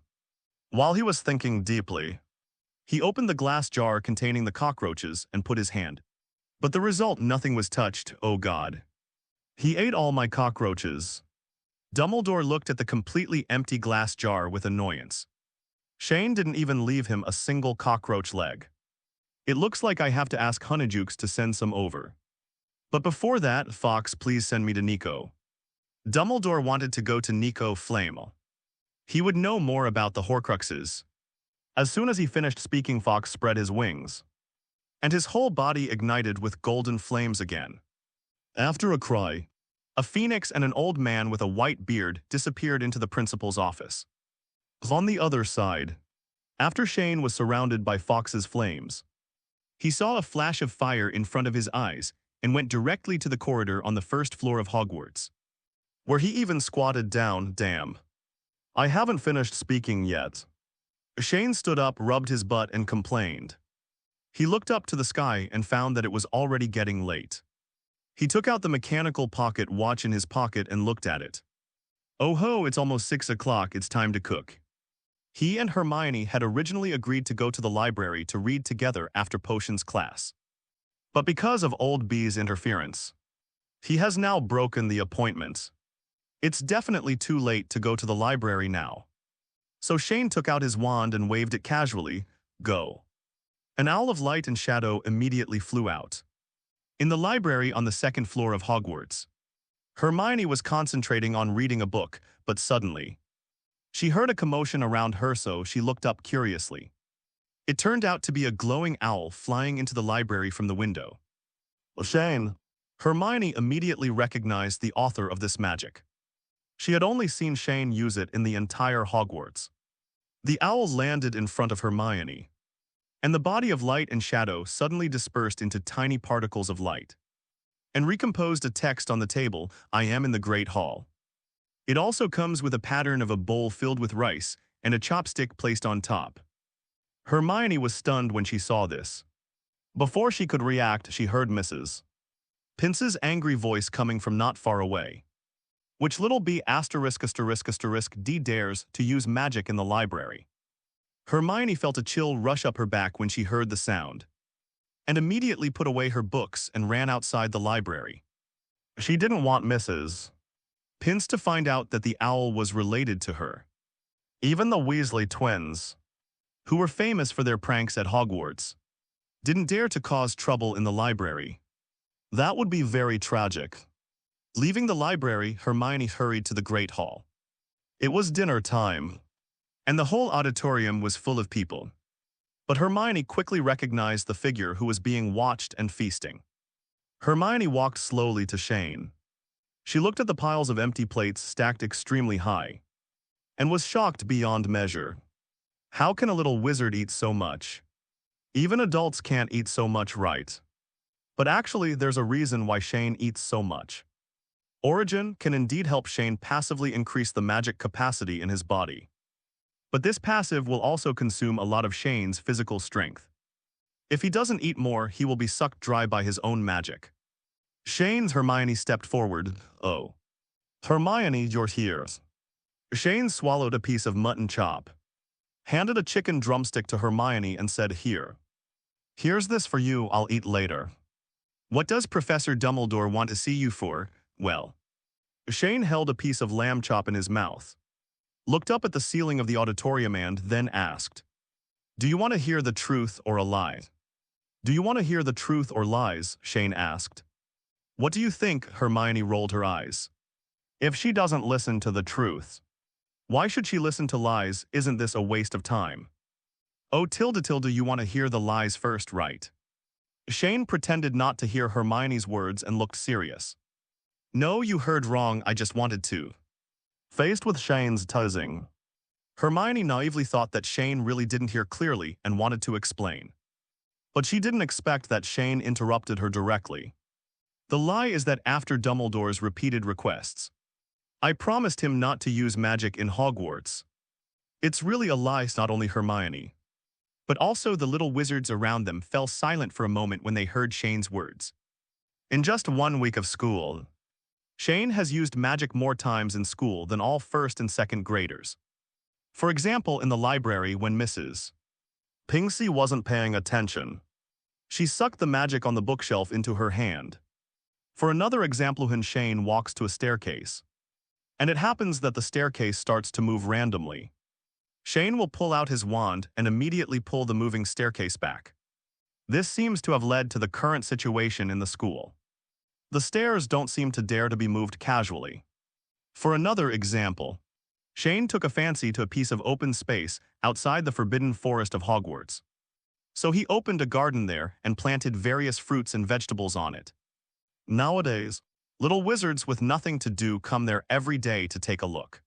While he was thinking deeply, he opened the glass jar containing the cockroaches and put his hand. But the result, nothing was touched, oh God. He ate all my cockroaches. Dumbledore looked at the completely empty glass jar with annoyance. Shane didn't even leave him a single cockroach leg. It looks like I have to ask Honeydukes to send some over. But before that, Fox, please send me to Nico. Dumbledore wanted to go to Nico Flamel. He would know more about the Horcruxes. As soon as he finished speaking, Fox spread his wings, and his whole body ignited with golden flames again. After a cry, a phoenix and an old man with a white beard disappeared into the principal's office. On the other side, after Shane was surrounded by Fox's flames, he saw a flash of fire in front of his eyes and went directly to the corridor on the first floor of Hogwarts, where he even squatted down. Damn. I haven't finished speaking yet. Shane stood up, rubbed his butt, and complained. He looked up to the sky and found that it was already getting late. He took out the mechanical pocket watch in his pocket and looked at it. Oh ho, it's almost 6 o'clock, it's time to cook. He and Hermione had originally agreed to go to the library to read together after potions class. But because of old B's interference, he has now broken the appointment. It's definitely too late to go to the library now. So Shane took out his wand and waved it casually. Go. An owl of light and shadow immediately flew out. In the library on the second floor of Hogwarts, Hermione was concentrating on reading a book, but suddenly, she heard a commotion around her, so she looked up curiously. It turned out to be a glowing owl flying into the library from the window. Shane. Hermione immediately recognized the author of this magic. She had only seen Shane use it in the entire Hogwarts. The owl landed in front of Hermione, and the body of light and shadow suddenly dispersed into tiny particles of light, and recomposed a text on the table, I am in the Great Hall. It also comes with a pattern of a bowl filled with rice and a chopstick placed on top. Hermione was stunned when she saw this. Before she could react, she heard Mrs. Pince's angry voice coming from not far away. Which little b*** d dares to use magic in the library? Hermione felt a chill rush up her back when she heard the sound, and immediately put away her books and ran outside the library. She didn't want Mrs. Pince to find out that the owl was related to her. Even the Weasley twins, who were famous for their pranks at Hogwarts, didn't dare to cause trouble in the library. That would be very tragic. Leaving the library, Hermione hurried to the Great Hall. It was dinner time, and the whole auditorium was full of people. But Hermione quickly recognized the figure who was being watched and feasting. Hermione walked slowly to Shane. She looked at the piles of empty plates stacked extremely high, and was shocked beyond measure. How can a little wizard eat so much? Even adults can't eat so much, right? But actually, there's a reason why Shane eats so much. Origin can indeed help Shane passively increase the magic capacity in his body. But this passive will also consume a lot of Shane's physical strength. If he doesn't eat more, he will be sucked dry by his own magic. Hermione stepped forward. Oh. Hermione, you're here. Shane swallowed a piece of mutton chop, handed a chicken drumstick to Hermione and said, Here. Here's this for you, I'll eat later. What does Professor Dumbledore want to see you for? Well. Shane held a piece of lamb chop in his mouth, looked up at the ceiling of the auditorium and then asked, Do you want to hear the truth or a lie? Do you want to hear the truth or lies? Shane asked. What do you think? Hermione rolled her eyes. If she doesn't listen to the truth, Why should she listen to lies? Isn't this a waste of time? Oh, tilde tilde, you want to hear the lies first, right? Shane pretended not to hear Hermione's words and looked serious. No, you heard wrong, I just wanted to. Faced with Shane's teasing, Hermione naively thought that Shane really didn't hear clearly and wanted to explain. But she didn't expect that Shane interrupted her directly. The lie is that after Dumbledore's repeated requests, I promised him not to use magic in Hogwarts. It's really a lie. Not only Hermione, but also the little wizards around them fell silent for a moment when they heard Shane's words. In just 1 week of school, Shane has used magic more times in school than all first and second graders. For example, in the library when Mrs. Pingsy wasn't paying attention, she sucked the magic on the bookshelf into her hand. For another example, when Shane walks to a staircase, and it happens that the staircase starts to move randomly, Shane will pull out his wand and immediately pull the moving staircase back. This seems to have led to the current situation in the school. The stairs don't seem to dare to be moved casually. For another example, Shane took a fancy to a piece of open space outside the forbidden forest of Hogwarts. So he opened a garden there and planted various fruits and vegetables on it. Nowadays, little wizards with nothing to do come there every day to take a look.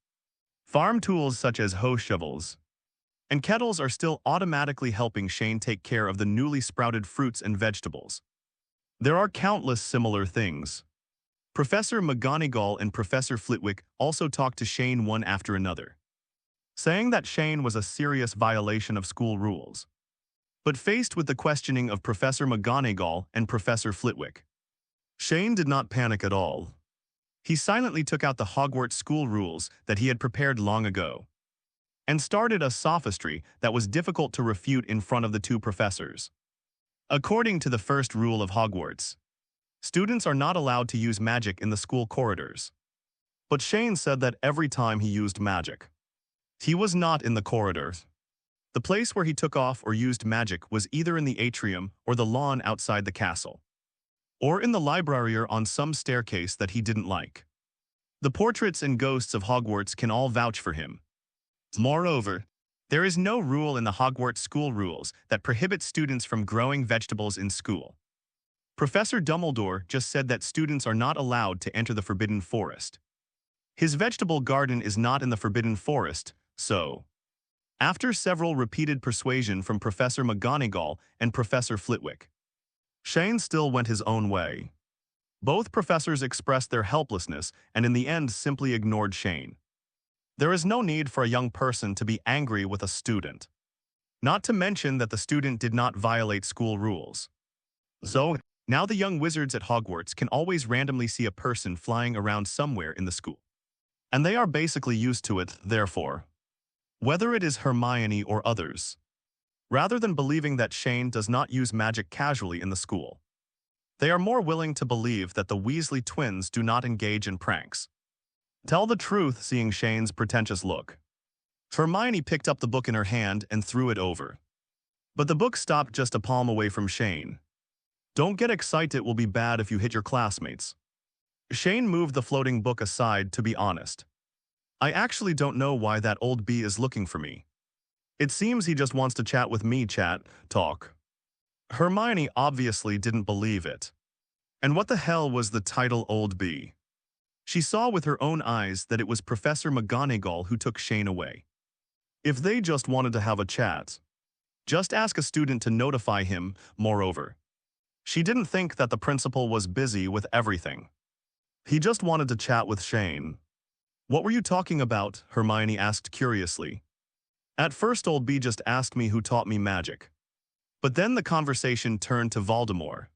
Farm tools such as hoe shovels and kettles are still automatically helping Shane take care of the newly sprouted fruits and vegetables. There are countless similar things. Professor McGonagall and Professor Flitwick also talked to Shane one after another, saying that Shane was a serious violation of school rules. But faced with the questioning of Professor McGonagall and Professor Flitwick, Shane did not panic at all. He silently took out the Hogwarts school rules that he had prepared long ago and started a sophistry that was difficult to refute in front of the two professors. According to the first rule of Hogwarts, students are not allowed to use magic in the school corridors. But Shane said that every time he used magic, he was not in the corridors. The place where he took off or used magic was either in the atrium or the lawn outside the castle, or in the library or on some staircase that he didn't like. The portraits and ghosts of Hogwarts can all vouch for him. Moreover, there is no rule in the Hogwarts school rules that prohibits students from growing vegetables in school. Professor Dumbledore just said that students are not allowed to enter the Forbidden Forest. His vegetable garden is not in the Forbidden Forest, so after several repeated persuasion from Professor McGonagall and Professor Flitwick, Shane still went his own way. Both professors expressed their helplessness and in the end simply ignored Shane. There is no need for a young person to be angry with a student, not to mention that the student did not violate school rules. So, now the young wizards at Hogwarts can always randomly see a person flying around somewhere in the school. And they are basically used to it, therefore, whether it is Hermione or others, rather than believing that Shane does not use magic casually in the school, they are more willing to believe that the Weasley twins do not engage in pranks. Tell the truth, seeing Shane's pretentious look, Hermione picked up the book in her hand and threw it over. But the book stopped just a palm away from Shane. Don't get excited, it will be bad if you hit your classmates. Shane moved the floating book aside, to be honest. I actually don't know why that old bee is looking for me. It seems he just wants to chat with me, talk. Hermione obviously didn't believe it. And what the hell was the title Old Bee? She saw with her own eyes that it was Professor McGonagall who took Shane away. If they just wanted to have a chat, just ask a student to notify him. Moreover, she didn't think that the principal was busy with everything. He just wanted to chat with Shane. What were you talking about? Hermione asked curiously. At first Old Bee just asked me who taught me magic. But then the conversation turned to Voldemort.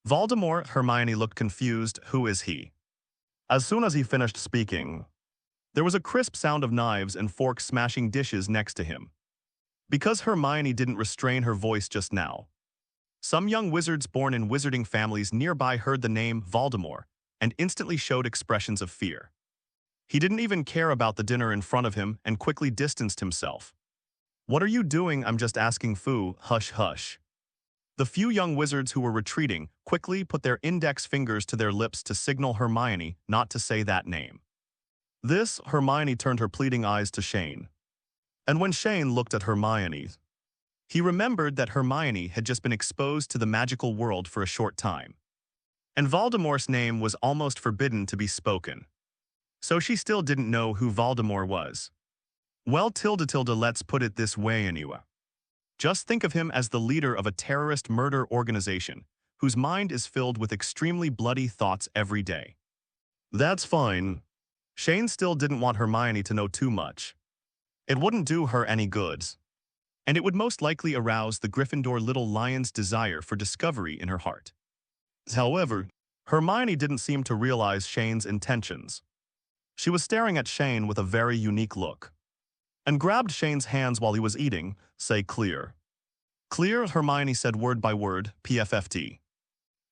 Voldemort? Hermione looked confused. Who is he? As soon as he finished speaking, there was a crisp sound of knives and forks smashing dishes next to him. Because Hermione didn't restrain her voice just now, some young wizards born in wizarding families nearby heard the name Voldemort and instantly showed expressions of fear. He didn't even care about the dinner in front of him and quickly distanced himself. What are you doing? I'm just asking. Foo, hush, hush. The few young wizards who were retreating quickly put their index fingers to their lips to signal Hermione not to say that name. This, Hermione turned her pleading eyes to Shane. And when Shane looked at Hermione, he remembered that Hermione had just been exposed to the magical world for a short time. And Voldemort's name was almost forbidden to be spoken. So she still didn't know who Voldemort was. Well, let's put it this way anyway. Just think of him as the leader of a terrorist murder organization, whose mind is filled with extremely bloody thoughts every day. That's fine. Shane still didn't want Hermione to know too much. It wouldn't do her any good. And it would most likely arouse the Gryffindor little lion's desire for discovery in her heart. However, Hermione didn't seem to realize Shane's intentions. She was staring at Shane with a very unique look. And grabbed Shane's hands while he was eating, say clear. Clear, Hermione said word by word, PFFT.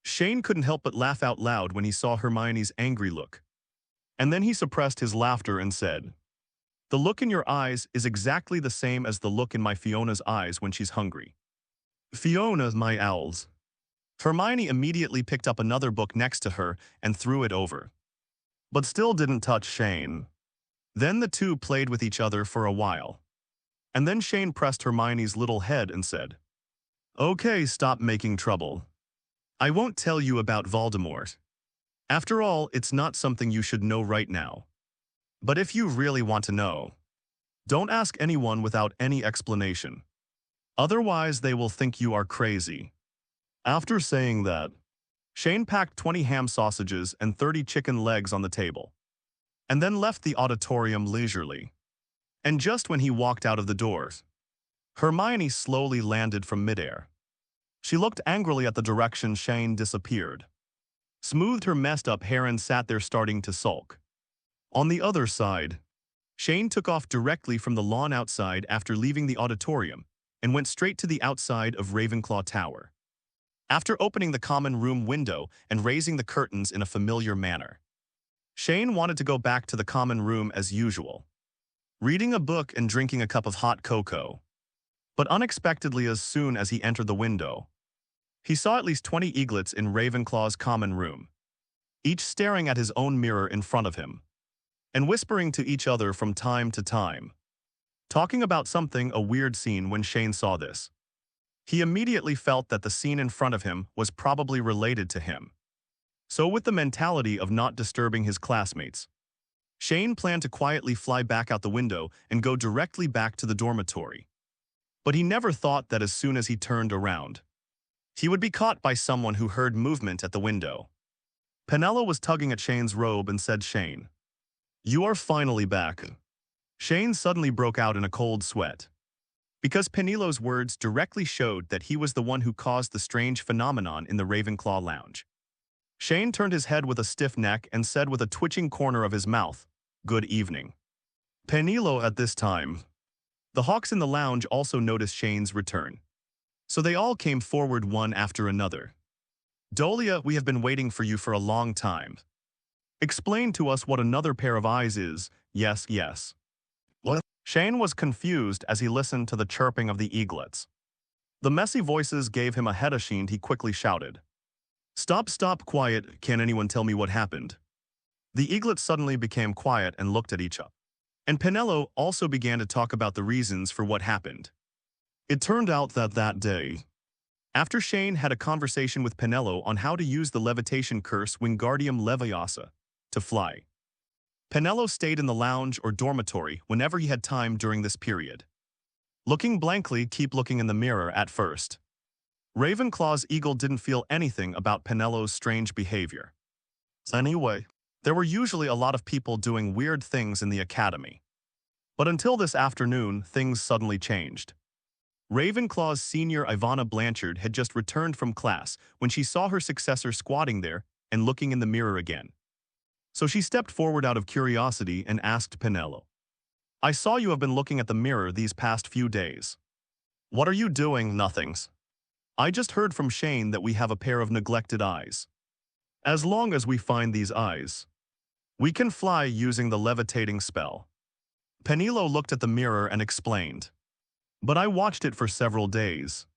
Shane couldn't help but laugh out loud when he saw Hermione's angry look. And then he suppressed his laughter and said, "The look in your eyes is exactly the same as the look in my Fiona's eyes when she's hungry." Fiona, my owls. Hermione immediately picked up another book next to her and threw it over. But still didn't touch Shane. Then the two played with each other for a while. And then Shane pressed Hermione's little head and said, "Okay, stop making trouble. I won't tell you about Voldemort. After all, it's not something you should know right now. But if you really want to know, don't ask anyone without any explanation. Otherwise, they will think you are crazy." After saying that, Shane packed 20 ham sausages and 30 chicken legs on the table, and then left the auditorium leisurely. And just when he walked out of the doors, Hermione slowly landed from midair. She looked angrily at the direction Shane disappeared, smoothed her messed-up hair and sat there starting to sulk. On the other side, Shane took off directly from the lawn outside after leaving the auditorium and went straight to the outside of Ravenclaw Tower. After opening the common room window and raising the curtains in a familiar manner, Shane wanted to go back to the common room as usual, reading a book and drinking a cup of hot cocoa. But unexpectedly, as soon as he entered the window, he saw at least 20 eaglets in Ravenclaw's common room, each staring at his own mirror in front of him, and whispering to each other from time to time, talking about something, a weird scene. When Shane saw this, he immediately felt that the scene in front of him was probably related to him. So with the mentality of not disturbing his classmates, Shane planned to quietly fly back out the window and go directly back to the dormitory. But he never thought that as soon as he turned around, he would be caught by someone who heard movement at the window. Penelo was tugging at Shane's robe and said, "Shane, you are finally back." Shane suddenly broke out in a cold sweat, because Penelo's words directly showed that he was the one who caused the strange phenomenon in the Ravenclaw lounge. Shane turned his head with a stiff neck and said with a twitching corner of his mouth, "Good evening." Penelo at this time. The hawks in the lounge also noticed Shane's return, so they all came forward one after another. "Dolea, we have been waiting for you for a long time. Explain to us what another pair of eyes is." "Yes, yes." What? Shane was confused as he listened to the chirping of the eaglets. The messy voices gave him a headache and he quickly shouted, Stop, quiet, can anyone tell me what happened?" The eaglets suddenly became quiet and looked at each other. And Penelo also began to talk about the reasons for what happened. It turned out that day, after Shane had a conversation with Penelo on how to use the levitation curse Wingardium Leviosa to fly, Penelo stayed in the lounge or dormitory whenever he had time during this period. Looking blankly, keep looking in the mirror at first. Ravenclaw's eagle didn't feel anything about Penelo's strange behavior. Anyway, there were usually a lot of people doing weird things in the academy. But until this afternoon, things suddenly changed. Ravenclaw's senior Ivana Blanchard had just returned from class when she saw her successor squatting there and looking in the mirror again. So she stepped forward out of curiosity and asked Penelo, "I saw you have been looking at the mirror these past few days. What are you doing?" "Nothings. I just heard from Shane that we have a pair of neglected eyes. As long as we find these eyes, we can fly using the levitating spell." Penelo looked at the mirror and explained, "But I watched it for several days.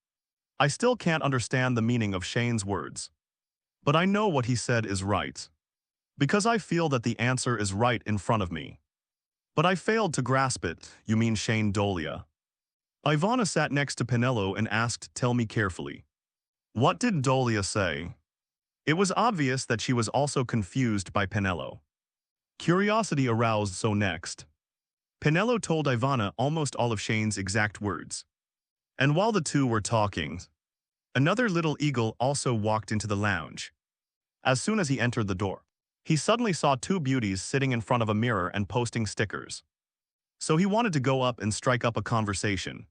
I still can't understand the meaning of Shane's words. But I know what he said is right, because I feel that the answer is right in front of me." But I failed to grasp it. You mean Shane Dolea. Ivana sat next to Penelo and asked, tell me carefully. What did Dolea say? It was obvious that she was also confused by Penelo. Curiosity aroused, so next. Penelo told Ivana almost all of Shane's exact words. And while the two were talking, another little eagle also walked into the lounge. As soon as he entered the door, he suddenly saw two beauties sitting in front of a mirror and posting stickers. So he wanted to go up and strike up a conversation.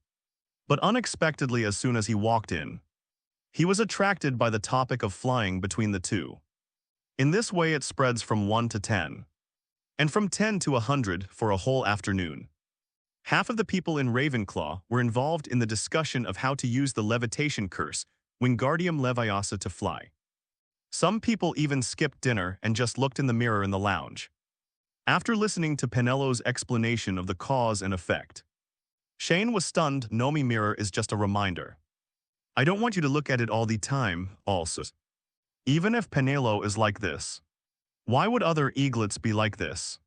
But unexpectedly, as soon as he walked in, he was attracted by the topic of flying between the two. In this way it spreads from 1 to 10. And from 10 to 100 for a whole afternoon. Half of the people in Ravenclaw were involved in the discussion of how to use the levitation curse, Wingardium Leviosa, to fly. Some people even skipped dinner and just looked in the mirror in the lounge. After listening to Penelo's explanation of the cause and effect, Shane was stunned. Nomi mirror is just a reminder. I don't want you to look at it all the time, also. Even if Penelo is like this, why would other eaglets be like this?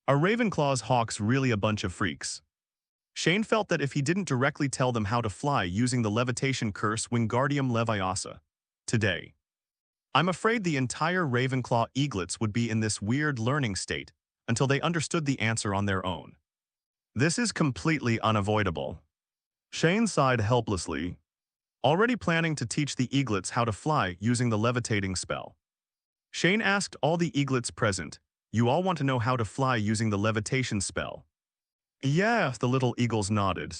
Are Ravenclaw's hawks really a bunch of freaks? Shane felt that if he didn't directly tell them how to fly using the levitation curse Wingardium Leviosa today, I'm afraid the entire Ravenclaw eaglets would be in this weird learning state until they understood the answer on their own. This is completely unavoidable. Shane sighed helplessly, already planning to teach the eaglets how to fly using the levitating spell. Shane asked all the eaglets present, you all want to know how to fly using the levitation spell? Yeah, the little eagles nodded,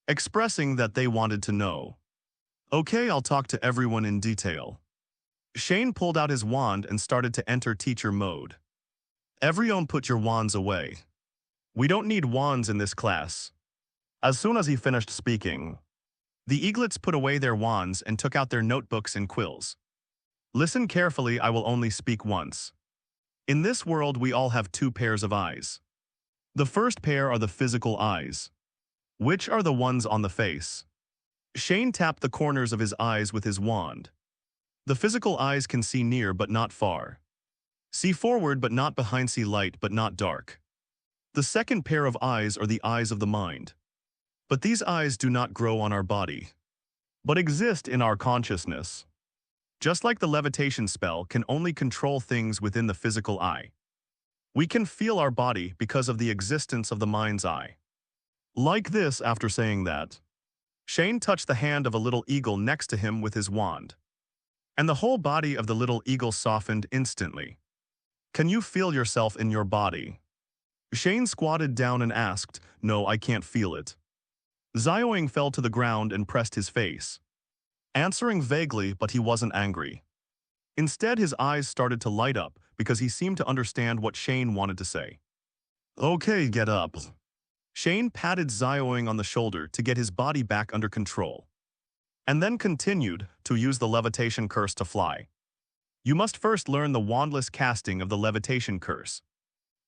expressing that they wanted to know. Okay, I'll talk to everyone in detail. Shane pulled out his wand and started to enter teacher mode. Everyone put your wands away. We don't need wands in this class. As soon as he finished speaking, the eaglets put away their wands and took out their notebooks and quills. Listen carefully, I will only speak once. In this world we all have two pairs of eyes. The first pair are the physical eyes. Which are the ones on the face? Shane tapped the corners of his eyes with his wand. The physical eyes can see near but not far. See forward but not behind, see light but not dark. The second pair of eyes are the eyes of the mind. But these eyes do not grow on our body, but exist in our consciousness. Just like the levitation spell can only control things within the physical eye, we can feel our body because of the existence of the mind's eye. Like this. After saying that, Shane touched the hand of a little eagle next to him with his wand, and the whole body of the little eagle softened instantly. Can you feel yourself in your body? Shane squatted down and asked, no, I can't feel it. Zioing fell to the ground and pressed his face, answering vaguely, but he wasn't angry. Instead, his eyes started to light up because he seemed to understand what Shane wanted to say. Okay, get up. Shane patted Zioing on the shoulder to get his body back under control, and then continued to use the levitation curse to fly. You must first learn the wandless casting of the levitation curse.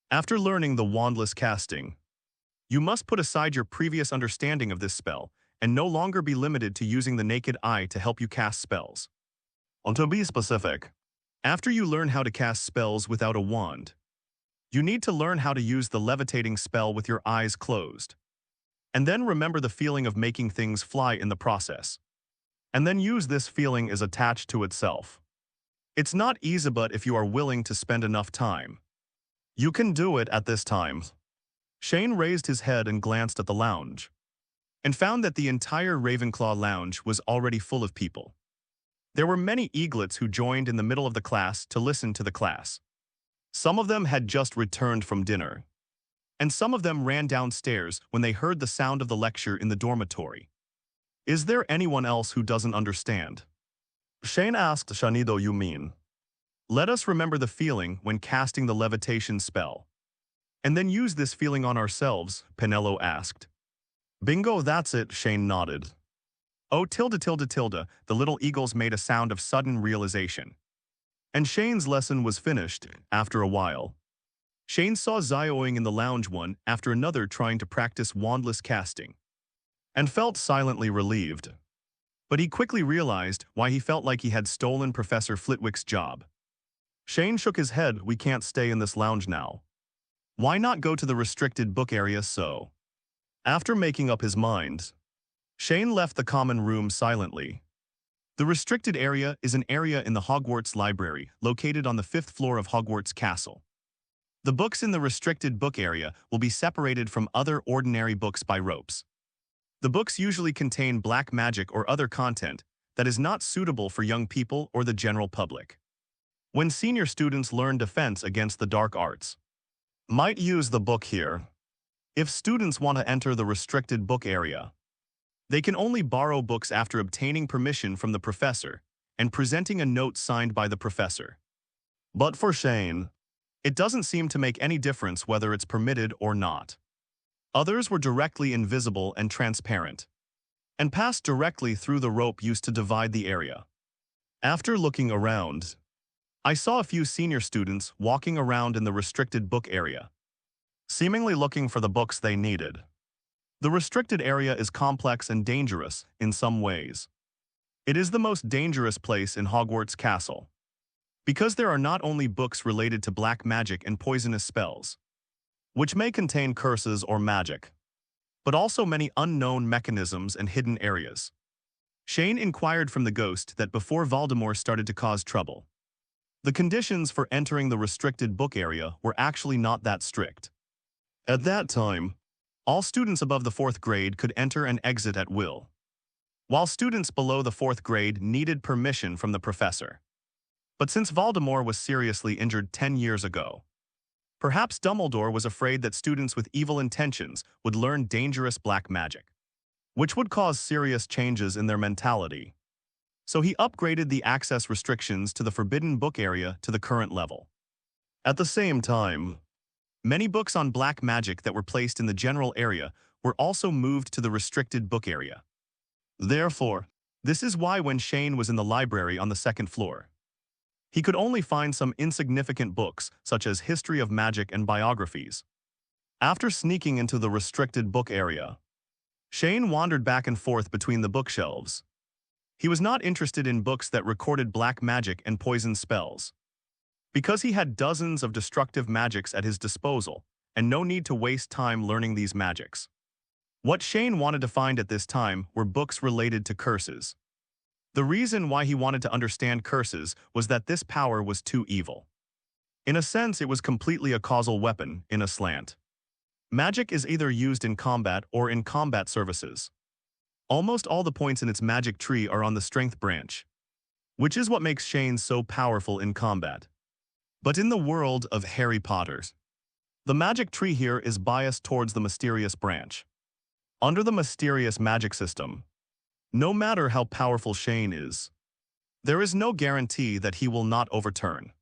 After learning the wandless casting, you must put aside your previous understanding of this spell and no longer be limited to using the naked eye to help you cast spells. And to be specific, after you learn how to cast spells without a wand, you need to learn how to use the levitating spell with your eyes closed. And then remember the feeling of making things fly in the process. And then use this feeling as attached to itself. It's not easy, but if you are willing to spend enough time, you can do it at this time. Shane raised his head and glanced at the lounge, and found that the entire Ravenclaw lounge was already full of people. There were many eaglets who joined in the middle of the class to listen to the class. Some of them had just returned from dinner, and some of them ran downstairs when they heard the sound of the lecture in the dormitory. Is there anyone else who doesn't understand? Shane asked. Shanido, you mean? Let us remember the feeling when casting the levitation spell, and then use this feeling on ourselves, Penelo asked. Bingo, that's it, Shane nodded. Oh, tilde, the little eagles made a sound of sudden realization. And Shane's lesson was finished after a while. Shane saw Zioing in the lounge one after another trying to practice wandless casting, and felt silently relieved. But he quickly realized why he felt like he had stolen Professor Flitwick's job. Shane shook his head. We can't stay in this lounge now. Why not go to the restricted book area? After making up his mind, Shane left the common room silently. The restricted area is an area in the Hogwarts library, located on the 5th floor of Hogwarts Castle. The books in the restricted book area will be separated from other ordinary books by ropes. The books usually contain black magic or other content that is not suitable for young people or the general public. When senior students learn defense against the dark arts, might use the book here. If students want to enter the restricted book area, they can only borrow books after obtaining permission from the professor and presenting a note signed by the professor. But for Shane, it doesn't seem to make any difference whether it's permitted or not. Others were directly invisible and transparent, and passed directly through the rope used to divide the area. After looking around, I saw a few senior students walking around in the restricted book area, seemingly looking for the books they needed. The restricted area is complex and dangerous in some ways. It is the most dangerous place in Hogwarts Castle, because there are not only books related to black magic and poisonous spells, which may contain curses or magic, but also many unknown mechanisms and hidden areas. Shane inquired from the ghost that before Voldemort started to cause trouble, the conditions for entering the restricted book area were actually not that strict. At that time, all students above the 4th grade could enter and exit at will, while students below the 4th grade needed permission from the professor. But since Voldemort was seriously injured 10 years ago, perhaps Dumbledore was afraid that students with evil intentions would learn dangerous black magic, which would cause serious changes in their mentality. So he upgraded the access restrictions to the forbidden book area to the current level. At the same time, many books on black magic that were placed in the general area were also moved to the restricted book area. Therefore, this is why when Shane was in the library on the 2nd floor, he could only find some insignificant books such as history of magic and biographies. After sneaking into the restricted book area, Shane wandered back and forth between the bookshelves. He was not interested in books that recorded black magic and poison spells, because he had dozens of destructive magics at his disposal and no need to waste time learning these magics. What Shane wanted to find at this time were books related to curses. The reason why he wanted to understand curses was that this power was too evil. In a sense, it was completely a causal weapon in a slant. Magic is either used in combat or in combat services. Almost all the points in its magic tree are on the strength branch, which is what makes Shane so powerful in combat. But in the world of Harry Potter's, the magic tree here is biased towards the mysterious branch. Under the mysterious magic system, no matter how powerful Shane is, there is no guarantee that he will not overturn.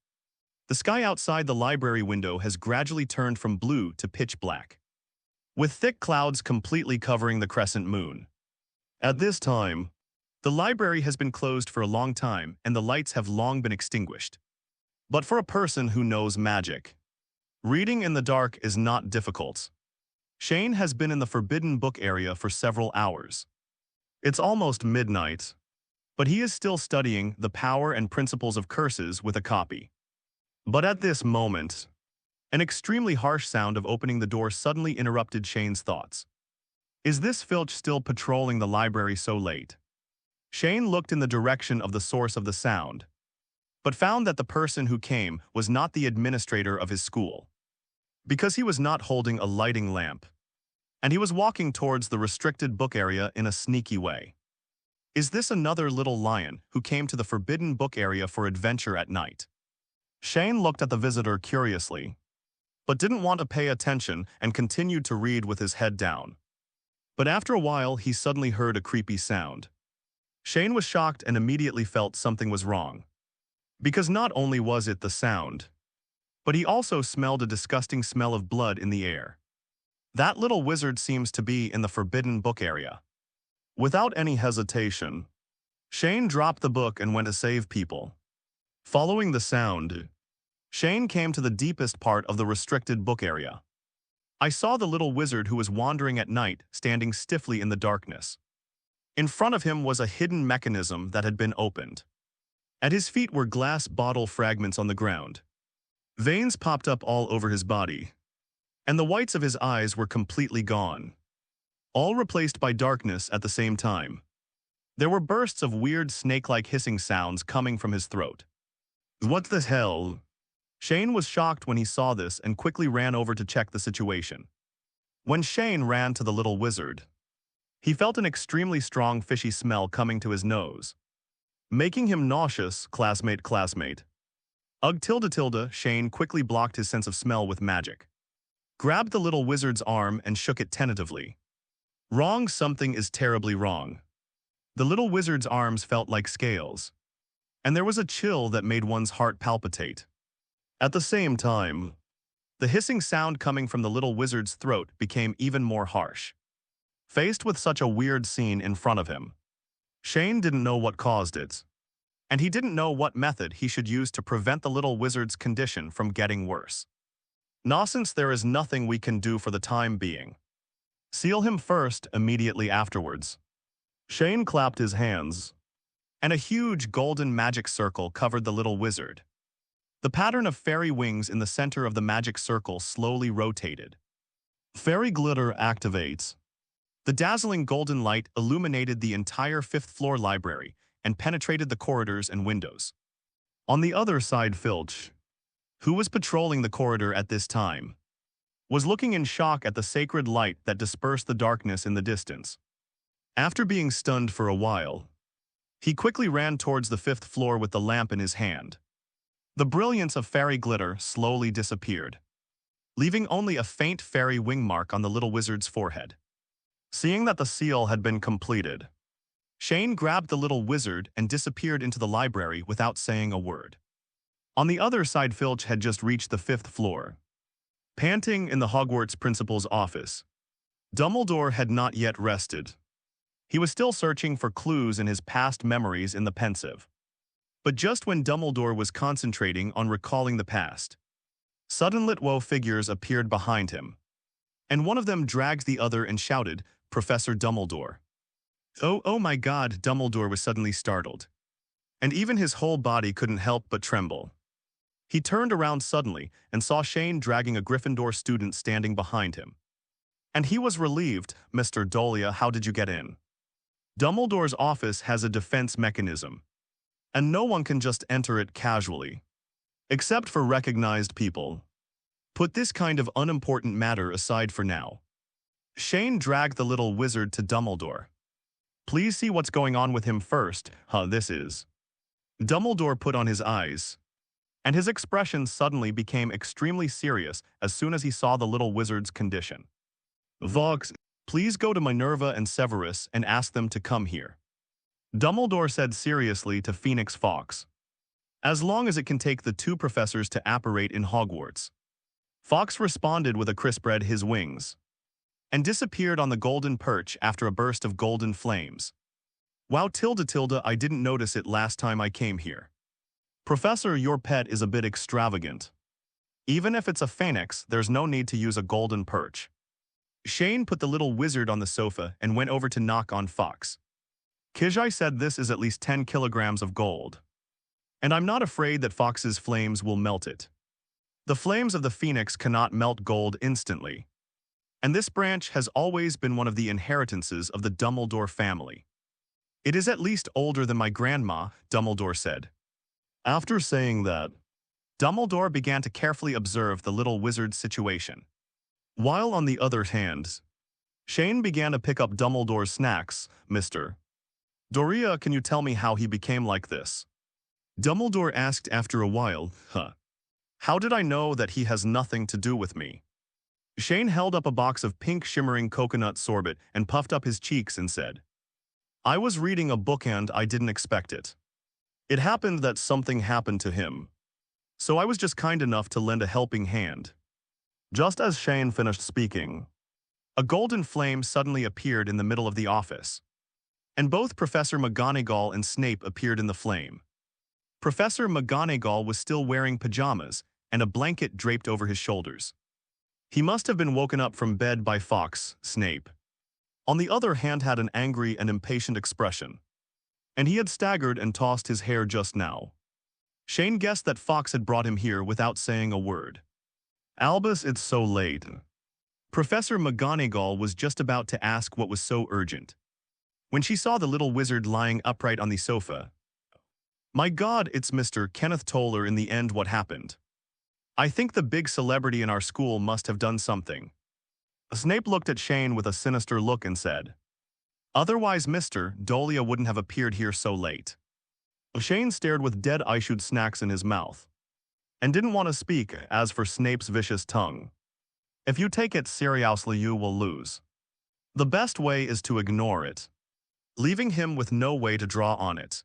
The sky outside the library window has gradually turned from blue to pitch black, with thick clouds completely covering the crescent moon. At this time, the library has been closed for a long time and the lights have long been extinguished. But for a person who knows magic, reading in the dark is not difficult. Shane has been in the forbidden book area for several hours. It's almost midnight, but he is still studying the power and principles of curses with a copy. But at this moment, an extremely harsh sound of opening the door suddenly interrupted Shane's thoughts. Is this Filch still patrolling the library so late? Shane looked in the direction of the source of the sound, but found that the person who came was not the administrator of his school, because he was not holding a lighting lamp, and he was walking towards the restricted book area in a sneaky way. Is this another little lion who came to the forbidden book area for adventure at night? Shane looked at the visitor curiously, but didn't want to pay attention and continued to read with his head down. But after a while, he suddenly heard a creepy sound. Shane was shocked and immediately felt something was wrong, because not only was it the sound, but he also smelled a disgusting smell of blood in the air. That little wizard seems to be in the forbidden book area. Without any hesitation, Shane dropped the book and went to save people. Following the sound, Shane came to the deepest part of the restricted book area. I saw the little wizard who was wandering at night standing stiffly in the darkness. In front of him was a hidden mechanism that had been opened. At his feet were glass bottle fragments on the ground. Veins popped up all over his body. and the whites of his eyes were completely gone, all replaced by darkness at the same time. There were bursts of weird snake-like hissing sounds coming from his throat. What the hell? Shane was shocked when he saw this and quickly ran over to check the situation. When Shane ran to the little wizard, he felt an extremely strong fishy smell coming to his nose, making him nauseous. Classmate. Ugh. Shane quickly blocked his sense of smell with magic, grabbed the little wizard's arm and shook it tentatively. Wrong, something is terribly wrong. The little wizard's arms felt like scales, and there was a chill that made one's heart palpitate. At the same time, the hissing sound coming from the little wizard's throat became even more harsh. Faced with such a weird scene in front of him, Shane didn't know what caused it, and he didn't know what method he should use to prevent the little wizard's condition from getting worse. Since there is nothing we can do for the time being, seal him first immediately afterwards. Shane clapped his hands, and a huge golden magic circle covered the little wizard. The pattern of fairy wings in the center of the magic circle slowly rotated. Fairy glitter activates. The dazzling golden light illuminated the entire fifth-floor library and penetrated the corridors and windows. On the other side, Filch, who was patrolling the corridor at this time, was looking in shock at the sacred light that dispersed the darkness in the distance. After being stunned for a while, he quickly ran towards the fifth floor with the lamp in his hand. The brilliance of fairy glitter slowly disappeared, leaving only a faint fairy wing mark on the little wizard's forehead. Seeing that the seal had been completed, Shane grabbed the little wizard and disappeared into the library without saying a word. On the other side, Filch had just reached the fifth floor. Panting in the Hogwarts principal's office, Dumbledore had not yet rested. He was still searching for clues in his past memories in the pensive. But just when Dumbledore was concentrating on recalling the past, suddenly little figures appeared behind him, and one of them dragged the other and shouted, "Professor Dumbledore." Oh my God, Dumbledore was suddenly startled, and even his whole body couldn't help but tremble. He turned around suddenly and saw Shane dragging a Gryffindor student standing behind him. And he was relieved. "Mr. Dolea, how did you get in?" Dumbledore's office has a defense mechanism, and no one can just enter it casually, except for recognized people. Put this kind of unimportant matter aside for now. Shane dragged the little wizard to Dumbledore. "Please see what's going on with him first. This is." Dumbledore put on his eyes, and his expression suddenly became extremely serious as soon as he saw the little wizard's condition. "Vox, please go to Minerva and Severus and ask them to come here," Dumbledore said seriously to Phoenix Fawkes. "As long as it can take the two professors to apparate in Hogwarts." Fawkes responded with a crisp spread his wings, and disappeared on the golden perch after a burst of golden flames. "Wow, I didn't notice it last time I came here. Professor, your pet is a bit extravagant. Even if it's a phoenix, there's no need to use a golden perch." Shane put the little wizard on the sofa and went over to knock on Fawkes. "Kijai said this is at least 10 kilograms of gold, and I'm not afraid that Fawkes's flames will melt it. The flames of the phoenix cannot melt gold instantly, and this branch has always been one of the inheritances of the Dumbledore family. It is at least older than my grandma," Dumbledore said. After saying that, Dumbledore began to carefully observe the little wizard's situation. While on the other hand, Shane began to pick up Dumbledore's snacks. "Mr. Dolea, can you tell me how he became like this?" Dumbledore asked after a while. How did I know that he has nothing to do with me?" Shane held up a box of pink shimmering coconut sorbet and puffed up his cheeks and said, "I was reading a book and I didn't expect it. It happened that something happened to him, so I was just kind enough to lend a helping hand." Just as Shane finished speaking, a golden flame suddenly appeared in the middle of the office, and both Professor McGonagall and Snape appeared in the flame. Professor McGonagall was still wearing pajamas and a blanket draped over his shoulders. He must have been woken up from bed by Fawkes. Snape, on the other hand, had an angry and impatient expression, and he had staggered and tossed his hair just now. Shane guessed that Fawkes had brought him here without saying a word. "Albus, it's so late. Professor McGonagall was just about to ask what was so urgent, when she saw the little wizard lying upright on the sofa. My God, it's Mr. Kenneth Toller in the end. What happened? I think the big celebrity in our school must have done something. Snape looked at Shane with a sinister look and said, otherwise Mr. Dolea wouldn't have appeared here so late. Shane stared with dead-eyed snacks in his mouth, and didn't want to speak. As for Snape's vicious tongue, if you take it seriously you will lose. The best way is to ignore it, leaving him with no way to draw on it,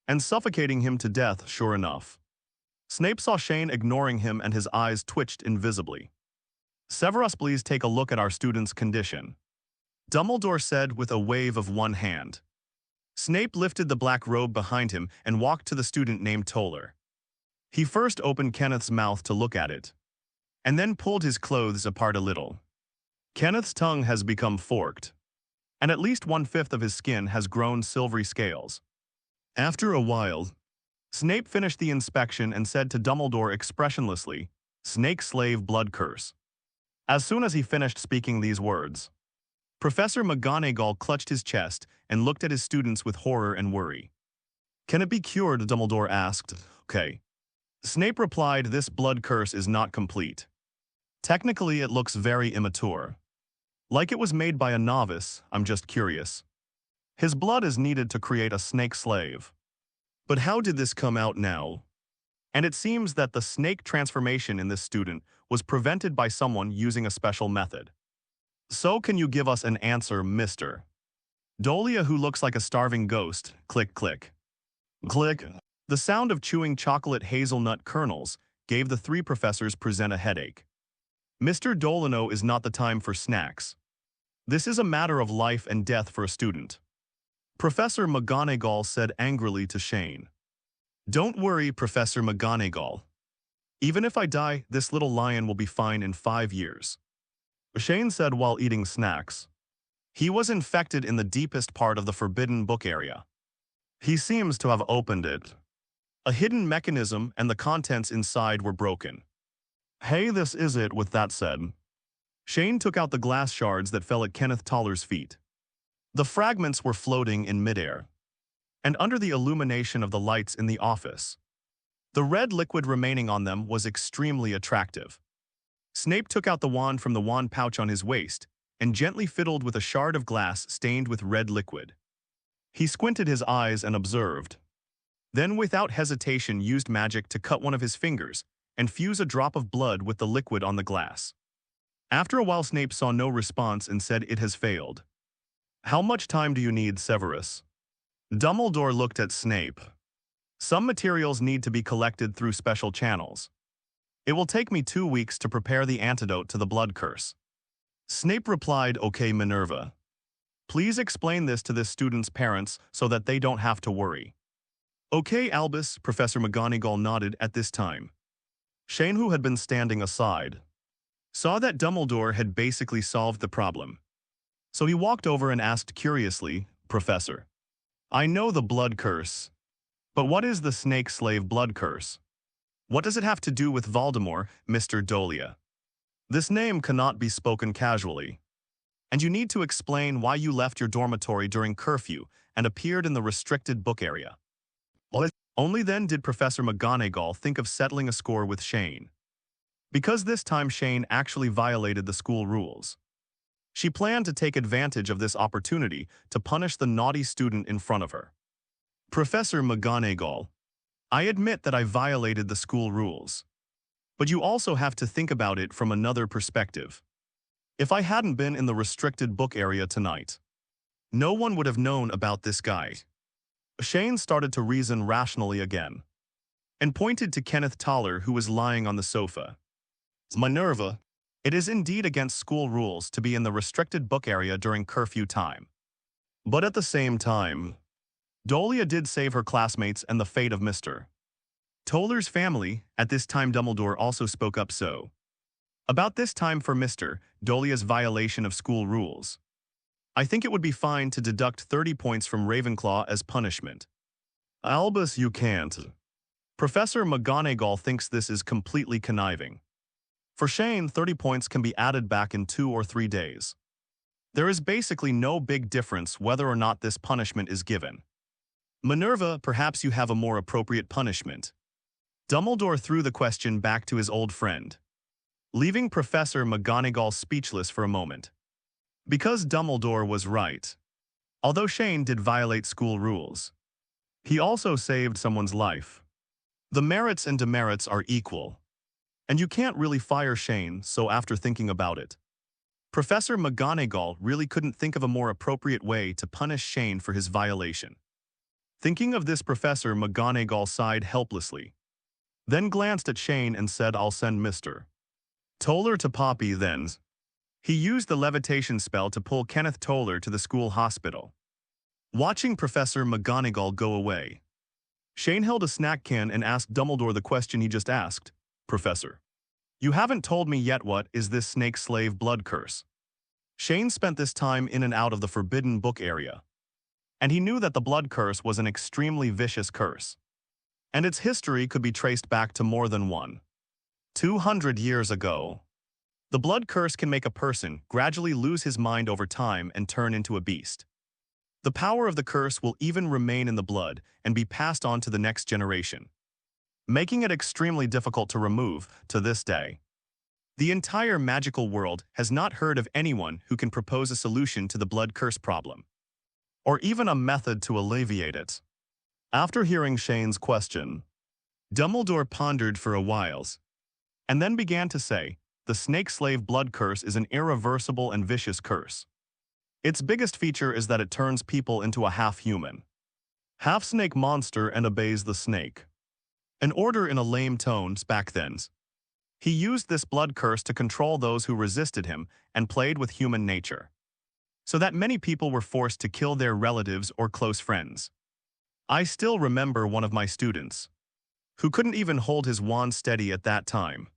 and suffocating him to death. Sure enough, Snape saw Shane ignoring him and his eyes twitched invisibly. Severus, please take a look at our student's condition, Dumbledore said with a wave of one hand. Snape lifted the black robe behind him and walked to the student named Toller. He first opened Kenneth's mouth to look at it, and then pulled his clothes apart a little. Kenneth's tongue has become forked, and at least 1/5 of his skin has grown silvery scales. After a while, Snape finished the inspection and said to Dumbledore expressionlessly, "Snake slave blood curse." As soon as he finished speaking these words, Professor McGonagall clutched his chest and looked at his students with horror and worry. "Can it be cured?" Dumbledore asked. "Okay." Snape replied, "This blood curse is not complete. Technically, it looks very immature. Like it was made by a novice. I'm just curious. His blood is needed to create a snake slave. But how did this come out now? And it seems that the snake transformation in this student was prevented by someone using a special method. So can you give us an answer, Mr. Dolea, who looks like a starving ghost?" Click, click. Click. The sound of chewing chocolate hazelnut kernels gave the three professors present a headache. Mr. Doleno, is not the time for snacks. This is a matter of life and death for a student, Professor McGonagall said angrily to Shane. "Don't worry, Professor McGonagall. Even if I die, this little lion will be fine in 5 years." Shane said while eating snacks. He was infected in the deepest part of the forbidden book area. He seems to have opened it. A hidden mechanism and the contents inside were broken. Hey, this is it. With that said, Shane took out the glass shards that fell at Kenneth Toller's feet. The fragments were floating in midair, and under the illumination of the lights in the office, the red liquid remaining on them was extremely attractive. Snape took out the wand from the wand pouch on his waist and gently fiddled with a shard of glass stained with red liquid. He squinted his eyes and observed, then without hesitation used magic to cut one of his fingers and fuse a drop of blood with the liquid on the glass. After a while, Snape saw no response and said, "It has failed." "How much time do you need, Severus?" Dumbledore looked at Snape. "Some materials need to be collected through special channels. It will take me 2 weeks to prepare the antidote to the blood curse." Snape replied, "Okay, Minerva. Please explain this to this student's parents so that they don't have to worry." "Okay, Albus," Professor McGonagall nodded at this time. Shane, who had been standing aside, saw that Dumbledore had basically solved the problem. So he walked over and asked curiously, "Professor, I know the blood curse, but what is the snake slave blood curse? What does it have to do with Voldemort, Mr. Dolea? This name cannot be spoken casually. And you need to explain why you left your dormitory during curfew and appeared in the restricted book area." Only then did Professor McGonagall think of settling a score with Shane. Because this time Shane actually violated the school rules. She planned to take advantage of this opportunity to punish the naughty student in front of her. "Professor McGonagall, I admit that I violated the school rules. But you also have to think about it from another perspective. If I hadn't been in the restricted book area tonight, no one would have known about this guy." Shane started to reason rationally again, and pointed to Kenneth Toller, who was lying on the sofa. "Minerva, it is indeed against school rules to be in the restricted book area during curfew time. But at the same time, Dolea did save her classmates and the fate of Mr. Toller's family." At this time Dumbledore also spoke up. "So, about this time for Mr. Dolea's violation of school rules, I think it would be fine to deduct 30 points from Ravenclaw as punishment." "Albus, you can't. Professor McGonagall thinks this is completely conniving. For Shane, 30 points can be added back in 2 or 3 days. There is basically no big difference whether or not this punishment is given. Minerva, perhaps you have a more appropriate punishment. Dumbledore threw the question back to his old friend, leaving Professor McGonagall speechless for a moment. Because Dumbledore was right. Although Shane did violate school rules, he also saved someone's life. The merits and demerits are equal. And you can't really fire Shane, so after thinking about it, Professor McGonagall really couldn't think of a more appropriate way to punish Shane for his violation. Thinking of this, Professor McGonagall sighed helplessly, then glanced at Shane and said, "I'll send Mr. Toller to Poppy then." He used the levitation spell to pull Kenneth Toller to the school hospital. Watching Professor McGonagall go away, Shane held a snack can and asked Dumbledore the question he just asked. "Professor, you haven't told me yet, what is this snake slave blood curse?" Shane spent this time in and out of the forbidden book area, and he knew that the blood curse was an extremely vicious curse, and its history could be traced back to more than 200 years ago. The blood curse can make a person gradually lose his mind over time and turn into a beast. The power of the curse will even remain in the blood and be passed on to the next generation, making it extremely difficult to remove to this day. The entire magical world has not heard of anyone who can propose a solution to the blood curse problem, or even a method to alleviate it. After hearing Shane's question, Dumbledore pondered for a while, and then began to say, "The snake slave blood curse is an irreversible and vicious curse. Its biggest feature is that it turns people into a half-human, half-snake monster and obeys the snake. An order in a lame tone back then. He used this blood curse to control those who resisted him and played with human nature, so that many people were forced to kill their relatives or close friends. I still remember one of my students, who couldn't even hold his wand steady at that time,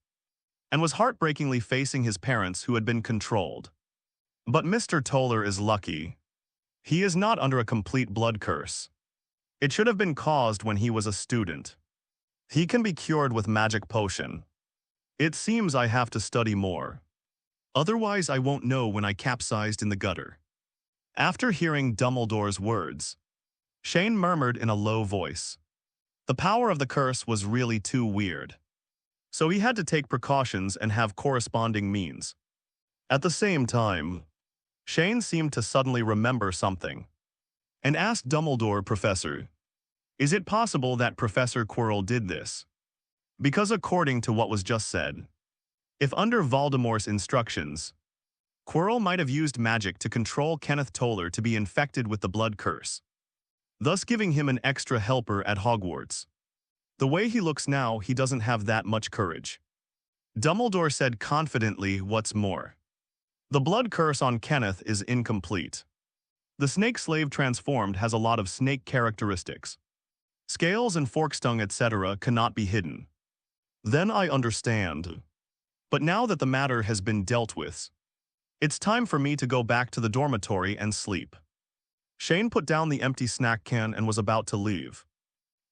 and was heartbreakingly facing his parents who had been controlled. But Mr. Toller is lucky. He is not under a complete blood curse. It should have been caused when he was a student. He can be cured with magic potion. It seems I have to study more. Otherwise I won't know when I capsized in the gutter." After hearing Dumbledore's words, Shane murmured in a low voice. The power of the curse was really too weird, so he had to take precautions and have corresponding means. At the same time, Shane seemed to suddenly remember something, and asked Dumbledore, "Professor, is it possible that Professor Quirrell did this? Because according to what was just said, if under Voldemort's instructions, Quirrell might have used magic to control Kenneth Toller to be infected with the blood curse, thus giving him an extra helper at Hogwarts. The way he looks now, he doesn't have that much courage." Dumbledore said confidently, "What's more, the blood curse on Kenneth is incomplete. The snake slave transformed has a lot of snake characteristics. Scales and forkstongue, etc. cannot be hidden." "Then I understand. But now that the matter has been dealt with, it's time for me to go back to the dormitory and sleep." Shane put down the empty snack can and was about to leave.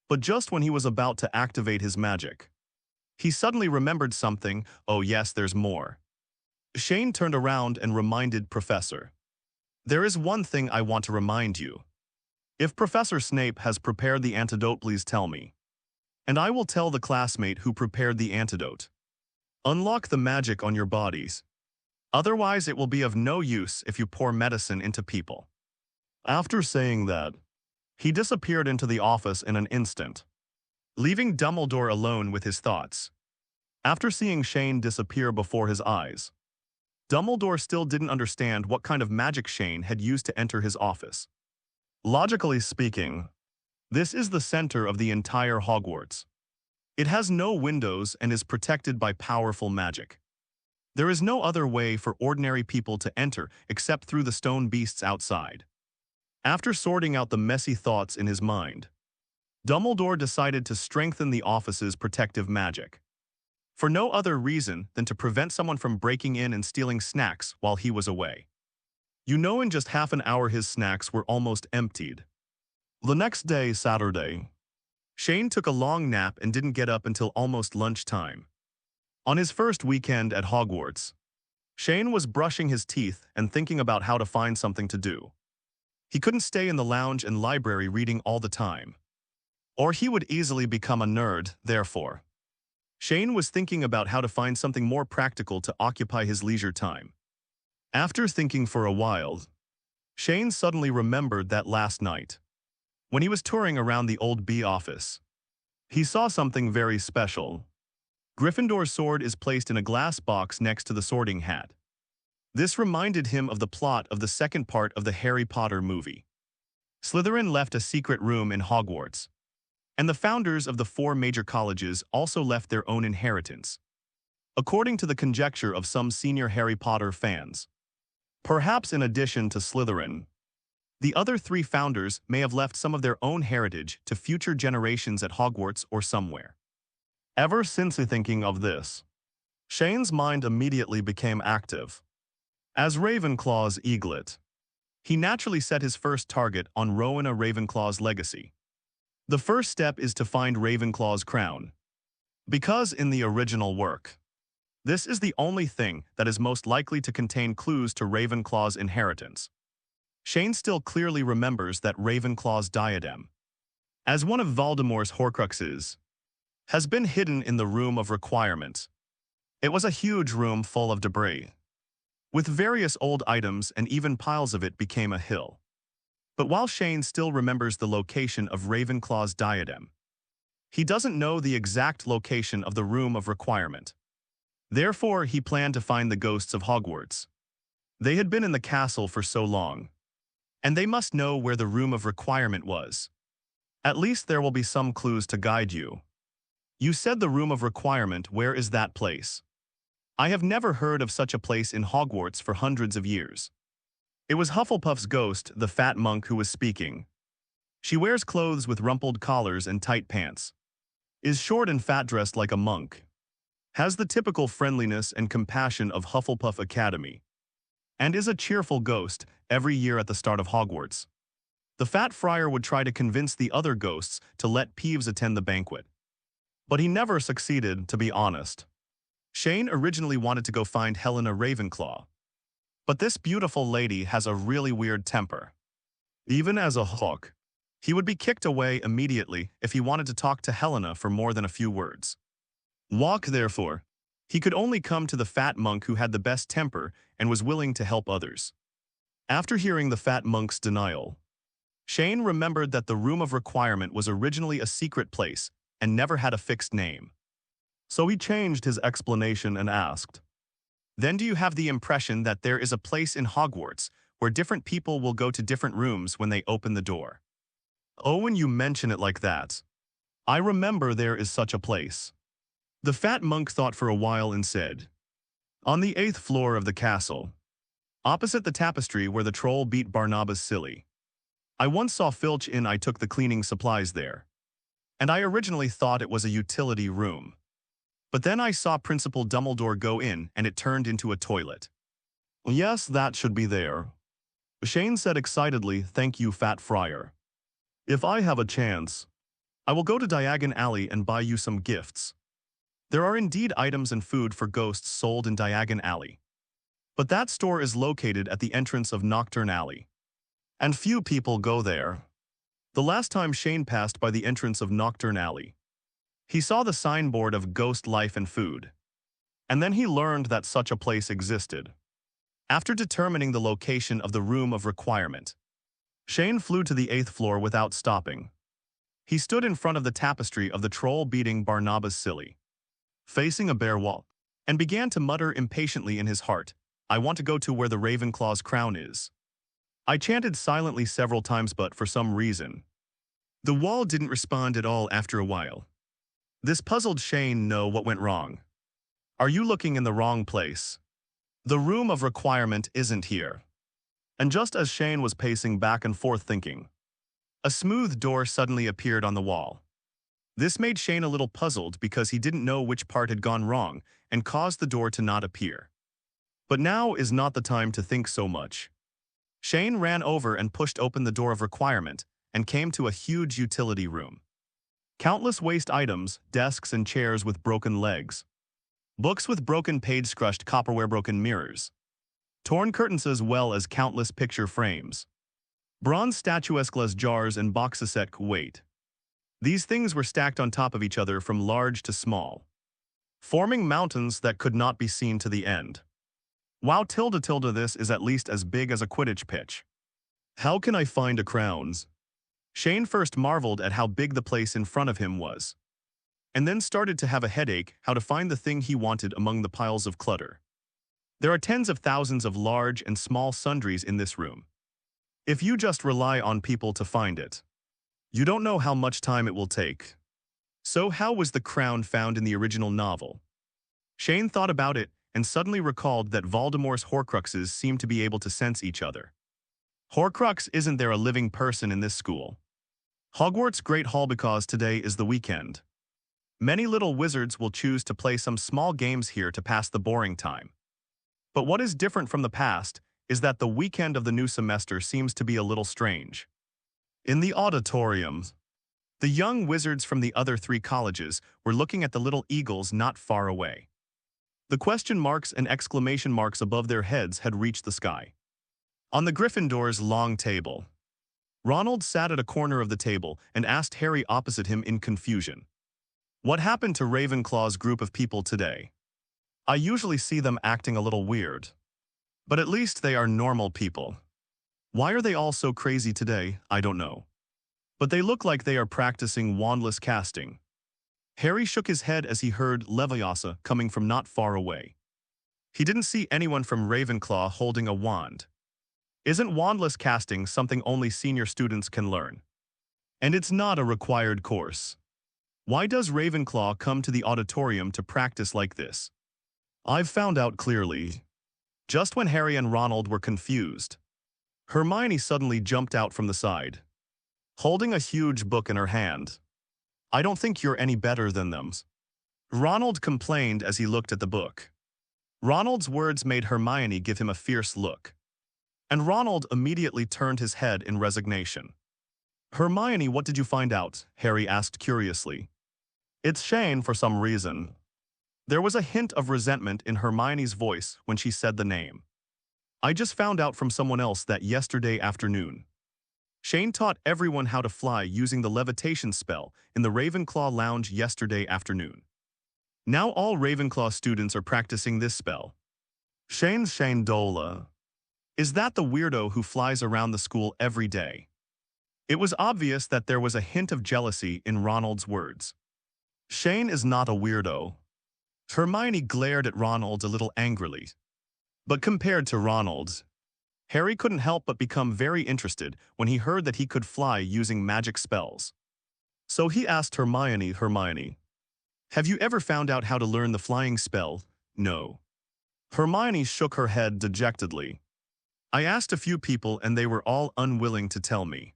But just when he was about to activate his magic, he suddenly remembered something. "Oh yes, there's more." Shane turned around and reminded Professor, "There is one thing I want to remind you. If Professor Snape has prepared the antidote, please tell me, and I will tell the classmate who prepared the antidote. Unlock the magic on your bodies. Otherwise it will be of no use if you pour medicine into people." After saying that, he disappeared into the office in an instant, leaving Dumbledore alone with his thoughts. After seeing Shane disappear before his eyes, Dumbledore still didn't understand what kind of magic Shane had used to enter his office. Logically speaking, this is the center of the entire Hogwarts. It has no windows and is protected by powerful magic. There is no other way for ordinary people to enter except through the stone beasts outside. After sorting out the messy thoughts in his mind, Dumbledore decided to strengthen the office's protective magic, for no other reason than to prevent someone from breaking in and stealing snacks while he was away. In just half an hour his snacks were almost emptied. The next day, Saturday, Shane took a long nap and didn't get up until almost lunchtime. On his first weekend at Hogwarts, Shane was brushing his teeth and thinking about how to find something to do. He couldn't stay in the lounge and library reading all the time, or he would easily become a nerd, therefore. Shane was thinking about how to find something more practical to occupy his leisure time. After thinking for a while, Shane suddenly remembered that last night, when he was touring around the old bee office, he saw something very special. Gryffindor's sword is placed in a glass box next to the sorting hat. This reminded him of the plot of the second part of the Harry Potter movie. Slytherin left a secret room in Hogwarts, and the founders of the 4 major colleges also left their own inheritance, according to the conjecture of some senior Harry Potter fans. Perhaps in addition to Slytherin, the other 3 founders may have left some of their own heritage to future generations at Hogwarts or somewhere. Ever since thinking of this, Shane's mind immediately became active. As Ravenclaw's eaglet, he naturally set his first target on Rowena Ravenclaw's legacy. The first step is to find Ravenclaw's crown, because in the original work, this is the only thing that is most likely to contain clues to Ravenclaw's inheritance. Shane still clearly remembers that Ravenclaw's diadem, as one of Voldemort's Horcruxes, has been hidden in the Room of Requirement. It was a huge room full of debris, with various old items, and even piles of it became a hill. But while Shane still remembers the location of Ravenclaw's diadem, he doesn't know the exact location of the Room of Requirement. Therefore, he planned to find the ghosts of Hogwarts. They had been in the castle for so long, and they must know where the Room of Requirement was. At least there will be some clues to guide you. You said the Room of Requirement. Where is that place? I have never heard of such a place in Hogwarts for hundreds of years. It was Hufflepuff's ghost, the fat monk, who was speaking. She wears clothes with rumpled collars and tight pants, is short and fat, dressed like a monk, has the typical friendliness and compassion of Hufflepuff Academy, and is a cheerful ghost every year at the start of Hogwarts. The fat friar would try to convince the other ghosts to let Peeves attend the banquet, but he never succeeded, to be honest. Shane originally wanted to go find Helena Ravenclaw, but this beautiful lady has a really weird temper. Even as a hawk, he would be kicked away immediately if he wanted to talk to Helena for more than a few words. Therefore, he could only come to the fat monk who had the best temper and was willing to help others. After hearing the fat monk's denial, Shane remembered that the Room of Requirement was originally a secret place and never had a fixed name. So he changed his explanation and asked, "Then do you have the impression that there is a place in Hogwarts where different people will go to different rooms when they open the door?" "Oh, when you mention it like that, I remember there is such a place." The fat monk thought for a while and said, "On the 8th floor of the castle, opposite the tapestry where the troll beat Barnabas silly. I once saw Filch in. I took the cleaning supplies there, and I originally thought it was a utility room. But then I saw Principal Dumbledore go in and it turned into a toilet." "Yes, that should be there," Shane said excitedly. "Thank you, Fat Friar. If I have a chance, I will go to Diagon Alley and buy you some gifts. There are indeed items and food for ghosts sold in Diagon Alley, but that store is located at the entrance of Nocturne Alley, and few people go there." The last time Shane passed by the entrance of Nocturne Alley, he saw the signboard of Ghost Life and Food, and then he learned that such a place existed. After determining the location of the Room of Requirement, Shane flew to the 8th floor without stopping. He stood in front of the tapestry of the troll beating Barnabas silly, facing a bare wall, and began to mutter impatiently in his heart, "I want to go to where the Ravenclaw's crown is." I chanted silently several times, but for some reason, the wall didn't respond at all after a while. This puzzled Shane. "Know what went wrong? Are you looking in the wrong place? The Room of Requirement isn't here." And just as Shane was pacing back and forth thinking, a smooth door suddenly appeared on the wall. This made Shane a little puzzled because he didn't know which part had gone wrong and caused the door to not appear. But now is not the time to think so much. Shane ran over and pushed open the door of Requirement and came to a huge utility room. Countless waste items, desks and chairs with broken legs, Books with broken pages, crushed copperware, broken mirrors, torn curtains as well as countless picture frames, bronze statuesque glass jars and boxes set weight. These things were stacked on top of each other from large to small, forming mountains that could not be seen to the end. Wow, this is at least as big as a Quidditch pitch. How can I find a crowns? Shane first marveled at how big the place in front of him was, and then started to have a headache how to find the thing he wanted among the piles of clutter. There are tens of thousands of large and small sundries in this room. If you just rely on people to find it, you don't know how much time it will take. So how was the crown found in the original novel? Shane thought about it and suddenly recalled that Voldemort's Horcruxes seemed to be able to sense each other. Horcrux, isn't there a living person in this school? Hogwarts Great Hall, because today is the weekend. Many little wizards will choose to play some small games here to pass the boring time. But what is different from the past is that the weekend of the new semester seems to be a little strange. In the auditorium, the young wizards from the other 3 colleges were looking at the little eagles not far away. The question marks and exclamation marks above their heads had reached the sky. On the Gryffindor's long table, Ronald sat at a corner of the table and asked Harry opposite him in confusion. What happened to Ravenclaw's group of people today? I usually see them acting a little weird, but at least they are normal people. Why are they all so crazy today? I don't know. But they look like they are practicing wandless casting. Harry shook his head as he heard Leviosa coming from not far away. He didn't see anyone from Ravenclaw holding a wand. Isn't wandless casting something only senior students can learn? And it's not a required course. Why does Ravenclaw come to the auditorium to practice like this? I've found out clearly. Just when Harry and Ronald were confused, Hermione suddenly jumped out from the side, holding a huge book in her hand. I don't think you're any better than them, Ronald complained as he looked at the book. Ronald's words made Hermione give him a fierce look, and Ronald immediately turned his head in resignation. Hermione, what did you find out? Harry asked curiously. It's Shane for some reason. There was a hint of resentment in Hermione's voice when she said the name. I just found out from someone else that yesterday afternoon, Shane taught everyone how to fly using the levitation spell in the Ravenclaw lounge yesterday afternoon. Now all Ravenclaw students are practicing this spell. Shane's Shane Dolea. Is that the weirdo who flies around the school every day? It was obvious that there was a hint of jealousy in Ronald's words. Shane is not a weirdo. Hermione glared at Ronald a little angrily. But compared to Ronald, Harry couldn't help but become very interested when he heard that he could fly using magic spells. So he asked Hermione, have you ever found out how to learn the flying spell? No. Hermione shook her head dejectedly. I asked a few people and they were all unwilling to tell me.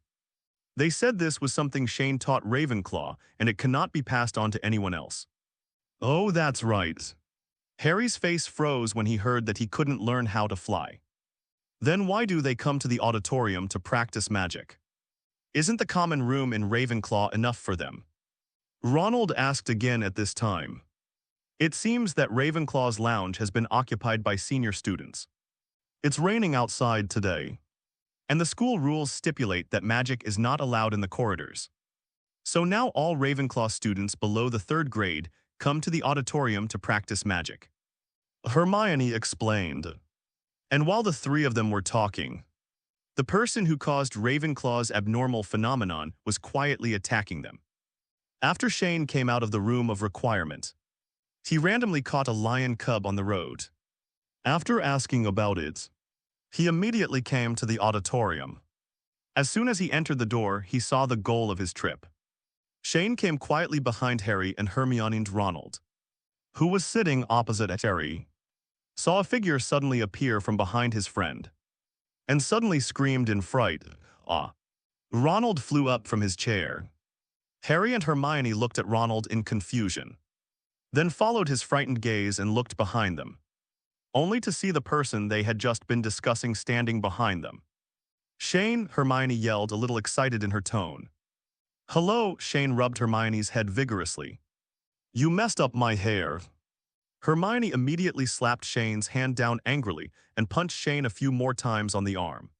They said this was something Shane taught Ravenclaw and it cannot be passed on to anyone else. Oh, that's right. Harry's face froze when he heard that he couldn't learn how to fly. Then why do they come to the auditorium to practice magic? Isn't the common room in Ravenclaw enough for them? Ronald asked again at this time. It seems that Ravenclaw's lounge has been occupied by senior students. It's raining outside today, and the school rules stipulate that magic is not allowed in the corridors. So now all Ravenclaw students below the 3rd grade come to the auditorium to practice magic. Hermione explained. And while the 3 of them were talking, the person who caused Ravenclaw's abnormal phenomenon was quietly attacking them. After Shane came out of the room of requirement, he randomly caught a lion cub on the road. After asking about it, he immediately came to the auditorium. As soon as he entered the door, he saw the goal of his trip. Shane came quietly behind Harry and Hermione and Ronald, who was sitting opposite Harry, saw a figure suddenly appear from behind his friend, and suddenly screamed in fright, "Ah!" Ronald flew up from his chair. Harry and Hermione looked at Ronald in confusion, then followed his frightened gaze and looked behind them, only to see the person they had just been discussing standing behind them. Shane, Hermione yelled, a little excited in her tone. Hello, Shane rubbed Hermione's head vigorously. You messed up my hair. Hermione immediately slapped Shane's hand down angrily and punched Shane a few more times on the arm.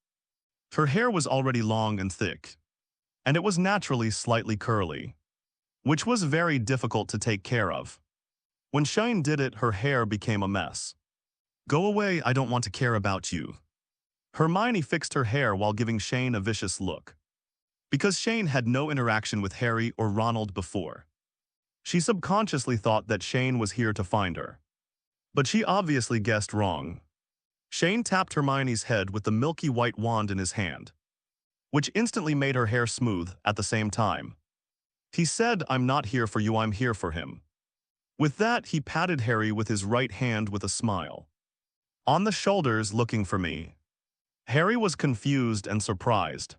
Her hair was already long and thick, and it was naturally slightly curly, which was very difficult to take care of. When Shane did it, her hair became a mess. "Go away, I don't want to care about you." Hermione fixed her hair while giving Shane a vicious look. Because Shane had no interaction with Harry or Ronald before, she subconsciously thought that Shane was here to find her. But she obviously guessed wrong. Shane tapped Hermione's head with the milky white wand in his hand, which instantly made her hair smooth at the same time. He said, "I'm not here for you, I'm here for him." With that, he patted Harry with his right hand with a smile. "On the shoulders, looking for me." Harry was confused and surprised.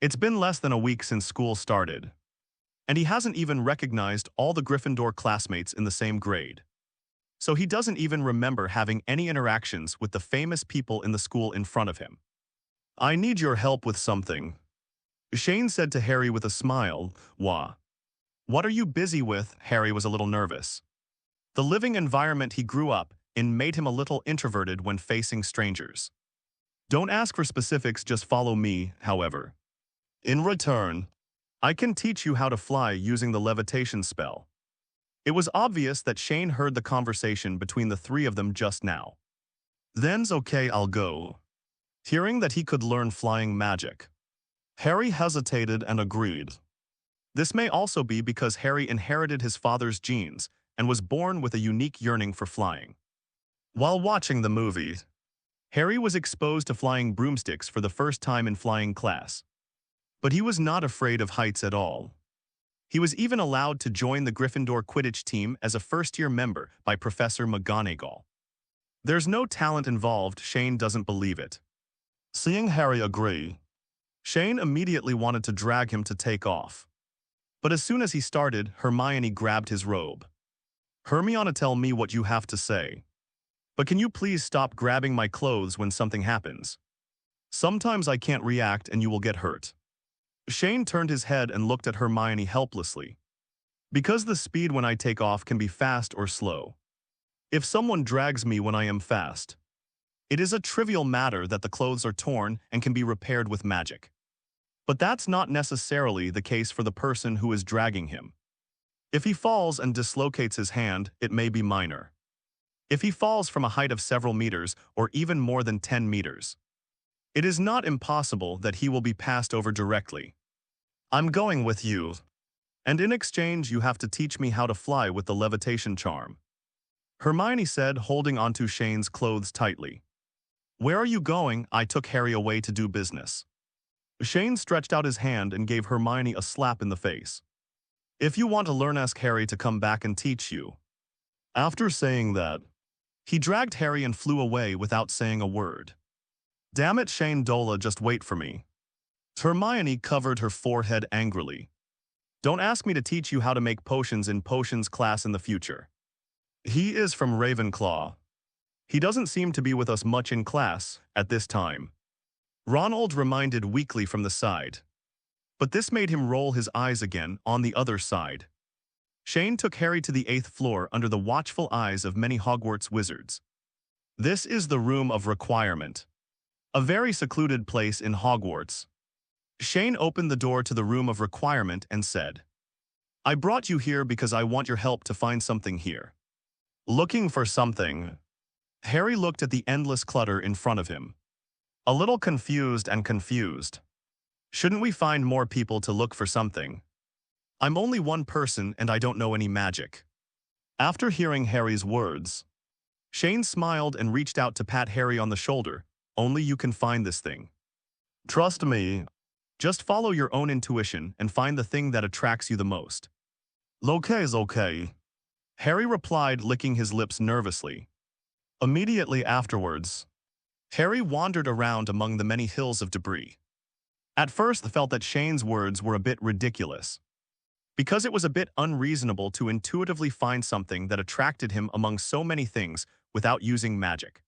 It's been less than a week since school started, and he hasn't even recognized all the Gryffindor classmates in the same grade. So he doesn't even remember having any interactions with the famous people in the school in front of him. "I need your help with something," Shane said to Harry with a smile. What are you busy with?" Harry was a little nervous. The living environment he grew up in made him a little introverted when facing strangers. "Don't ask for specifics, just follow me, however. In return, I can teach you how to fly using the levitation spell." It was obvious that Shane heard the conversation between the three of them just now. "Then's okay, I'll go." Hearing that he could learn flying magic, Harry hesitated and agreed. This may also be because Harry inherited his father's genes and was born with a unique yearning for flying. While watching the movie, Harry was exposed to flying broomsticks for the first time in flying class. But he was not afraid of heights at all. He was even allowed to join the Gryffindor Quidditch team as a first-year member by Professor McGonagall. There's no talent involved, Shane doesn't believe it. Seeing Harry agree, Shane immediately wanted to drag him to take off. But as soon as he started, Hermione grabbed his robe. "Hermione, tell me what you have to say. But can you please stop grabbing my clothes when something happens? Sometimes I can't react and you will get hurt." Shane turned his head and looked at Hermione helplessly. "Because the speed when I take off can be fast or slow. If someone drags me when I am fast, it is a trivial matter that the clothes are torn and can be repaired with magic. But that's not necessarily the case for the person who is dragging him. If he falls and dislocates his hand, it may be minor. If he falls from a height of several meters or even more than 10 meters, it is not impossible that he will be passed over directly. I'm going with you. And in exchange, you have to teach me how to fly with the levitation charm," Hermione said, holding onto Shane's clothes tightly. "Where are you going?" "I took Harry away to do business." Shane stretched out his hand and gave Hermione a slap in the face. "If you want to learn, ask Harry to come back and teach you." After saying that, he dragged Harry and flew away without saying a word. "Damn it, Shane Dolea, just wait for me." Hermione covered her forehead angrily. "Don't ask me to teach you how to make potions in potions class in the future. He is from Ravenclaw. He doesn't seem to be with us much in class at this time," Ronald reminded weakly from the side. But this made him roll his eyes again on the other side. Shane took Harry to the 8th floor under the watchful eyes of many Hogwarts wizards. This is the Room of Requirement, a very secluded place in Hogwarts. Shane opened the door to the Room of Requirement and said, "I brought you here because I want your help to find something here." Looking for something? Harry looked at the endless clutter in front of him, a little confused and confused. "Shouldn't we find more people to look for something? I'm only one person and I don't know any magic." After hearing Harry's words, Shane smiled and reached out to pat Harry on the shoulder. "Only you can find this thing. Trust me. Just follow your own intuition and find the thing that attracts you the most." "Lokay's okay," Harry replied, licking his lips nervously. Immediately afterwards, Harry wandered around among the many hills of debris. At first, he felt that Shane's words were a bit ridiculous, because it was a bit unreasonable to intuitively find something that attracted him among so many things without using magic.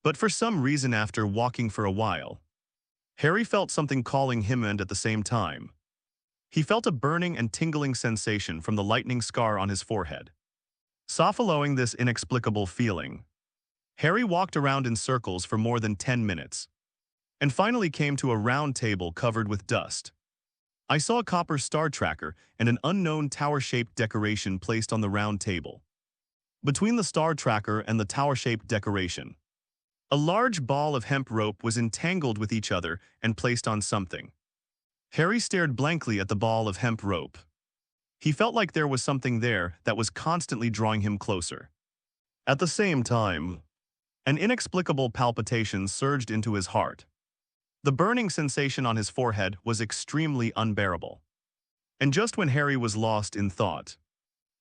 But for some reason, after walking for a while, Harry felt something calling him, and at the same time, he felt a burning and tingling sensation from the lightning scar on his forehead. Following this inexplicable feeling, Harry walked around in circles for more than 10 minutes, and finally came to a round table covered with dust. I saw a copper star tracker and an unknown tower-shaped decoration placed on the round table. Between the star tracker and the tower-shaped decoration, a large ball of hemp rope was entangled with each other and placed on something. Harry stared blankly at the ball of hemp rope. He felt like there was something there that was constantly drawing him closer. At the same time, an inexplicable palpitation surged into his heart. The burning sensation on his forehead was extremely unbearable. And just when Harry was lost in thought,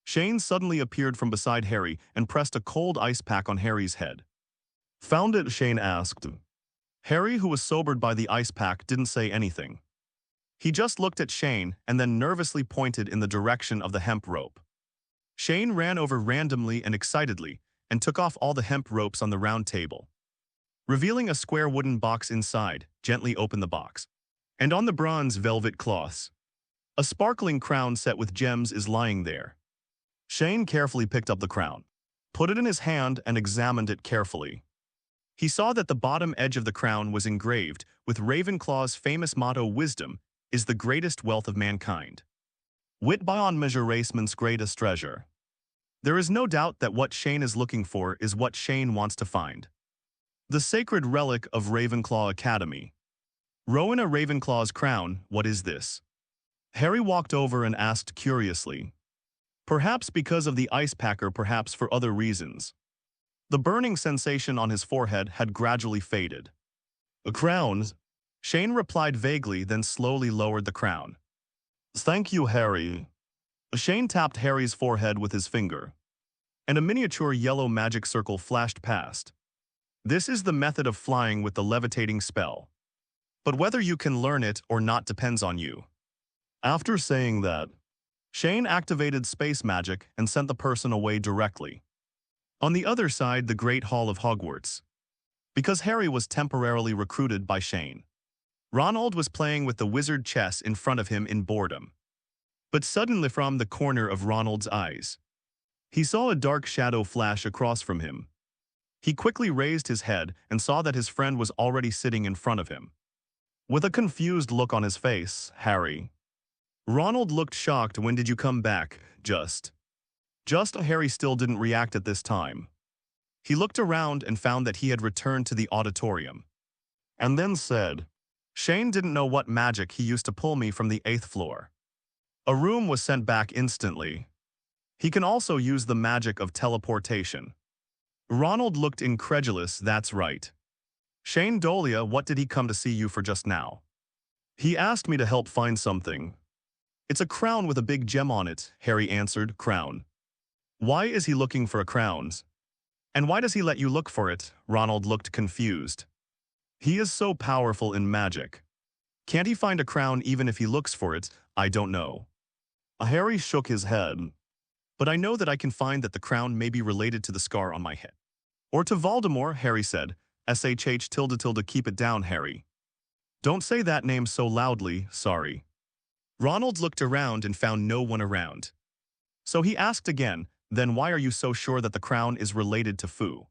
Shane suddenly appeared from beside Harry and pressed a cold ice pack on Harry's head. "Found it?" Shane asked. Harry, who was sobered by the ice pack, didn't say anything. He just looked at Shane and then nervously pointed in the direction of the hemp rope. Shane ran over randomly and excitedly and took off all the hemp ropes on the round table. Revealing a square wooden box inside, gently opened the box. And on the bronze velvet cloths, a sparkling crown set with gems is lying there. Shane carefully picked up the crown, put it in his hand and examined it carefully. He saw that the bottom edge of the crown was engraved with Ravenclaw's famous motto, "Wisdom is the greatest wealth of mankind. Wit beyond measure raceman's greatest treasure." There is no doubt that what Shane is looking for is what Shane wants to find. The sacred relic of Ravenclaw Academy. Rowena Ravenclaw's crown, what is this? Harry walked over and asked curiously. Perhaps because of the ice pack or perhaps for other reasons. The burning sensation on his forehead had gradually faded. "A crown?" Shane replied vaguely, then slowly lowered the crown. "Thank you, Harry." Shane tapped Harry's forehead with his finger, and a miniature yellow magic circle flashed past. This is the method of flying with the levitating spell. But whether you can learn it or not depends on you. After saying that, Shane activated space magic and sent the person away directly. On the other side, the Great Hall of Hogwarts. Because Harry was temporarily recruited by Shane, Ronald was playing with the wizard chess in front of him in boredom. But suddenly from the corner of Ronald's eyes, he saw a dark shadow flash across from him. He quickly raised his head and saw that his friend was already sitting in front of him. With a confused look on his face, "Harry." Ronald looked shocked. "When did you come back?" Just Harry still didn't react at this time. He looked around and found that he had returned to the auditorium. And then said, "Shane didn't know what magic he used to pull me from the 8th floor. A room was sent back instantly. He can also use the magic of teleportation." Ronald looked incredulous. "That's right. Shane Dolea, what did he come to see you for just now?" "He asked me to help find something. It's a crown with a big gem on it," Harry answered. "Crown? Why is he looking for a crown? And why does he let you look for it?" Ronald looked confused. "He is so powerful in magic. Can't he find a crown even if he looks for it?" "I don't know." Harry shook his head. "But I know that I can find that the crown may be related to the scar on my head. Or to Voldemort," Harry said. "SHH ... keep it down, Harry. Don't say that name so loudly, sorry." Ronald looked around and found no one around. So he asked again, "Then why are you so sure that the crown is related to Fu?"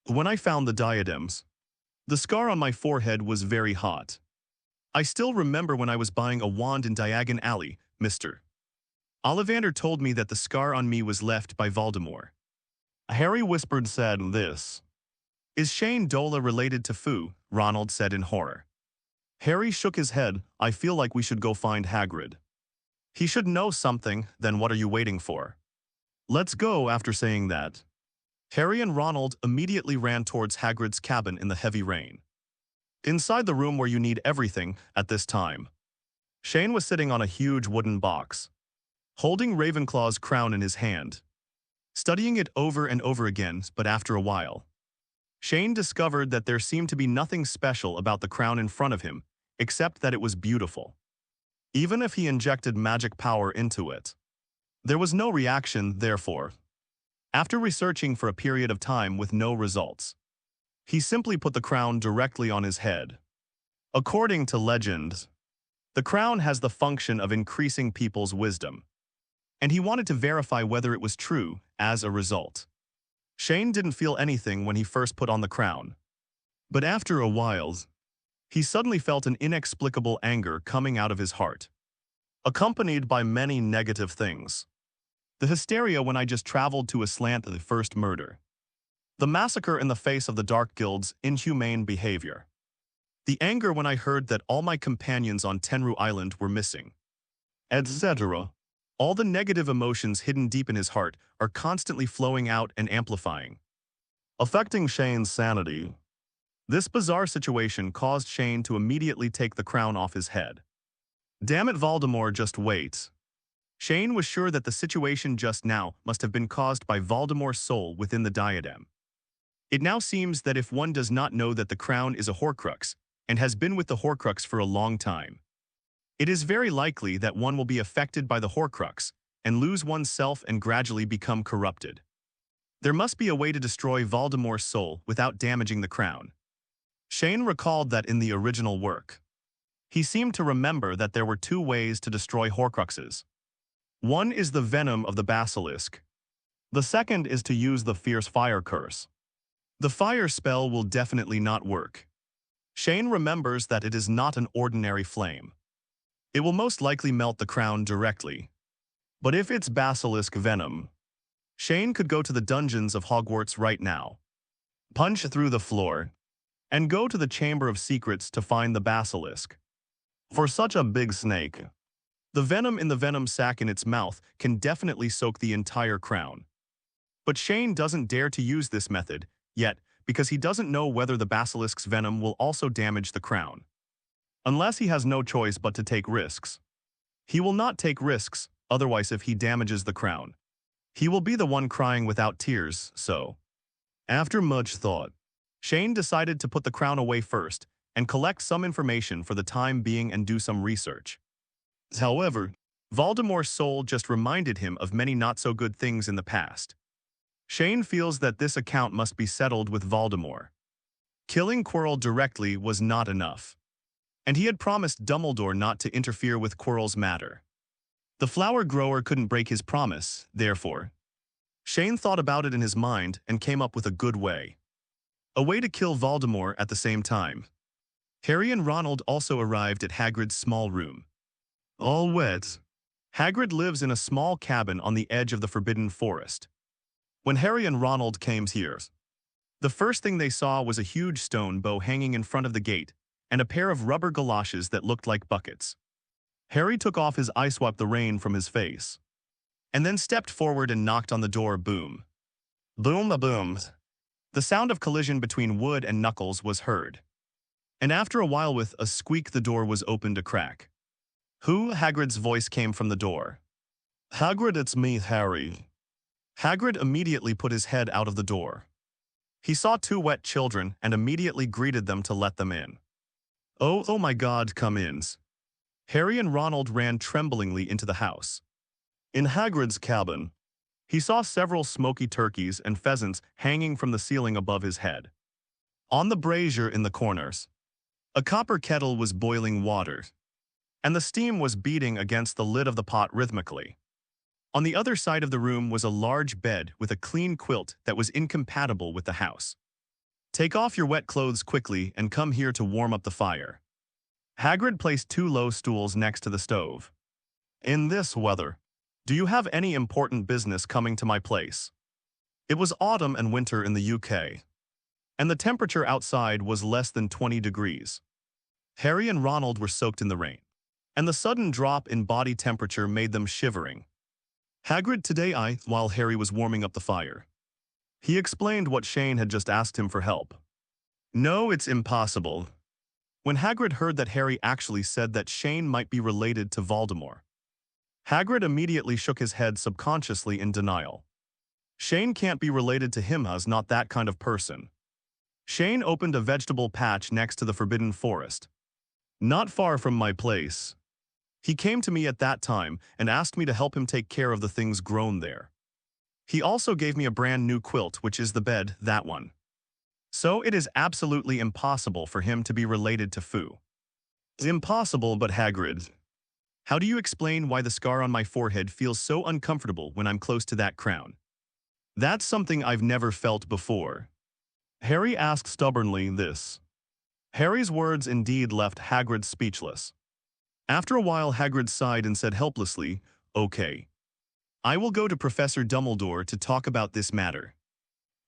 "When I found the diadems, the scar on my forehead was very hot. I still remember when I was buying a wand in Diagon Alley, Mr. Ollivander told me that the scar on me was left by Voldemort." Harry whispered, said, "This. Is Shane Dolea related to Fu?" Ronald said in horror. Harry shook his head. "I feel like we should go find Hagrid. He should know something. Then what are you waiting for? Let's go." After saying that, Harry and Ronald immediately ran towards Hagrid's cabin in the heavy rain. Inside the room where you need everything, at this time, Shane was sitting on a huge wooden box, holding Ravenclaw's crown in his hand, studying it over and over again. But after a while, Shane discovered that there seemed to be nothing special about the crown in front of him, except that it was beautiful. Even if he injected magic power into it, there was no reaction. Therefore, after researching for a period of time with no results, he simply put the crown directly on his head. According to legend, the crown has the function of increasing people's wisdom. and he wanted to verify whether it was true as a result. Shane didn't feel anything when he first put on the crown. But after a while, he suddenly felt an inexplicable anger coming out of his heart, accompanied by many negative things. The hysteria when I just traveled to aslant the first murder. The massacre in the face of the Dark Guild's inhumane behavior. The anger when I heard that all my companions on Tenru Island were missing. Etc. All the negative emotions hidden deep in his heart are constantly flowing out and amplifying, affecting Shane's sanity. This bizarre situation caused Shane to immediately take the crown off his head. Damn it, Voldemort, just wait. Shane was sure that the situation just now must have been caused by Voldemort's soul within the diadem. It now seems that if one does not know that the crown is a Horcrux, and has been with the Horcrux for a long time, it is very likely that one will be affected by the Horcrux and lose oneself and gradually become corrupted. There must be a way to destroy Voldemort's soul without damaging the crown. Shane recalled that in the original work, he seemed to remember that there were two ways to destroy Horcruxes. One is the venom of the basilisk. The second is to use the Fiendfyre curse. The fire spell will definitely not work. Shane remembers that it is not an ordinary flame. It will most likely melt the crown directly. But if it's basilisk venom, Shane could go to the dungeons of Hogwarts right now, punch through the floor, and go to the Chamber of Secrets to find the basilisk. For such a big snake, the venom in the venom sac in its mouth can definitely soak the entire crown. But Shane doesn't dare to use this method yet because he doesn't know whether the basilisk's venom will also damage the crown. Unless he has no choice but to take risks. He will not take risks, otherwise if he damages the crown, he will be the one crying without tears, so. After much thought, Shane decided to put the crown away first and collect some information for the time being and do some research. However, Voldemort's soul just reminded him of many not-so-good things in the past. Shane feels that this account must be settled with Voldemort. Killing Quirrell directly was not enough, and he had promised Dumbledore not to interfere with Quirrell's matter. The flower grower couldn't break his promise, therefore. Shane thought about it in his mind and came up with a good way. A way to kill Voldemort at the same time. Harry and Ronald also arrived at Hagrid's small room. All wet. Hagrid lives in a small cabin on the edge of the Forbidden Forest. When Harry and Ronald came here, the first thing they saw was a huge stone bow hanging in front of the gate and a pair of rubber galoshes that looked like buckets. Harry took off his eye swept the rain from his face, and then stepped forward and knocked on the door. Boom. Boom-a-boom. The sound of collision between wood and knuckles was heard. And after a while with a squeak the door was opened a crack. Who? Hagrid's voice came from the door. Hagrid, it's me, Harry. Hagrid immediately put his head out of the door. He saw two wet children and immediately greeted them to let them in. Oh my God, come in. Harry and Ronald ran tremblingly into the house. In Hagrid's cabin, he saw several smoky turkeys and pheasants hanging from the ceiling above his head. On the brazier in the corners, a copper kettle was boiling water, and the steam was beating against the lid of the pot rhythmically. On the other side of the room was a large bed with a clean quilt that was incompatible with the house. Take off your wet clothes quickly and come here to warm up the fire. Hagrid placed two low stools next to the stove. In this weather, do you have any important business coming to my place? It was autumn and winter in the UK, and the temperature outside was less than 20 degrees. Harry and Ronald were soaked in the rain, and the sudden drop in body temperature made them shivering. Hagrid, today while Harry was warming up the fire, he explained what Shane had just asked him for help. No, it's impossible. When Hagrid heard that Harry actually said that Shane might be related to Voldemort, Hagrid immediately shook his head subconsciously in denial. Shane can't be related to him, as not that kind of person. Shane opened a vegetable patch next to the Forbidden Forest, not far from my place. He came to me at that time and asked me to help him take care of the things grown there. He also gave me a brand new quilt, which is the bed, that one. So it is absolutely impossible for him to be related to Fu. Impossible, but Hagrid. How do you explain why the scar on my forehead feels so uncomfortable when I'm close to that crown? That's something I've never felt before. Harry asked stubbornly this. Harry's words indeed left Hagrid speechless. After a while, Hagrid sighed and said helplessly, "Okay. I will go to Professor Dumbledore to talk about this matter.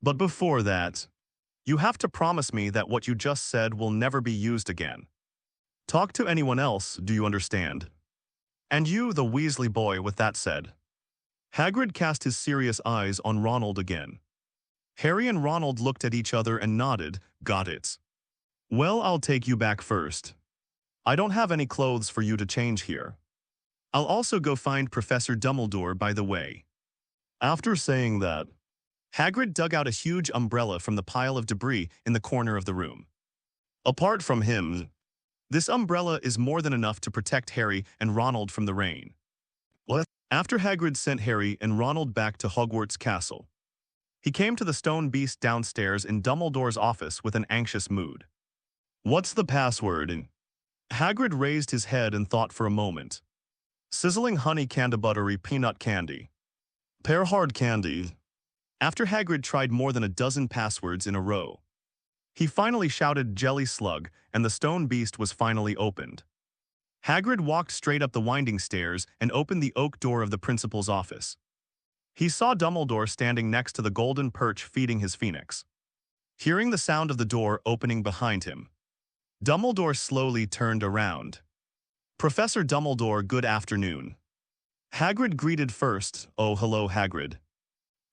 But before that, you have to promise me that what you just said will never be used again. Talk to anyone else, do you understand? And you, the Weasley boy," with that said. Hagrid cast his serious eyes on Ronald again. Harry and Ronald looked at each other and nodded, "Got it. Well, I'll take you back first. I don't have any clothes for you to change here. I'll also go find Professor Dumbledore by the way." After saying that, Hagrid dug out a huge umbrella from the pile of debris in the corner of the room. Apart from him, this umbrella is more than enough to protect Harry and Ronald from the rain. After Hagrid sent Harry and Ronald back to Hogwarts Castle, he came to the stone beast downstairs in Dumbledore's office with an anxious mood. "What's the password?" Hagrid raised his head and thought for a moment. "Sizzling honey candy buttery peanut candy. Pear hard candy." After Hagrid tried more than a dozen passwords in a row, he finally shouted jelly slug, and the stone beast was finally opened. Hagrid walked straight up the winding stairs and opened the oak door of the principal's office. He saw Dumbledore standing next to the golden perch feeding his phoenix. Hearing the sound of the door opening behind him, Dumbledore slowly turned around. "Professor Dumbledore, good afternoon." Hagrid greeted first. "Oh, hello, Hagrid.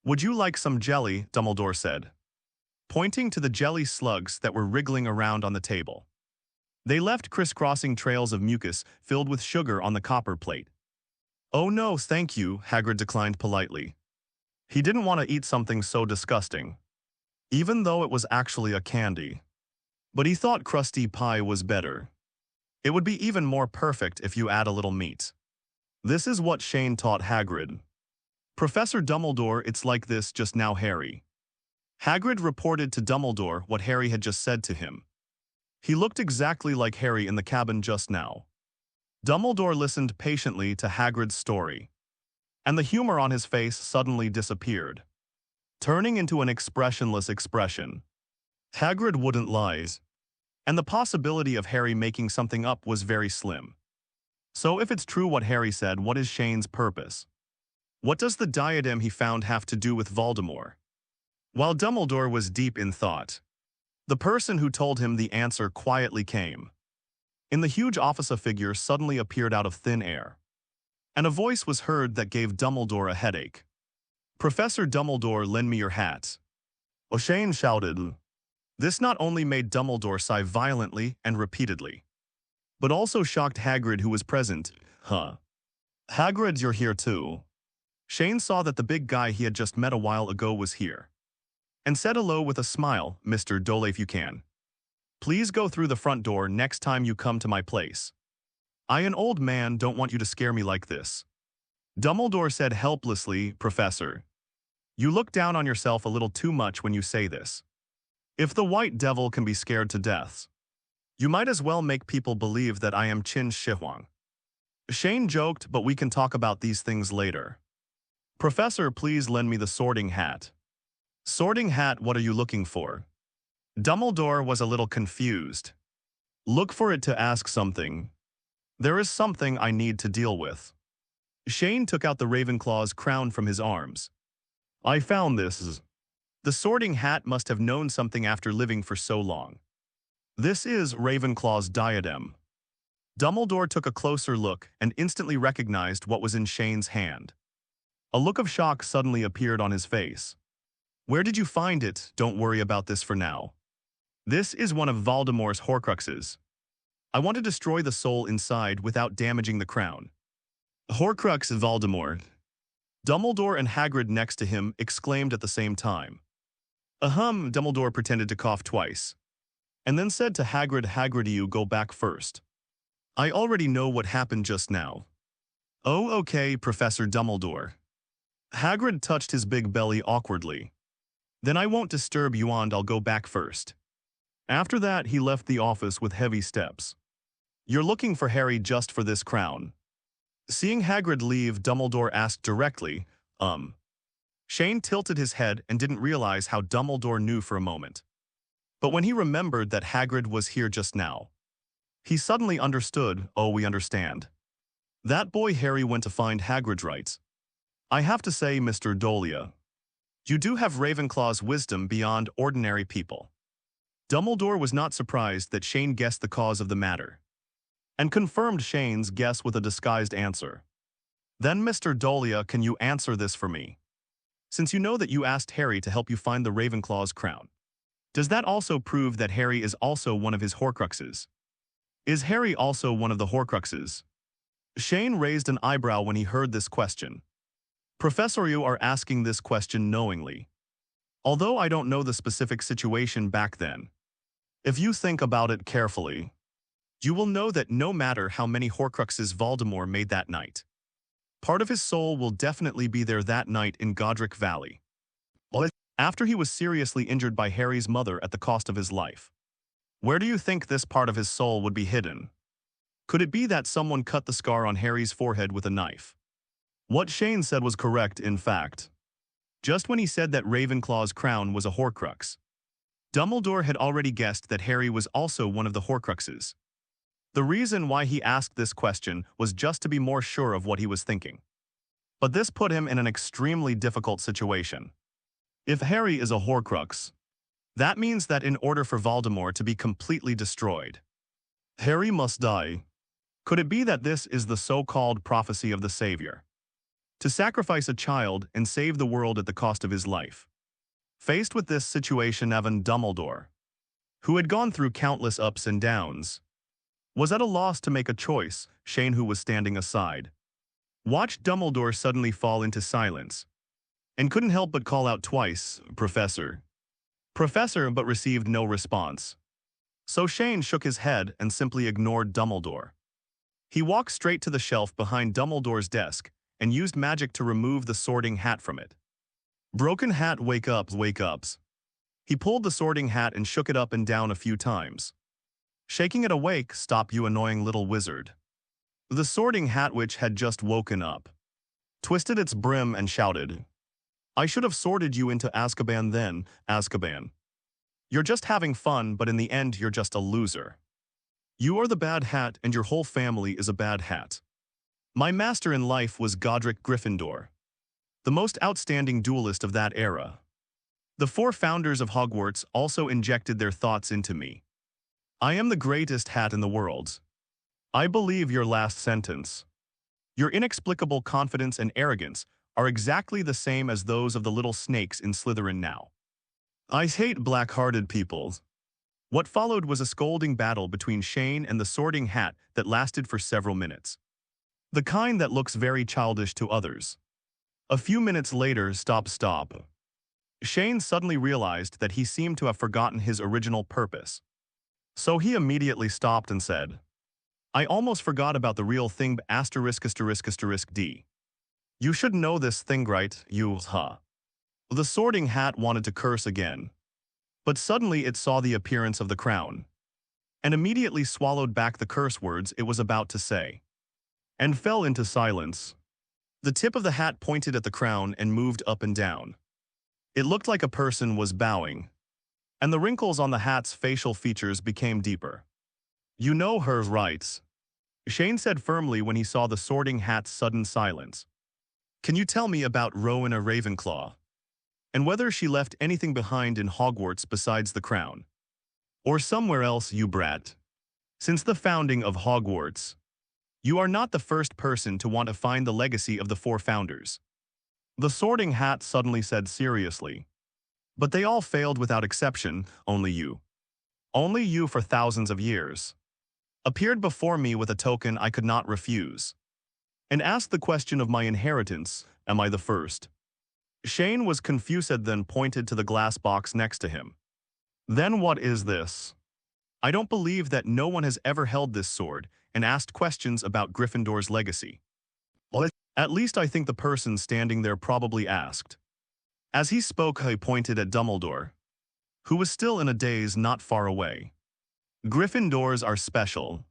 Would you like some jelly?" Dumbledore said, pointing to the jelly slugs that were wriggling around on the table. They left crisscrossing trails of mucus filled with sugar on the copper plate. "Oh no, thank you," Hagrid declined politely. He didn't want to eat something so disgusting, even though it was actually a candy. But he thought crusty pie was better. It would be even more perfect if you add a little meat. This is what Shane taught Hagrid. "Professor Dumbledore, it's like this just now, Harry." Hagrid reported to Dumbledore what Harry had just said to him. He looked exactly like Harry in the cabin just now. Dumbledore listened patiently to Hagrid's story, and the humor on his face suddenly disappeared, turning into an expressionless expression. Hagrid wouldn't lie, and the possibility of Harry making something up was very slim. So if it's true what Harry said, what is Shane's purpose? What does the diadem he found have to do with Voldemort? While Dumbledore was deep in thought, the person who told him the answer quietly came. In the huge office, a figure suddenly appeared out of thin air, and a voice was heard that gave Dumbledore a headache. "Professor Dumbledore, lend me your hat." Shane shouted. This not only made Dumbledore sigh violently and repeatedly, but also shocked Hagrid, who was present. "Huh. Hagrid, you're here too." Shane saw that the big guy he had just met a while ago was here, and said hello with a smile. "Mr. Dolea, if you can, please go through the front door next time you come to my place. I, an old man, don't want you to scare me like this." Dumbledore said helplessly, "Professor, you look down on yourself a little too much when you say this. If the white devil can be scared to death, you might as well make people believe that I am Qin Shi Huang." Shane joked, "But we can talk about these things later. Professor, please lend me the sorting hat." "Sorting hat, what are you looking for?" Dumbledore was a little confused. "Look for it to ask something. There is something I need to deal with." Shane took out the Ravenclaw's crown from his arms. "I found this." The sorting hat must have known something after living for so long. "This is Ravenclaw's diadem." Dumbledore took a closer look and instantly recognized what was in Shane's hand. A look of shock suddenly appeared on his face. "Where did you find it?" "Don't worry about this for now. This is one of Voldemort's Horcruxes. I want to destroy the soul inside without damaging the crown." "Horcrux of Voldemort." Dumbledore and Hagrid next to him exclaimed at the same time. Dumbledore pretended to cough twice, and then said to Hagrid, "Hagrid, you go back first. I already know what happened just now." "Oh, okay, Professor Dumbledore." Hagrid touched his big belly awkwardly. "Then I won't disturb you and I'll go back first." After that, he left the office with heavy steps. "You're looking for Harry just for this crown?" Seeing Hagrid leave, Dumbledore asked directly, Shane tilted his head and didn't realize how Dumbledore knew for a moment. But when he remembered that Hagrid was here just now, he suddenly understood. Oh, we understand. That boy Harry went to find Hagrid, right? I have to say, Mr. Dolea, you do have Ravenclaw's wisdom beyond ordinary people. Dumbledore was not surprised that Shane guessed the cause of the matter, and confirmed Shane's guess with a disguised answer. Then, Mr. Dolea, can you answer this for me? Since you know that you asked Harry to help you find the Ravenclaw's crown, does that also prove that Harry is also one of his Horcruxes? Is Harry also one of the Horcruxes? Shane raised an eyebrow when he heard this question. Professor, you are asking this question knowingly. Although I don't know the specific situation back then, if you think about it carefully, you will know that no matter how many Horcruxes Voldemort made that night, part of his soul will definitely be there that night in Godric Valley. After he was seriously injured by Harry's mother at the cost of his life. Where do you think this part of his soul would be hidden? Could it be that someone cut the scar on Harry's forehead with a knife? What Shane said was correct, in fact. Just when he said that Ravenclaw's crown was a Horcrux, Dumbledore had already guessed that Harry was also one of the Horcruxes. The reason why he asked this question was just to be more sure of what he was thinking. But this put him in an extremely difficult situation. If Harry is a Horcrux, that means that in order for Voldemort to be completely destroyed, Harry must die. Could it be that this is the so-called prophecy of the Savior? To sacrifice a child and save the world at the cost of his life. Faced with this situation, even Dumbledore, who had gone through countless ups and downs, was at a loss to make a choice. Shane, who was standing aside, watched Dumbledore suddenly fall into silence, and couldn't help but call out twice, Professor. Professor, but received no response. So Shane shook his head and simply ignored Dumbledore. He walked straight to the shelf behind Dumbledore's desk and used magic to remove the sorting hat from it. Broken hat, wake up, wake ups. He pulled the sorting hat and shook it up and down a few times. Shaking it awake, stop, you annoying little wizard. The sorting hat, which had just woken up, twisted its brim and shouted, I should have sorted you into Azkaban then, Azkaban. You're just having fun, but in the end you're just a loser. You are the bad hat and your whole family is a bad hat. My master in life was Godric Gryffindor, the most outstanding duelist of that era. The 4 founders of Hogwarts also injected their thoughts into me. I am the greatest hat in the world. I believe your last sentence. Your inexplicable confidence and arrogance are exactly the same as those of the little snakes in Slytherin now. I hate black-hearted people. What followed was a scolding battle between Shane and the sorting hat that lasted for several minutes. The kind that looks very childish to others. A few minutes later, stop. Shane suddenly realized that he seemed to have forgotten his original purpose. So he immediately stopped and said, I almost forgot about the real thing, *****D. You should know this thing, right, you, huh? The sorting hat wanted to curse again. But suddenly it saw the appearance of the crown, and immediately swallowed back the curse words it was about to say, and fell into silence. The tip of the hat pointed at the crown and moved up and down. It looked like a person was bowing, and the wrinkles on the hat's facial features became deeper. You know her, right? Shane said firmly when he saw the sorting hat's sudden silence. Can you tell me about Rowena Ravenclaw? And whether she left anything behind in Hogwarts besides the crown? Or somewhere else, you brat? Since the founding of Hogwarts, you are not the first person to want to find the legacy of the 4 founders. The sorting hat suddenly said seriously. But they all failed without exception, only you. Only you for thousands of years. Appeared before me with a token I could not refuse. And asked the question of my inheritance, am I the first? Shane was confused, then pointed to the glass box next to him. Then what is this? I don't believe that no one has ever held this sword and asked questions about Gryffindor's legacy. Well, at least I think the person standing there probably asked. As he spoke, he pointed at Dumbledore, who was still in a daze not far away. Gryffindors are special.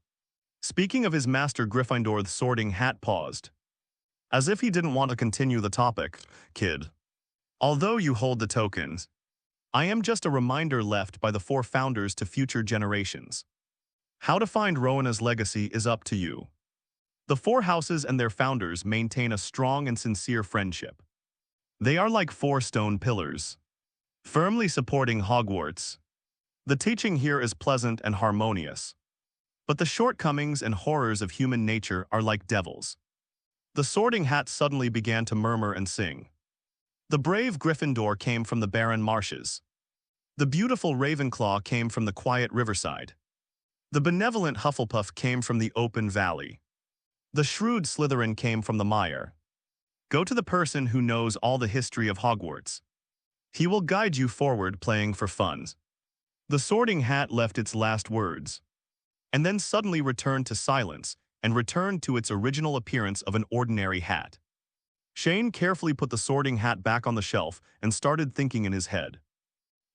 Speaking of his master Gryffindor, the Sorting Hat paused. As if he didn't want to continue the topic, kid. Although you hold the tokens, I am just a reminder left by the four founders to future generations. How to find Rowena's legacy is up to you. The four houses and their founders maintain a strong and sincere friendship. They are like four stone pillars, firmly supporting Hogwarts. The teaching here is pleasant and harmonious, but the shortcomings and horrors of human nature are like devils. The Sorting Hat suddenly began to murmur and sing. The brave Gryffindor came from the barren marshes. The beautiful Ravenclaw came from the quiet riverside. The benevolent Hufflepuff came from the open valley. The shrewd Slytherin came from the mire. Go to the person who knows all the history of Hogwarts. He will guide you forward playing for fun. The Sorting Hat left its last words, and then suddenly returned to silence and returned to its original appearance of an ordinary hat. Shane carefully put the Sorting Hat back on the shelf and started thinking in his head.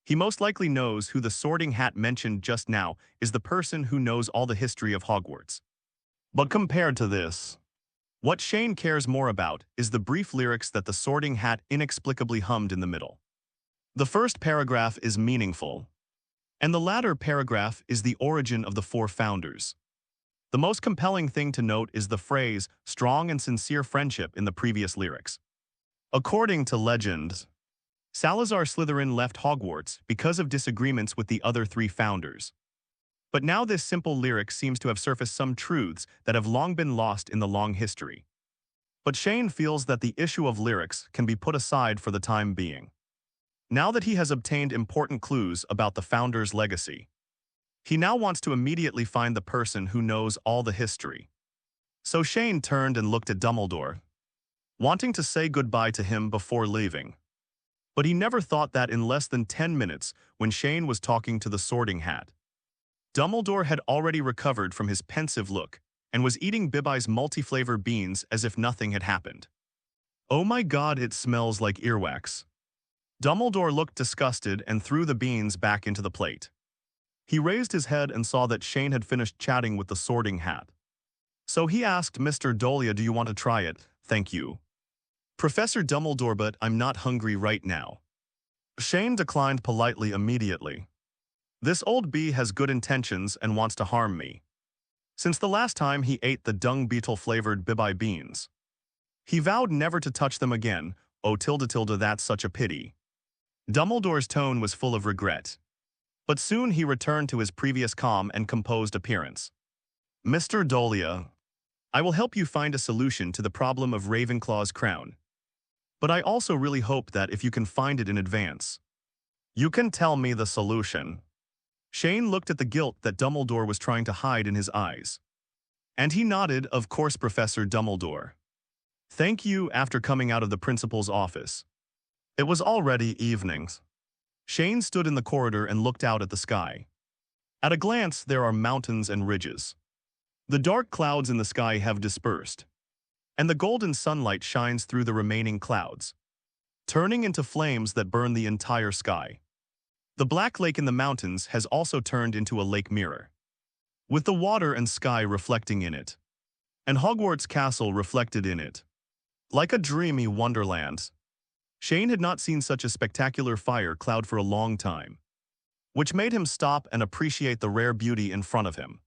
He most likely knows who the Sorting Hat mentioned just now is the person who knows all the history of Hogwarts. But compared to this, what Shane cares more about is the brief lyrics that the Sorting Hat inexplicably hummed in the middle. The first paragraph is meaningful, and the latter paragraph is the origin of the four founders. The most compelling thing to note is the phrase, strong and sincere friendship, in the previous lyrics. According to legend, Salazar Slytherin left Hogwarts because of disagreements with the other three founders. But now this simple lyric seems to have surfaced some truths that have long been lost in the long history. But Shane feels that the issue of lyrics can be put aside for the time being. Now that he has obtained important clues about the founder's legacy, he now wants to immediately find the person who knows all the history. So Shane turned and looked at Dumbledore, wanting to say goodbye to him before leaving. But he never thought that in less than 10 minutes, when Shane was talking to the Sorting Hat, Dumbledore had already recovered from his pensive look and was eating Bibby's multi-flavor beans as if nothing had happened. Oh my God, it smells like earwax. Dumbledore looked disgusted and threw the beans back into the plate. He raised his head and saw that Shane had finished chatting with the Sorting Hat. So he asked Mr. Dolea, do you want to try it? Thank you, Professor Dumbledore, but I'm not hungry right now. Shane declined politely immediately. This old bee has good intentions and wants to harm me. Since the last time he ate the dung beetle-flavored Bibby beans, he vowed never to touch them again. Oh, that's such a pity. Dumbledore's tone was full of regret. But soon he returned to his previous calm and composed appearance. Mr. Dolea, I will help you find a solution to the problem of Ravenclaw's crown. But I also really hope that if you can find it in advance, you can tell me the solution. Shane looked at the guilt that Dumbledore was trying to hide in his eyes. And he nodded, of course, Professor Dumbledore. Thank you. After coming out of the principal's office, it was already evening. Shane stood in the corridor and looked out at the sky. At a glance, there are mountains and ridges. The dark clouds in the sky have dispersed, and the golden sunlight shines through the remaining clouds, turning into flames that burn the entire sky. The black lake in the mountains has also turned into a lake mirror, with the water and sky reflecting in it, and Hogwarts Castle reflected in it. Like a dreamy wonderland. Shane had not seen such a spectacular fire cloud for a long time, which made him stop and appreciate the rare beauty in front of him.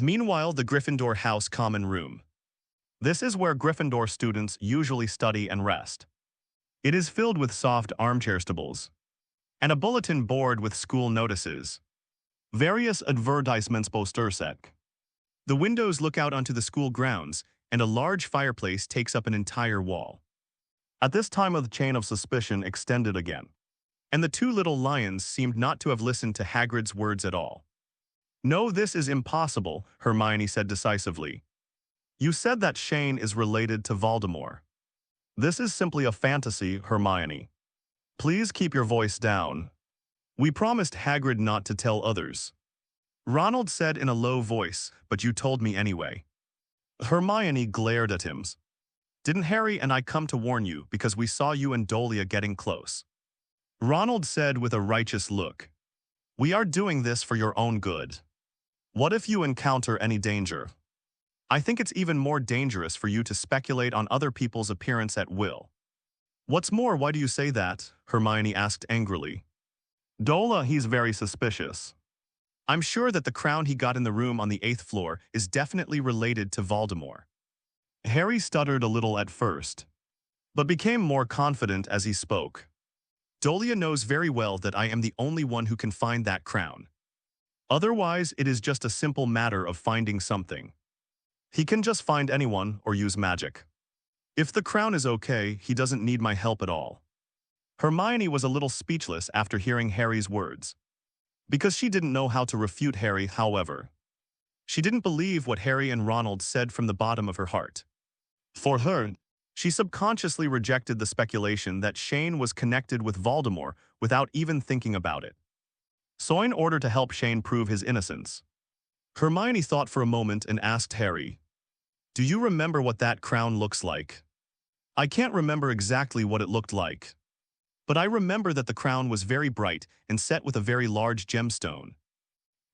Meanwhile, the Gryffindor House Common Room. This is where Gryffindor students usually study and rest. It is filled with soft armchair tables, and a bulletin board with school notices. Various advertisements posters. The windows look out onto the school grounds, and a large fireplace takes up an entire wall. At this time the chain of suspicion extended again, and the two little lions seemed not to have listened to Hagrid's words at all. No, this is impossible, Hermione said decisively. You said that Shane is related to Voldemort. This is simply a fantasy, Hermione. Please keep your voice down. We promised Hagrid not to tell others. Ronald said in a low voice, but you told me anyway. Hermione glared at him. Didn't Harry and I come to warn you because we saw you and Dolea getting close? Ronald said with a righteous look. We are doing this for your own good. What if you encounter any danger? I think it's even more dangerous for you to speculate on other people's appearance at will. What's more, why do you say that? Hermione asked angrily. Dolea, he's very suspicious. I'm sure that the crown he got in the room on the 8th floor is definitely related to Voldemort. Harry stuttered a little at first, but became more confident as he spoke. Dolea knows very well that I am the only one who can find that crown. Otherwise, it is just a simple matter of finding something. He can just find anyone or use magic. If the crown is okay, he doesn't need my help at all. Hermione was a little speechless after hearing Harry's words. Because she didn't know how to refute Harry, however. She didn't believe what Harry and Ronald said from the bottom of her heart. For her, she subconsciously rejected the speculation that Shane was connected with Voldemort without even thinking about it. So in order to help Shane prove his innocence, Hermione thought for a moment and asked Harry, "Do you remember what that crown looks like?" "I can't remember exactly what it looked like. But I remember that the crown was very bright and set with a very large gemstone.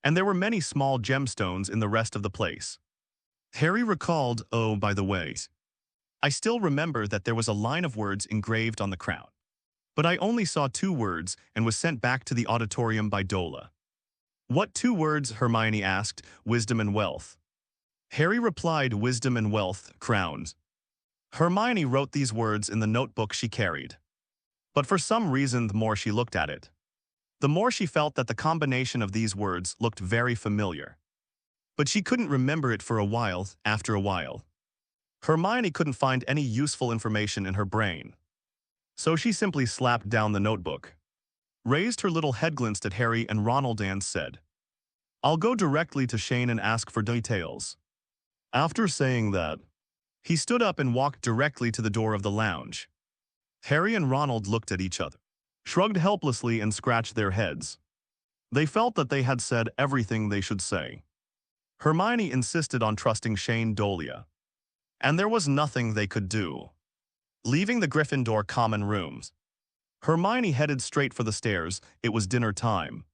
And there were many small gemstones in the rest of the place." Harry recalled, "Oh, by the way, I still remember that there was a line of words engraved on the crown. But I only saw 2 words and was sent back to the auditorium by Dolea." "What 2 words?" Hermione asked. "Wisdom and wealth." Harry replied, "Wisdom and wealth, crowns." Hermione wrote these words in the notebook she carried. But for some reason, the more she looked at it, the more she felt that the combination of these words looked very familiar. But she couldn't remember it for a while. After a while, Hermione couldn't find any useful information in her brain. So she simply slapped down the notebook, raised her little head, glanced at Harry and Ronald and said, "I'll go directly to Shane and ask for details." After saying that, he stood up and walked directly to the door of the lounge. Harry and Ronald looked at each other, shrugged helplessly and scratched their heads. They felt that they had said everything they should say. Hermione insisted on trusting Shane Dolea, and there was nothing they could do. Leaving the Gryffindor common rooms, Hermione headed straight for the stairs. It was dinner time,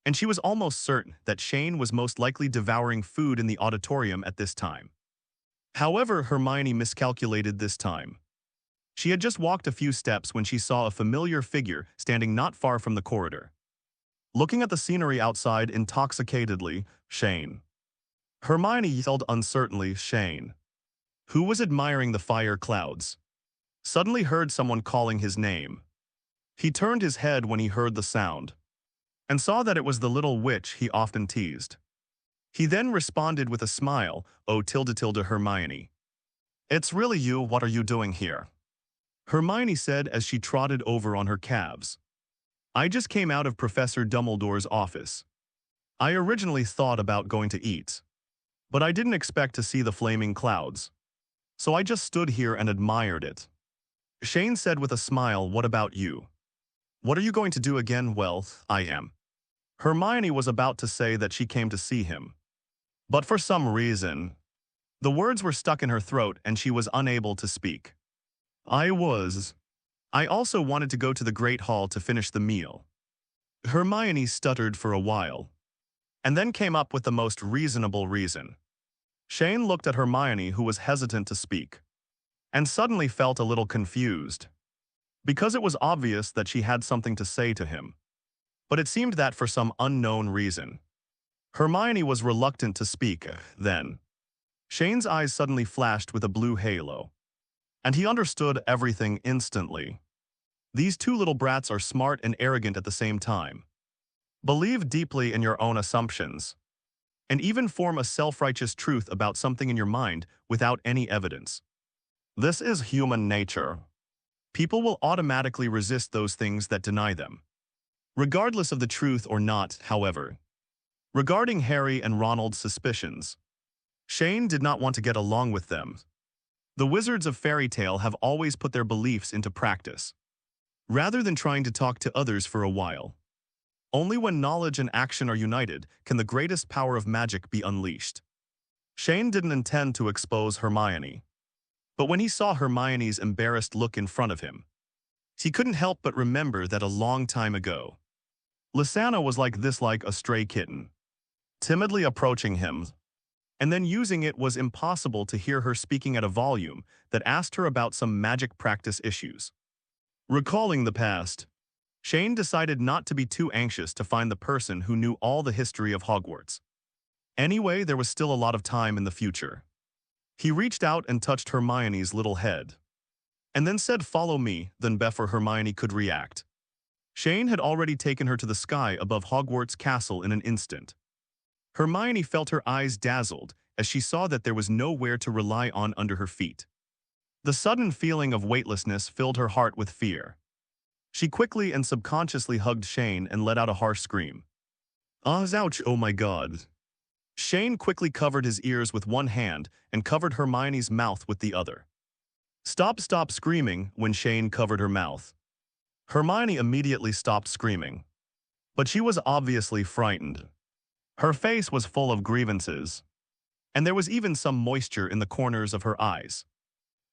and she was almost certain that Shane was most likely devouring food in the auditorium at this time. However, Hermione miscalculated this time. She had just walked a few steps when she saw a familiar figure standing not far from the corridor. Looking at the scenery outside intoxicatedly, Shane. Hermione yelled uncertainly, "Shane," who was admiring the fire clouds, suddenly heard someone calling his name. He turned his head when he heard the sound, and saw that it was the little witch he often teased. He then responded with a smile, "Oh, tilde Hermione. It's really you, what are you doing here?" Hermione said as she trotted over on her calves. "I just came out of Professor Dumbledore's office. I originally thought about going to eat, but I didn't expect to see the flaming clouds. So I just stood here and admired it." Shane said with a smile, "What about you? What are you going to do again?" "Well, I am." Hermione was about to say that she came to see him, but for some reason, the words were stuck in her throat and she was unable to speak. I also wanted to go to the Great Hall to finish the meal." Hermione stuttered for a while, and then came up with the most reasonable reason. Shane looked at Hermione, who was hesitant to speak, and suddenly felt a little confused, because it was obvious that she had something to say to him. But it seemed that for some unknown reason, Hermione was reluctant to speak. Then, Shane's eyes suddenly flashed with a blue halo, and he understood everything instantly. These 2 little brats are smart and arrogant at the same time. Believe deeply in your own assumptions, and even form a self-righteous truth about something in your mind without any evidence. This is human nature. People will automatically resist those things that deny them, regardless of the truth or not. However, regarding Harry and Ronald's suspicions, Shane did not want to get along with them. The wizards of fairy tale have always put their beliefs into practice, rather than trying to talk to others for a while. Only when knowledge and action are united can the greatest power of magic be unleashed. Shane didn't intend to expose Hermione, but when he saw Hermione's embarrassed look in front of him, he couldn't help but remember that a long time ago, Lysana was like this, like a stray kitten. timidly approaching him, and then using it was impossible to hear her speaking at a volume that asked her about some magic practice issues. Recalling the past, Shane decided not to be too anxious to find the person who knew all the history of Hogwarts. Anyway, there was still a lot of time in the future. He reached out and touched Hermione's little head, and then said, "Follow me," then before Hermione could react. Shane had already taken her to the sky above Hogwarts Castle in an instant. Hermione felt her eyes dazzled as she saw that there was nowhere to rely on under her feet. The sudden feeling of weightlessness filled her heart with fear. She quickly and subconsciously hugged Shane and let out a harsh scream. Ouch, oh my god. Shane quickly covered his ears with one hand and covered Hermione's mouth with the other. Stop screaming when Shane covered her mouth. Hermione immediately stopped screaming. But she was obviously frightened. Her face was full of grievances, and there was even some moisture in the corners of her eyes.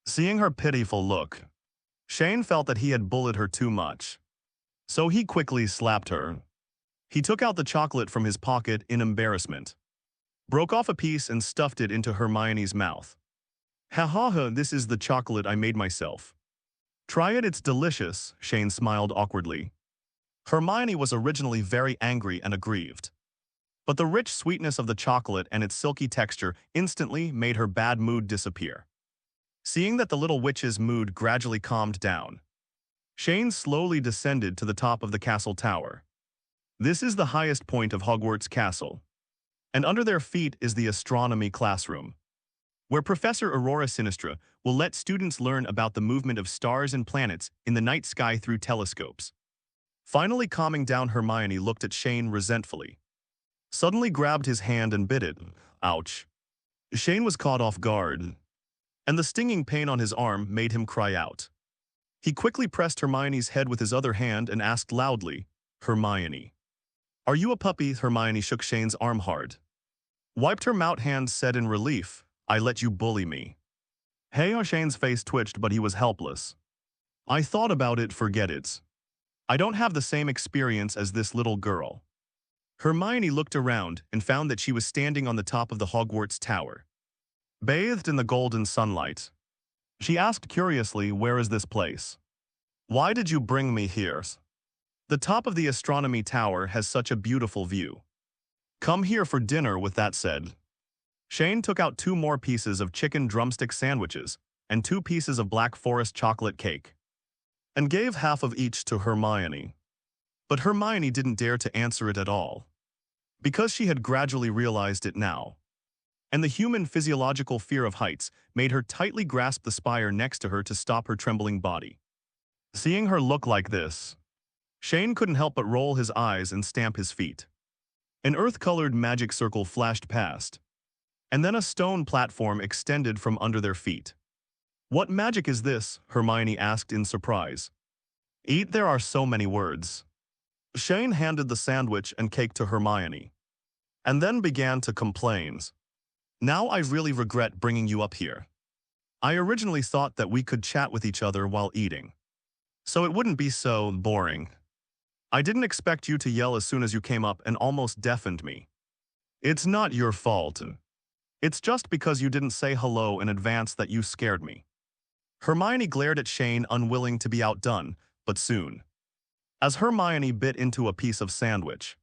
Seeing her pitiful look, Shane felt that he had bullied her too much. So he quickly slapped her. He took out the chocolate from his pocket in embarrassment, broke off a piece and stuffed it into Hermione's mouth. "Ha ha ha, this is the chocolate I made myself. Try it, it's delicious," Shane smiled awkwardly. Hermione was originally very angry and aggrieved, but the rich sweetness of the chocolate and its silky texture instantly made her bad mood disappear. Seeing that the little witch's mood gradually calmed down, Shane slowly descended to the top of the castle tower. This is the highest point of Hogwarts Castle, and under their feet is the astronomy classroom, where Professor Aurora Sinistra will let students learn about the movement of stars and planets in the night sky through telescopes. Finally calming down, Hermione looked at Shane resentfully, suddenly grabbed his hand and bit it. Ouch. Shane was caught off guard, and the stinging pain on his arm made him cry out. He quickly pressed Hermione's head with his other hand and asked loudly, "Hermione, are you a puppy?" Hermione shook Shane's arm hard, wiped her mouth hand, said in relief, "I let you bully me." Hey, Shane's face twitched, but he was helpless. "I thought about it, forget it. I don't have the same experience as this little girl." Hermione looked around and found that she was standing on the top of the Hogwarts tower, bathed in the golden sunlight. She asked curiously, "Where is this place? Why did you bring me here?" "The top of the astronomy tower has such a beautiful view. Come here for dinner." With that said, Shane took out 2 more pieces of chicken drumstick sandwiches and 2 pieces of Black Forest chocolate cake, and gave half of each to Hermione. But Hermione didn't dare to answer it at all, because she had gradually realized it now, and the human physiological fear of heights made her tightly grasp the spire next to her to stop her trembling body. Seeing her look like this, Shane couldn't help but roll his eyes and stamp his feet. An earth-colored magic circle flashed past, and then a stone platform extended from under their feet. "What magic is this?" Hermione asked in surprise. "Eat, there are so many words." Shane handed the sandwich and cake to Hermione, and then began to complain. "Now I really regret bringing you up here. I originally thought that we could chat with each other while eating, so it wouldn't be so boring. I didn't expect you to yell as soon as you came up and almost deafened me. It's not your fault. It's just because you didn't say hello in advance that you scared me." Hermione glared at Shane, unwilling to be outdone, but soon, as Hermione bit into a piece of sandwich,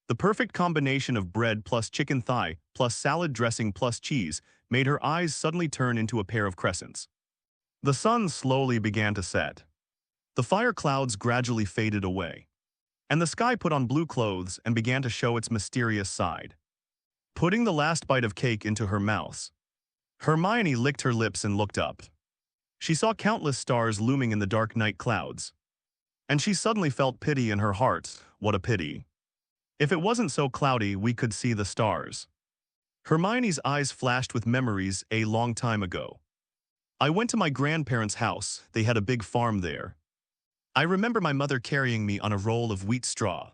the perfect combination of bread plus chicken thigh plus salad dressing plus cheese made her eyes suddenly turn into a pair of crescents. The sun slowly began to set. The fire clouds gradually faded away, and the sky put on blue clothes and began to show its mysterious side. Putting the last bite of cake into her mouth, Hermione licked her lips and looked up. She saw countless stars looming in the dark night clouds, and she suddenly felt pity in her heart. What a pity. If it wasn't so cloudy, we could see the stars. Hermione's eyes flashed with memories a long time ago. "I went to my grandparents' house. They had a big farm there. I remember my mother carrying me on a roll of wheat straw.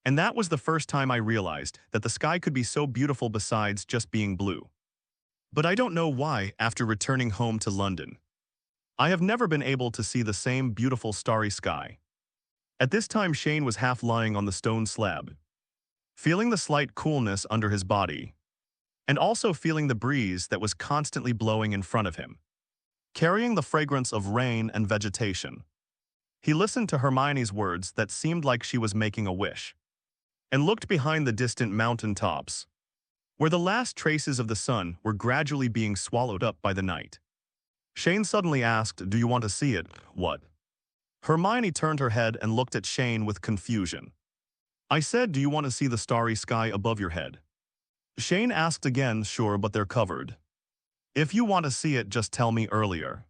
And that was the first time I realized that the sky could be so beautiful besides just being blue. But I don't know why, after returning home to London, I have never been able to see the same beautiful starry sky." At this time, Shane was half lying on the stone slab, feeling the slight coolness under his body, and also feeling the breeze that was constantly blowing in front of him, carrying the fragrance of rain and vegetation. He listened to Hermione's words that seemed like she was making a wish, and looked behind the distant mountain tops, where the last traces of the sun were gradually being swallowed up by the night. Shane suddenly asked, "Do you want to see it?" "What?" Hermione turned her head and looked at Shane with confusion. "I said, do you want to see the starry sky above your head?" Shane asked again, "Sure, but they're covered. If you want to see it, just tell me earlier.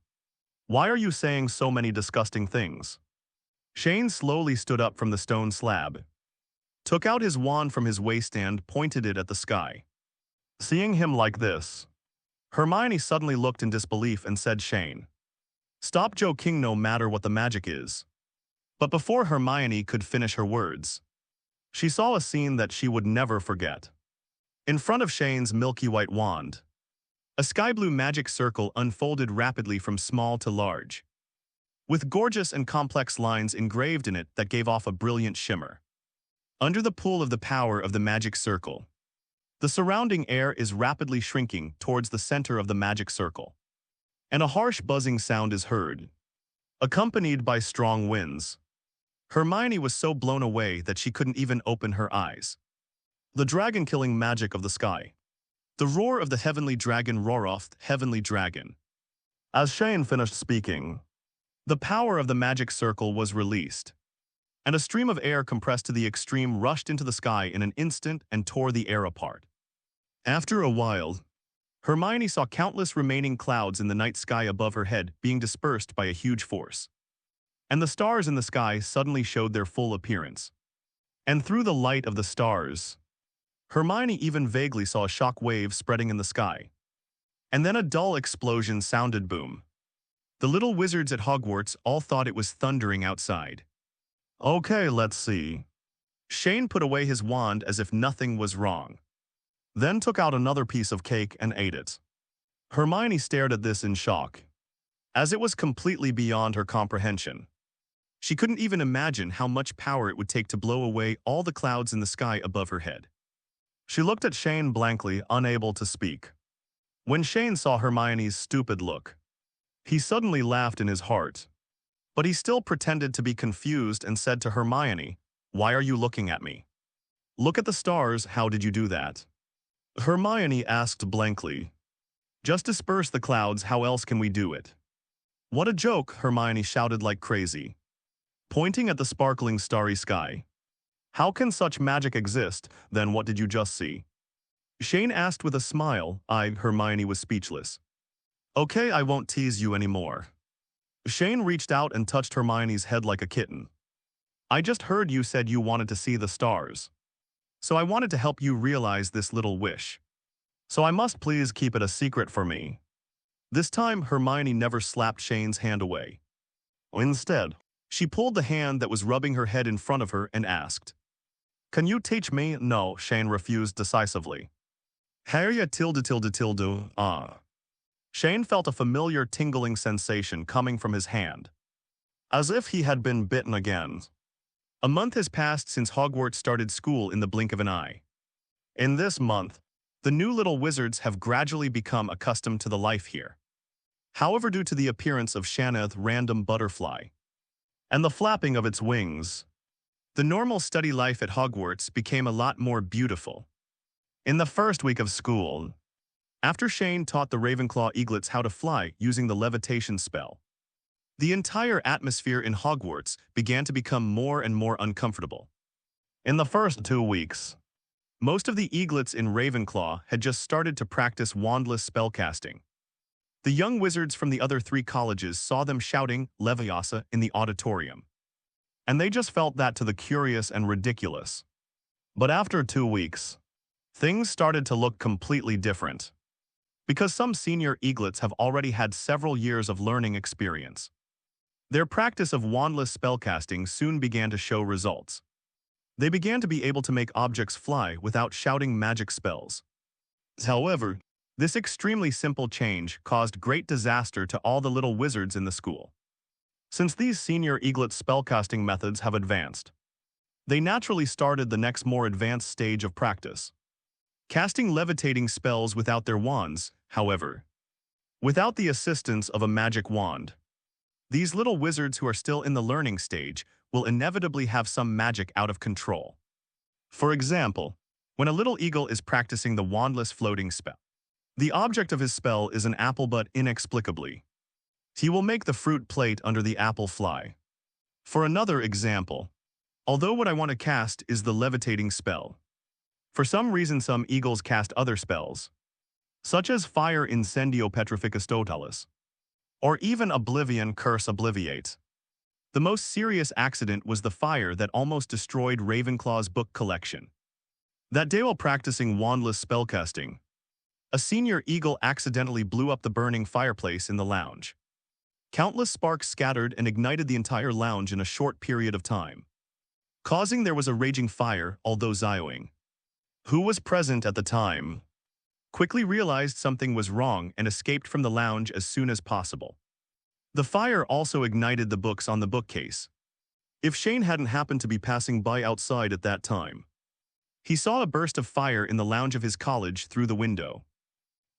Why are you saying so many disgusting things?" Shane slowly stood up from the stone slab, took out his wand from his waistband, pointed it at the sky. Seeing him like this, Hermione suddenly looked in disbelief and said, "Shane, stop joking no matter what the magic is." But before Hermione could finish her words, she saw a scene that she would never forget. In front of Shane's milky white wand, a sky-blue magic circle unfolded rapidly from small to large, with gorgeous and complex lines engraved in it that gave off a brilliant shimmer. Under the pull of the power of the magic circle, the surrounding air is rapidly shrinking towards the center of the magic circle, and a harsh buzzing sound is heard, accompanied by strong winds. Hermione was so blown away that she couldn't even open her eyes. The dragon-killing magic of the sky. The roar of the heavenly dragon roaroth, heavenly dragon. As Shane finished speaking, the power of the magic circle was released, and a stream of air compressed to the extreme rushed into the sky in an instant and tore the air apart. After a while, Hermione saw countless remaining clouds in the night sky above her head being dispersed by a huge force, and the stars in the sky suddenly showed their full appearance. And through the light of the stars, Hermione even vaguely saw a shock wave spreading in the sky. And then a dull explosion sounded boom. The little wizards at Hogwarts all thought it was thundering outside. "Okay, let's see." Shane put away his wand as if nothing was wrong, then took out another piece of cake and ate it. Hermione stared at this in shock, as it was completely beyond her comprehension. She couldn't even imagine how much power it would take to blow away all the clouds in the sky above her head. She looked at Shane blankly, unable to speak. When Shane saw Hermione's stupid look, he suddenly laughed in his heart. But he still pretended to be confused and said to Hermione, "Why are you looking at me? Look at the stars, how did you do that?" Hermione asked blankly, "Just disperse the clouds, how else can we do it?" "What a joke," Hermione shouted like crazy, pointing at the sparkling starry sky. "How can such magic exist? Then what did you just see?" Shane asked with a smile. Hermione was speechless. "Okay, I won't tease you anymore." Shane reached out and touched Hermione's head like a kitten. "I just heard you said you wanted to see the stars. So I wanted to help you realize this little wish. So I must please keep it a secret for me." This time, Hermione never slapped Shane's hand away. Instead, she pulled the hand that was rubbing her head in front of her and asked, "Can you teach me?" "No," Shane refused decisively. "Harya tilde. Shane felt a familiar tingling sensation coming from his hand, as if he had been bitten again. A month has passed since Hogwarts started school in the blink of an eye. In this month, the new little wizards have gradually become accustomed to the life here. However, due to the appearance of Shannath random butterfly and the flapping of its wings, the normal study life at Hogwarts became a lot more beautiful. In the first week of school, after Shane taught the Ravenclaw eaglets how to fly using the levitation spell, the entire atmosphere in Hogwarts began to become more and more uncomfortable. In the first 2 weeks, most of the eaglets in Ravenclaw had just started to practice wandless spellcasting. The young wizards from the other 3 colleges saw them shouting Leviosa in the auditorium, and they just felt that to the curious and ridiculous. But after 2 weeks, things started to look completely different, because some senior eaglets have already had several years of learning experience. Their practice of wandless spellcasting soon began to show results. They began to be able to make objects fly without shouting magic spells. However, this extremely simple change caused great disaster to all the little wizards in the school. Since these senior eaglet spellcasting methods have advanced, They naturally started the next more advanced stage of practice, casting levitating spells without their wands, however. Without the assistance of a magic wand, these little wizards who are still in the learning stage will inevitably have some magic out of control. For example, when a little eagle is practicing the wandless floating spell, the object of his spell is an apple, but inexplicably, he will make the fruit plate under the apple fly. For another example, although what I want to cast is the levitating spell, for some reason some eagles cast other spells, such as Fire Incendio Petrificastotalis, or even Oblivion Curse Obliviate. The most serious accident was the fire that almost destroyed Ravenclaw's book collection. That day while practicing wandless spellcasting, a senior eagle accidentally blew up the burning fireplace in the lounge. Countless sparks scattered and ignited the entire lounge in a short period of time, causing there was a raging fire, although Zioing, who was present at the time, quickly realized something was wrong and escaped from the lounge as soon as possible. The fire also ignited the books on the bookcase. If Shane hadn't happened to be passing by outside at that time, he saw a burst of fire in the lounge of his college through the window,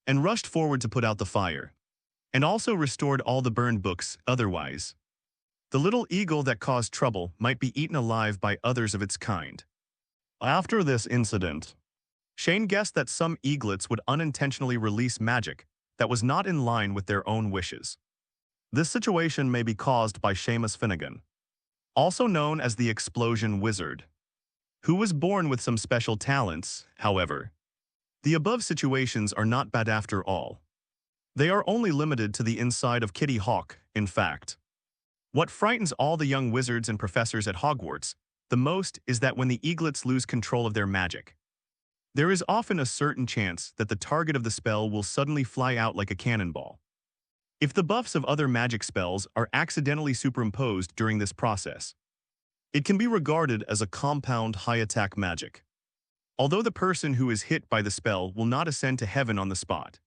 and rushed forward to put out the fire, and also restored all the burned books. Otherwise, the little eagle that caused trouble might be eaten alive by others of its kind. After this incident, Shane guessed that some eaglets would unintentionally release magic that was not in line with their own wishes. This situation may be caused by Seamus Finnegan, also known as the Explosion Wizard, who was born with some special talents. However, the above situations are not bad after all. They are only limited to the inside of Kitty Hawk, in fact. What frightens all the young wizards and professors at Hogwarts the most is that when the eaglets lose control of their magic, there is often a certain chance that the target of the spell will suddenly fly out like a cannonball. If the buffs of other magic spells are accidentally superimposed during this process, it can be regarded as a compound high-attack magic. Although the person who is hit by the spell will not ascend to heaven on the spot,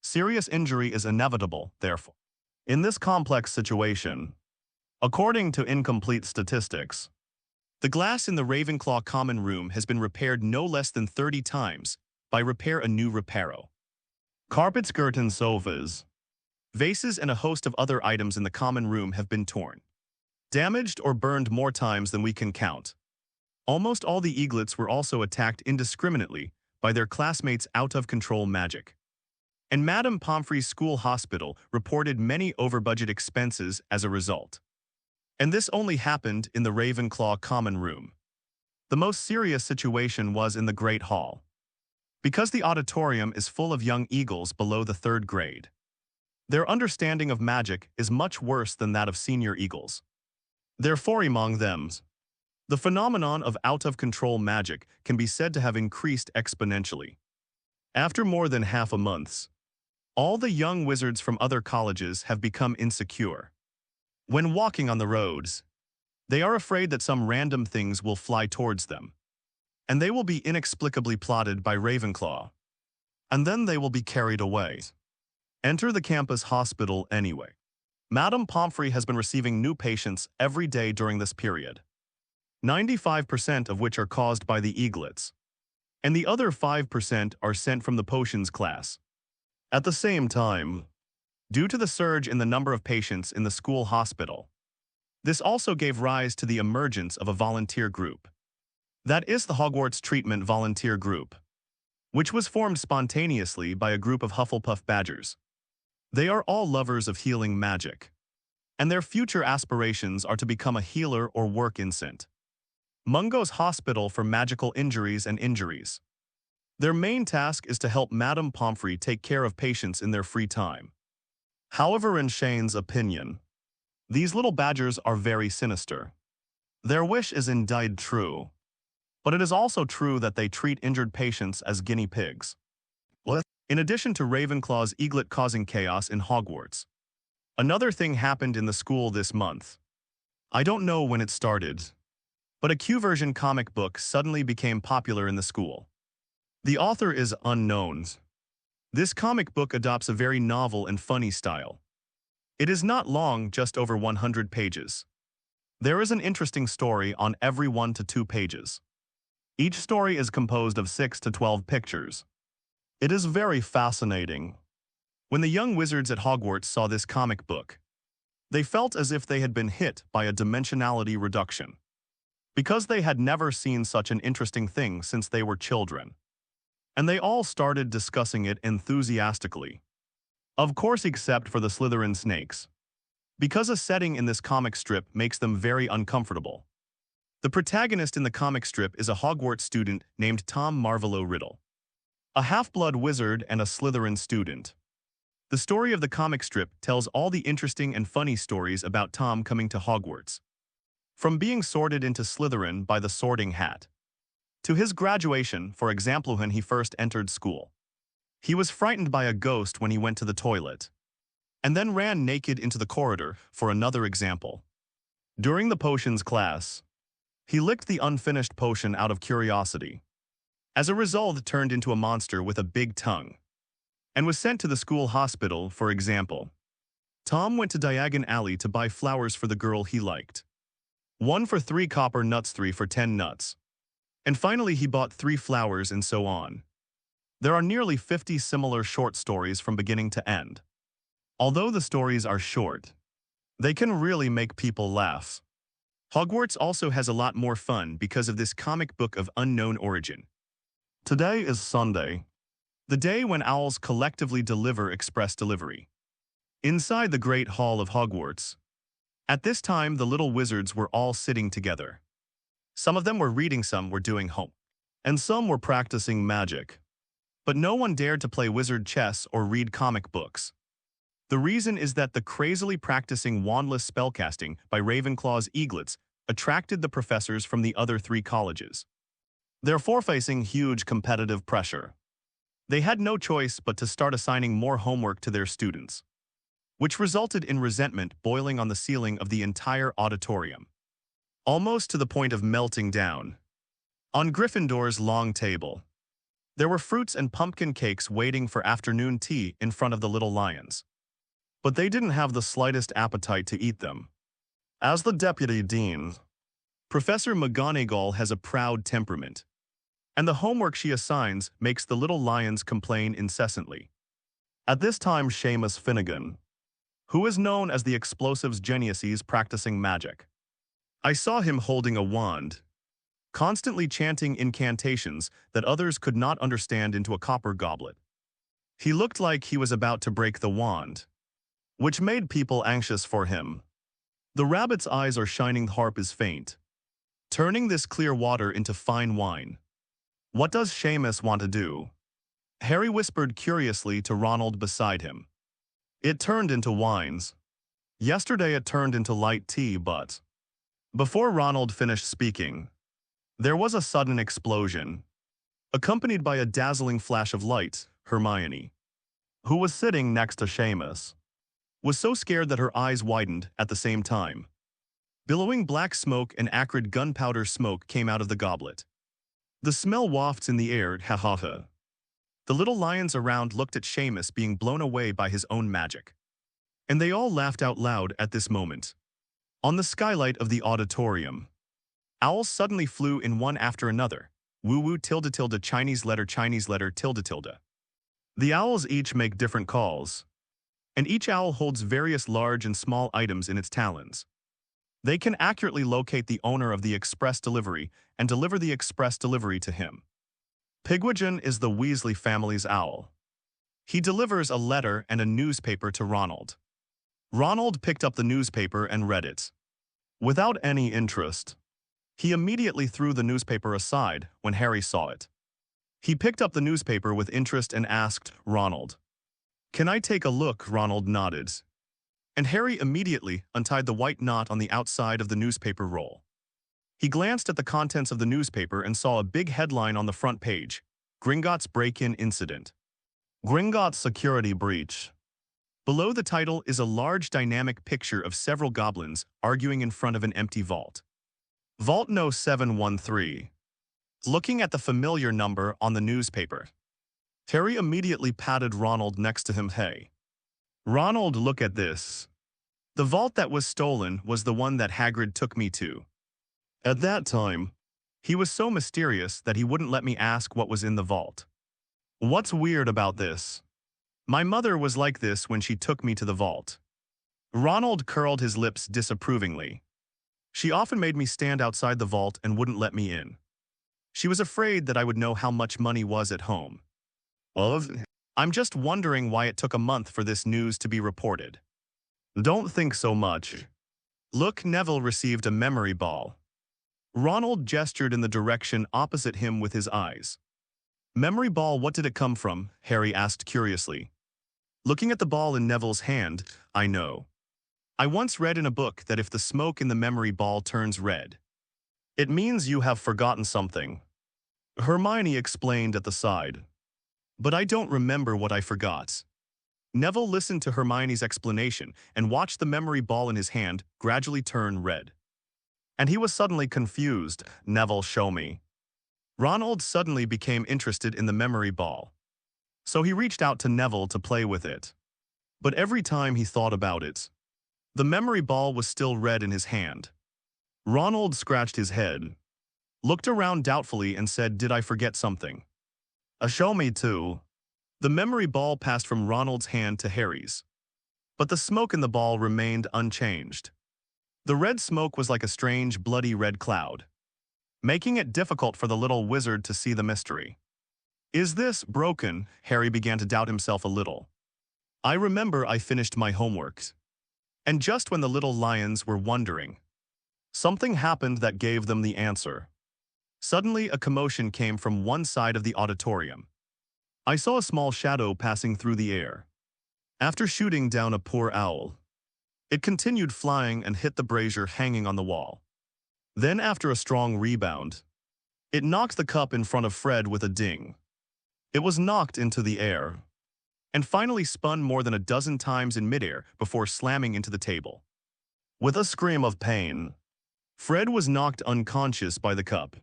serious injury is inevitable, therefore. In this complex situation, according to incomplete statistics, the glass in the Ravenclaw common room has been repaired no less than 30 times by Repair a New Reparo. Carpets, curtains, sofas, vases, and a host of other items in the common room have been torn, damaged, or burned more times than we can count. Almost all the eaglets were also attacked indiscriminately by their classmates' out-of-control magic. And Madame Pomfrey's school hospital reported many over-budget expenses as a result. And this only happened in the Ravenclaw common room. The most serious situation was in the Great Hall, because the auditorium is full of young eagles below the 3rd grade. Their understanding of magic is much worse than that of senior eagles. Therefore, among them, the phenomenon of out-of-control magic can be said to have increased exponentially. After more than half a month, all the young wizards from other colleges have become insecure. When walking on the roads, they are afraid that some random things will fly towards them, and they will be inexplicably plotted by Ravenclaw, and then they will be carried away. Enter the campus hospital anyway. Madame Pomfrey has been receiving new patients every day during this period, 95% of which are caused by the eaglets, and the other 5% are sent from the potions class. At the same time, due to the surge in the number of patients in the school hospital, this also gave rise to the emergence of a volunteer group. That is the Hogwarts Treatment Volunteer Group, which was formed spontaneously by a group of Hufflepuff Badgers. They are all lovers of healing magic, and their future aspirations are to become a healer or work in St. Mungo's Hospital for Magical Injuries and Injuries. Their main task is to help Madame Pomfrey take care of patients in their free time. However, in Shane's opinion, these little badgers are very sinister. Their wish is indeed true, but it is also true that they treat injured patients as guinea pigs. In addition to Ravenclaw's eaglet causing chaos in Hogwarts, another thing happened in the school this month. I don't know when it started, but a Q-version comic book suddenly became popular in the school. The author is unknown. This comic book adopts a very novel and funny style. It is not long, just over 100 pages. There is an interesting story on every 1 to 2 pages. Each story is composed of 6 to 12 pictures. It is very fascinating. When the young wizards at Hogwarts saw this comic book, they felt as if they had been hit by a dimensionality reduction, because they had never seen such an interesting thing since they were children. And they all started discussing it enthusiastically. Of course, except for the Slytherin snakes, because a setting in this comic strip makes them very uncomfortable. The protagonist in the comic strip is a Hogwarts student named Tom Marvolo Riddle, a half-blood wizard and a Slytherin student. The story of the comic strip tells all the interesting and funny stories about Tom coming to Hogwarts, from being sorted into Slytherin by the Sorting Hat, to his graduation, for example, when he first entered school. He was frightened by a ghost when he went to the toilet, and then ran naked into the corridor, for another example. During the potions class, he licked the unfinished potion out of curiosity. As a result, turned into a monster with a big tongue, and was sent to the school hospital, for example. Tom went to Diagon Alley to buy flowers for the girl he liked. 1 for 3 copper nuts, 3 for 10 nuts. And finally he bought 3 flowers, and so on. There are nearly 50 similar short stories from beginning to end. Although the stories are short, they can really make people laugh. Hogwarts also has a lot more fun because of this comic book of unknown origin. Today is Sunday, the day when owls collectively deliver express delivery. Inside the Great Hall of Hogwarts, at this time the little wizards were all sitting together. Some of them were reading, some were doing homework, and some were practicing magic. But no one dared to play wizard chess or read comic books. The reason is that the crazily practicing wandless spellcasting by Ravenclaw's eaglets attracted the professors from the other 3 colleges, therefore facing huge competitive pressure. They had no choice but to start assigning more homework to their students, which resulted in resentment boiling on the ceiling of the entire auditorium, almost to the point of melting down. On Gryffindor's long table, there were fruits and pumpkin cakes waiting for afternoon tea in front of the little lions. But they didn't have the slightest appetite to eat them. As the deputy dean, Professor McGonagall has a proud temperament, and the homework she assigns makes the little lions complain incessantly. At this time, Seamus Finnegan, who is known as the explosives genius, is practicing magic. I saw him holding a wand, constantly chanting incantations that others could not understand into a copper goblet. He looked like he was about to break the wand, which made people anxious for him. The rabbit's eyes are shining, the harp is faint, turning this clear water into fine wine. What does Seamus want to do? Harry whispered curiously to Ronald beside him. It turned into wines. Yesterday it turned into light tea, but... Before Ronald finished speaking, there was a sudden explosion, accompanied by a dazzling flash of light. Hermione, who was sitting next to Seamus, was so scared that her eyes widened at the same time. Billowing black smoke and acrid gunpowder smoke came out of the goblet. The smell wafts in the air, ha ha ha. The little lions around looked at Seamus being blown away by his own magic, and they all laughed out loud at this moment. On the skylight of the auditorium, owls suddenly flew in one after another. Woo woo tilde tilde Chinese letter tilde tilde. The owls each make different calls, and each owl holds various large and small items in its talons. They can accurately locate the owner of the express delivery and deliver the express delivery to him. Pigwidgeon is the Weasley family's owl. He delivers a letter and a newspaper to Ronald. Ronald picked up the newspaper and read it. Without any interest, he immediately threw the newspaper aside when Harry saw it. He picked up the newspaper with interest and asked Ronald, "Can I take a look?" Ronald nodded, and Harry immediately untied the white knot on the outside of the newspaper roll. He glanced at the contents of the newspaper and saw a big headline on the front page: Gringotts break-in incident. Gringotts security breach. Below the title is a large dynamic picture of several goblins arguing in front of an empty vault. Vault No. 713. Looking at the familiar number on the newspaper, Harry immediately patted Ronald next to him. "Hey, Ronald, look at this." The vault that was stolen was the one that Hagrid took me to. At that time, he was so mysterious that he wouldn't let me ask what was in the vault. What's weird about this? My mother was like this when she took me to the vault. Ronald curled his lips disapprovingly. She often made me stand outside the vault and wouldn't let me in. She was afraid that I would know how much money was at home. I'm just wondering why it took a month for this news to be reported. Don't think so much. Look, Neville received a memory ball. Ronald gestured in the direction opposite him with his eyes. Memory ball, what did it come from? Harry asked curiously. Looking at the ball in Neville's hand, I know. I once read in a book that if the smoke in the memory ball turns red, it means you have forgotten something. Hermione explained at the side. But I don't remember what I forgot. Neville listened to Hermione's explanation and watched the memory ball in his hand gradually turn red. And he was suddenly confused. Neville, show me. Ronald suddenly became interested in the memory ball. So he reached out to Neville to play with it. But every time he thought about it, the memory ball was still red in his hand. Ronald scratched his head, looked around doubtfully and said, "Did I forget something?" Show me too. The memory ball passed from Ronald's hand to Harry's. But the smoke in the ball remained unchanged. The red smoke was like a strange, bloody red cloud, making it difficult for the little wizard to see the mystery. Is this broken? Harry began to doubt himself a little. I remember I finished my homework. And just when the little lions were wondering, something happened that gave them the answer. Suddenly, a commotion came from one side of the auditorium. I saw a small shadow passing through the air. After shooting down a poor owl, it continued flying and hit the brazier hanging on the wall. Then, after a strong rebound, it knocked the cup in front of Fred with a ding. It was knocked into the air, and finally spun more than a dozen times in midair before slamming into the table. With a scream of pain, Fred was knocked unconscious by the cup.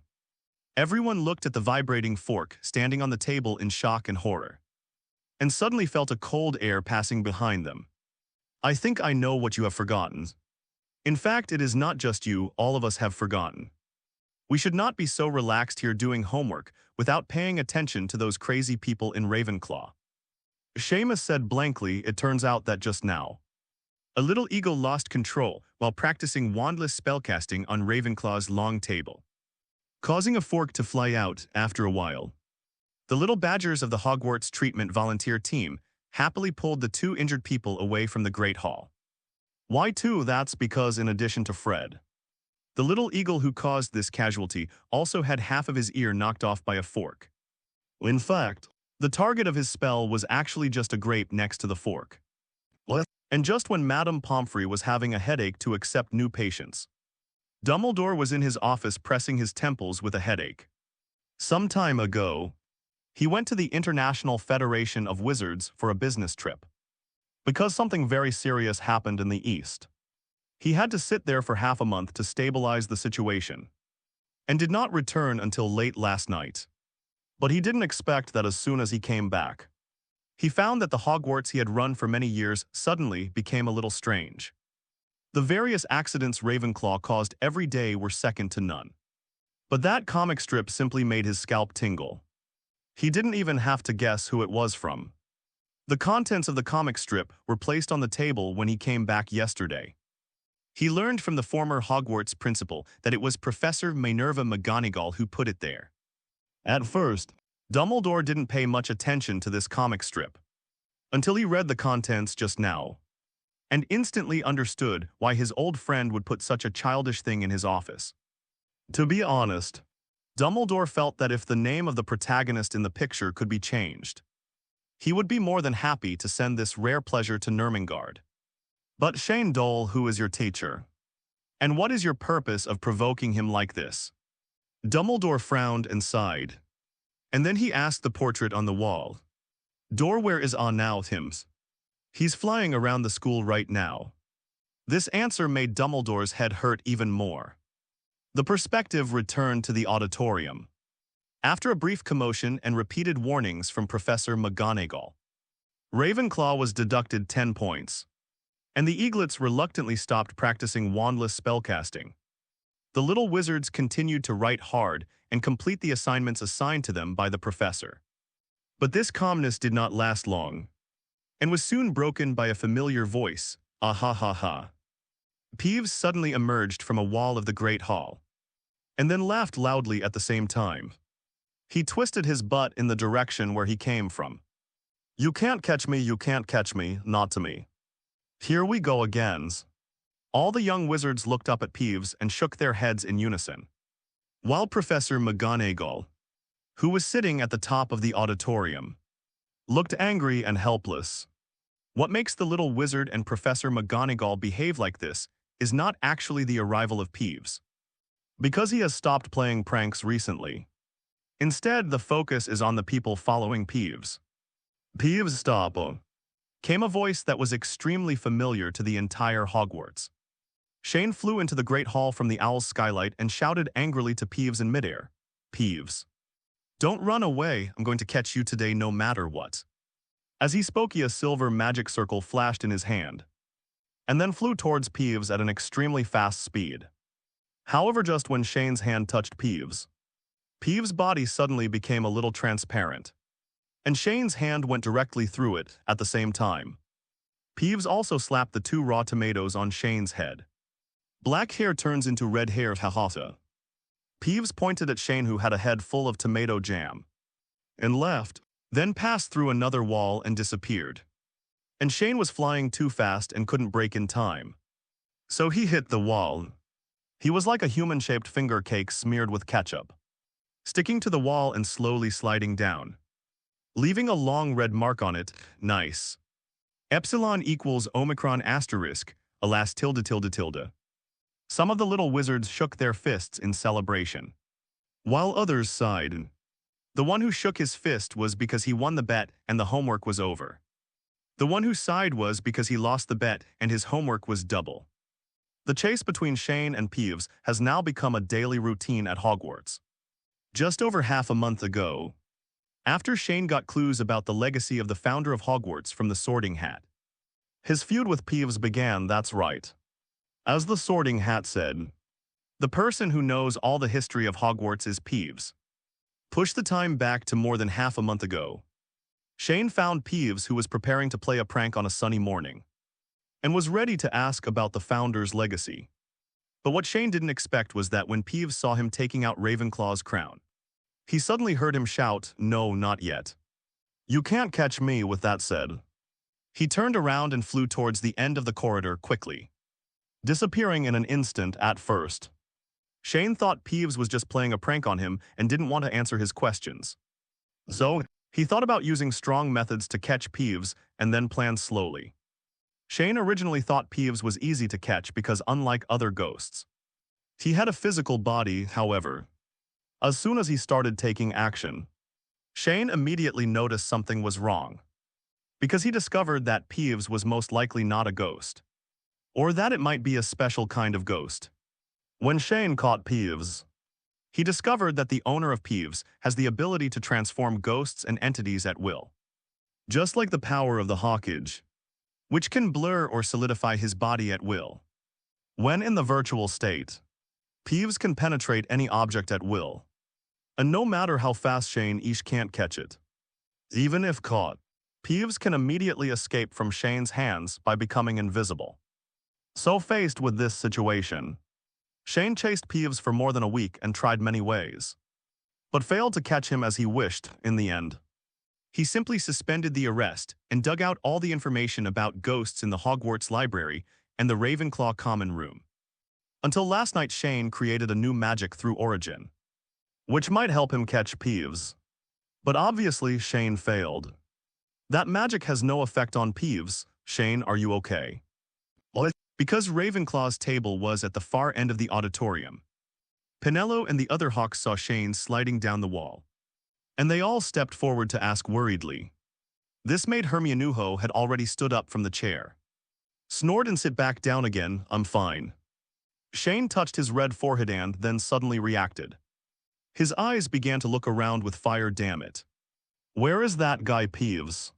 Everyone looked at the vibrating fork standing on the table in shock and horror, and suddenly felt a cold air passing behind them. I think I know what you have forgotten. In fact, it is not just you, all of us have forgotten. We should not be so relaxed here doing homework without paying attention to those crazy people in Ravenclaw. Seamus said blankly, it turns out that just now, a little eagle lost control while practicing wandless spellcasting on Ravenclaw's long table, causing a fork to fly out after a while. The little badgers of the Hogwarts treatment volunteer team happily pulled the two injured people away from the Great Hall. Why two? That's because in addition to Fred, the little eagle who caused this casualty also had half of his ear knocked off by a fork. In fact, the target of his spell was actually just a grape next to the fork. And just when Madame Pomfrey was having a headache to accept new patients, Dumbledore was in his office pressing his temples with a headache. Some time ago, he went to the International Federation of Wizards for a business trip. Because something very serious happened in the East, he had to sit there for half a month to stabilize the situation, and did not return until late last night. But he didn't expect that as soon as he came back, he found that the Hogwarts he had run for many years suddenly became a little strange. The various accidents Ravenclaw caused every day were second to none. But that comic strip simply made his scalp tingle. He didn't even have to guess who it was from. The contents of the comic strip were placed on the table when he came back yesterday. He learned from the former Hogwarts principal that it was Professor Minerva McGonagall who put it there. At first, Dumbledore didn't pay much attention to this comic strip, until he read the contents just now, and instantly understood why his old friend would put such a childish thing in his office. To be honest, Dumbledore felt that if the name of the protagonist in the picture could be changed, he would be more than happy to send this rare pleasure to Ermengarde. But Shane Dolea, who is your teacher? And what is your purpose of provoking him like this? Dumbledore frowned and sighed. And then he asked the portrait on the wall. Where is now Hims? He's flying around the school right now. This answer made Dumbledore's head hurt even more. The perspective returned to the auditorium. After a brief commotion and repeated warnings from Professor McGonagall, Ravenclaw was deducted 10 points. and the eaglets reluctantly stopped practicing wandless spellcasting. The little wizards continued to write hard and complete the assignments assigned to them by the professor. But this calmness did not last long, and was soon broken by a familiar voice, ah ha ha ha. Peeves suddenly emerged from a wall of the great hall, and then laughed loudly at the same time. He twisted his butt in the direction where he came from. You can't catch me, not to me. Here we go again. All the young wizards looked up at Peeves and shook their heads in unison, while Professor McGonagall, who was sitting at the top of the auditorium, looked angry and helpless. What makes the little wizard and Professor McGonagall behave like this is not actually the arrival of Peeves, because he has stopped playing pranks recently. Instead, the focus is on the people following Peeves. Peeves, stop! Came a voice that was extremely familiar to the entire Hogwarts. Shane flew into the Great Hall from the Owl's skylight and shouted angrily to Peeves in midair. Peeves, don't run away, I'm going to catch you today no matter what. As he spoke, a silver magic circle flashed in his hand, and then flew towards Peeves at an extremely fast speed. However, just when Shane's hand touched Peeves' body suddenly became a little transparent, and Shane's hand went directly through it at the same time. Peeves also slapped the 2 raw tomatoes on Shane's head. Black hair turns into red hair, ha. Peeves pointed at Shane, who had a head full of tomato jam, and left, then passed through another wall and disappeared. And Shane was flying too fast and couldn't brake in time, so he hit the wall. He was like a human-shaped finger cake smeared with ketchup, sticking to the wall and slowly sliding down, leaving a long red mark on it. Nice. Epsilon equals Omicron asterisk, alas tilde. Some of the little wizards shook their fists in celebration, while others sighed. The one who shook his fist was because he won the bet and the homework was over. The one who sighed was because he lost the bet and his homework was double. The chase between Shane and Peeves has now become a daily routine at Hogwarts. Just over half a month ago, after Shane got clues about the legacy of the founder of Hogwarts from the Sorting Hat, his feud with Peeves began, that's right. As the Sorting Hat said, the person who knows all the history of Hogwarts is Peeves. Push the time back to more than half a month ago. Shane found Peeves, who was preparing to play a prank on a sunny morning, and was ready to ask about the founder's legacy. But what Shane didn't expect was that when Peeves saw him taking out Ravenclaw's crown, he suddenly heard him shout, "No, not yet. You can't catch me." With that said, he turned around and flew towards the end of the corridor quickly, disappearing in an instant. At first, Shane thought Peeves was just playing a prank on him and didn't want to answer his questions. So, he thought about using strong methods to catch Peeves and then planned slowly. Shane originally thought Peeves was easy to catch because, unlike other ghosts, he had a physical body. However, as soon as he started taking action, Shane immediately noticed something was wrong, because he discovered that Peeves was most likely not a ghost, or that it might be a special kind of ghost. When Shane caught Peeves, he discovered that the owner of Peeves has the ability to transform ghosts and entities at will, just like the power of the Hawkage, which can blur or solidify his body at will. When in the virtual state, Peeves can penetrate any object at will, and no matter how fast Shane can't catch it. Even if caught, Peeves can immediately escape from Shane's hands by becoming invisible. So faced with this situation, Shane chased Peeves for more than a week and tried many ways, but failed to catch him as he wished. In the end, he simply suspended the arrest and dug out all the information about ghosts in the Hogwarts library and the Ravenclaw common room. Until last night, Shane created a new magic through Origin, which might help him catch Peeves. But obviously, Shane failed. That magic has no effect on Peeves. Shane, are you okay? Because Ravenclaw's table was at the far end of the auditorium, Pinello and the other Hawks saw Shane sliding down the wall, and they all stepped forward to ask worriedly. This made Hermione, who had already stood up from the chair, snort and sit back down again. I'm fine. Shane touched his red forehead and then suddenly reacted. His eyes began to look around with fire. Damn it. Where is that guy Peeves?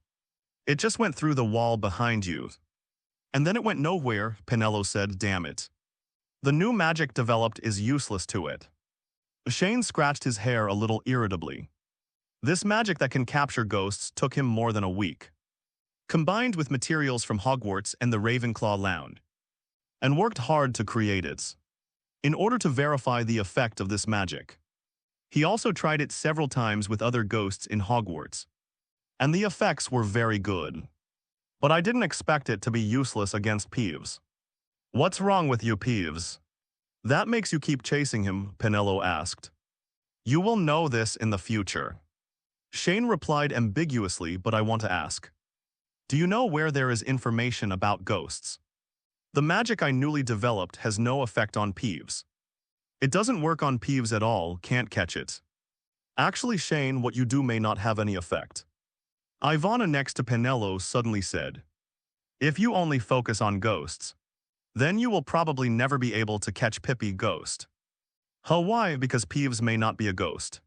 It just went through the wall behind you. And then it went nowhere, Penelo said, damn it. The new magic developed is useless to it. Shane scratched his hair a little irritably. This magic that can capture ghosts took him more than a week. Combined with materials from Hogwarts and the Ravenclaw Lounge, and worked hard to create it. In order to verify the effect of this magic. He also tried it several times with other ghosts in Hogwarts. And the effects were very good. But I didn't expect it to be useless against Peeves. What's wrong with you, Peeves? That makes you keep chasing him, Penelo asked. You will know this in the future. Shane replied ambiguously, but I want to ask. Do you know where there is information about ghosts? The magic I newly developed has no effect on Peeves. It doesn't work on Peeves at all, can't catch it. Actually, Shane, what you do may not have any effect. Ivana next to Penelo suddenly said. If you only focus on ghosts, then you will probably never be able to catch Pippi ghost. Why? Because Peeves may not be a ghost.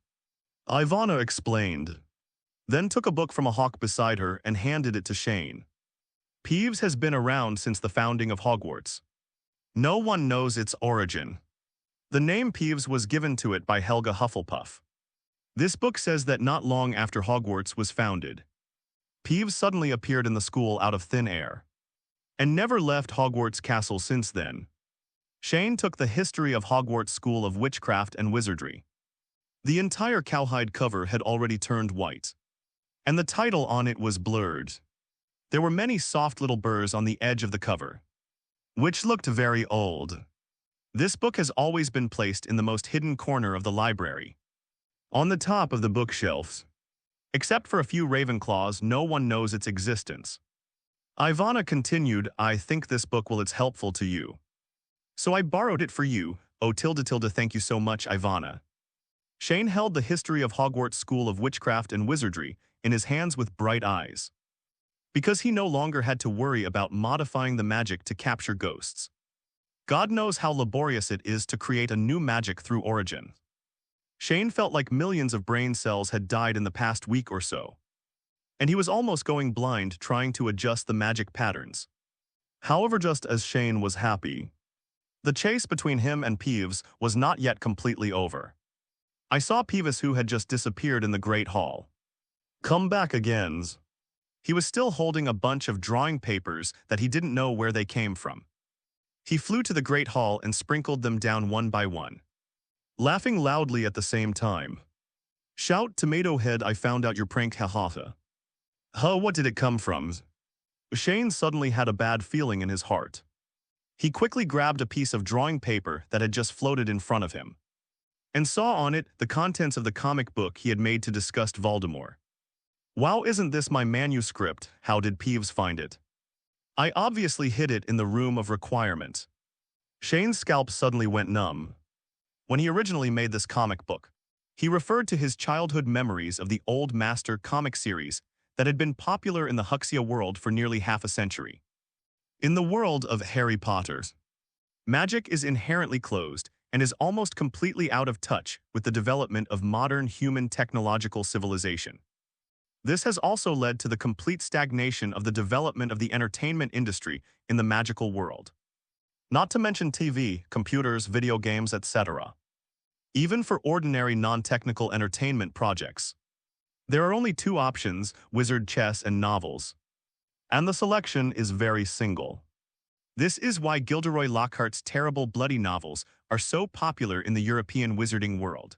Ivana explained. Then took a book from a hawk beside her and handed it to Shane. Peeves has been around since the founding of Hogwarts. No one knows its origin. The name Peeves was given to it by Helga Hufflepuff. This book says that not long after Hogwarts was founded, Peeves suddenly appeared in the school out of thin air, and never left Hogwarts Castle since then. Shane took the history of Hogwarts School of Witchcraft and Wizardry. The entire cowhide cover had already turned white, and the title on it was blurred. There were many soft little burrs on the edge of the cover, which looked very old. This book has always been placed in the most hidden corner of the library, on the top of the bookshelves. Except for a few Ravenclaws, no one knows its existence. Ivana continued, I think this book will it's helpful to you. So I borrowed it for you. Oh, tilde, thank you so much, Ivana. Shane held the history of Hogwarts School of Witchcraft and Wizardry in his hands with bright eyes. Because he no longer had to worry about modifying the magic to capture ghosts. God knows how laborious it is to create a new magic through origin. Shane felt like millions of brain cells had died in the past week or so, and he was almost going blind trying to adjust the magic patterns. However, just as Shane was happy, the chase between him and Peeves was not yet completely over. I saw Peeves, who had just disappeared in the Great Hall, come back again. He was still holding a bunch of drawing papers that he didn't know where they came from. He flew to the Great Hall and sprinkled them down one by one, laughing loudly at the same time. Shout, Tomato Head, I found out your prank, hahaha. What did it come from? Shane suddenly had a bad feeling in his heart. He quickly grabbed a piece of drawing paper that had just floated in front of him, and saw on it the contents of the comic book he had made to discuss Voldemort. Wow, isn't this my manuscript? How did Peeves find it? I obviously hid it in the room of requirement. Shane's scalp suddenly went numb. When he originally made this comic book, he referred to his childhood memories of the Old Master comic series that had been popular in the Huxia world for nearly half a century. In the world of Harry Potter, magic is inherently closed and is almost completely out of touch with the development of modern human technological civilization. This has also led to the complete stagnation of the development of the entertainment industry in the magical world. Not to mention TV, computers, video games, etc. Even for ordinary non-technical entertainment projects. There are only two options, wizard chess and novels. And the selection is very single. This is why Gilderoy Lockhart's terrible bloody novels are so popular in the European wizarding world.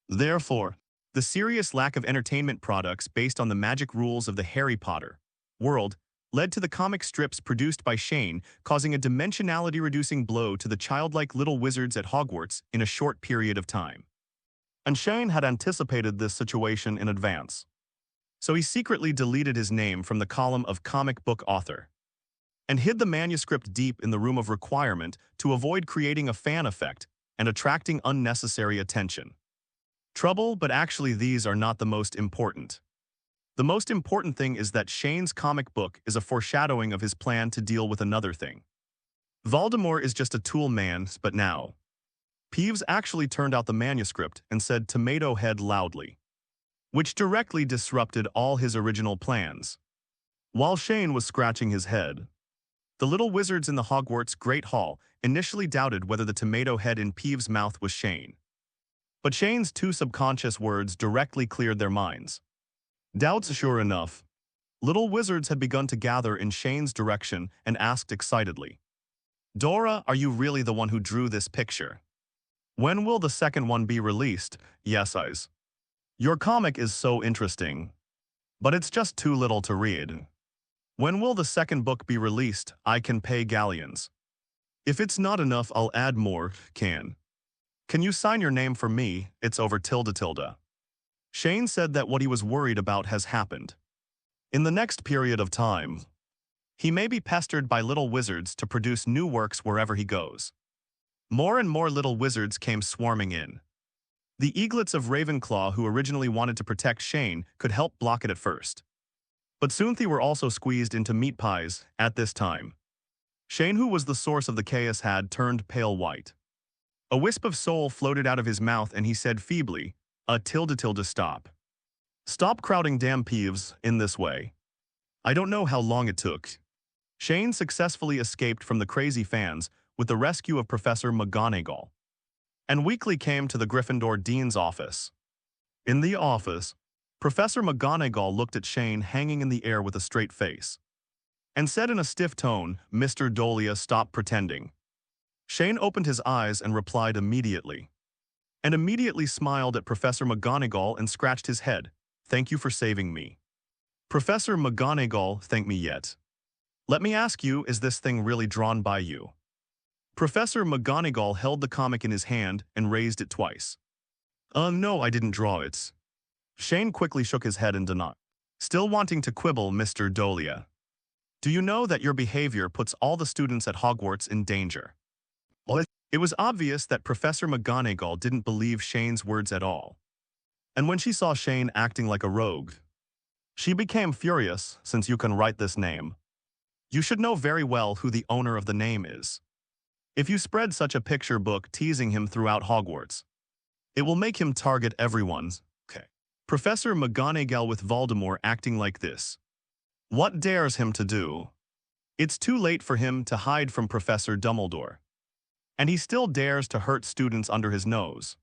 Therefore, the serious lack of entertainment products based on the magic rules of the Harry Potter world led to the comic strips produced by Shane causing a dimensionality-reducing blow to the childlike little wizards at Hogwarts in a short period of time. And Shane had anticipated this situation in advance. So he secretly deleted his name from the column of comic book author and hid the manuscript deep in the room of requirement to avoid creating a fan effect and attracting unnecessary attention. Trouble, but actually these are not the most important. The most important thing is that Shane's comic book is a foreshadowing of his plan to deal with another thing. Voldemort is just a tool man, but now. Peeves actually turned out the manuscript and said Tomato Head loudly, which directly disrupted all his original plans. While Shane was scratching his head, The little wizards in the Hogwarts Great Hall initially doubted whether the tomato head in Peeve's mouth was Shane. But Shane's two subconscious words directly cleared their minds. Doubts, sure enough. Little wizards had begun to gather in Shane's direction and asked excitedly, "Dora, are you really the one who drew this picture? When will the second one be released?" "Yes, Eyes. Your comic is so interesting. But it's just too little to read. When will the second book be released? I can pay galleons. If it's not enough, I'll add more. Can you sign your name for me? It's over tilde tilde." Shane said that what he was worried about has happened. In the next period of time, he may be pestered by little wizards to produce new works wherever he goes. More and more little wizards came swarming in. The eaglets of Ravenclaw, who originally wanted to protect Shane, could help block it at first. But soon they were also squeezed into meat pies at this time. Shane, who was the source of the chaos, had turned pale white. A wisp of soul floated out of his mouth and he said feebly, "A tilde tilde stop. Stop crowding damn Peeves in this way." I don't know how long it took. Shane successfully escaped from the crazy fans with the rescue of Professor McGonagall, and weekly came to the Gryffindor Dean's office. In the office, Professor McGonagall looked at Shane hanging in the air with a straight face, and said in a stiff tone, "Mr. Dolea, stop pretending." Shane opened his eyes and replied immediately, and immediately smiled at Professor McGonagall and scratched his head. "Thank you for saving me." "Professor McGonagall, thank me yet. Let me ask you, is this thing really drawn by you?" Professor McGonagall held the comic in his hand and raised it twice. No, I didn't draw it." Shane quickly shook his head and denied, still wanting to quibble. "Mr. Dolea, do you know that your behavior puts all the students at Hogwarts in danger?" It was obvious that Professor McGonagall didn't believe Shane's words at all. And when she saw Shane acting like a rogue, she became furious. "Since you can write this name, you should know very well who the owner of the name is. If you spread such a picture book teasing him throughout Hogwarts, it will make him target everyone's." Professor McGonagall, with Voldemort acting like this, what dares him to do? It's too late for him to hide from Professor Dumbledore, and he still dares to hurt students under his nose.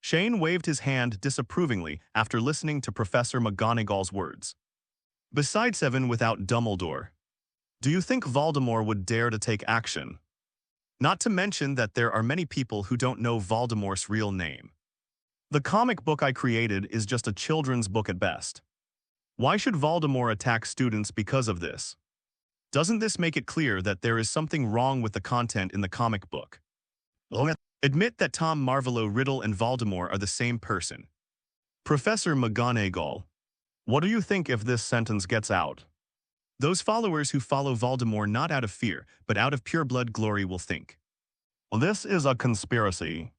Shane waved his hand disapprovingly after listening to Professor McGonagall's words. "Besides, even without Dumbledore, do you think Voldemort would dare to take action? Not to mention that there are many people who don't know Voldemort's real name. The comic book I created is just a children's book at best. Why should Voldemort attack students because of this? Doesn't this make it clear that there is something wrong with the content in the comic book? Admit that Tom Marvolo, Riddle, and Voldemort are the same person." Professor McGonagall, what do you think if this sentence gets out? Those followers who follow Voldemort not out of fear, but out of pure blood glory will think, "This is a conspiracy."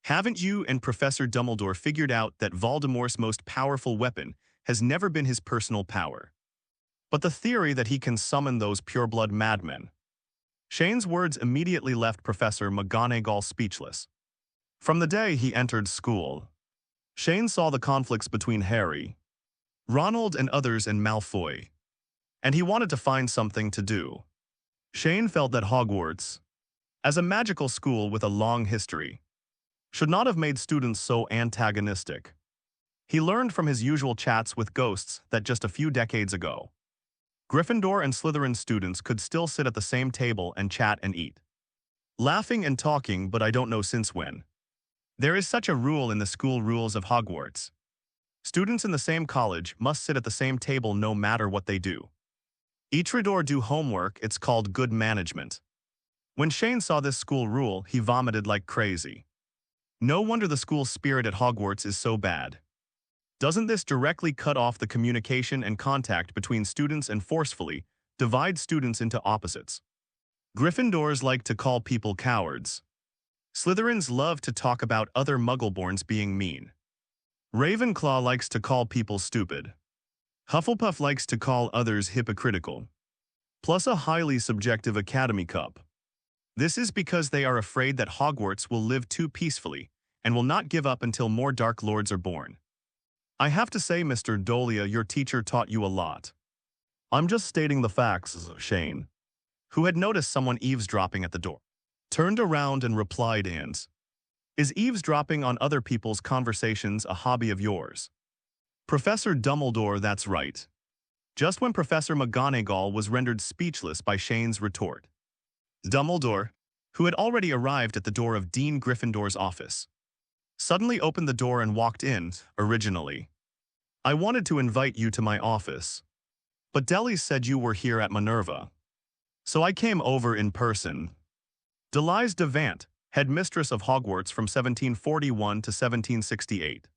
Haven't you and Professor Dumbledore figured out that Voldemort's most powerful weapon has never been his personal power, but the theory that he can summon those pureblood madmen? Shane's words immediately left Professor McGonagall speechless. From the day he entered school, Shane saw the conflicts between Harry, Ronald, and others in Malfoy, and he wanted to find something to do. Shane felt that Hogwarts, as a magical school with a long history, should not have made students so antagonistic. He learned from his usual chats with ghosts that just a few decades ago, Gryffindor and Slytherin students could still sit at the same table and chat and eat, laughing and talking, but I don't know since when. There is such a rule in the school rules of Hogwarts. Students in the same college must sit at the same table no matter what they do. Each reader do homework, it's called good management. When Shane saw this school rule, he vomited like crazy. No wonder the school spirit at Hogwarts is so bad. Doesn't this directly cut off the communication and contact between students and forcefully divide students into opposites? Gryffindors like to call people cowards. Slytherins love to talk about other Muggleborns being mean. Ravenclaw likes to call people stupid. Hufflepuff likes to call others hypocritical. Plus a highly subjective Academy Cup. This is because they are afraid that Hogwarts will live too peacefully and will not give up until more Dark Lords are born. I have to say, Mr. Dolea, your teacher taught you a lot. I'm just stating the facts, Shane. who had noticed someone eavesdropping at the door, turned around and replied, "Is eavesdropping on other people's conversations a hobby of yours?" Professor Dumbledore, that's right. Just when Professor McGonagall was rendered speechless by Shane's retort, Dumbledore, who had already arrived at the door of Dean Gryffindor's office, suddenly opened the door and walked in. Originally, "I wanted to invite you to my office, but Deli said you were here at Minerva, so I came over in person." Delise Devant, headmistress of Hogwarts from 1741 to 1768.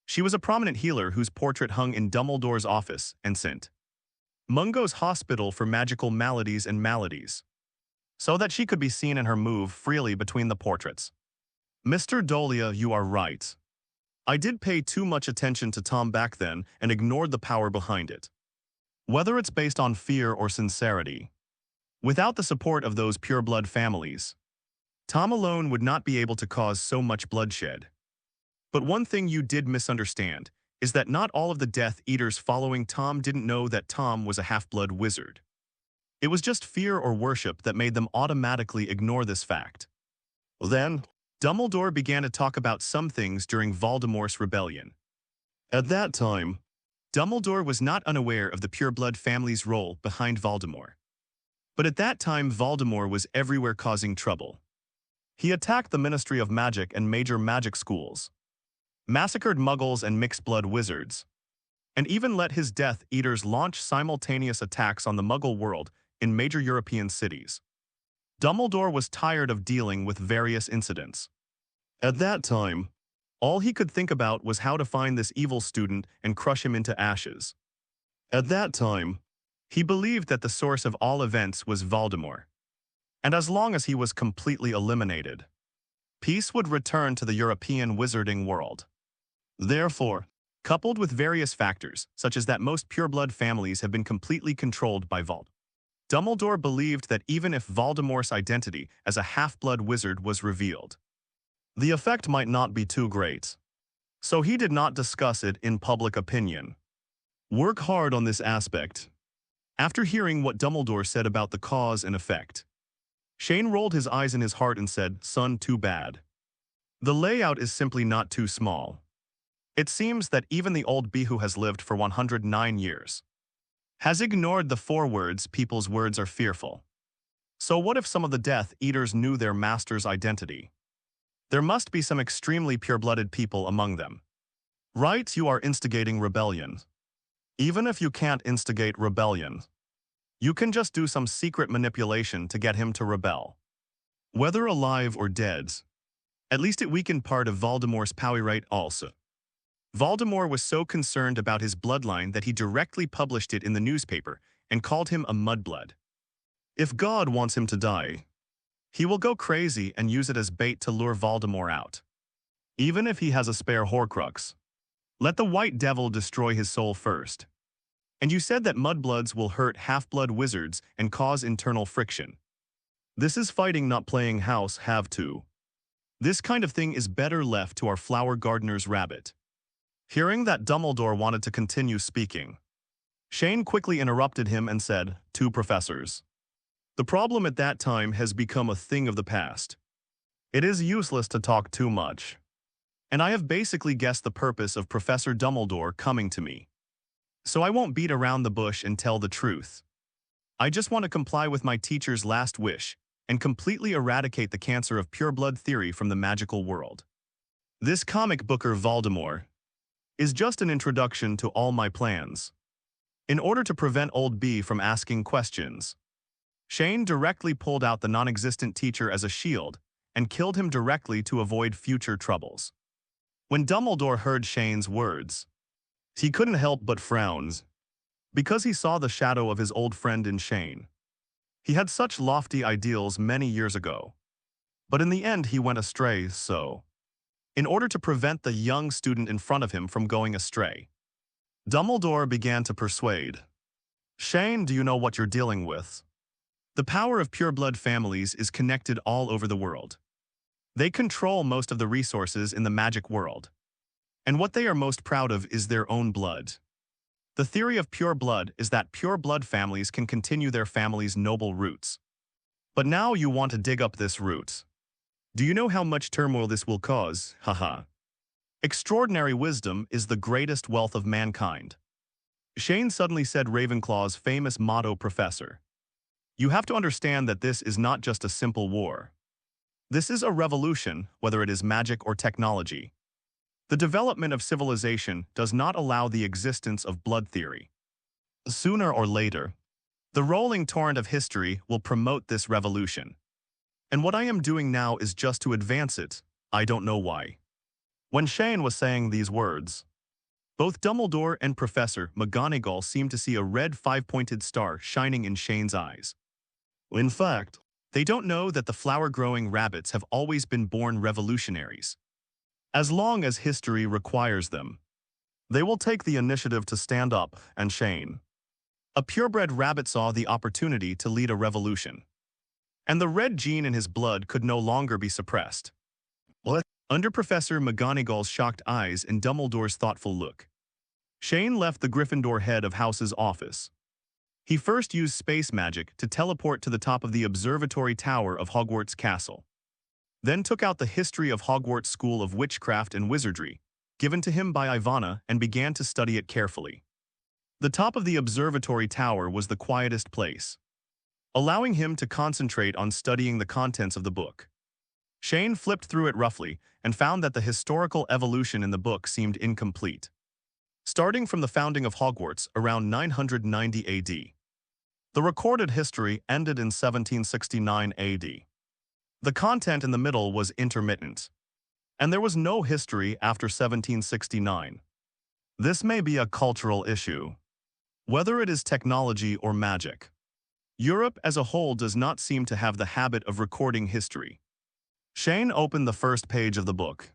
She was a prominent healer whose portrait hung in Dumbledore's office and St. Mungo's Hospital for Magical Maladies and Maladies, so that she could be seen in her move freely between the portraits. "Mr. Dolea, you are right. I did pay too much attention to Tom back then and ignored the power behind it. Whether it's based on fear or sincerity, without the support of those pureblood families, Tom alone would not be able to cause so much bloodshed. But one thing you did misunderstand is that not all of the Death Eaters following Tom didn't know that Tom was a half-blood wizard. It was just fear or worship that made them automatically ignore this fact." Then, Dumbledore began to talk about some things during Voldemort's rebellion. At that time, Dumbledore was not unaware of the pureblood family's role behind Voldemort. But at that time, Voldemort was everywhere causing trouble. He attacked the Ministry of Magic and major magic schools, massacred Muggles and mixed-blood wizards, and even let his Death Eaters launch simultaneous attacks on the Muggle world in major European cities. Dumbledore was tired of dealing with various incidents. At that time, all he could think about was how to find this evil student and crush him into ashes. At that time, he believed that the source of all events was Voldemort, and as long as he was completely eliminated, peace would return to the European wizarding world. Therefore, coupled with various factors, such as that most pureblood families have been completely controlled by Voldemort, Dumbledore believed that even if Voldemort's identity as a half-blood wizard was revealed, the effect might not be too great. So he did not discuss it in public opinion. Work hard on this aspect. After hearing what Dumbledore said about the cause and effect, Shane rolled his eyes in his heart and said, "Son, too bad. The layout is simply not too small. It seems that even the old bee who has lived for 109 years has ignored the 4 words, people's words are fearful. So what if some of the Death Eaters knew their master's identity? There must be some extremely pure-blooded people among them. Right, you are instigating rebellion. Even if you can't instigate rebellion, you can just do some secret manipulation to get him to rebel. Whether alive or dead, at least it weakened part of Voldemort's power right also." Voldemort was so concerned about his bloodline that he directly published it in the newspaper and called him a mudblood. If God wants him to die, he will go crazy and use it as bait to lure Voldemort out. Even if he has a spare Horcrux, let the White Devil destroy his soul first. And you said that mudbloods will hurt half-blood wizards and cause internal friction. This is fighting, not playing house, have to. This kind of thing is better left to our flower gardener's rabbit." Hearing that Dumbledore wanted to continue speaking, Shane quickly interrupted him and said, "Two professors. The problem at that time has become a thing of the past. It is useless to talk too much. And I have basically guessed the purpose of Professor Dumbledore coming to me. So I won't beat around the bush and tell the truth. I just want to comply with my teacher's last wish and completely eradicate the cancer of pureblood theory from the magical world. This comic booker Voldemort is just an introduction to all my plans. In order to prevent Old B from asking questions, Shane directly pulled out the non-existent teacher as a shield and killed him directly to avoid future troubles." When Dumbledore heard Shane's words, he couldn't help but frown, because he saw the shadow of his old friend in Shane. He had such lofty ideals many years ago, but in the end he went astray, so in order to prevent the young student in front of him from going astray, Dumbledore began to persuade. "Shane, do you know what you're dealing with? The power of pureblood families is connected all over the world. They control most of the resources in the magic world, and what they are most proud of is their own blood. The theory of pure blood is that pure blood families can continue their family's noble roots. But now you want to dig up this root. Do you know how much turmoil this will cause? Haha. Extraordinary wisdom is the greatest wealth of mankind. Shane suddenly said Ravenclaw's famous motto, Professor. You have to understand that this is not just a simple war. This is a revolution, whether it is magic or technology. The development of civilization does not allow the existence of blood theory. Sooner or later, the rolling torrent of history will promote this revolution. And what I am doing now is just to advance it. I don't know why. When Shane was saying these words, both Dumbledore and Professor McGonagall seemed to see a red five-pointed star shining in Shane's eyes. In fact, they don't know that the flower-growing rabbits have always been born revolutionaries. As long as history requires them, they will take the initiative to stand up, and Shane, a purebred rabbit, saw the opportunity to lead a revolution. And the red gene in his blood could no longer be suppressed. What? Under Professor McGonagall's shocked eyes and Dumbledore's thoughtful look, Shane left the Gryffindor head of house's office. He first used space magic to teleport to the top of the observatory tower of Hogwarts Castle. Then took out the history of Hogwarts School of Witchcraft and Wizardry, given to him by Ivana, and began to study it carefully. The top of the observatory tower was the quietest place, allowing him to concentrate on studying the contents of the book. Shane flipped through it roughly and found that the historical evolution in the book seemed incomplete. Starting from the founding of Hogwarts around 990 AD. The recorded history ended in 1769 AD. The content in the middle was intermittent, and there was no history after 1769. This may be a cultural issue, whether it is technology or magic. Europe as a whole does not seem to have the habit of recording history. Shane opened the first page of the book.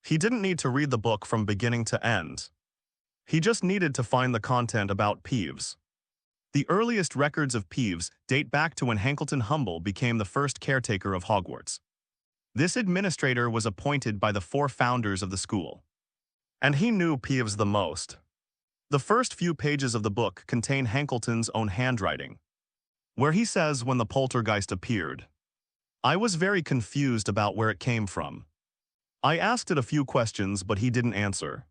He didn't need to read the book from beginning to end. He just needed to find the content about Peeves. The earliest records of Peeves date back to when Hankleton Humble became the first caretaker of Hogwarts. This administrator was appointed by the 4 founders of the school, and he knew Peeves the most. The first few pages of the book contain Hankleton's own handwriting, where he says when the poltergeist appeared, I was very confused about where it came from. I asked it a few questions, but he didn't answer.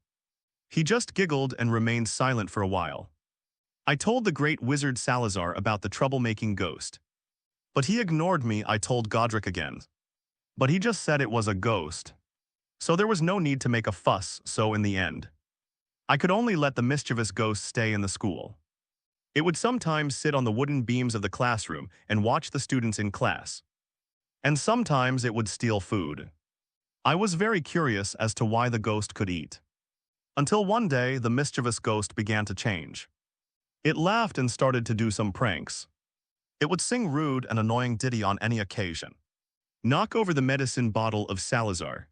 He just giggled and remained silent for a while. I told the great wizard Salazar about the troublemaking ghost, but he ignored me. I told Godric again, but he just said it was a ghost. So there was no need to make a fuss, so in the end, I could only let the mischievous ghost stay in the school. It would sometimes sit on the wooden beams of the classroom and watch the students in class. And sometimes it would steal food. I was very curious as to why the ghost could eat. Until one day, the mischievous ghost began to change. It laughed and started to do some pranks. It would sing rude and annoying ditty on any occasion, knock over the medicine bottle of Salazar,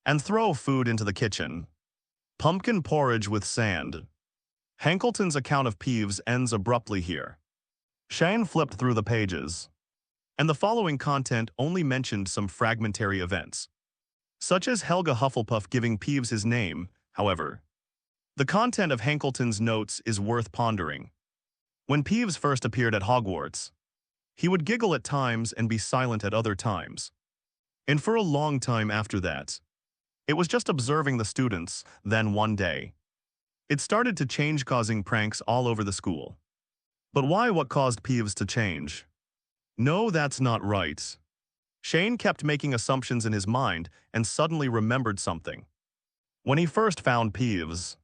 and throw food into the kitchen. Pumpkin porridge with sand. Hankleton's account of Peeves ends abruptly here. Shane flipped through the pages, and the following content only mentioned some fragmentary events, such as Helga Hufflepuff giving Peeves his name. However, the content of Hankleton's notes is worth pondering. When Peeves first appeared at Hogwarts, he would giggle at times and be silent at other times. And for a long time after that, it was just observing the students. Then one day, it started to change, causing pranks all over the school. But why? What caused Peeves to change? No, that's not right. Shane kept making assumptions in his mind and suddenly remembered something. When he first found Peeves,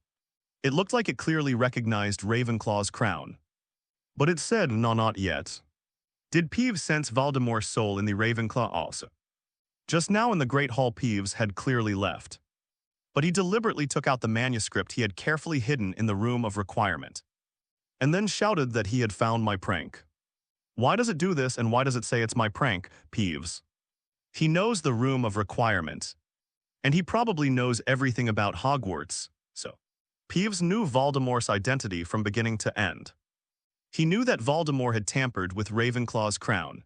it looked like it clearly recognized Ravenclaw's crown. But it said, no, not yet. Did Peeves sense Voldemort's soul in the Ravenclaw also? Just now in the Great Hall, Peeves had clearly left. But he deliberately took out the manuscript he had carefully hidden in the room of requirement, and then shouted that he had found my prank. Why does it do this, and why does it say it's my prank, Peeves? He knows the room of requirement, and he probably knows everything about Hogwarts, so Peeves knew Voldemort's identity from beginning to end. He knew that Voldemort had tampered with Ravenclaw's crown.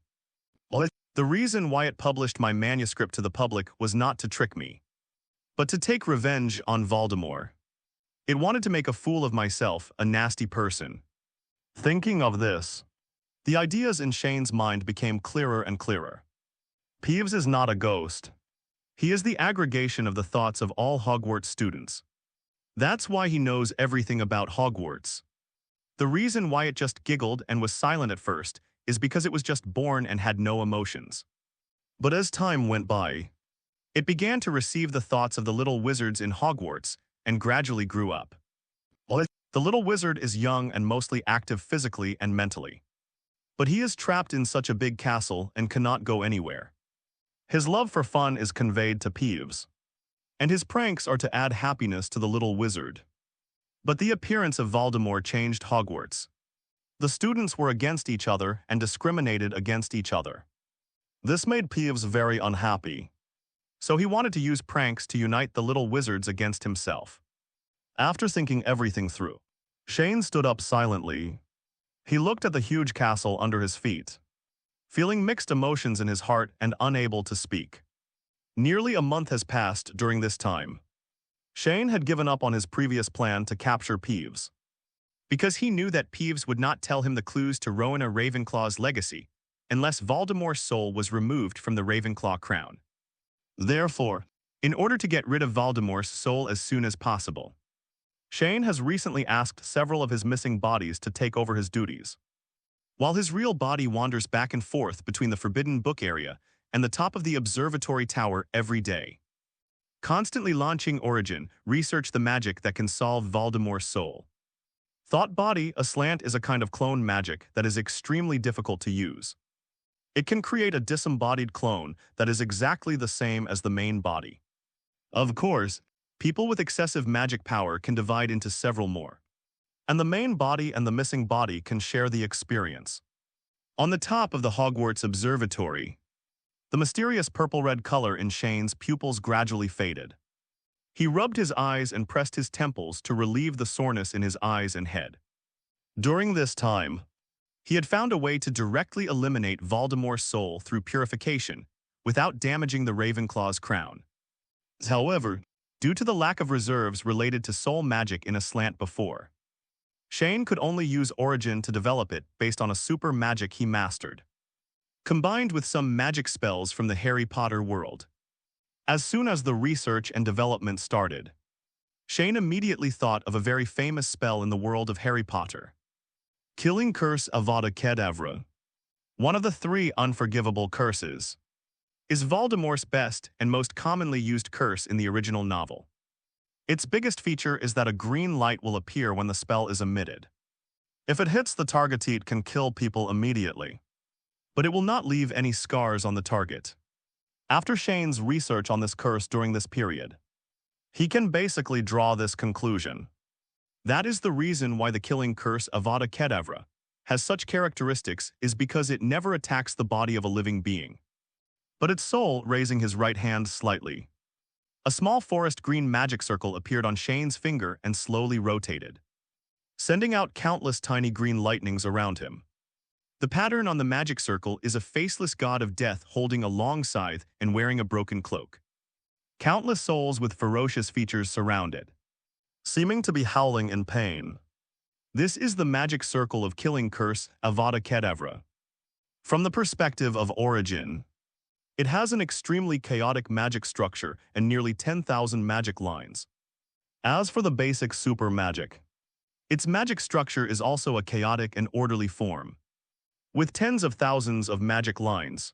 The reason why it published my manuscript to the public was not to trick me, but to take revenge on Voldemort. It wanted to make a fool of myself, a nasty person. Thinking of this, The ideas in Shane's mind became clearer and clearer. Peeves is not a ghost. He is the aggregation of the thoughts of all Hogwarts students. That's why he knows everything about Hogwarts. The reason why it just giggled and was silent at first is because it was just born and had no emotions. But as time went by, it began to receive the thoughts of the little wizards in Hogwarts and gradually grew up. The little wizard is young and mostly active physically and mentally. But he is trapped in such a big castle and cannot go anywhere. His love for fun is conveyed to Peeves, and his pranks are to add happiness to the little wizard. But the appearance of Voldemort changed Hogwarts. The students were against each other and discriminated against each other. This made Peeves very unhappy. So he wanted to use pranks to unite the little wizards against himself. After thinking everything through, Shane stood up silently. He looked at the huge castle under his feet, feeling mixed emotions in his heart and unable to speak. Nearly a month has passed during this time. Shane had given up on his previous plan to capture Peeves, because he knew that Peeves would not tell him the clues to Rowena Ravenclaw's legacy unless Voldemort's soul was removed from the Ravenclaw crown. Therefore, in order to get rid of Voldemort's soul as soon as possible, Shane has recently asked several of his missing bodies to take over his duties. While his real body wanders back and forth between the Forbidden Book area and the top of the observatory tower every day. Constantly launching Origin, research the magic that can solve Voldemort's soul. Thought Body Aslant is a kind of clone magic that is extremely difficult to use. It can create a disembodied clone that is exactly the same as the main body. Of course, people with excessive magic power can divide into several more, and the main body and the missing body can share the experience. On the top of the Hogwarts Observatory, the mysterious purple-red color in Shane's pupils gradually faded. He rubbed his eyes and pressed his temples to relieve the soreness in his eyes and head. During this time, he had found a way to directly eliminate Voldemort's soul through purification without damaging the Ravenclaw's crown. However, due to the lack of reserves related to soul magic in Aslant before, Shane could only use Origin to develop it based on a super magic he mastered, combined with some magic spells from the Harry Potter world. As soon as the research and development started, Shane immediately thought of a very famous spell in the world of Harry Potter. Killing Curse Avada Kedavra, one of the 3 unforgivable curses, is Voldemort's best and most commonly used curse in the original novel. Its biggest feature is that a green light will appear when the spell is emitted. If it hits the target, it can kill people immediately, but it will not leave any scars on the target. After Shane's research on this curse during this period, he can basically draw this conclusion. That is the reason why the killing curse Avada Kedavra has such characteristics is because it never attacks the body of a living being, but its soul. Raising his right hand slightly, a small forest green magic circle appeared on Shane's finger and slowly rotated, sending out countless tiny green lightnings around him. The pattern on the magic circle is a faceless god of death holding a long scythe and wearing a broken cloak. Countless souls with ferocious features surround it, seeming to be howling in pain. This is the magic circle of killing curse Avada Kedavra. From the perspective of Origin, it has an extremely chaotic magic structure and nearly 10,000 magic lines. As for the basic super magic, its magic structure is also a chaotic and orderly form, with tens of thousands of magic lines.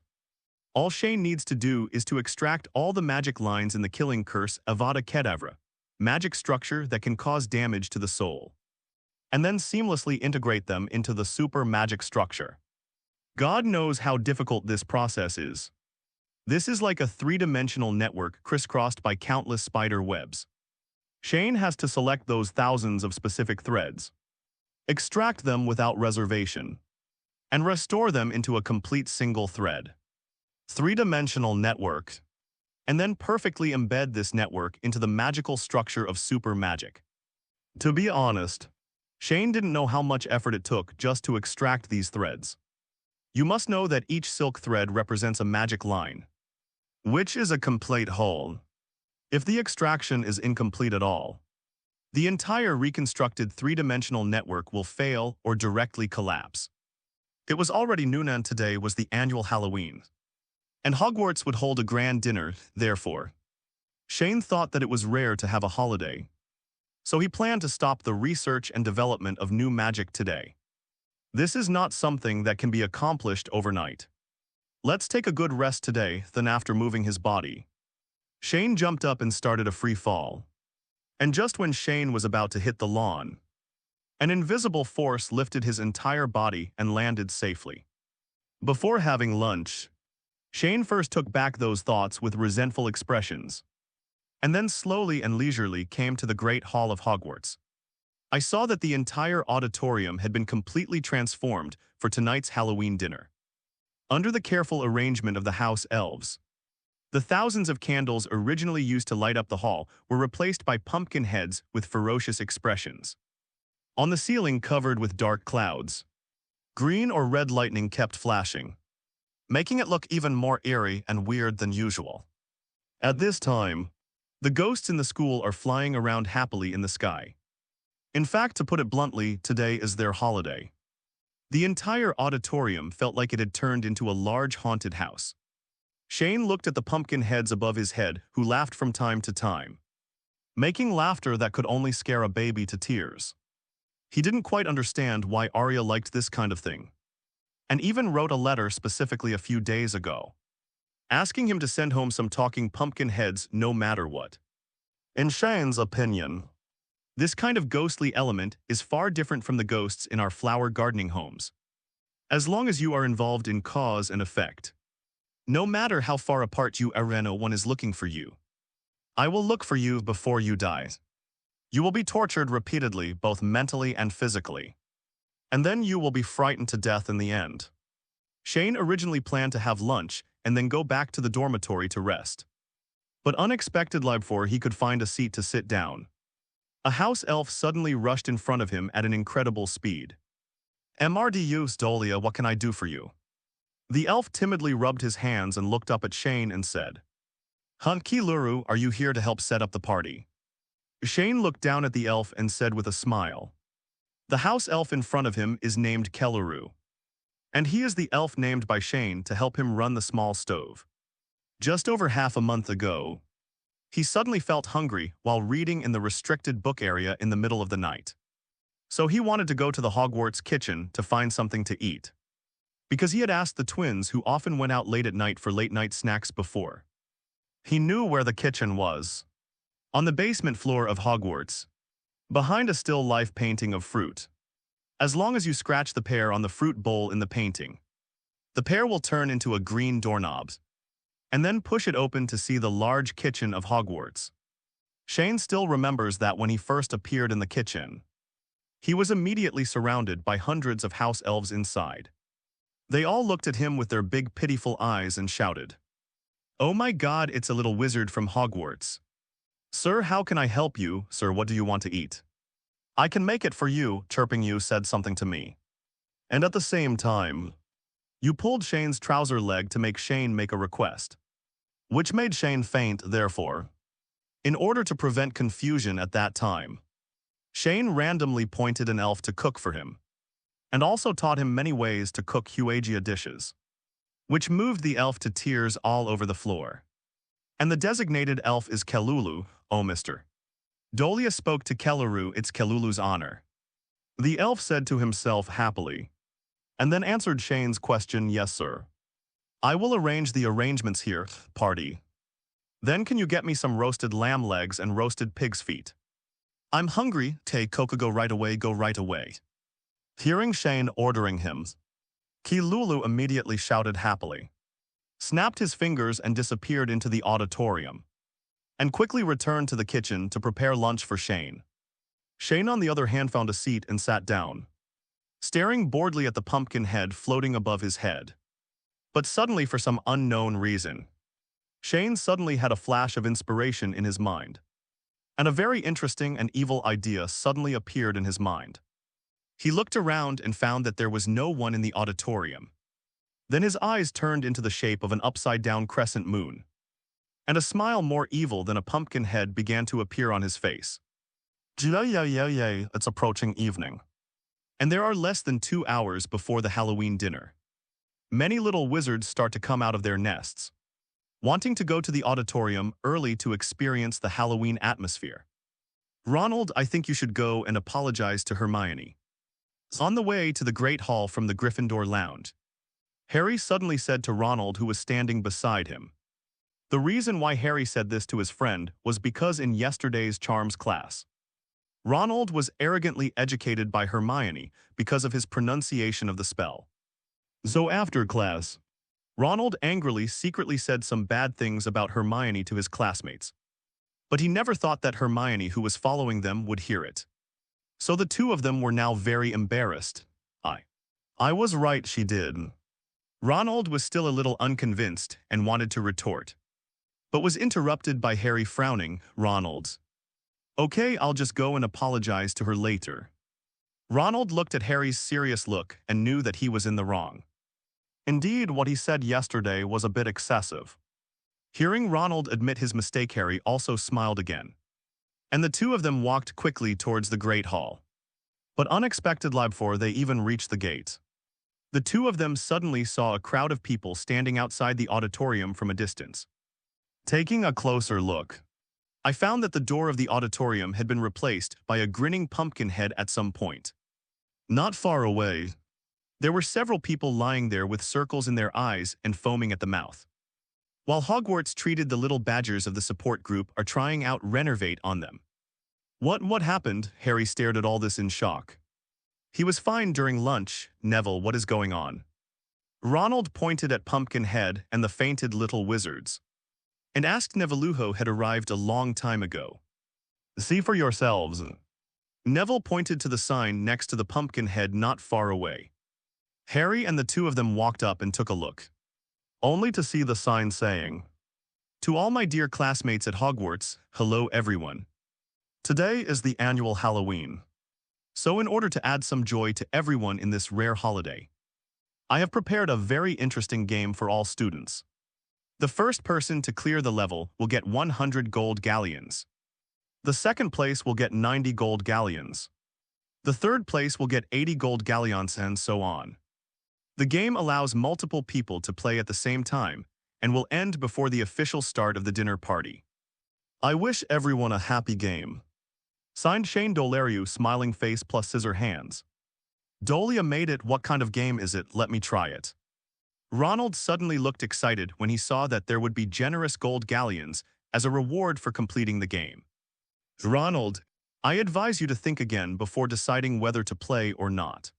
All Shane needs to do is to extract all the magic lines in the killing curse Avada Kedavra, magic structure that can cause damage to the soul, and then seamlessly integrate them into the super magic structure. God knows how difficult this process is. This is like a 3-dimensional network crisscrossed by countless spider webs. Shane has to select those thousands of specific threads, extract them without reservation, and restore them into a complete single thread. 3-dimensional network, and then perfectly embed this network into the magical structure of super magic. To be honest, Shane didn't know how much effort it took just to extract these threads. You must know that each silk thread represents a magic line, which is a complete whole. If the extraction is incomplete at all, the entire reconstructed 3-dimensional network will fail or directly collapse. It was already noon and today was the annual Halloween, and Hogwarts would hold a grand dinner, therefore. Shane thought that it was rare to have a holiday, so he planned to stop the research and development of new magic today. This is not something that can be accomplished overnight. Let's take a good rest today, then after moving his body. Shane jumped up and started a free fall. And just when Shane was about to hit the lawn, an invisible force lifted his entire body and landed safely. Before having lunch, Shane first took back those thoughts with resentful expressions, and then slowly and leisurely came to the Great Hall of Hogwarts. I saw that the entire auditorium had been completely transformed for tonight's Halloween dinner. Under the careful arrangement of the house elves, the thousands of candles originally used to light up the hall were replaced by pumpkin heads with ferocious expressions. On the ceiling covered with dark clouds, green or red lightning kept flashing, making it look even more eerie and weird than usual. At this time, the ghosts in the school are flying around happily in the sky. In fact, to put it bluntly, today is their holiday. The entire auditorium felt like it had turned into a large haunted house. Shane looked at the pumpkin heads above his head, who laughed from time to time, making laughter that could only scare a baby to tears. He didn't quite understand why Arya liked this kind of thing, and even wrote a letter specifically a few days ago, asking him to send home some talking pumpkin heads no matter what. In Shane's opinion, this kind of ghostly element is far different from the ghosts in our flower gardening homes. As long as you are involved in cause and effect, no matter how far apart you are, one is looking for you. I will look for you before you die. You will be tortured repeatedly, both mentally and physically. And then you will be frightened to death in the end. Shane originally planned to have lunch and then go back to the dormitory to rest. But unexpectedly, before he could find a seat to sit down, a house elf suddenly rushed in front of him at an incredible speed. "Mrdu Dolea, what can I do for you?" The elf timidly rubbed his hands and looked up at Shane and said, "Keluru, are you here to help set up the party?" Shane looked down at the elf and said with a smile, "The house elf in front of him is named Keluru, and he is the elf named by Shane to help him run the small stove. Just over half a month ago, he suddenly felt hungry while reading in the restricted book area in the middle of the night. So he wanted to go to the Hogwarts kitchen to find something to eat, because he had asked the twins, who often went out late at night for late-night snacks before. He knew where the kitchen was. On the basement floor of Hogwarts, behind a still life painting of fruit. As long as you scratch the pear on the fruit bowl in the painting, the pear will turn into a green doorknob, and then push it open to see the large kitchen of Hogwarts. Shane still remembers that when he first appeared in the kitchen, he was immediately surrounded by hundreds of house elves inside. They all looked at him with their big pitiful eyes and shouted, "Oh my God, it's a little wizard from Hogwarts. Sir, how can I help you? Sir, what do you want to eat? I can make it for you," chirping you said something to me. And at the same time, you pulled Shane's trouser leg to make Shane make a request, which made Shane faint, therefore. In order to prevent confusion at that time, Shane randomly pointed an elf to cook for him, and also taught him many ways to cook Huagia dishes, which moved the elf to tears all over the floor. And the designated elf is Kelulu. "Oh, Mr. Dolea spoke to Keluru, it's Kelulu's honor," the elf said to himself happily, and then answered Shane's question, "Yes, sir. I will arrange the arrangements here, party. Then can you get me some roasted lamb legs and roasted pig's feet? I'm hungry, take Coca, go right away, go right away." Hearing Shane ordering him, Kelulu immediately shouted happily, snapped his fingers and disappeared into the auditorium, and quickly returned to the kitchen to prepare lunch for Shane. Shane, on the other hand, found a seat and sat down, staring boredly at the pumpkin head floating above his head. But suddenly, for some unknown reason, Shane suddenly had a flash of inspiration in his mind, and a very interesting and evil idea suddenly appeared in his mind. He looked around and found that there was no one in the auditorium. Then his eyes turned into the shape of an upside-down crescent moon, and a smile more evil than a pumpkin head began to appear on his face. "It's approaching evening. and there are less than 2 hours before the Halloween dinner. Many little wizards start to come out of their nests, wanting to go to the auditorium early to experience the Halloween atmosphere. Ronald, I think you should go and apologize to Hermione. On the way to the Great Hall from the Gryffindor Lounge, Harry suddenly said to Ronald, who was standing beside him. The reason why Harry said this to his friend was because in yesterday's charms class, Ronald was arrogantly educated by Hermione because of his pronunciation of the spell. So after class, Ronald angrily secretly said some bad things about Hermione to his classmates. But he never thought that Hermione, who was following them, would hear it. So the two of them were now very embarrassed. I was right, she did. Ronald was still a little unconvinced and wanted to retort, but was interrupted by Harry frowning. Ronald. Okay, I'll just go and apologize to her later. Ronald looked at Harry's serious look and knew that he was in the wrong. Indeed, what he said yesterday was a bit excessive. Hearing Ronald admit his mistake, Harry also smiled again, and the two of them walked quickly towards the Great Hall. But unexpectedly before they even reached the gate, the two of them suddenly saw a crowd of people standing outside the auditorium from a distance. Taking a closer look, I found that the door of the auditorium had been replaced by a grinning pumpkin head at some point. Not far away, there were several people lying there with circles in their eyes and foaming at the mouth. While Hogwarts treated the little badgers of the support group are trying out Renovate on them. What happened? Harry stared at all this in shock. He was fine during lunch. Neville, what is going on? Ronald pointed at Pumpkinhead and the fainted little wizards, and asked Neville, who had arrived a long time ago. See for yourselves. Neville pointed to the sign next to the Pumpkinhead not far away. Harry and the two of them walked up and took a look, only to see the sign saying, "To all my dear classmates at Hogwarts, hello everyone. Today is the annual Halloween. So in order to add some joy to everyone in this rare holiday, I have prepared a very interesting game for all students. The first person to clear the level will get 100 gold galleons. The second place will get 90 gold galleons. The third place will get 80 gold galleons, and so on. The game allows multiple people to play at the same time and will end before the official start of the dinner party. I wish everyone a happy game. Signed, Shane Dolea, smiling face plus scissor hands. Dolea made it. What kind of game is it? Let me try it. Ronald suddenly looked excited when he saw that there would be generous gold galleons as a reward for completing the game. Ronald, I advise you to think again before deciding whether to play or not.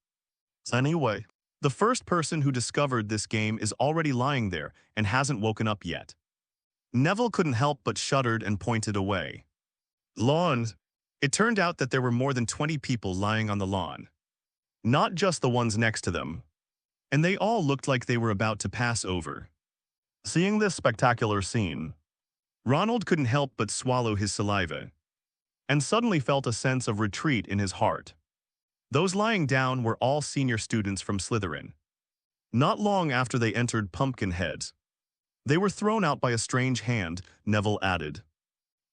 Anyway, the first person who discovered this game is already lying there and hasn't woken up yet. Neville couldn't help but shuddered and pointed away. Lawn. It turned out that there were more than 20 people lying on the lawn. Not just the ones next to them. And they all looked like they were about to pass over. Seeing this spectacular scene, Ronald couldn't help but swallow his saliva, and suddenly felt a sense of retreat in his heart. Those lying down were all senior students from Slytherin. Not long after they entered Pumpkinhead, they were thrown out by a strange hand, Neville added.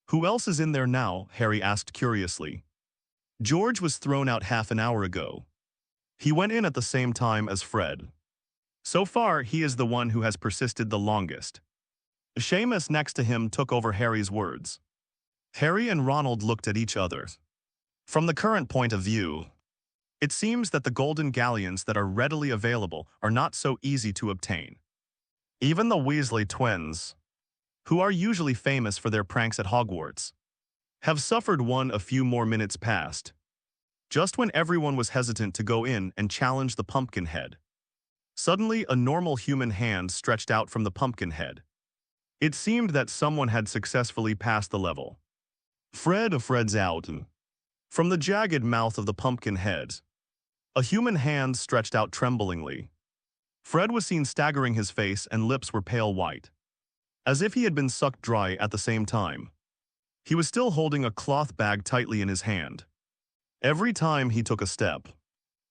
Who else is in there now? Harry asked curiously. George was thrown out half an hour ago. He went in at the same time as Fred. So far, he is the one who has persisted the longest. Seamus next to him took over Harry's words. Harry and Ronald looked at each other. From the current point of view, it seems that the golden galleons that are readily available are not so easy to obtain. Even the Weasley twins, who are usually famous for their pranks at Hogwarts, have suffered one a few more minutes past. Just when everyone was hesitant to go in and challenge the Pumpkinhead, suddenly a normal human hand stretched out from the Pumpkinhead. It seemed that someone had successfully passed the level. Fred's out. From the jagged mouth of the Pumpkinhead, a human hand stretched out tremblingly. Fred was seen staggering, his face and lips were pale white, as if he had been sucked dry at the same time. He was still holding a cloth bag tightly in his hand. Every time he took a step,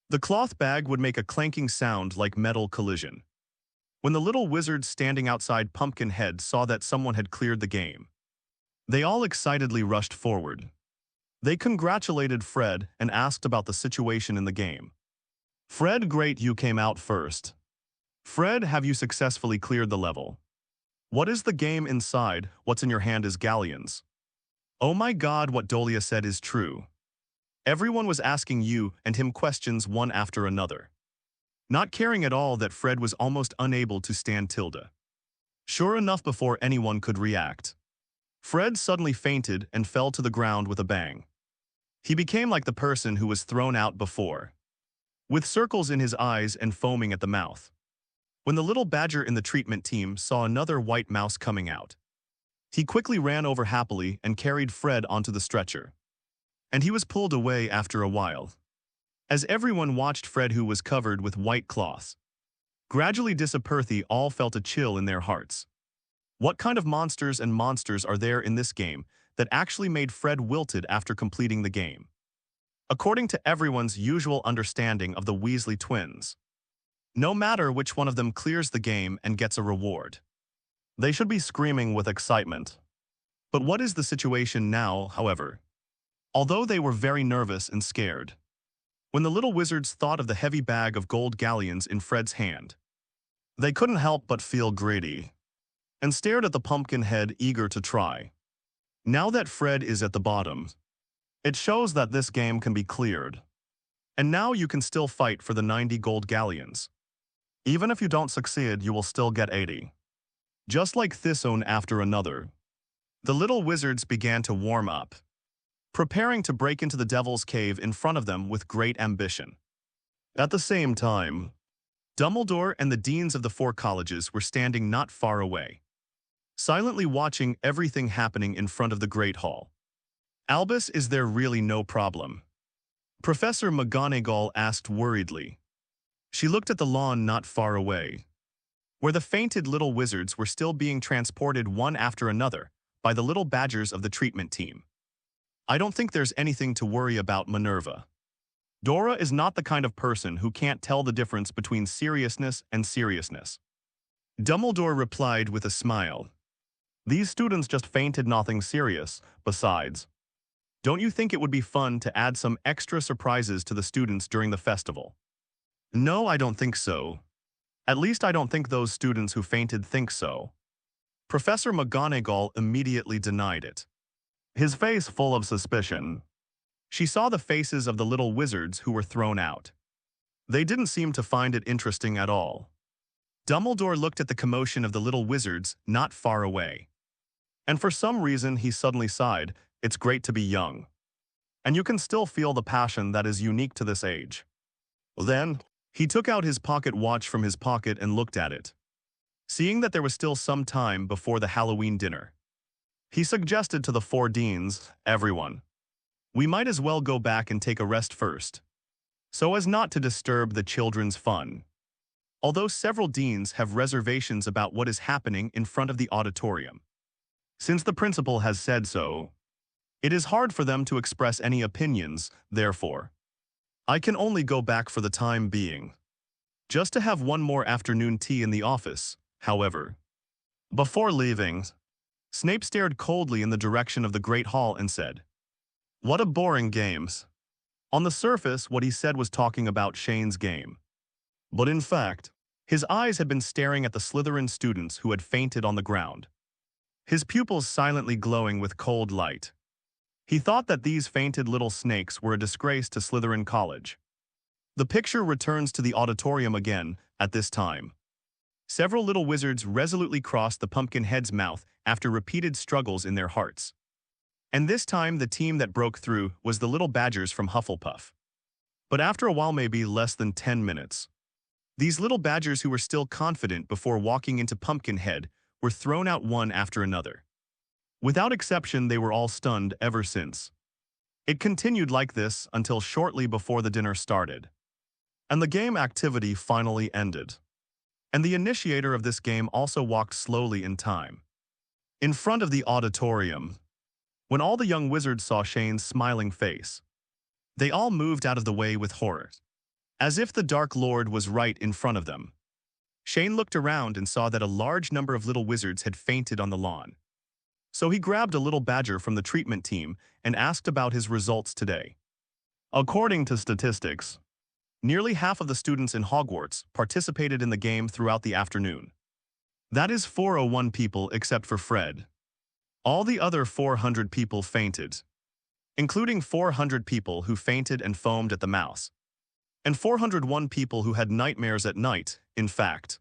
the cloth bag would make a clanking sound like metal collision. When the little wizards standing outside Pumpkinhead saw that someone had cleared the game, they all excitedly rushed forward. They congratulated Fred and asked about the situation in the game. Fred, great, you came out first. Fred, have you successfully cleared the level? What is the game inside? What's in your hand is galleons. Oh my god, what Dolea said is true. Everyone was asking you and him questions one after another. Not caring at all that Fred was almost unable to stand Tilda. Sure enough, before anyone could react, Fred suddenly fainted and fell to the ground with a bang. He became like the person who was thrown out before, with circles in his eyes and foaming at the mouth. When the little badger in the treatment team saw another white mouse coming out, he quickly ran over happily and carried Fred onto the stretcher. And he was pulled away after a while. As everyone watched Fred, who was covered with white cloths, gradually disappear, they all felt a chill in their hearts. What kind of monsters are there in this game that actually made Fred wilted after completing the game? According to everyone's usual understanding of the Weasley twins, no matter which one of them clears the game and gets a reward, they should be screaming with excitement. But what is the situation now, however? Although they were very nervous and scared, when the little wizards thought of the heavy bag of gold galleons in Fred's hand, they couldn't help but feel greedy, and stared at the pumpkin head, eager to try. Now that Fred is at the bottom, it shows that this game can be cleared. And now you can still fight for the 90 gold galleons. Even if you don't succeed, you will still get 80. Just like this one after another, the little wizards began to warm up, preparing to break into the devil's cave in front of them with great ambition. At the same time, Dumbledore and the deans of the 4 colleges were standing not far away, silently watching everything happening in front of the Great Hall. Albus, is there really no problem? Professor McGonagall asked worriedly. She looked at the lawn not far away, where the fainted little wizards were still being transported one after another by the little badgers of the treatment team. I don't think there's anything to worry about, Minerva. Dora is not the kind of person who can't tell the difference between seriousness and seriousness. Dumbledore replied with a smile. These students just fainted, nothing serious. Besides, don't you think it would be fun to add some extra surprises to the students during the festival? No, I don't think so. At least I don't think those students who fainted think so. Professor McGonagall immediately denied it, his face full of suspicion. She saw the faces of the little wizards who were thrown out. They didn't seem to find it interesting at all. Dumbledore looked at the commotion of the little wizards not far away, and for some reason he suddenly sighed. It's great to be young, and you can still feel the passion that is unique to this age. Then, he took out his pocket watch from his pocket and looked at it. Seeing that there was still some time before the Halloween dinner, he suggested to the 4 deans, everyone, we might as well go back and take a rest first, so as not to disturb the children's fun. Although several deans have reservations about what is happening in front of the auditorium, since the principal has said so, it is hard for them to express any opinions. Therefore, I can only go back for the time being, just to have one more afternoon tea in the office. However, before leaving, Snape stared coldly in the direction of the Great Hall and said, "What a boring games." On the surface, what he said was talking about Shane's game. But in fact, his eyes had been staring at the Slytherin students who had fainted on the ground, his pupils silently glowing with cold light. He thought that these fainted little snakes were a disgrace to Slytherin College. The picture returns to the auditorium again at this time. Several little wizards resolutely crossed the pumpkin head's mouth after repeated struggles in their hearts. And this time the team that broke through was the little badgers from Hufflepuff. But after a while, maybe less than 10 minutes, these little badgers who were still confident before walking into Pumpkinhead were thrown out one after another. Without exception, they were all stunned ever since. It continued like this until shortly before the dinner started, and the game activity finally ended. And the initiator of this game also walked slowly in time, in front of the auditorium. When all the young wizards saw Shane's smiling face, they all moved out of the way with horror, as if the Dark Lord was right in front of them. Shane looked around and saw that a large number of little wizards had fainted on the lawn. So he grabbed a little badger from the treatment team and asked about his results today. According to statistics, Nearly half of the students in Hogwarts participated in the game throughout the afternoon. That is 401 people except for Fred. All the other 400 people fainted, including 400 people who fainted and foamed at the mouth, and 401 people who had nightmares at night. In fact,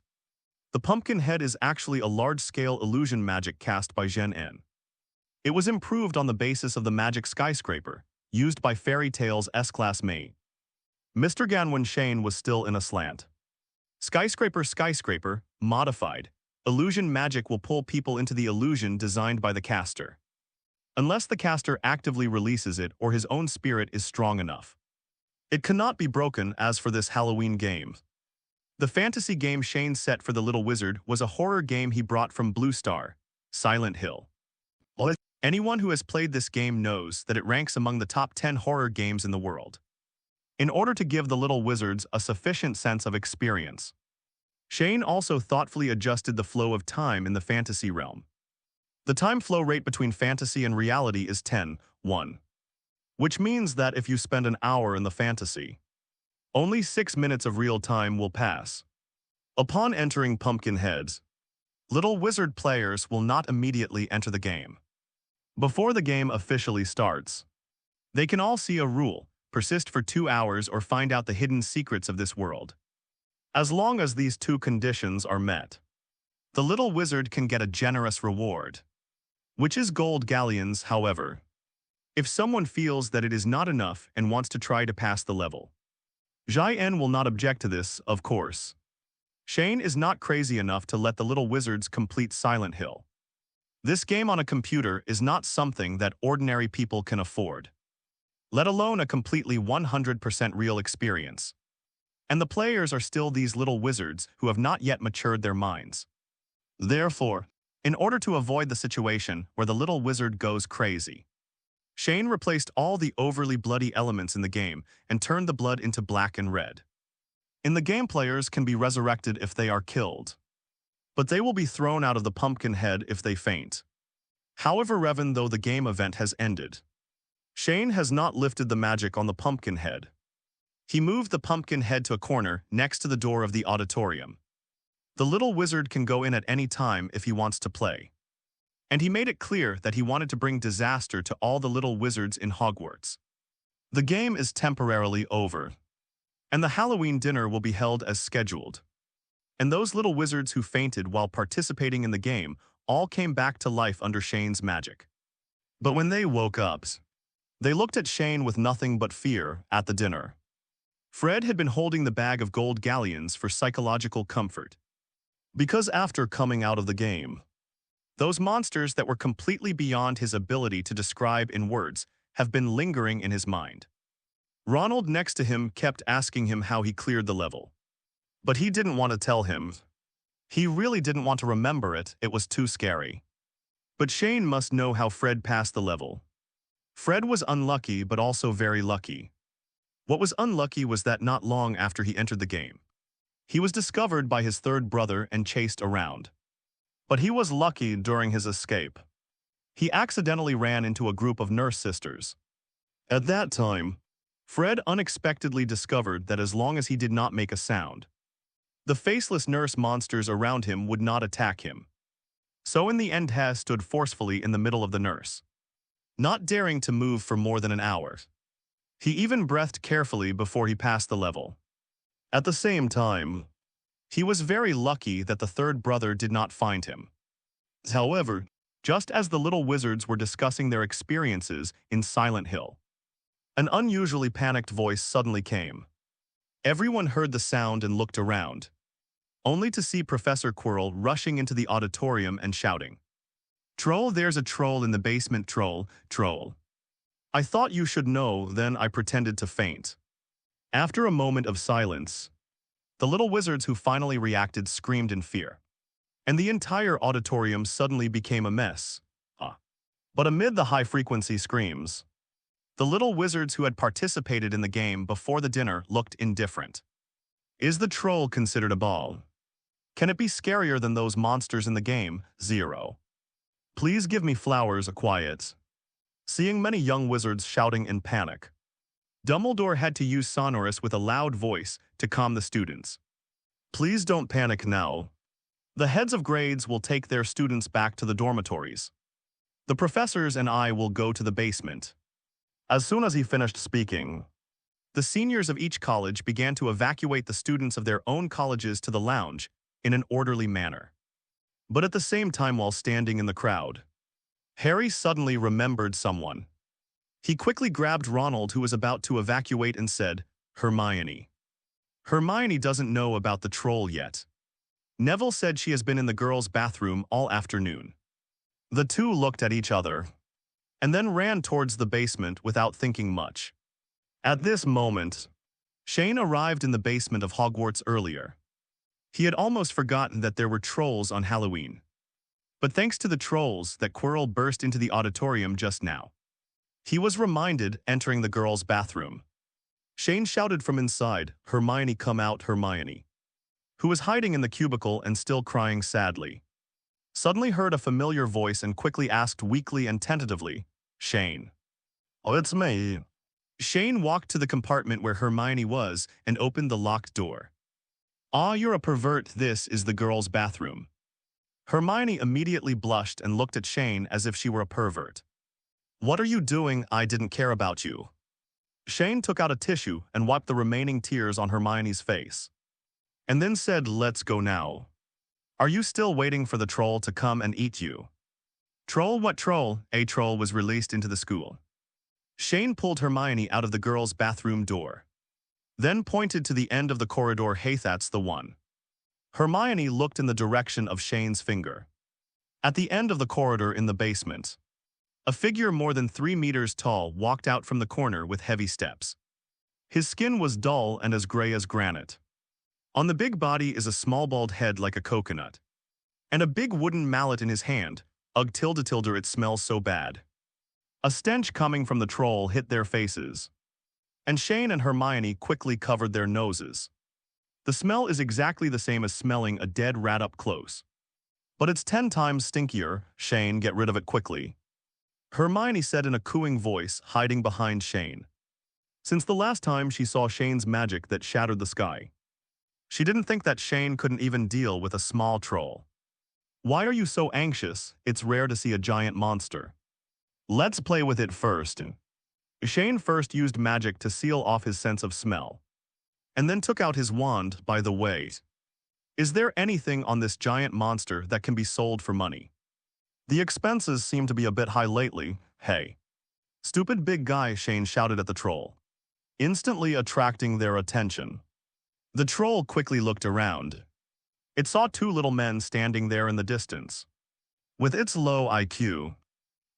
the pumpkin head is actually a large-scale illusion magic cast by Gen N. It was improved on the basis of the magic skyscraper, used by Fairy Tale's S-Class Mage. Mr. Ganwen Shane was still in a slant. Skyscraper, modified. Illusion magic will pull people into the illusion designed by the caster, unless the caster actively releases it or his own spirit is strong enough. It cannot be broken as for this Halloween game. The fantasy game Shane set for the little wizard was a horror game he brought from Blue Star, Silent Hill. Anyone who has played this game knows that it ranks among the top 10 horror games in the world. In order to give the little wizards a sufficient sense of experience, Shane also thoughtfully adjusted the flow of time in the fantasy realm. The time flow rate between fantasy and reality is 10:1, which means that if you spend an hour in the fantasy, only 6 minutes of real time will pass. Upon entering Pumpkinheads, little wizard players will not immediately enter the game. Before the game officially starts, they can all see a rule, persist for 2 hours, or find out the hidden secrets of this world. As long as these two conditions are met, the little wizard can get a generous reward, which is gold galleons. However, if someone feels that it is not enough and wants to try to pass the level, Jai-En will not object to this, of course. Shane is not crazy enough to let the little wizards complete Silent Hill. This game on a computer is not something that ordinary people can afford, let alone a completely 100% real experience. And the players are still these little wizards who have not yet matured their minds. Therefore, in order to avoid the situation where the little wizard goes crazy, Shane replaced all the overly bloody elements in the game and turned the blood into black and red. In the game, players can be resurrected if they are killed, but they will be thrown out of the pumpkin head if they faint. However, even though the game event has ended, Shane has not lifted the magic on the pumpkin head. He moved the pumpkin head to a corner next to the door of the auditorium. The little wizard can go in at any time if he wants to play. And he made it clear that he wanted to bring disaster to all the little wizards in Hogwarts. The game is temporarily over, and the Halloween dinner will be held as scheduled. And those little wizards who fainted while participating in the game all came back to life under Shane's magic. But when they woke up, they looked at Shane with nothing but fear at the dinner. Fred had been holding the bag of gold galleons for psychological comfort, because after coming out of the game, those monsters that were completely beyond his ability to describe in words have been lingering in his mind. Ronald next to him kept asking him how he cleared the level, but he didn't want to tell him. He really didn't want to remember it, it was too scary. But Shane must know how Fred passed the level. Fred was unlucky, but also very lucky. What was unlucky was that not long after he entered the game, he was discovered by his third brother and chased around. But he was lucky during his escape. He accidentally ran into a group of nurse sisters. At that time, Fred unexpectedly discovered that as long as he did not make a sound, the faceless nurse monsters around him would not attack him. So in the end, he stood forcefully in the middle of the nurse, not daring to move for more than an hour. He even breathed carefully before he passed the level. At the same time, he was very lucky that the third brother did not find him. However, just as the little wizards were discussing their experiences in Silent Hill, an unusually panicked voice suddenly came. Everyone heard the sound and looked around, only to see Professor Quirrell rushing into the auditorium and shouting, "Troll, there's a troll in the basement, troll, troll. I thought you should know, then I pretended to faint." After a moment of silence, the little wizards who finally reacted screamed in fear, and the entire auditorium suddenly became a mess. But amid the high-frequency screams, the little wizards who had participated in the game before the dinner looked indifferent. Is the troll considered a ball? Can it be scarier than those monsters in the game? 0. Please give me flowers, quiet. Seeing many young wizards shouting in panic, Dumbledore had to use sonorous with a loud voice to calm the students. Please don't panic now. The heads of grades will take their students back to the dormitories. The professors and I will go to the basement. As soon as he finished speaking, the seniors of each college began to evacuate the students of their own colleges to the lounge in an orderly manner. But at the same time, while standing in the crowd, Harry suddenly remembered someone. He quickly grabbed Ronald, who was about to evacuate, and said, "Hermione. Hermione doesn't know about the troll yet. Neville said she has been in the girls' bathroom all afternoon." The two looked at each other and then ran towards the basement without thinking much. At this moment, Shane arrived in the basement of Hogwarts earlier. He had almost forgotten that there were trolls on Halloween. But thanks to the trolls that Quirrell burst into the auditorium just now, he was reminded entering the girls' bathroom. Shane shouted from inside, "Hermione, come out, Hermione," who was hiding in the cubicle and still crying sadly. Suddenly heard a familiar voice and quickly asked weakly and tentatively, "Shane." "Oh, it's me." Shane walked to the compartment where Hermione was and opened the locked door. "Ah, you're a pervert. This is the girls' bathroom." Hermione immediately blushed and looked at Shane as if she were a pervert. "What are you doing? I didn't care about you." Shane took out a tissue and wiped the remaining tears on Hermione's face, and then said, "Let's go now. Are you still waiting for the troll to come and eat you?" "Troll? What troll?" "A troll was released into the school." Shane pulled Hermione out of the girls' bathroom door, then pointed to the end of the corridor. "Hey, that's the one." Hermione looked in the direction of Shane's finger. At the end of the corridor in the basement, a figure more than 3 meters tall walked out from the corner with heavy steps. His skin was dull and as gray as granite. On the big body is a small bald head like a coconut, and a big wooden mallet in his hand. Ugh, tilde tilde, it smells so bad. A stench coming from the troll hit their faces, and Shane and Hermione quickly covered their noses. The smell is exactly the same as smelling a dead rat up close, but it's 10 times stinkier. "Shane, get rid of it quickly," Hermione said in a cooing voice, hiding behind Shane. Since the last time she saw Shane's magic that shattered the sky, she didn't think that Shane couldn't even deal with a small troll. "Why are you so anxious? It's rare to see a giant monster. Let's play with it first." Shane first used magic to seal off his sense of smell, and then took out his wand. "By the way, is there anything on this giant monster that can be sold for money? The expenses seem to be a bit high lately." "Hey, stupid big guy," Shane shouted at the troll, instantly attracting their attention. The troll quickly looked around. It saw 2 little men standing there in the distance. With its low IQ,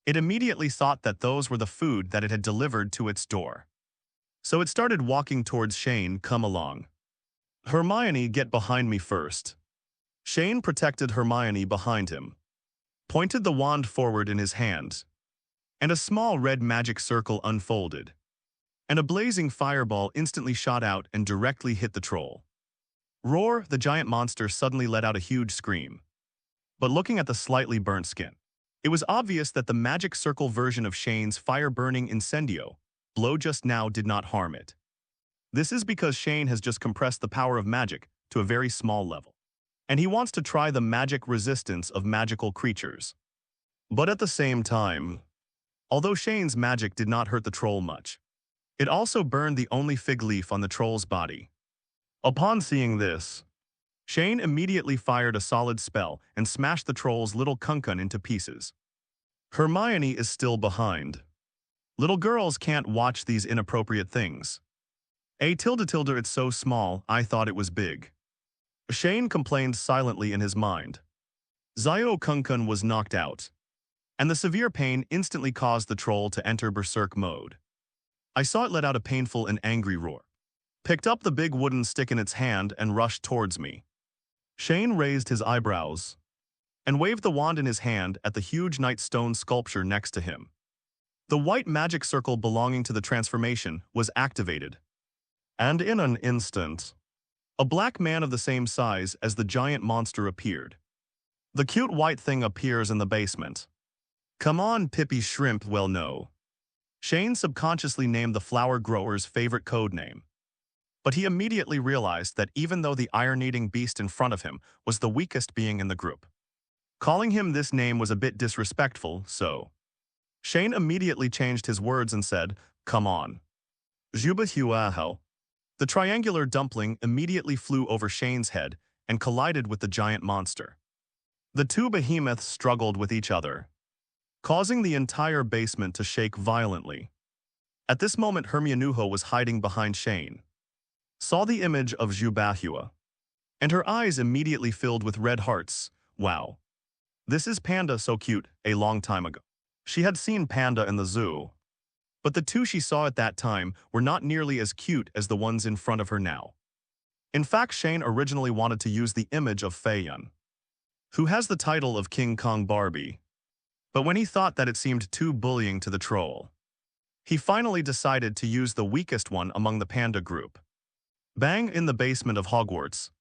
it immediately thought that those were the food that it had delivered to its door. So it started walking towards Shane. "Come along. Hermione, get behind me first." Shane protected Hermione behind him, pointed the wand forward in his hand, and a small red magic circle unfolded, and a blazing fireball instantly shot out and directly hit the troll. Roar! The giant monster suddenly let out a huge scream. But looking at the slightly burnt skin, it was obvious that the magic circle version of Shane's fire-burning incendio blow just now did not harm it. This is because Shane has just compressed the power of magic to a very small level, and he wants to try the magic resistance of magical creatures. But at the same time, although Shane's magic did not hurt the troll much, it also burned the only fig leaf on the troll's body. Upon seeing this, Shane immediately fired a solid spell and smashed the troll's little kunkun into pieces. Hermione is still behind. Little girls can't watch these inappropriate things. "A tilde tilde, it's so small, I thought it was big." Shane complained silently in his mind. Zio kunkun was knocked out, and the severe pain instantly caused the troll to enter berserk mode. I saw it let out a painful and angry roar, picked up the big wooden stick in its hand and rushed towards me. Shane raised his eyebrows and waved the wand in his hand at the huge night stone sculpture next to him. The white magic circle belonging to the transformation was activated, and in an instant, a black man of the same size as the giant monster appeared. The cute white thing appears in the basement. "Come on, Pippy Shrimp." "Well, no." Shane subconsciously named the flower grower's favorite code name. But he immediately realized that even though the iron-eating beast in front of him was the weakest being in the group, calling him this name was a bit disrespectful, so Shane immediately changed his words and said, "Come on." Zubahuaho. The triangular dumpling immediately flew over Shane's head and collided with the giant monster. The two behemoths struggled with each other, causing the entire basement to shake violently. At this moment, Hermionuho was hiding behind Shane, saw the image of Zubahua, and her eyes immediately filled with red hearts. Wow. This is Panda so cute, a long time ago. She had seen Panda in the zoo, but the two she saw at that time were not nearly as cute as the ones in front of her now. In fact, Shane originally wanted to use the image of Feiyun, who has the title of King Kong Barbie, but when he thought that it seemed too bullying to the troll, he finally decided to use the weakest one among the panda group. Bang! In the basement of Hogwarts,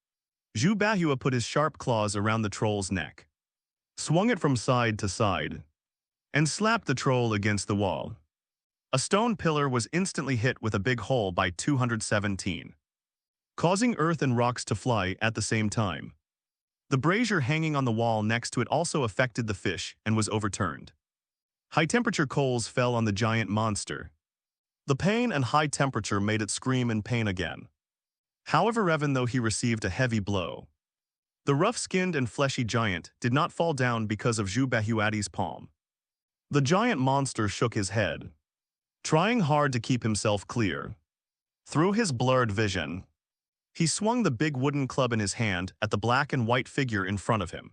Zubahua put his sharp claws around the troll's neck, swung it from side to side, and slapped the troll against the wall. A stone pillar was instantly hit with a big hole by 217, causing earth and rocks to fly at the same time. The brazier hanging on the wall next to it also affected the fish and was overturned. High-temperature coals fell on the giant monster. The pain and high temperature made it scream in pain again. However, even though he received a heavy blow, the rough-skinned and fleshy giant did not fall down because of Zubahuati's palm. The giant monster shook his head, trying hard to keep himself clear. Through his blurred vision, he swung the big wooden club in his hand at the black and white figure in front of him.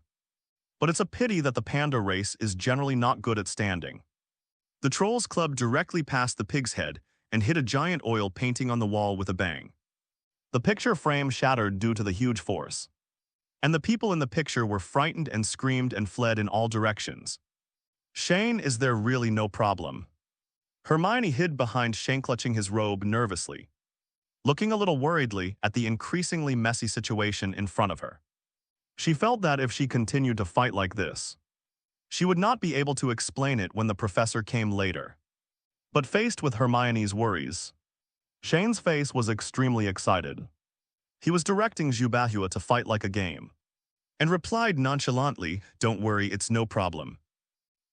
But it's a pity that the panda race is generally not good at standing. The troll's club directly passed the pig's head and hit a giant oil painting on the wall with a bang. The picture frame shattered due to the huge force, and the people in the picture were frightened and screamed and fled in all directions. Shane, is there really no problem? Hermione hid behind Shane, clutching his robe nervously, looking a little worriedly at the increasingly messy situation in front of her. She felt that if she continued to fight like this, she would not be able to explain it when the professor came later. But faced with Hermione's worries, Shane's face was extremely excited. He was directing Zubahua to fight like a game, and replied nonchalantly, "Don't worry, it's no problem.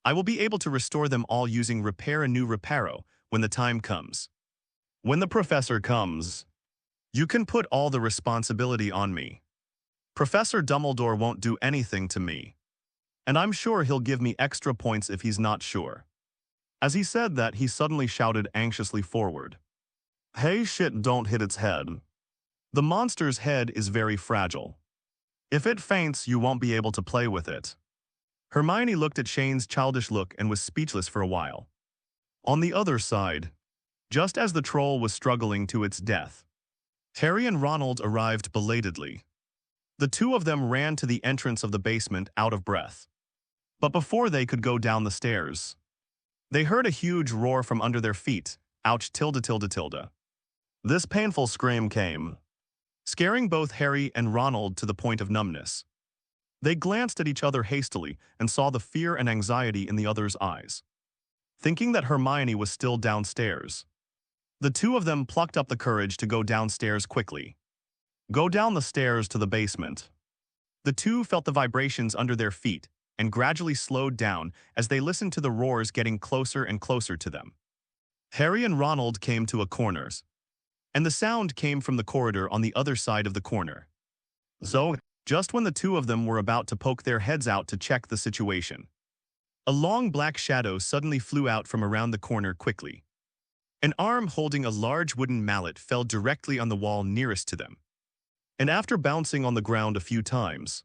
I will be able to restore them all using Repair a New Reparo when the time comes. When the professor comes, you can put all the responsibility on me. Professor Dumbledore won't do anything to me, and I'm sure he'll give me extra points if he's not sure." As he said that, he suddenly shouted anxiously forward, "Hey shit, don't hit its head. The monster's head is very fragile. If it faints, you won't be able to play with it." Hermione looked at Shane's childish look and was speechless for a while. On the other side, just as the troll was struggling to its death, Harry and Ronald arrived belatedly. The two of them ran to the entrance of the basement out of breath. But before they could go down the stairs, they heard a huge roar from under their feet. Ouch! Tilde tilde tilde. This painful scream came, scaring both Harry and Ronald to the point of numbness. They glanced at each other hastily and saw the fear and anxiety in the other's eyes. Thinking that Hermione was still downstairs, the two of them plucked up the courage to go downstairs quickly. Go down the stairs to the basement. The two felt the vibrations under their feet and gradually slowed down as they listened to the roars getting closer and closer to them. Harry and Ronald came to a corner, and the sound came from the corridor on the other side of the corner. So, just when the two of them were about to poke their heads out to check the situation, a long black shadow suddenly flew out from around the corner quickly. An arm holding a large wooden mallet fell directly on the wall nearest to them, and after bouncing on the ground a few times,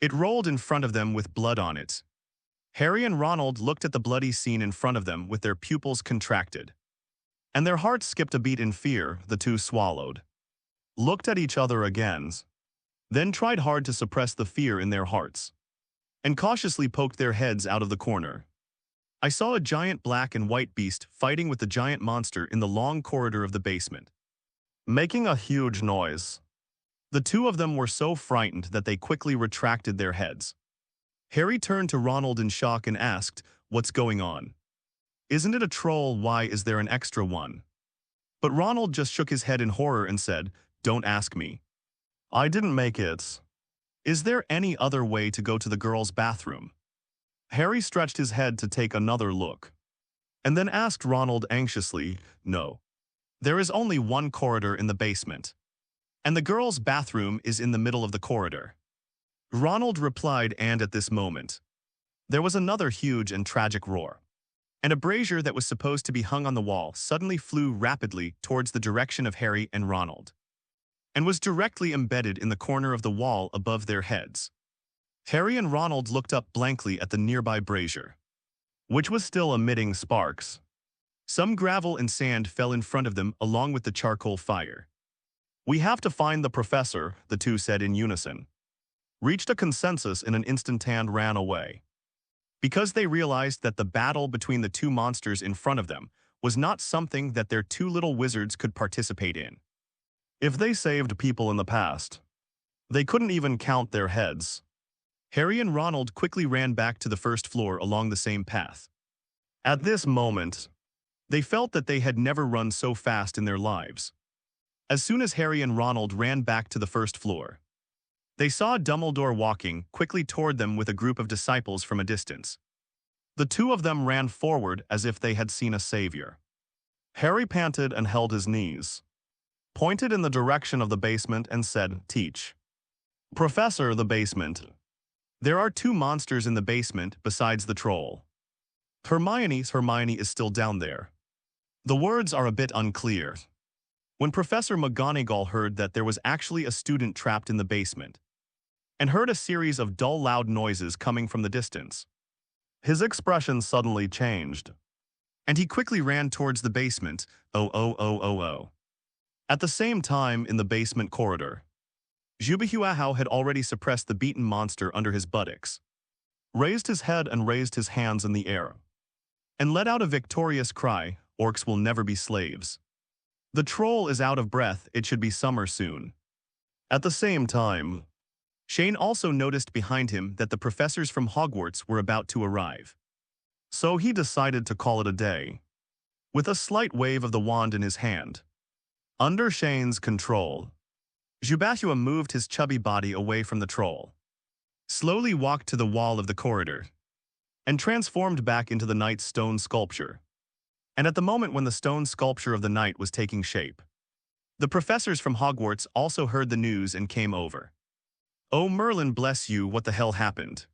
it rolled in front of them with blood on it. Harry and Ronald looked at the bloody scene in front of them with their pupils contracted, and their hearts skipped a beat in fear. The two swallowed, looked at each other again, then tried hard to suppress the fear in their hearts, and cautiously poked their heads out of the corner. I saw a giant black and white beast fighting with the giant monster in the long corridor of the basement, making a huge noise. The two of them were so frightened that they quickly retracted their heads. Harry turned to Ronald in shock and asked, "What's going on?" Isn't it a troll? Why is there an extra one? But Ronald just shook his head in horror and said, "Don't ask me. I didn't make it. Is there any other way to go to the girls' bathroom?" Harry stretched his head to take another look, and then asked Ronald anxiously, "No. There is only one corridor in the basement, and the girls' bathroom is in the middle of the corridor." Ronald replied, and at this moment, there was another huge and tragic roar, and a brazier that was supposed to be hung on the wall suddenly flew rapidly towards the direction of Harry and Ronald, and was directly embedded in the corner of the wall above their heads. Harry and Ronald looked up blankly at the nearby brazier, which was still emitting sparks. Some gravel and sand fell in front of them along with the charcoal fire. "We have to find the professor," the two said in unison, reached a consensus in an instant and ran away, because they realized that the battle between the two monsters in front of them was not something that their two little wizards could participate in. If they saved people in the past, they couldn't even count their heads. Harry and Ronald quickly ran back to the first floor along the same path. At this moment, they felt that they had never run so fast in their lives. As soon as Harry and Ronald ran back to the first floor, they saw Dumbledore walking quickly toward them with a group of disciples from a distance. The two of them ran forward as if they had seen a savior. Harry panted and held his knees, pointed in the direction of the basement and said, "Teach. Professor, the basement. There are two monsters in the basement besides the troll. Hermione is still down there." The words are a bit unclear. When Professor McGonagall heard that there was actually a student trapped in the basement, and heard a series of dull, loud noises coming from the distance, his expression suddenly changed, and he quickly ran towards the basement. Oh. At the same time, in the basement corridor, Jubihuahao had already suppressed the beaten monster under his buttocks, raised his head and raised his hands in the air, and let out a victorious cry, "Orcs will never be slaves. The troll is out of breath, it should be summer soon." At the same time, Shane also noticed behind him that the professors from Hogwarts were about to arrive. So he decided to call it a day, with a slight wave of the wand in his hand. Under Shane's control, Jubahua moved his chubby body away from the troll, slowly walked to the wall of the corridor, and transformed back into the knight's stone sculpture. And at the moment when the stone sculpture of the knight was taking shape, the professors from Hogwarts also heard the news and came over. "Oh, Merlin, bless you, what the hell happened?"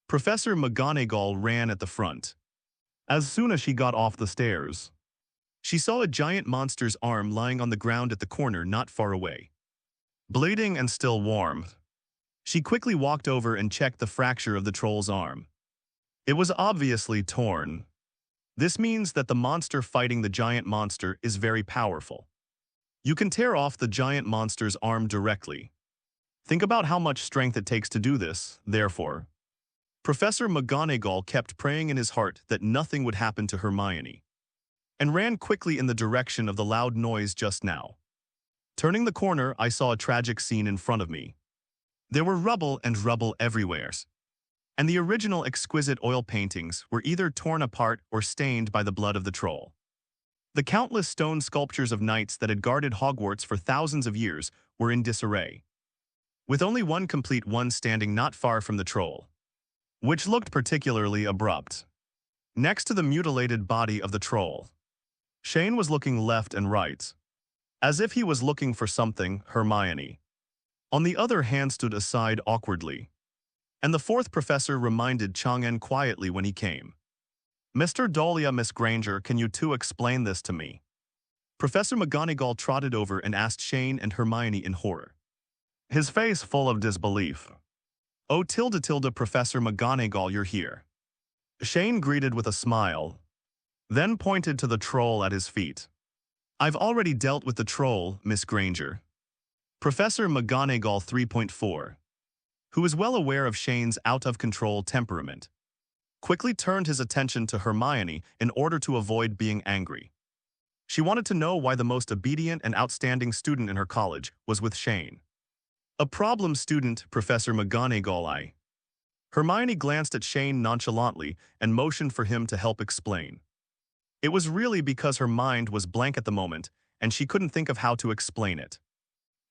Professor McGonagall ran at the front. As soon as she got off the stairs, she saw a giant monster's arm lying on the ground at the corner not far away, bleeding and still warm. She quickly walked over and checked the fracture of the troll's arm. It was obviously torn. This means that the monster fighting the giant monster is very powerful. You can tear off the giant monster's arm directly. Think about how much strength it takes to do this, therefore. Professor McGonagall kept praying in his heart that nothing would happen to Hermione, and ran quickly in the direction of the loud noise just now. Turning the corner, I saw a tragic scene in front of me. There were rubble everywhere, and the original exquisite oil paintings were either torn apart or stained by the blood of the troll. The countless stone sculptures of knights that had guarded Hogwarts for thousands of years were in disarray, with only one complete one standing not far from the troll, which looked particularly abrupt. Next to the mutilated body of the troll, Shane was looking left and right, as if he was looking for something. Hermione, on the other hand, stood aside awkwardly, and the fourth professor reminded Chang'en quietly when he came. "Mr. Dolea, Miss Granger, can you two explain this to me?" Professor McGonagall trotted over and asked Shane and Hermione in horror, his face full of disbelief. "Oh, Professor McGonagall, you're here." Shane greeted with a smile, then pointed to the troll at his feet. "I've already dealt with the troll, Miss Granger." Professor McGonagall 3.4, who was well aware of Shane's out-of-control temperament, quickly turned his attention to Hermione in order to avoid being angry. She wanted to know why the most obedient and outstanding student in her college was with Shane. "A problem student, Professor McGonagall." Hermione glanced at Shane nonchalantly and motioned for him to help explain. It was really because her mind was blank at the moment, and she couldn't think of how to explain it.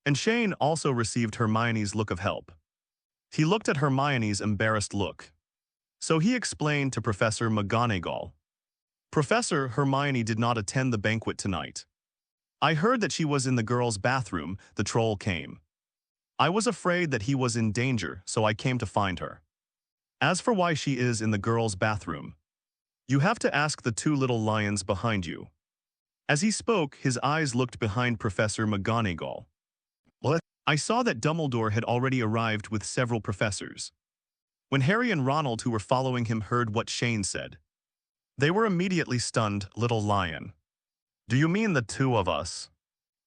And Shane also received Hermione's look of help. He looked at Hermione's embarrassed look. So he explained to Professor McGonagall. Professor, Hermione did not attend the banquet tonight. I heard that she was in the girls' bathroom. The troll came. I was afraid that he was in danger, so I came to find her. As for why she is in the girls' bathroom, you have to ask the two little lions behind you. As he spoke, his eyes looked behind Professor McGonagall. What? I saw that Dumbledore had already arrived with several professors. When Harry and Ronald, who were following him, heard what Shane said, they were immediately stunned. Little lion. Do you mean the two of us?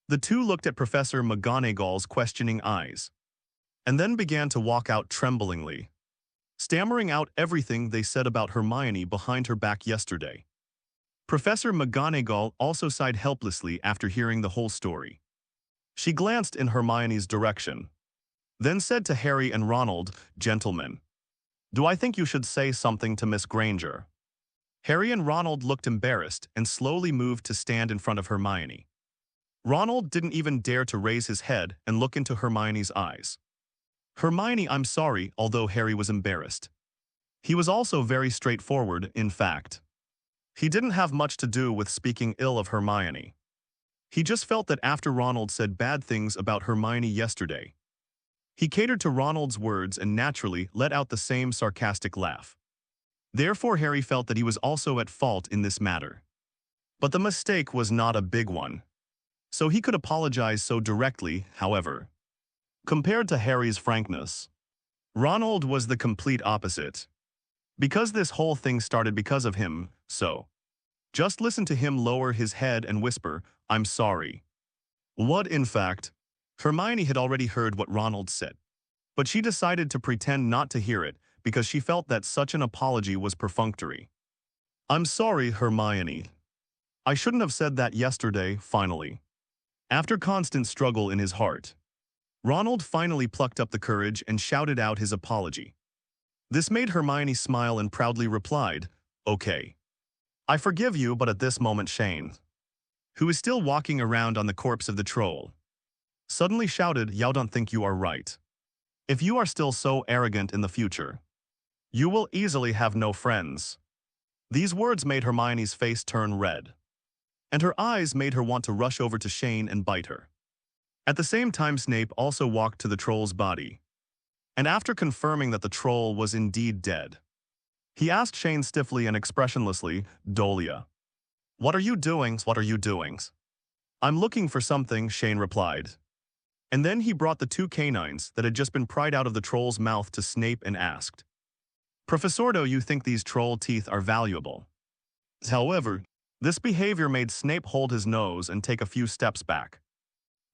The two looked at Professor McGonagall's questioning eyes, and then began to walk out tremblingly, stammering out everything they said about Hermione behind her back yesterday. Professor McGonagall also sighed helplessly after hearing the whole story. She glanced in Hermione's direction, then said to Harry and Ronald, Gentlemen, do I think you should say something to Miss Granger? Harry and Ronald looked embarrassed and slowly moved to stand in front of Hermione. Ronald didn't even dare to raise his head and look into Hermione's eyes. Hermione, I'm sorry, although Harry was embarrassed. He was also very straightforward, in fact. He didn't have much to do with speaking ill of Hermione. He just felt that after Ronald said bad things about Hermione yesterday, he catered to Ronald's words and naturally let out the same sarcastic laugh. Therefore, Harry felt that he was also at fault in this matter. But the mistake was not a big one, so he could apologize so directly. However, compared to Harry's frankness, Ronald was the complete opposite. Because this whole thing started because of him, so just listen to him lower his head and whisper, I'm sorry. What, in fact, Hermione had already heard what Ronald said, but she decided to pretend not to hear it because she felt that such an apology was perfunctory. I'm sorry, Hermione. I shouldn't have said that yesterday, finally. After constant struggle in his heart, Ronald finally plucked up the courage and shouted out his apology. This made Hermione smile and proudly replied, Okay. I forgive you, but at this moment Shane, who is still walking around on the corpse of the troll, suddenly shouted, You don't think you are right. If you are still so arrogant in the future, you will easily have no friends. These words made Hermione's face turn red, and her eyes made her want to rush over to Shane and bite her. At the same time, Snape also walked to the troll's body, and after confirming that the troll was indeed dead, he asked Shane stiffly and expressionlessly, Dolea, what are you doing? What are you doing? I'm looking for something, Shane replied. And then he brought the two canines that had just been pried out of the troll's mouth to Snape and asked, Professordo, you think these troll teeth are valuable? However, this behavior made Snape hold his nose and take a few steps back.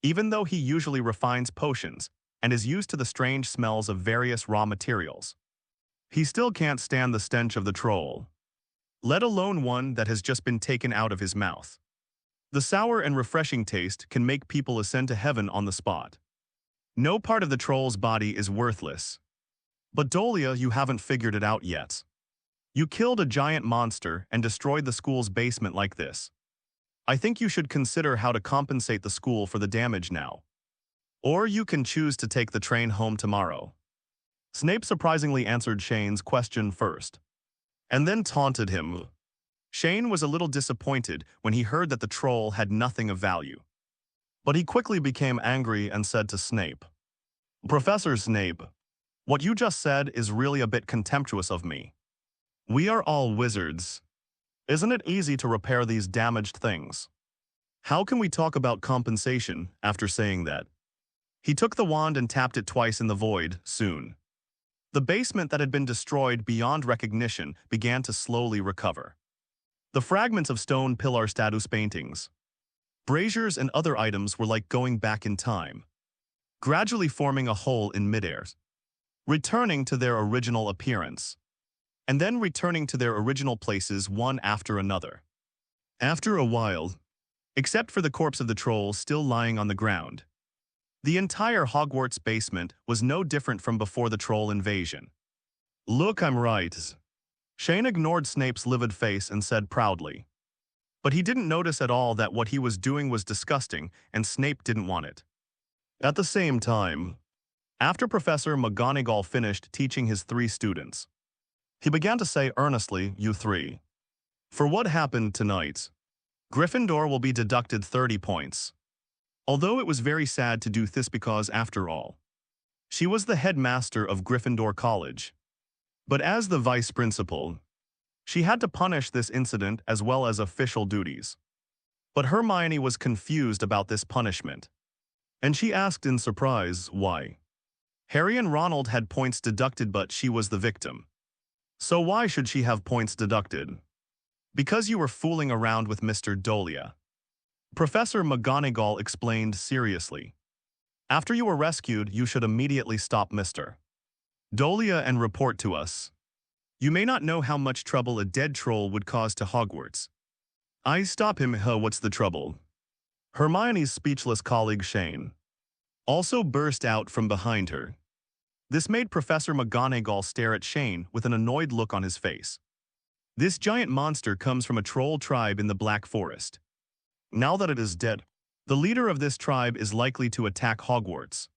Even though he usually refines potions and is used to the strange smells of various raw materials, he still can't stand the stench of the troll, let alone one that has just been taken out of his mouth. The sour and refreshing taste can make people ascend to heaven on the spot. No part of the troll's body is worthless. But Dolea, you haven't figured it out yet. You killed a giant monster and destroyed the school's basement like this. I think you should consider how to compensate the school for the damage now. Or you can choose to take the train home tomorrow. Snape surprisingly answered Shane's question first, and then taunted him. Shane was a little disappointed when he heard that the troll had nothing of value. But he quickly became angry and said to Snape, Professor Snape, what you just said is really a bit contemptuous of me. We are all wizards. Isn't it easy to repair these damaged things? How can we talk about compensation after saying that? He took the wand and tapped it twice in the void. Soon, the basement that had been destroyed beyond recognition began to slowly recover. The fragments of stone pillar status paintings, braziers and other items were like going back in time, gradually forming a hole in midair, returning to their original appearance, and then returning to their original places one after another. After a while, except for the corpse of the troll still lying on the ground, the entire Hogwarts basement was no different from before the troll invasion. Look, I'm right. Shane ignored Snape's livid face and said proudly, But he didn't notice at all that what he was doing was disgusting, and Snape didn't want it. At the same time, after Professor McGonagall finished teaching his 3 students, he began to say earnestly, "You 3. For what happened tonight, Gryffindor will be deducted 30 points. Although it was very sad to do this because, after all, she was the headmaster of Gryffindor College. But as the vice principal, she had to punish this incident as well as official duties. But Hermione was confused about this punishment, and she asked in surprise why. Harry and Ronald had points deducted, but she was the victim. So why should she have points deducted? Because you were fooling around with Mr. Dolea. Professor McGonagall explained seriously. After you were rescued, you should immediately stop Mr. Dolea and report to us. You may not know how much trouble a dead troll would cause to Hogwarts. I stop him, what's the trouble? Hermione's speechless colleague Shane also burst out from behind her. This made Professor McGonagall stare at Shane with an annoyed look on his face. This giant monster comes from a troll tribe in the Black Forest. Now that it is dead, the leader of this tribe is likely to attack Hogwarts.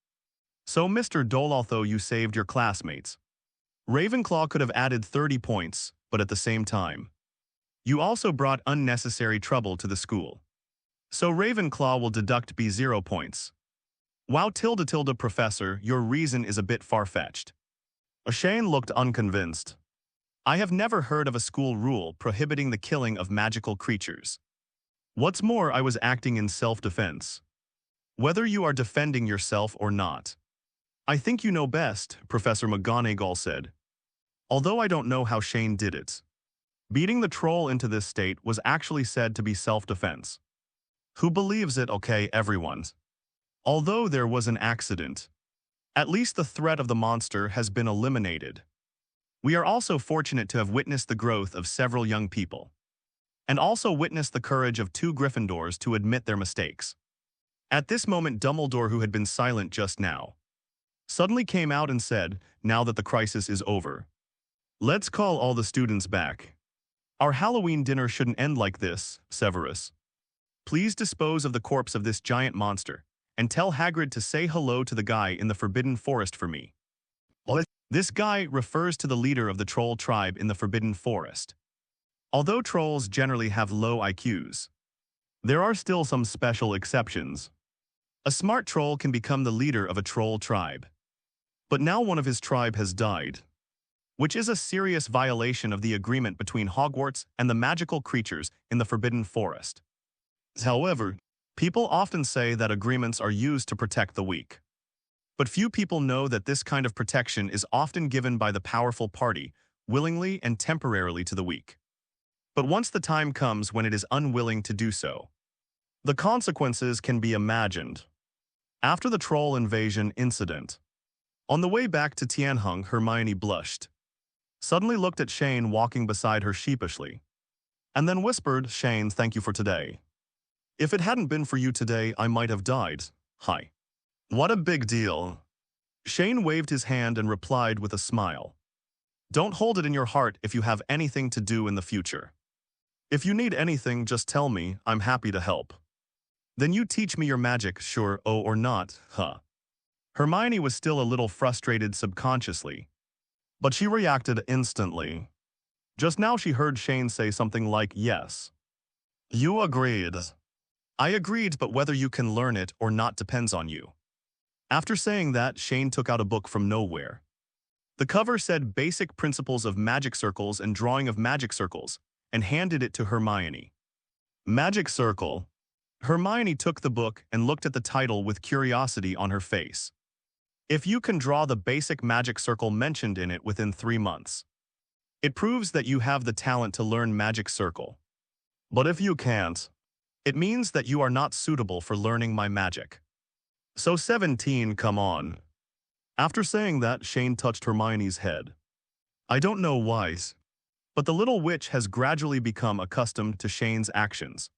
So Mr. Dolea, although you saved your classmates, Ravenclaw could have added 30 points, but at the same time, you also brought unnecessary trouble to the school. So Ravenclaw will deduct B0 points. Wow, tilde professor, your reason is a bit far-fetched. Shane looked unconvinced. I have never heard of a school rule prohibiting the killing of magical creatures. What's more, I was acting in self-defense. Whether you are defending yourself or not, I think you know best, Professor McGonagall said. Although I don't know how Shane did it. Beating the troll into this state was actually said to be self-defense. Who believes it? Okay, everyone. Although there was an accident, at least the threat of the monster has been eliminated. We are also fortunate to have witnessed the growth of several young people, and also witnessed the courage of 2 Gryffindors to admit their mistakes. At this moment, Dumbledore, who had been silent just now, suddenly came out and said, now that the crisis is over, let's call all the students back. Our Halloween dinner shouldn't end like this, Severus. Please dispose of the corpse of this giant monster, and tell Hagrid to say hello to the guy in the Forbidden Forest for me. This guy refers to the leader of the troll tribe in the Forbidden Forest. Although trolls generally have low IQs, there are still some special exceptions. A smart troll can become the leader of a troll tribe. But now one of his tribe has died, which is a serious violation of the agreement between Hogwarts and the magical creatures in the Forbidden Forest. However, people often say that agreements are used to protect the weak. But few people know that this kind of protection is often given by the powerful party, willingly and temporarily to the weak. But once the time comes when it is unwilling to do so, the consequences can be imagined. After the troll invasion incident, on the way back to Tianheng, Hermione blushed, suddenly looked at Shane walking beside her sheepishly, and then whispered, Shane, thank you for today. If it hadn't been for you today, I might have died. Hi. What a big deal. Shane waved his hand and replied with a smile. Don't hold it in your heart if you have anything to do in the future. If you need anything, just tell me, I'm happy to help. Then you teach me your magic, sure, oh or not, huh? Hermione was still a little frustrated subconsciously, but she reacted instantly. Just now she heard Shane say something like, yes. You agreed. I agreed, but whether you can learn it or not depends on you. After saying that, Shane took out a book from nowhere. The cover said Basic Principles of Magic Circles and Drawing of Magic Circles, and handed it to Hermione. Magic Circle. Hermione took the book and looked at the title with curiosity on her face. If you can draw the basic magic circle mentioned in it within 3 months, it proves that you have the talent to learn Magic Circle. But if you can't, it means that you are not suitable for learning my magic. So 17, come on. After saying that, Shane touched Hermione's head. I don't know why, but the little witch has gradually become accustomed to Shane's actions.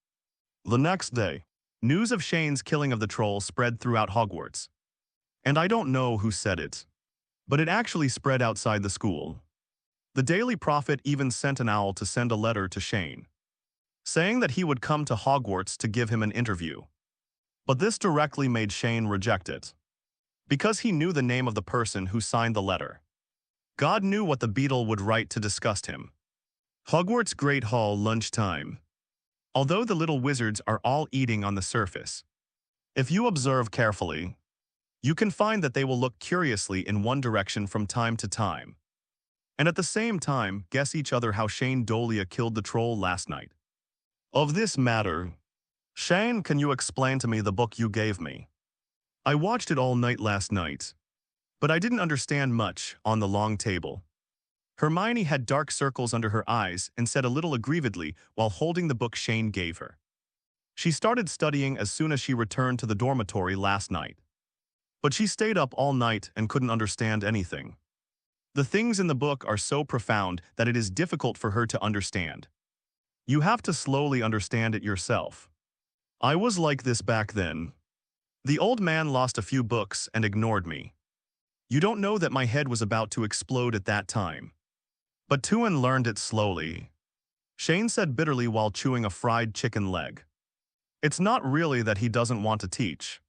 The next day, news of Shane's killing of the troll spread throughout Hogwarts. And I don't know who said it, but it actually spread outside the school. The Daily Prophet even sent an owl to send a letter to Shane, saying that he would come to Hogwarts to give him an interview. But this directly made Shane reject it, because he knew the name of the person who signed the letter. God knew what the beetle would write to disgust him. Hogwarts Great Hall, lunchtime. Although the little wizards are all eating on the surface, if you observe carefully, you can find that they will look curiously in one direction from time to time, and at the same time guess each other how Shane Dolea killed the troll last night. Of this matter, Shane, can you explain to me the book you gave me? I watched it all night last night, but I didn't understand much on the long table. Hermione had dark circles under her eyes and said a little aggrievedly while holding the book Shane gave her. She started studying as soon as she returned to the dormitory last night. But she stayed up all night and couldn't understand anything. The things in the book are so profound that it is difficult for her to understand. You have to slowly understand it yourself. I was like this back then. The old man lost a few books and ignored me. You don't know that my head was about to explode at that time. But Tuan learned it slowly, Shane said bitterly while chewing a fried chicken leg. It's not really that he doesn't want to teach.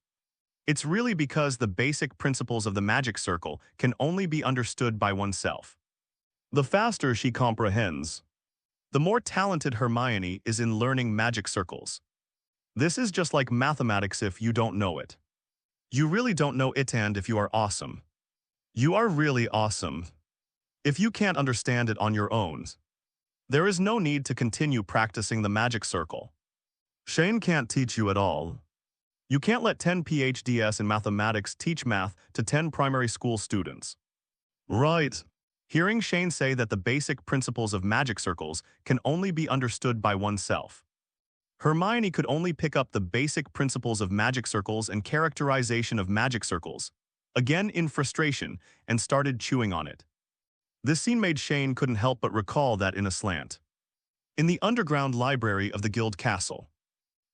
It's really because the basic principles of the magic circle can only be understood by oneself. The faster she comprehends, the more talented Hermione is in learning magic circles. This is just like mathematics if you don't know it. You really don't know it, and if you are awesome. You are really awesome. If you can't understand it on your own, there is no need to continue practicing the magic circle. Shane can't teach you at all. You can't let 10 PhDs in mathematics teach math to 10 primary school students. Right. Hearing Shane say that the basic principles of magic circles can only be understood by oneself, Hermione could only pick up the basic principles of magic circles and characterization of magic circles, again in frustration, and started chewing on it. This scene made Shane couldn't help but recall that in a slant. In the underground library of the guild castle,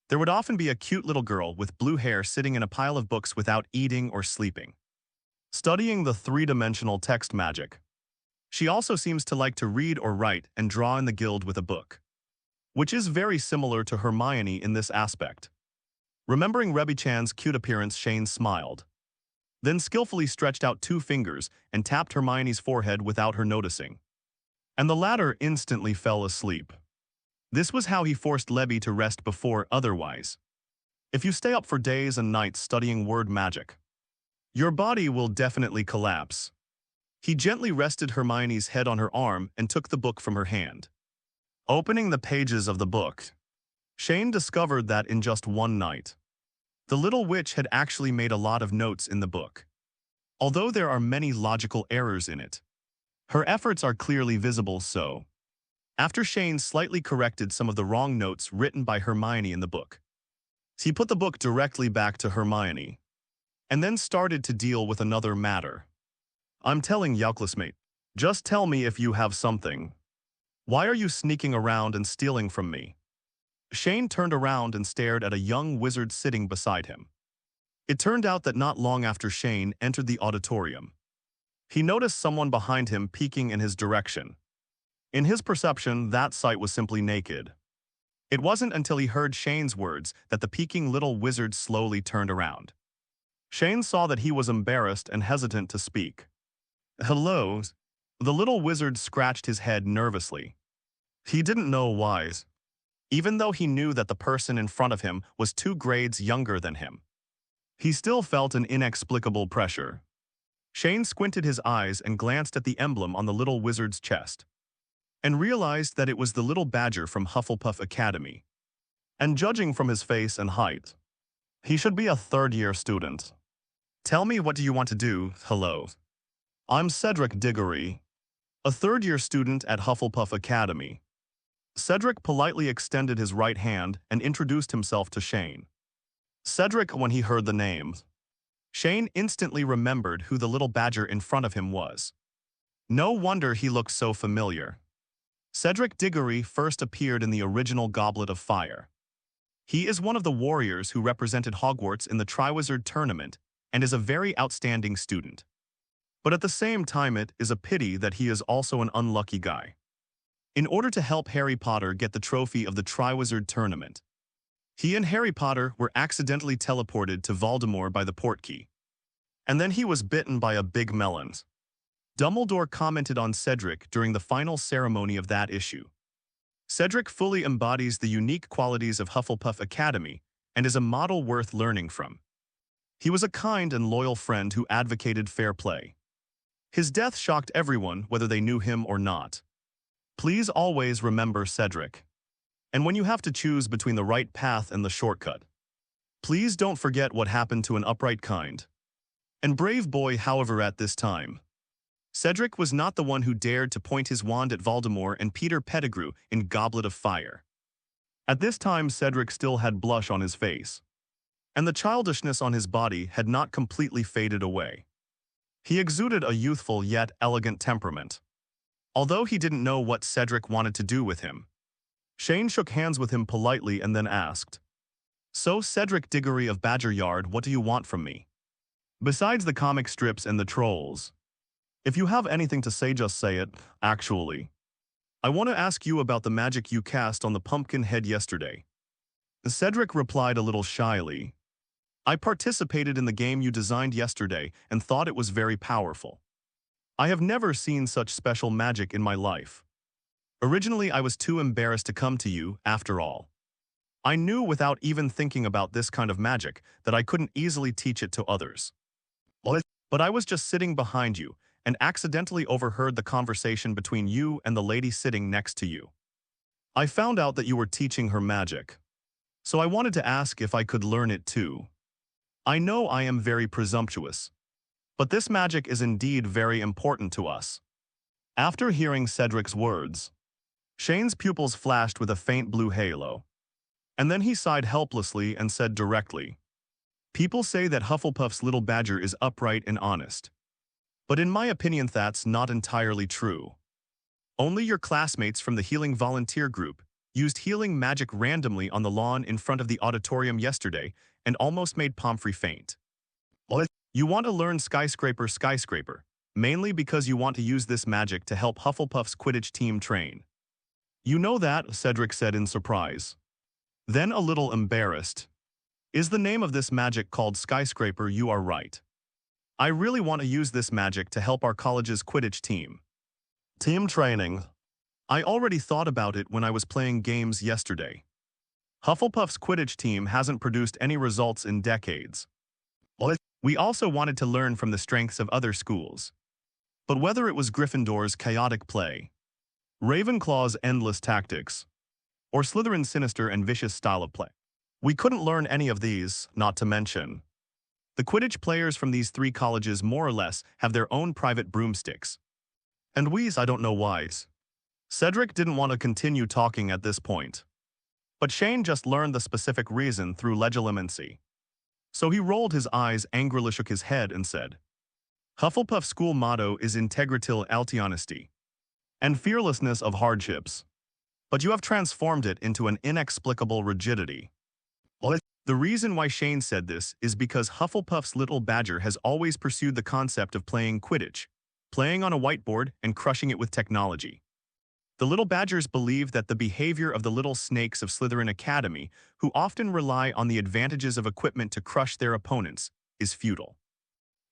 there would often be a cute little girl with blue hair sitting in a pile of books without eating or sleeping, studying the three-dimensional text magic. She also seems to like to read or write and draw in the guild with a book, which is very similar to Hermione in this aspect. Remembering Rebby-chan's cute appearance, Shane smiled, then skillfully stretched out 2 fingers and tapped Hermione's forehead without her noticing. And the latter instantly fell asleep. This was how he forced Lebby to rest before otherwise. If you stay up for days and nights studying word magic, your body will definitely collapse. He gently rested Hermione's head on her arm and took the book from her hand. Opening the pages of the book, Shane discovered that in just one night, the little witch had actually made a lot of notes in the book. Although there are many logical errors in it, her efforts are clearly visible. So, after Shane slightly corrected some of the wrong notes written by Hermione in the book, he put the book directly back to Hermione, and then started to deal with another matter. I'm telling you, classmate, just tell me if you have something. Why are you sneaking around and stealing from me? Shane turned around and stared at a young wizard sitting beside him. It turned out that not long after Shane entered the auditorium, he noticed someone behind him peeking in his direction. In his perception, that sight was simply naked. It wasn't until he heard Shane's words that the peeking little wizard slowly turned around. Shane saw that he was embarrassed and hesitant to speak. Hello? The little wizard scratched his head nervously. He didn't know why, even though he knew that the person in front of him was 2 grades younger than him. He still felt an inexplicable pressure. Shane squinted his eyes and glanced at the emblem on the little wizard's chest, and realized that it was the little badger from Hufflepuff Academy. And judging from his face and height, he should be a 3rd-year student. Tell me, what do you want to do? Hello. I'm Cedric Diggory, a 3rd-year student at Hufflepuff Academy. Cedric politely extended his right hand and introduced himself to Shane. Cedric, when he heard the name, Shane instantly remembered who the little badger in front of him was. No wonder he looked so familiar. Cedric Diggory first appeared in the original Goblet of Fire. He is one of the warriors who represented Hogwarts in the Triwizard Tournament and is a very outstanding student. But at the same time, it is a pity that he is also an unlucky guy. in order to help Harry Potter get the trophy of the Triwizard Tournament. He and Harry Potter were accidentally teleported to Voldemort by the portkey. And then he was bitten by a big melon. Dumbledore commented on Cedric during the final ceremony of that issue. Cedric fully embodies the unique qualities of Hufflepuff Academy and is a model worth learning from. He was a kind and loyal friend who advocated fair play. His death shocked everyone, whether they knew him or not. Please always remember Cedric. And when you have to choose between the right path and the shortcut, please don't forget what happened to an upright, kind, and brave boy. However, at this time, Cedric was not the one who dared to point his wand at Voldemort and Peter Pettigrew in Goblet of Fire. At this time, Cedric still had blush on his face, and the childishness on his body had not completely faded away. He exuded a youthful yet elegant temperament. Although he didn't know what Cedric wanted to do with him, Shane shook hands with him politely and then asked, "So, Cedric Diggory of Badger Yard, what do you want from me? Besides the comic strips and the trolls, if you have anything to say, just say it. Actually, I want to ask you about the magic you cast on the pumpkin head yesterday." Cedric replied a little shyly, "I participated in the game you designed yesterday and thought it was very powerful. I have never seen such special magic in my life. Originally, I was too embarrassed to come to you, after all. I knew without even thinking about this kind of magic that I couldn't easily teach it to others. But I was just sitting behind you and accidentally overheard the conversation between you and the lady sitting next to you. I found out that you were teaching her magic, so I wanted to ask if I could learn it too. I know I am very presumptuous, but this magic is indeed very important to us." After hearing Cedric's words, Shane's pupils flashed with a faint blue halo, and then he sighed helplessly and said directly, "People say that Hufflepuff's little badger is upright and honest. But in my opinion, that's not entirely true. Only your classmates from the healing volunteer group used healing magic randomly on the lawn in front of the auditorium yesterday and almost made Pomfrey faint. You want to learn skyscraper, mainly because you want to use this magic to help Hufflepuff's Quidditch team train. You know that," Cedric said in surprise. Then a little embarrassed, "Is the name of this magic called skyscraper? You are right. I really want to use this magic to help our college's Quidditch team. Team training. I already thought about it when I was playing games yesterday. Hufflepuff's Quidditch team hasn't produced any results in decades. We also wanted to learn from the strengths of other schools. But whether it was Gryffindor's chaotic play, Ravenclaw's endless tactics, or Slytherin's sinister and vicious style of play, we couldn't learn any of these, not to mention the Quidditch players from these three colleges more or less have their own private broomsticks. And I don't know why." Cedric didn't want to continue talking at this point, but Shane just learned the specific reason through legilimency. So he rolled his eyes, angrily shook his head and said, "Hufflepuff's school motto is Integritil Altionesty, and fearlessness of hardships. But you have transformed it into an inexplicable rigidity." The reason why Shane said this is because Hufflepuff's little badger has always pursued the concept of playing Quidditch, playing on a whiteboard and crushing it with technology. The little badgers believe that the behavior of the little snakes of Slytherin Academy, who often rely on the advantages of equipment to crush their opponents, is futile.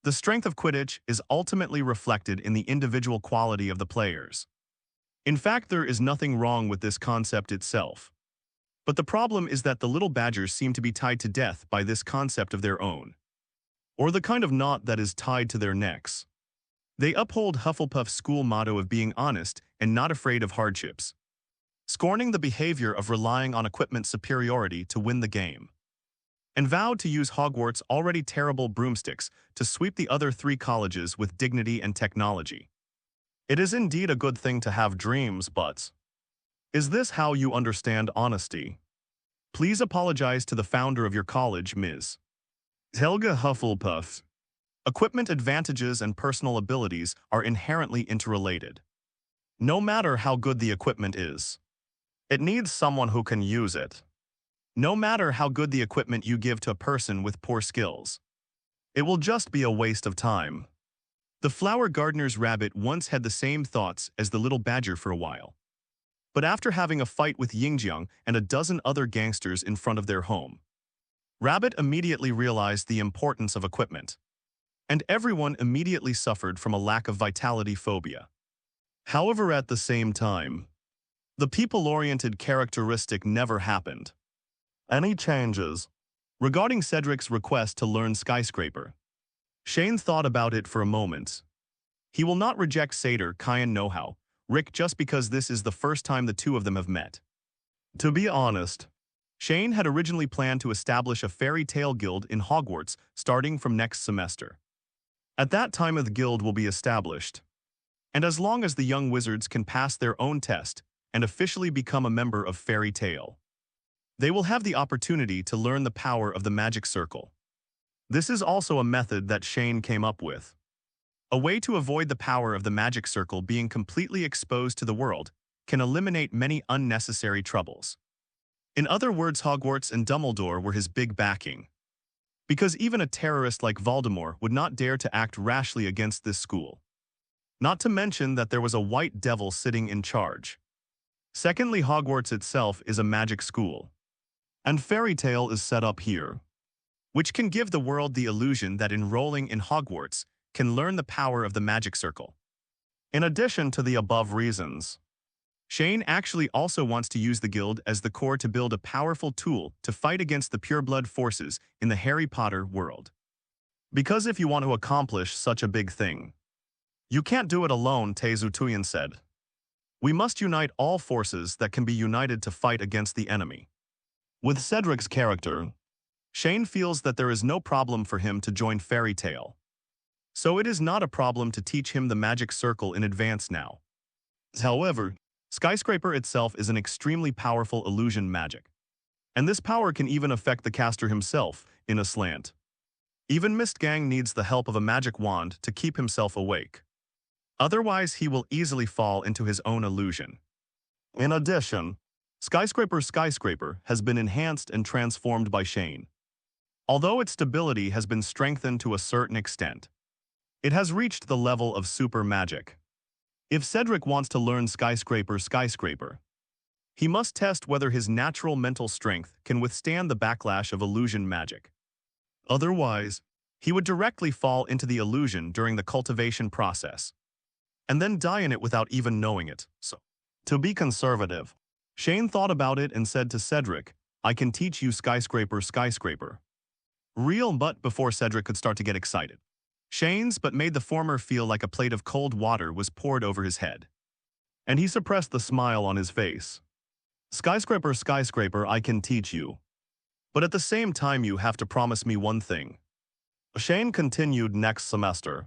The strength of Quidditch is ultimately reflected in the individual quality of the players. In fact, there is nothing wrong with this concept itself. But the problem is that the little badgers seem to be tied to death by this concept of their own, or the kind of knot that is tied to their necks. They uphold Hufflepuff's school motto of being honest and not afraid of hardships, scorning the behavior of relying on equipment superiority to win the game, and vowed to use Hogwarts' already terrible broomsticks to sweep the other three colleges with dignity and technology. It is indeed a good thing to have dreams, but is this how you understand honesty? Please apologize to the founder of your college, Ms. Helga Hufflepuff. Equipment advantages and personal abilities are inherently interrelated. No matter how good the equipment is, it needs someone who can use it. No matter how good the equipment you give to a person with poor skills, it will just be a waste of time." The flower gardener's rabbit once had the same thoughts as the little badger for a while. but after having a fight with Yingjiang and a dozen other gangsters in front of their home. Rabbit immediately realized the importance of equipment, and everyone immediately suffered from a lack of vitality phobia. However, at the same time, the people-oriented characteristic never happened. Any changes? Regarding Cedric's request to learn Skyscraper, Shane thought about it for a moment. He will not reject Seder, Kyan know-how, Rick just because this is the first time the two of them have met. To be honest, Shane had originally planned to establish a fairy tale guild in Hogwarts starting from next semester. At that time the guild will be established, and as long as the young wizards can pass their own test and officially become a member of Fairy Tale, they will have the opportunity to learn the power of the magic circle. This is also a method that Shane came up with. A way to avoid the power of the magic circle being completely exposed to the world can eliminate many unnecessary troubles. In other words, Hogwarts and Dumbledore were his big backing, because even a terrorist like Voldemort would not dare to act rashly against this school. Not to mention that there was a white devil sitting in charge. Secondly, Hogwarts itself is a magic school, and Fairy Tale is set up here, which can give the world the illusion that enrolling in Hogwarts can learn the power of the magic circle. In addition to the above reasons, Shane actually also wants to use the guild as the core to build a powerful tool to fight against the pureblood forces in the Harry Potter world. Because if you want to accomplish such a big thing, you can't do it alone, Tezu Tuyen said. We must unite all forces that can be united to fight against the enemy. With Cedric's character, Shane feels that there is no problem for him to join Fairy Tale, so it is not a problem to teach him the magic circle in advance now. However, Skyscraper itself is an extremely powerful illusion magic, and this power can even affect the caster himself in a slant. Even Mistgang needs the help of a magic wand to keep himself awake. Otherwise, he will easily fall into his own illusion. In addition, Skyscraper has been enhanced and transformed by Shane. Although its stability has been strengthened to a certain extent, it has reached the level of super magic. If Cedric wants to learn Skyscraper, he must test whether his natural mental strength can withstand the backlash of illusion magic. Otherwise, he would directly fall into the illusion during the cultivation process, and then die in it without even knowing it. So, to be conservative, Shane thought about it and said to Cedric, I can teach you Skyscraper. Real but before Cedric could start to get excited, Shane's but made the former feel like a plate of cold water was poured over his head, and he suppressed the smile on his face. Skyscraper, I can teach you. But at the same time you have to promise me one thing. Shane continued next semester.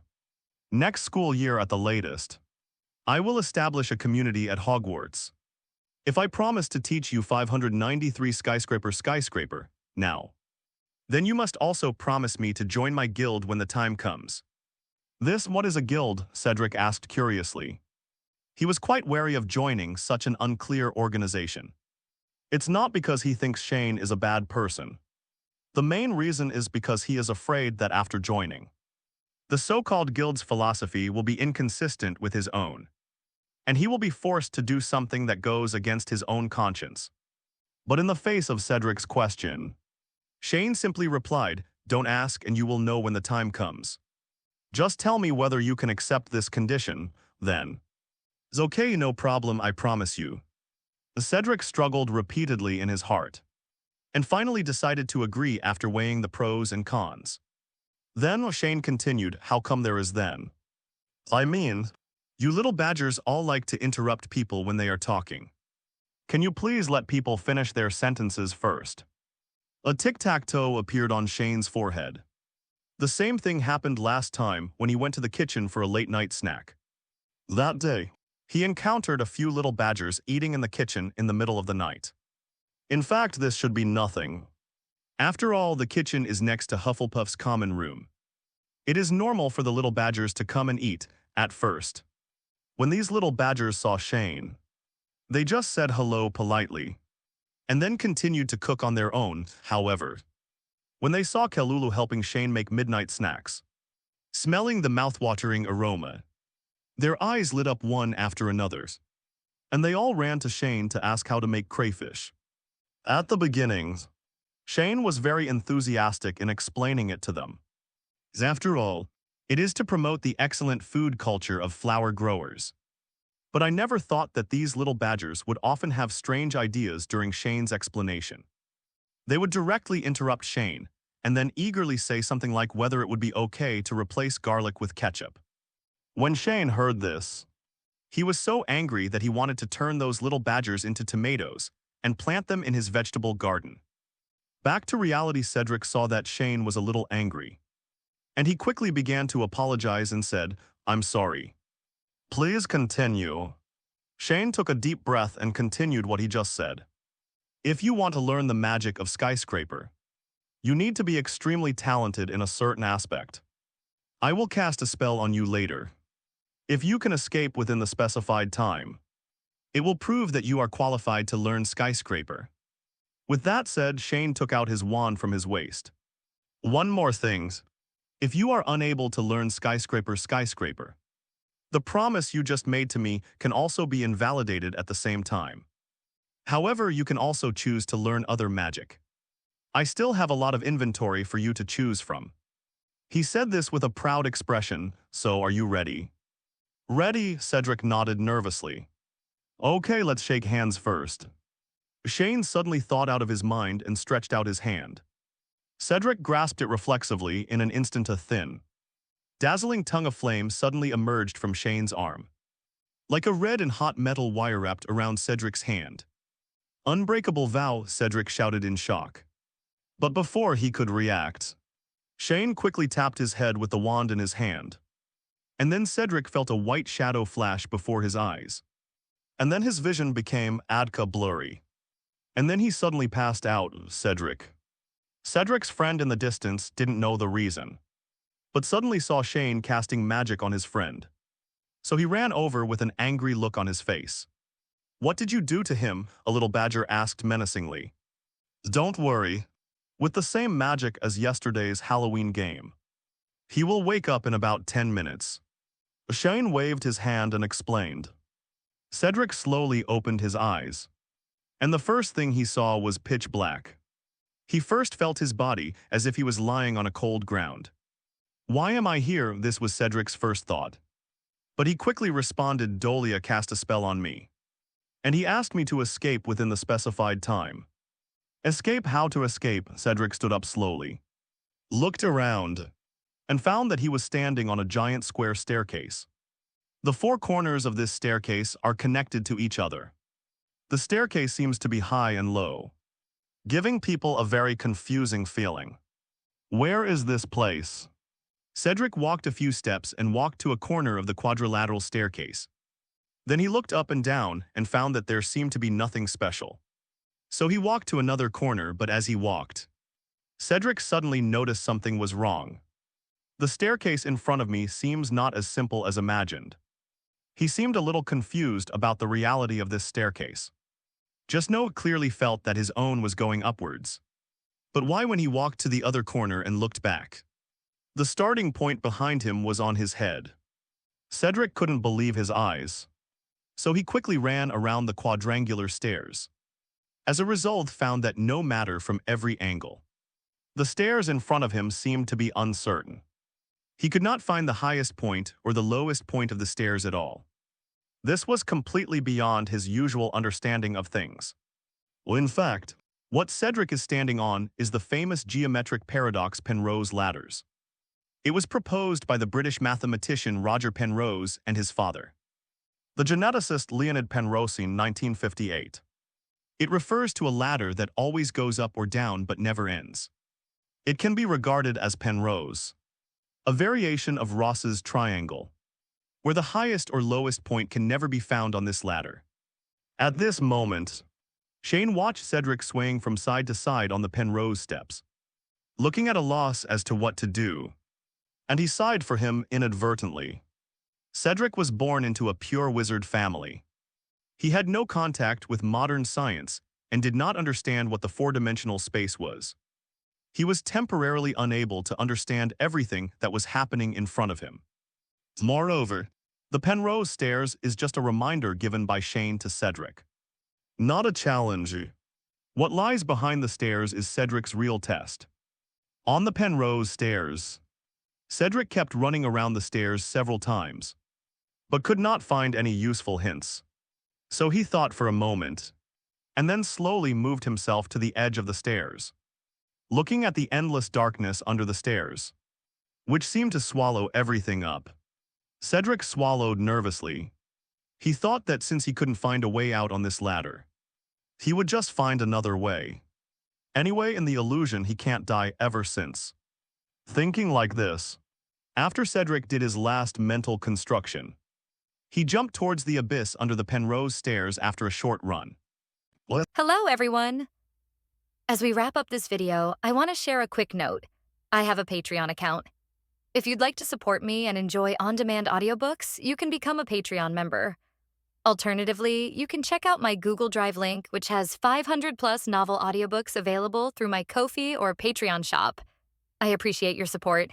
Next school year at the latest, I will establish a community at Hogwarts. If I promise to teach you 593 Skyscraper now, then you must also promise me to join my guild when the time comes. What is a guild? Cedric asked curiously. He was quite wary of joining such an unclear organization. It's not because he thinks Shane is a bad person. The main reason is because he is afraid that after joining, the so-called guild's philosophy will be inconsistent with his own, and he will be forced to do something that goes against his own conscience. But in the face of Cedric's question, Shane simply replied, don't ask and you will know when the time comes. Just tell me whether you can accept this condition, then. It's okay, no problem, I promise you. Cedric struggled repeatedly in his heart, and finally decided to agree after weighing the pros and cons. Then Shane continued, how come there is then? I mean, you little badgers all like to interrupt people when they are talking. Can you please let people finish their sentences first? A tic-tac-toe appeared on Shane's forehead. The same thing happened last time when he went to the kitchen for a late-night snack. That day, he encountered a few little badgers eating in the kitchen in the middle of the night. In fact, this should be nothing. After all, the kitchen is next to Hufflepuff's common room. It is normal for the little badgers to come and eat, at first. When these little badgers saw Shane, they just said hello politely, and then continued to cook on their own. However, when they saw Kalulu helping Shane make midnight snacks, smelling the mouth-watering aroma, their eyes lit up one after another. and they all ran to Shane to ask how to make crayfish. At the beginning, Shane was very enthusiastic in explaining it to them. After all, it is to promote the excellent food culture of flower growers. But I never thought that these little badgers would often have strange ideas during Shane's explanation. They would directly interrupt Shane, and then eagerly say something like whether it would be okay to replace garlic with ketchup. When Shane heard this, he was so angry that he wanted to turn those little badgers into tomatoes and plant them in his vegetable garden. Back to reality, Cedric saw that Shane was a little angry, and he quickly began to apologize and said, "I'm sorry." "Please continue." Shane took a deep breath and continued what he just said. "If you want to learn the magic of skyscraper, you need to be extremely talented in a certain aspect. I will cast a spell on you later. If you can escape within the specified time, it will prove that you are qualified to learn skyscraper." With that said, Shane took out his wand from his waist. "One more thing. If you are unable to learn skyscraper, the promise you just made to me can also be invalidated at the same time. However, you can also choose to learn other magic. I still have a lot of inventory for you to choose from." He said this with a proud expression. "So are you ready?" "Ready," Cedric nodded nervously. "Okay, let's shake hands first." Shane suddenly thought out of his mind and stretched out his hand. Cedric grasped it reflexively. In an instant, a thin, dazzling tongue of flame suddenly emerged from Shane's arm. Like a red and hot metal wire wrapped around Cedric's hand. "Unbreakable vow," Cedric shouted in shock. But before he could react, Shane quickly tapped his head with the wand in his hand. And then Cedric felt a white shadow flash before his eyes. And then his vision became blurry. And then he suddenly passed out. Cedric's friend in the distance didn't know the reason, but suddenly saw Shane casting magic on his friend. So he ran over with an angry look on his face. "What did you do to him?" a little badger asked menacingly. "Don't worry. With the same magic as yesterday's Halloween game. He will wake up in about 10 minutes. Shane waved his hand and explained. Cedric slowly opened his eyes, and the first thing he saw was pitch black. He first felt his body as if he was lying on a cold ground. "Why am I here?" This was Cedric's first thought. But he quickly responded, "Dolea cast a spell on me, and he asked me to escape within the specified time." "Escape? How to escape?" Cedric stood up slowly, looked around, and found that he was standing on a giant square staircase. The four corners of this staircase are connected to each other. The staircase seems to be high and low, giving people a very confusing feeling. "Where is this place?" Cedric walked a few steps and walked to a corner of the quadrilateral staircase. Then he looked up and down and found that there seemed to be nothing special. So he walked to another corner, but as he walked, Cedric suddenly noticed something was wrong. "The staircase in front of me seems not as simple as imagined." He seemed a little confused about the reality of this staircase. Just Noah clearly felt that his own was going upwards. But why when he walked to the other corner and looked back? The starting point behind him was on his head. Cedric couldn't believe his eyes. So he quickly ran around the quadrangular stairs. As a result, found that no matter from every angle, the stairs in front of him seemed to be uncertain. He could not find the highest point or the lowest point of the stairs at all. This was completely beyond his usual understanding of things. Well, in fact, what Cedric is standing on is the famous geometric paradox Penrose ladders. It was proposed by the British mathematician Roger Penrose and his father, the geneticist Leonid Penrose, in 1958. It refers to a ladder that always goes up or down but never ends. It can be regarded as Penrose, a variation of Ross's triangle, where the highest or lowest point can never be found on this ladder. At this moment, Shane watched Cedric swaying from side to side on the Penrose steps, looking at a loss as to what to do, and he sighed for him inadvertently. Cedric was born into a pure wizard family. He had no contact with modern science and did not understand what the four-dimensional space was. He was temporarily unable to understand everything that was happening in front of him. Moreover, The Penrose stairs is just a reminder given by Shane to Cedric. Not a challenge. What lies behind the stairs is Cedric's real test. On the Penrose stairs, Cedric kept running around the stairs several times, but could not find any useful hints. So he thought for a moment, and then slowly moved himself to the edge of the stairs, looking at the endless darkness under the stairs, which seemed to swallow everything up. Cedric swallowed nervously. He thought that since he couldn't find a way out on this ladder, he would just find another way. Anyway, in the illusion, he can't die ever since. Thinking like this, after Cedric did his last mental construction, he jumped towards the abyss under the Penrose stairs after a short run.
Hello, everyone! As we wrap up this video, I want to share a quick note. I have a Patreon account. If you'd like to support me and enjoy on-demand audiobooks, you can become a Patreon member. Alternatively, you can check out my Google Drive link, which has 500+ novel audiobooks available through my Ko-fi or Patreon shop. I appreciate your support.